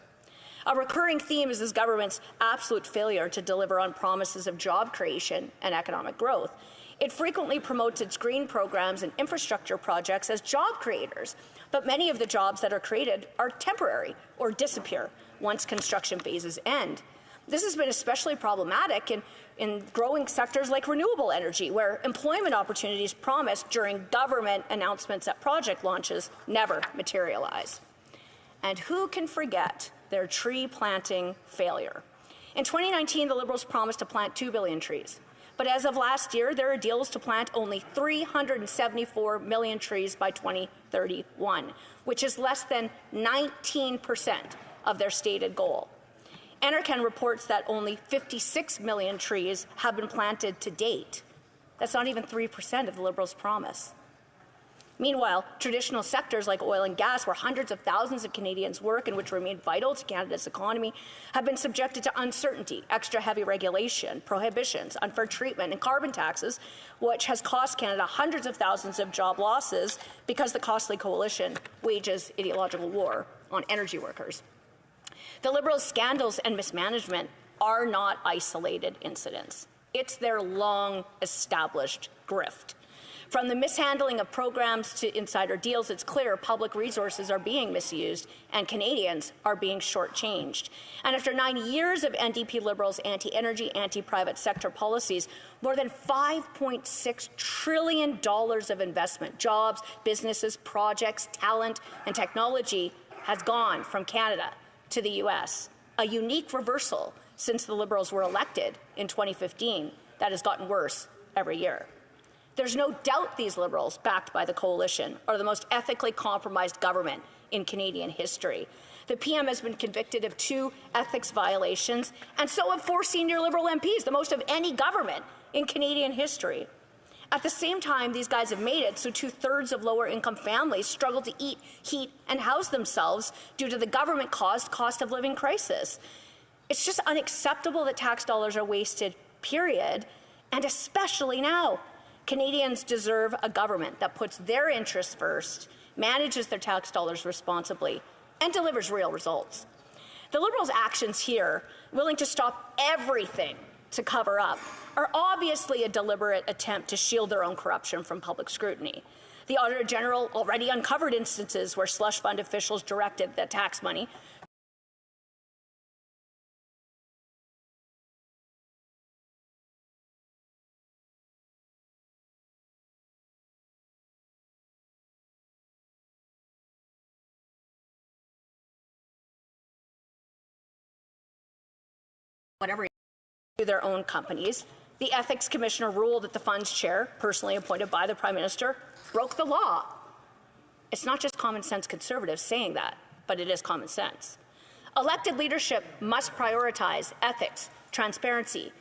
S16: A recurring theme is this government's absolute failure to deliver on promises of job creation and economic growth. It frequently promotes its green programs and infrastructure projects as job creators, but many of the jobs that are created are temporary or disappear once construction phases end. This has been especially problematic in growing sectors like renewable energy, where employment opportunities promised during government announcements at project launches never materialize. And who can forget their tree planting failure? In 2019, the Liberals promised to plant 2 billion trees. But as of last year, there are deals to plant only 374 million trees by 2031, which is less than 19% of their stated goal. NRCan reports that only 56 million trees have been planted to date. That's not even 3% of the Liberals' promise. Meanwhile, traditional sectors like oil and gas, where hundreds of thousands of Canadians work and which remain vital to Canada's economy, have been subjected to uncertainty, extra heavy regulation, prohibitions, unfair treatment, and carbon taxes, which has cost Canada hundreds of thousands of job losses because the costly coalition wages ideological war on energy workers. The Liberals' scandals and mismanagement are not isolated incidents. It's their long-established grift. From the mishandling of programs to insider deals, it's clear public resources are being misused and Canadians are being shortchanged. And after 9 years of NDP Liberals' anti-energy, anti-private sector policies, more than $5.6 trillion of investment, jobs, businesses, projects, talent, and technology has gone from Canada to the U.S., a unique reversal since the Liberals were elected in 2015 that has gotten worse every year. There's no doubt these Liberals, backed by the coalition, are the most ethically compromised government in Canadian history. The PM has been convicted of 2 ethics violations, and so have 4 senior Liberal MPs, the most of any government in Canadian history. At the same time, these guys have made it so 2/3 of lower-income families struggle to eat, heat, and house themselves due to the government-caused cost of living crisis. It's just unacceptable that tax dollars are wasted, period, and especially now. Canadians deserve a government that puts their interests first, manages their tax dollars responsibly, and delivers real results. The Liberals' actions here, willing to stop everything to cover up, are obviously a deliberate attempt to shield their own corruption from public scrutiny. The Auditor General already uncovered instances where slush fund officials directed that tax money whatever to their own companies. The Ethics Commissioner ruled that the fund's chair, personally appointed by the Prime Minister, broke the law. It's not just common sense Conservatives saying that, but it is common sense. Elected leadership must prioritize ethics, transparency,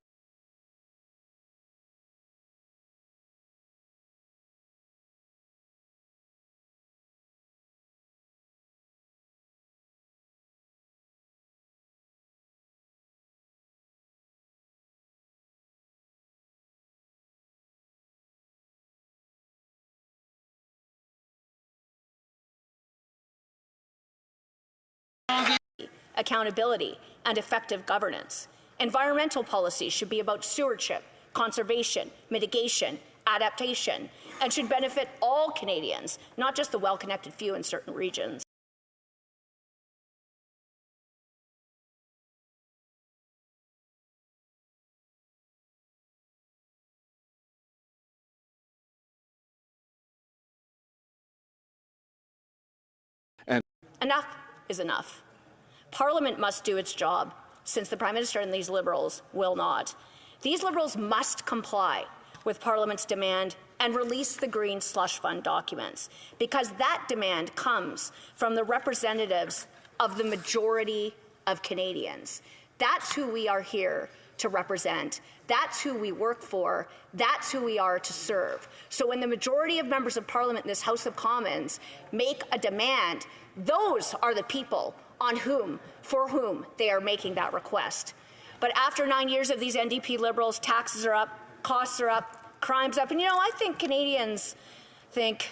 S16: accountability, and effective governance. Environmental policy should be about stewardship, conservation, mitigation, adaptation, and should benefit all Canadians, not just the well-connected few in certain regions.
S19: And
S16: enough is enough. Parliament must do its job, since the Prime Minister and these Liberals will not. These Liberals must comply with Parliament's demand and release the Green Slush Fund documents, because that demand comes from the representatives of the majority of Canadians. That's who we are here to represent. That's who we work for. That's who we are to serve. So when the majority of members of Parliament in this House of Commons make a demand, those are the people for whom they are making that request. But after 9 years of these NDP Liberals, taxes are up, costs are up, crime's up, and I think Canadians think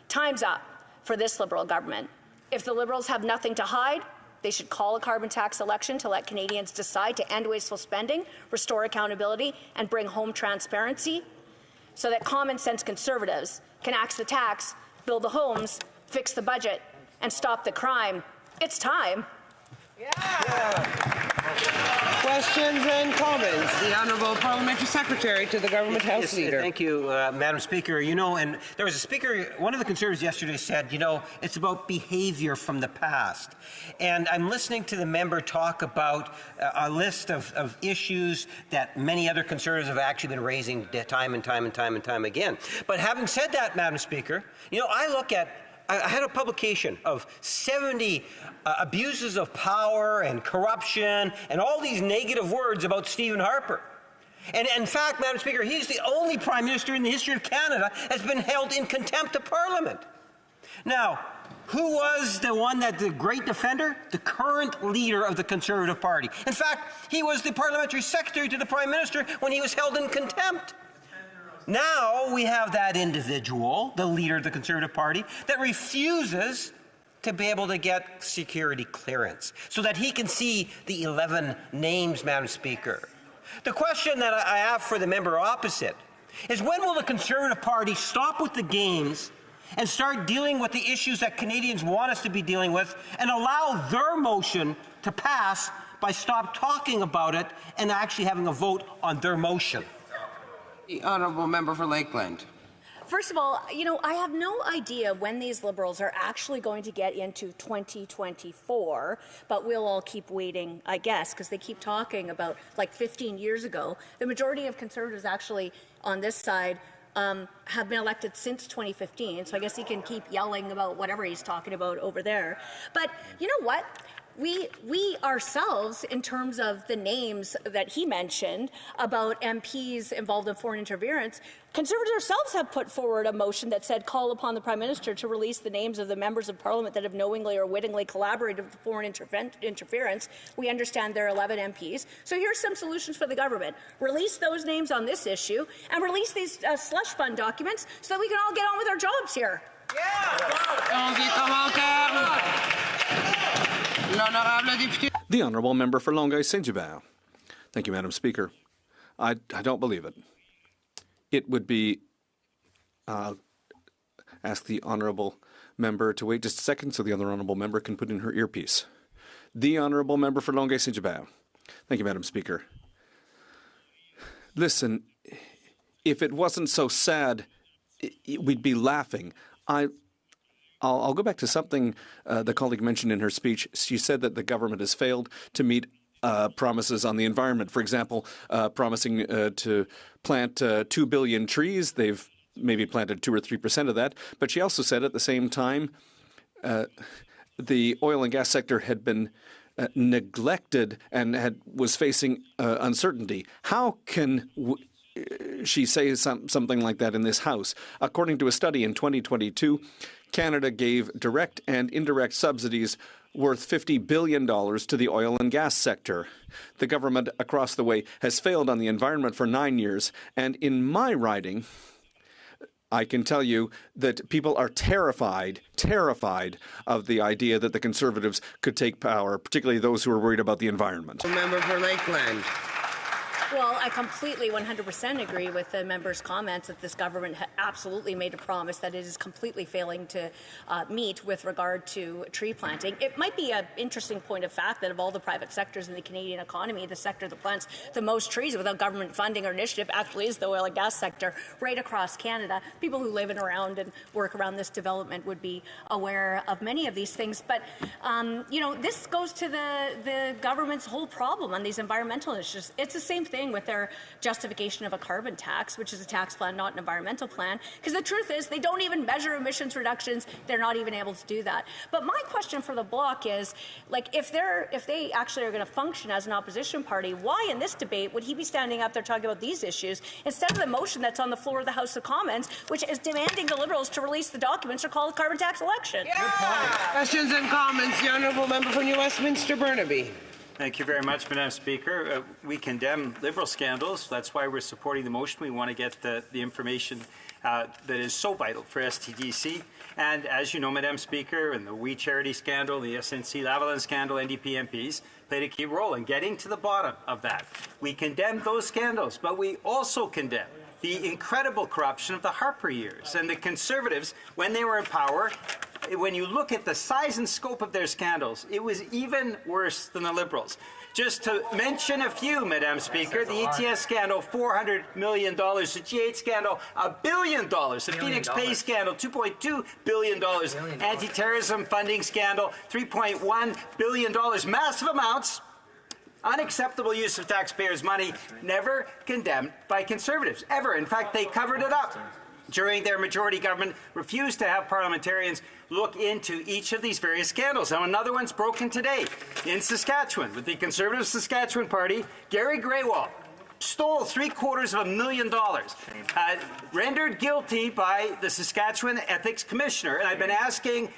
S16: time's up for this Liberal government. If the Liberals have nothing to hide, they should call a carbon tax election to let Canadians decide to end wasteful spending, restore accountability, and bring home transparency, so that common sense Conservatives can axe the tax, build the homes, fix the budget, and stop the crime. It's time.
S2: Yeah. Questions and comments? The Honourable Parliamentary Secretary to the Government House
S4: Yes,
S2: Leader.
S4: Thank you, Madam Speaker. You know, and there was a speaker, one of the Conservatives yesterday said, you know, it's about behavior from the past. And I'm listening to the member talk about a list of issues that many other Conservatives have actually been raising time and time again. But having said that, Madam Speaker, you know, I had a publication of 70 abuses of power and corruption and all these negative words about Stephen Harper. And in fact, Madam Speaker, he's the only Prime Minister in the history of Canada that's been held in contempt of Parliament. Now, who was the great defender? The current leader of the Conservative Party. In fact, he was the Parliamentary Secretary to the Prime Minister when he was held in contempt. Now we have that individual, the leader of the Conservative Party, that refuses to be able to get security clearance so that he can see the 11 names, Madam Speaker. The question that I have for the member opposite is, when will the Conservative Party stop with the games and start dealing with the issues that Canadians want us to be dealing with and allow their motion to pass by stop talking about it and actually having a vote on their motion?
S2: The Honourable Member for Lakeland.
S16: First of all, you know, I have no idea when these Liberals are actually going to get into 2024, but we'll all keep waiting, I guess, because they keep talking about, like 15 years ago, the majority of Conservatives actually on this side have been elected since 2015, so I guess he can keep yelling about whatever he's talking about over there. But you know what? We ourselves, in terms of the names that he mentioned about MPs involved in foreign interference, Conservatives ourselves have put forward a motion that said call upon the Prime Minister to release the names of the members of Parliament that have knowingly or wittingly collaborated with foreign interference. We understand there are 11 MPs. So here's some solutions for the government. Release those names on this issue and release these slush fund documents so that we can all get on with our jobs here.
S19: The Honourable Member for Longueuil Saint-Hubert. Thank you, Madam Speaker. I don't believe it. It would be... ask the Honourable Member to wait just a second so the other Honourable Member can put in her earpiece. The Honourable Member for Longueuil Saint-Hubert. Thank you, Madam Speaker. Listen, if it wasn't so sad, we'd be laughing. I'll go back to something the colleague mentioned in her speech. She said that the government has failed to meet promises on the environment. For example, promising to plant 2 billion trees. They've maybe planted 2 or 3% of that. But she also said at the same time the oil and gas sector had been neglected and was facing uncertainty. How can she say something like that in this House? According to a study in 2022, Canada gave direct and indirect subsidies worth $50 billion to the oil and gas sector. The government across the way has failed on the environment for 9 years, and in my riding, I can tell you that people are terrified of the idea that the Conservatives could take power, particularly those who are worried about the environment.
S2: Member for Lakeland.
S16: Well, I completely 100% agree with the member's comments that this government absolutely made a promise that it is completely failing to meet with regard to tree planting. It might be an interesting point of fact that of all the private sectors in the Canadian economy, the sector that plants the most trees without government funding or initiative actually is the oil and gas sector right across Canada. People who live in around and work around this development would be aware of many of these things. But, you know, this goes to the government's whole problem on these environmental issues. It's the same thing with their justification of a carbon tax, which is a tax plan, not an environmental plan, because the truth is they don't even measure emissions reductions. They're not even able to do that. But my question for the Bloc is, like, if they actually are going to function as an opposition party, why in this debate would he be standing up there talking about these issues instead of the motion that's on the floor of the House of Commons, which is demanding the Liberals to release the documents or call a carbon tax election?
S2: Questions and comments. The Honourable Member for New Westminster Burnaby.
S9: Thank you very much, Madam Speaker. We condemn Liberal scandals. That's why we're supporting the motion. We want to get the information that is so vital for STDC. And as you know, Madam Speaker, in the We Charity scandal, the SNC-Lavalin scandal, NDP MPs played a key role in getting to the bottom of that. We condemn those scandals, but we also condemn the incredible corruption of the Harper years. And the Conservatives, when they were in power, when you look at the size and scope of their scandals, it was even worse than the Liberals. Just to mention a few, Madam Speaker, the ETS scandal, $400 million. The G8 scandal, $1 billion. The Phoenix Pay scandal, $2.2 billion. Anti-terrorism funding scandal, $3.1 billion. Massive amounts. Unacceptable use of taxpayers' money, never condemned by Conservatives, ever. In fact, they covered it up. During their majority government, refused to have parliamentarians look into each of these various scandals. Now, another one's broken today in Saskatchewan with the Conservative Saskatchewan Party. Gary Graywall stole $750,000, rendered guilty by the Saskatchewan Ethics Commissioner. And I've been asking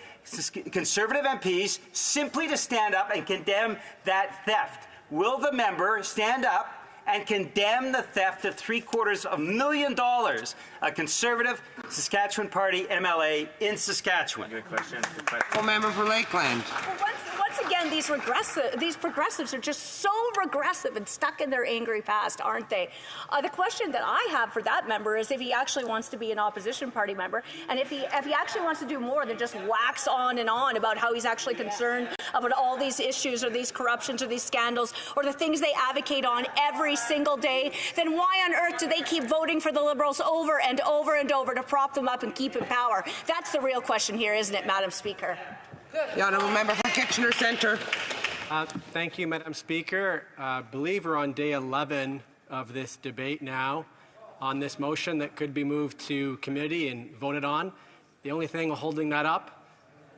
S9: Conservative MPs simply to stand up and condemn that theft. Will the member stand up and condemn the theft of $750,000, a Conservative Saskatchewan Party MLA in Saskatchewan?
S2: Good question. Member for Lakeland.
S16: Once again, these progressives are just so regressive and stuck in their angry past, aren't they? The question that I have for that member is if he actually wants to be an opposition party member, and if he actually wants to do more than just wax on and on about how he's actually concerned about all these issues or these corruptions or these scandals or the things they advocate on every single day, then why on earth do they keep voting for the Liberals over and over and over to prop them up and keep in power? That's the real question here, isn't it, Madam Speaker?
S2: The honourable member for Kitchener Centre.
S17: Thank you, Madam Speaker. I believe we're on day 11 of this debate now on this motion that could be moved to committee and voted on. The only thing holding that up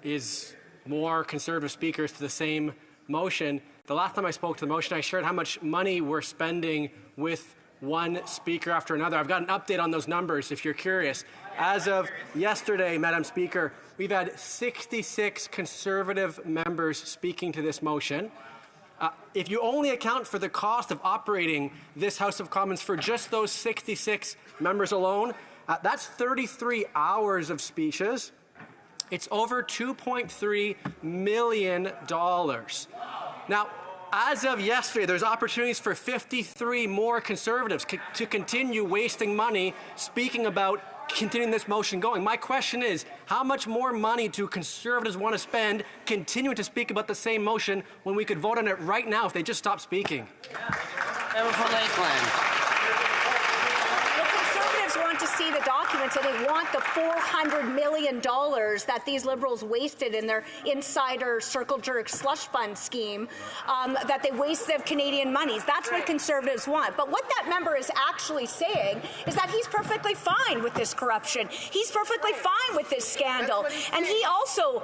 S17: is more Conservative speakers to the same motion. The last time I spoke to the motion, I shared how much money we're spending with one speaker after another. I've got an update on those numbers if you're curious. As of yesterday, Madam Speaker, we've had 66 Conservative members speaking to this motion. If you only account for the cost of operating this House of Commons for just those 66 members alone, that's 33 hours of speeches. It's over $2.3 million. Now, as of yesterday, there's opportunities for 53 more Conservatives to continue wasting money speaking about continuing this motion going. My question is, how much more money do Conservatives want to spend continuing to speak about the same motion when we could vote on it right now if they just stopped speaking?
S2: Member for Lakeland.
S16: Want to see the documents and they want the $400 million that these Liberals wasted in their insider circle jerk slush fund scheme, that they wasted of Canadian monies. That's what Conservatives want. But what that member is actually saying is that he's perfectly fine with this corruption. He's perfectly fine with this scandal. And he also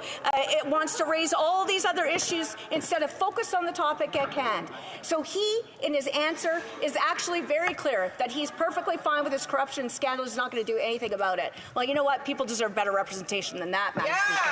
S16: wants to raise all these other issues instead of focus on the topic at hand. So he, in his answer, is actually very clear that he's perfectly fine with this corruption scandal, is not going to do anything about it. Well, you know what? People deserve better representation than that, Madam Speaker.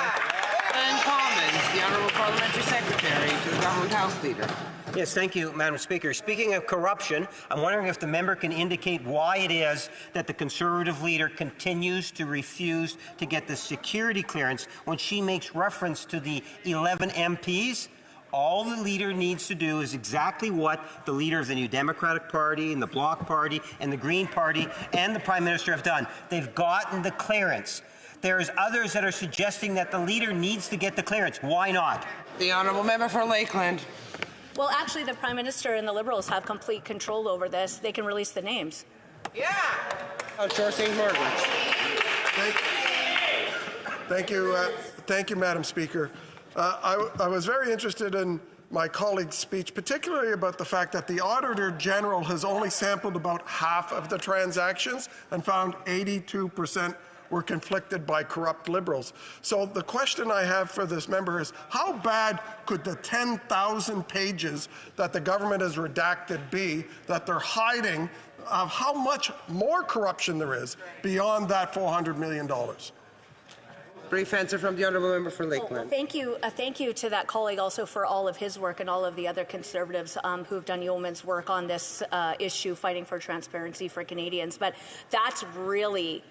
S2: And Commons, the Honourable Parliamentary Secretary to the Government House Leader.
S4: Yes, thank you, Madam Speaker. Speaking of corruption, I'm wondering if the member can indicate why it is that the Conservative leader continues to refuse to get the security clearance when she makes reference to the 11 MPs. All the leader needs to do is exactly what the leader of the New Democratic Party and the Bloc Party and the Green Party and the Prime Minister have done. They've gotten the clearance. There's others that are suggesting that the leader needs to get the clearance. Why not?
S2: The honourable member for Lakeland.
S16: Well, actually, the Prime Minister and the Liberals have complete control over this. They can release the names.
S2: Yeah.
S11: Chair St. Margaret's. Thank you, Madam Speaker. I was very interested in my colleague's speech, particularly about the fact that the Auditor General has only sampled about half of the transactions and found 82% were conflicted by corrupt Liberals. So the question I have for this member is, how bad could the 10,000 pages that the government has redacted be that they're hiding of how much more corruption there is beyond that $400 million?
S2: Brief answer from the honourable member for Lakeland.
S16: Thank you to that colleague also for all of his work and all of the other Conservatives who've done yeoman's work on this issue, fighting for transparency for Canadians. But that's really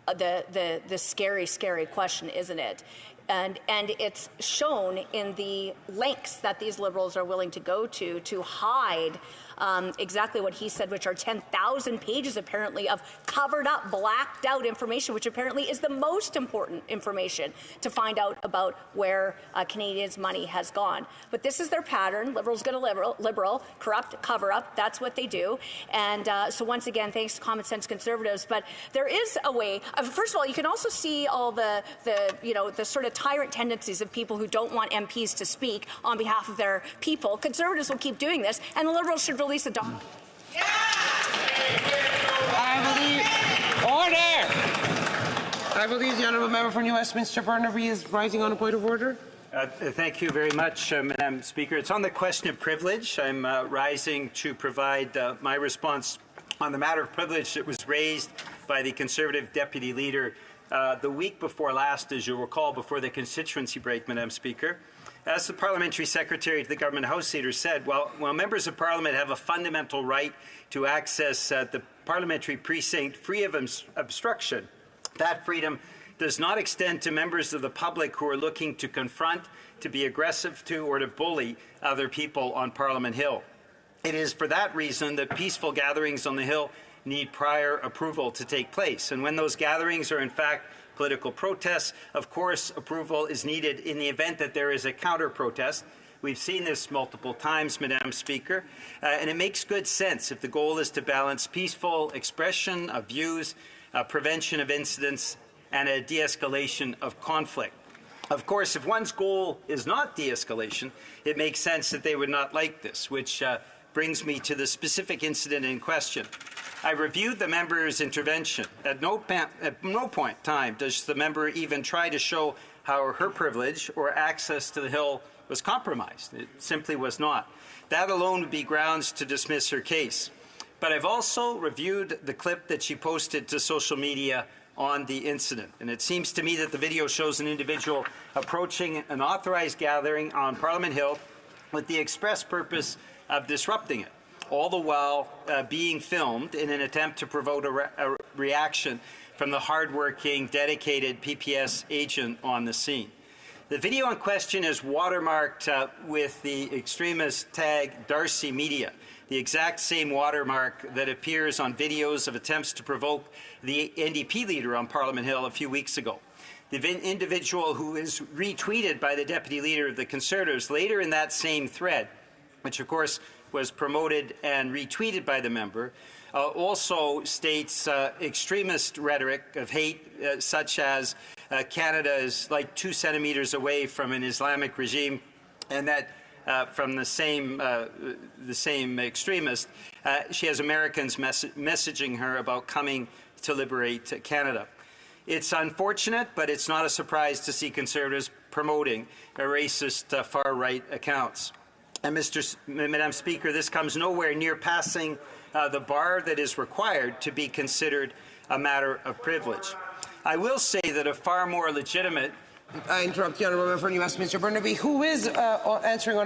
S16: the scary, scary question, isn't it? And it's shown in the lengths that these Liberals are willing to go to hide exactly what he said, which are 10,000 pages apparently of covered up, blacked out information, which apparently is the most important information to find out about where Canadians' money has gone. But this is their pattern. Liberals go to liberal, corrupt, cover up. That's what they do. And so once again, thanks to Common Sense Conservatives. But there is a way. First of all, you can also see all the sort of tyrant tendencies of people who don't want MPs to speak on behalf of their people. Conservatives will keep doing this, and the Liberals should release a document.
S2: I believe the honourable member for New Westminster Burnaby is rising on a point of order.
S9: Thank you very much, Madam Speaker. It's on the question of privilege. I'm rising to provide my response on the matter of privilege that was raised by the Conservative Deputy Leader the week before last, as you'll recall, before the constituency break, Madam Speaker. As the Parliamentary Secretary to the Government House Leader said, while members of Parliament have a fundamental right to access the parliamentary precinct free of obstruction, that freedom does not extend to members of the public who are looking to confront, to be aggressive to, or to bully other people on Parliament Hill. It is for that reason that peaceful gatherings on the Hill need prior approval to take place. And when those gatherings are in fact political protests, of course, approval is needed in the event that there is a counter-protest. We've seen this multiple times, Madam Speaker, and it makes good sense if the goal is to balance peaceful expression of views, prevention of incidents, and a de-escalation of conflict. Of course, if one's goal is not de-escalation, it makes sense that they would not like this, which brings me to the specific incident in question. I reviewed the member's intervention. At no point in time does the member even try to show how her privilege or access to the Hill was compromised. It simply was not. That alone would be grounds to dismiss her case. But I've also reviewed the clip that she posted to social media on the incident. And it seems to me that the video shows an individual approaching an authorized gathering on Parliament Hill with the express purpose of disrupting it, all the while being filmed in an attempt to provoke a reaction from the hardworking, dedicated PPS agent on the scene. The video in question is watermarked with the extremist tag Darcy Media, the exact same watermark that appears on videos of attempts to provoke the NDP leader on Parliament Hill a few weeks ago. The individual who is retweeted by the Deputy Leader of the Conservatives later in that same thread, which of course was promoted and retweeted by the member, also states extremist rhetoric of hate such as Canada is like 2 centimeters away from an Islamic regime, and that from the same extremist, she has Americans messaging her about coming to liberate Canada. It's unfortunate, but it's not a surprise to see Conservatives promoting racist far-right accounts. And Madam Speaker, this comes nowhere near passing the bar that is required to be considered a matter of privilege. I will say that a far more legitimate...
S2: I interrupt the honourable member for New Westminster Burnaby, who is answering on a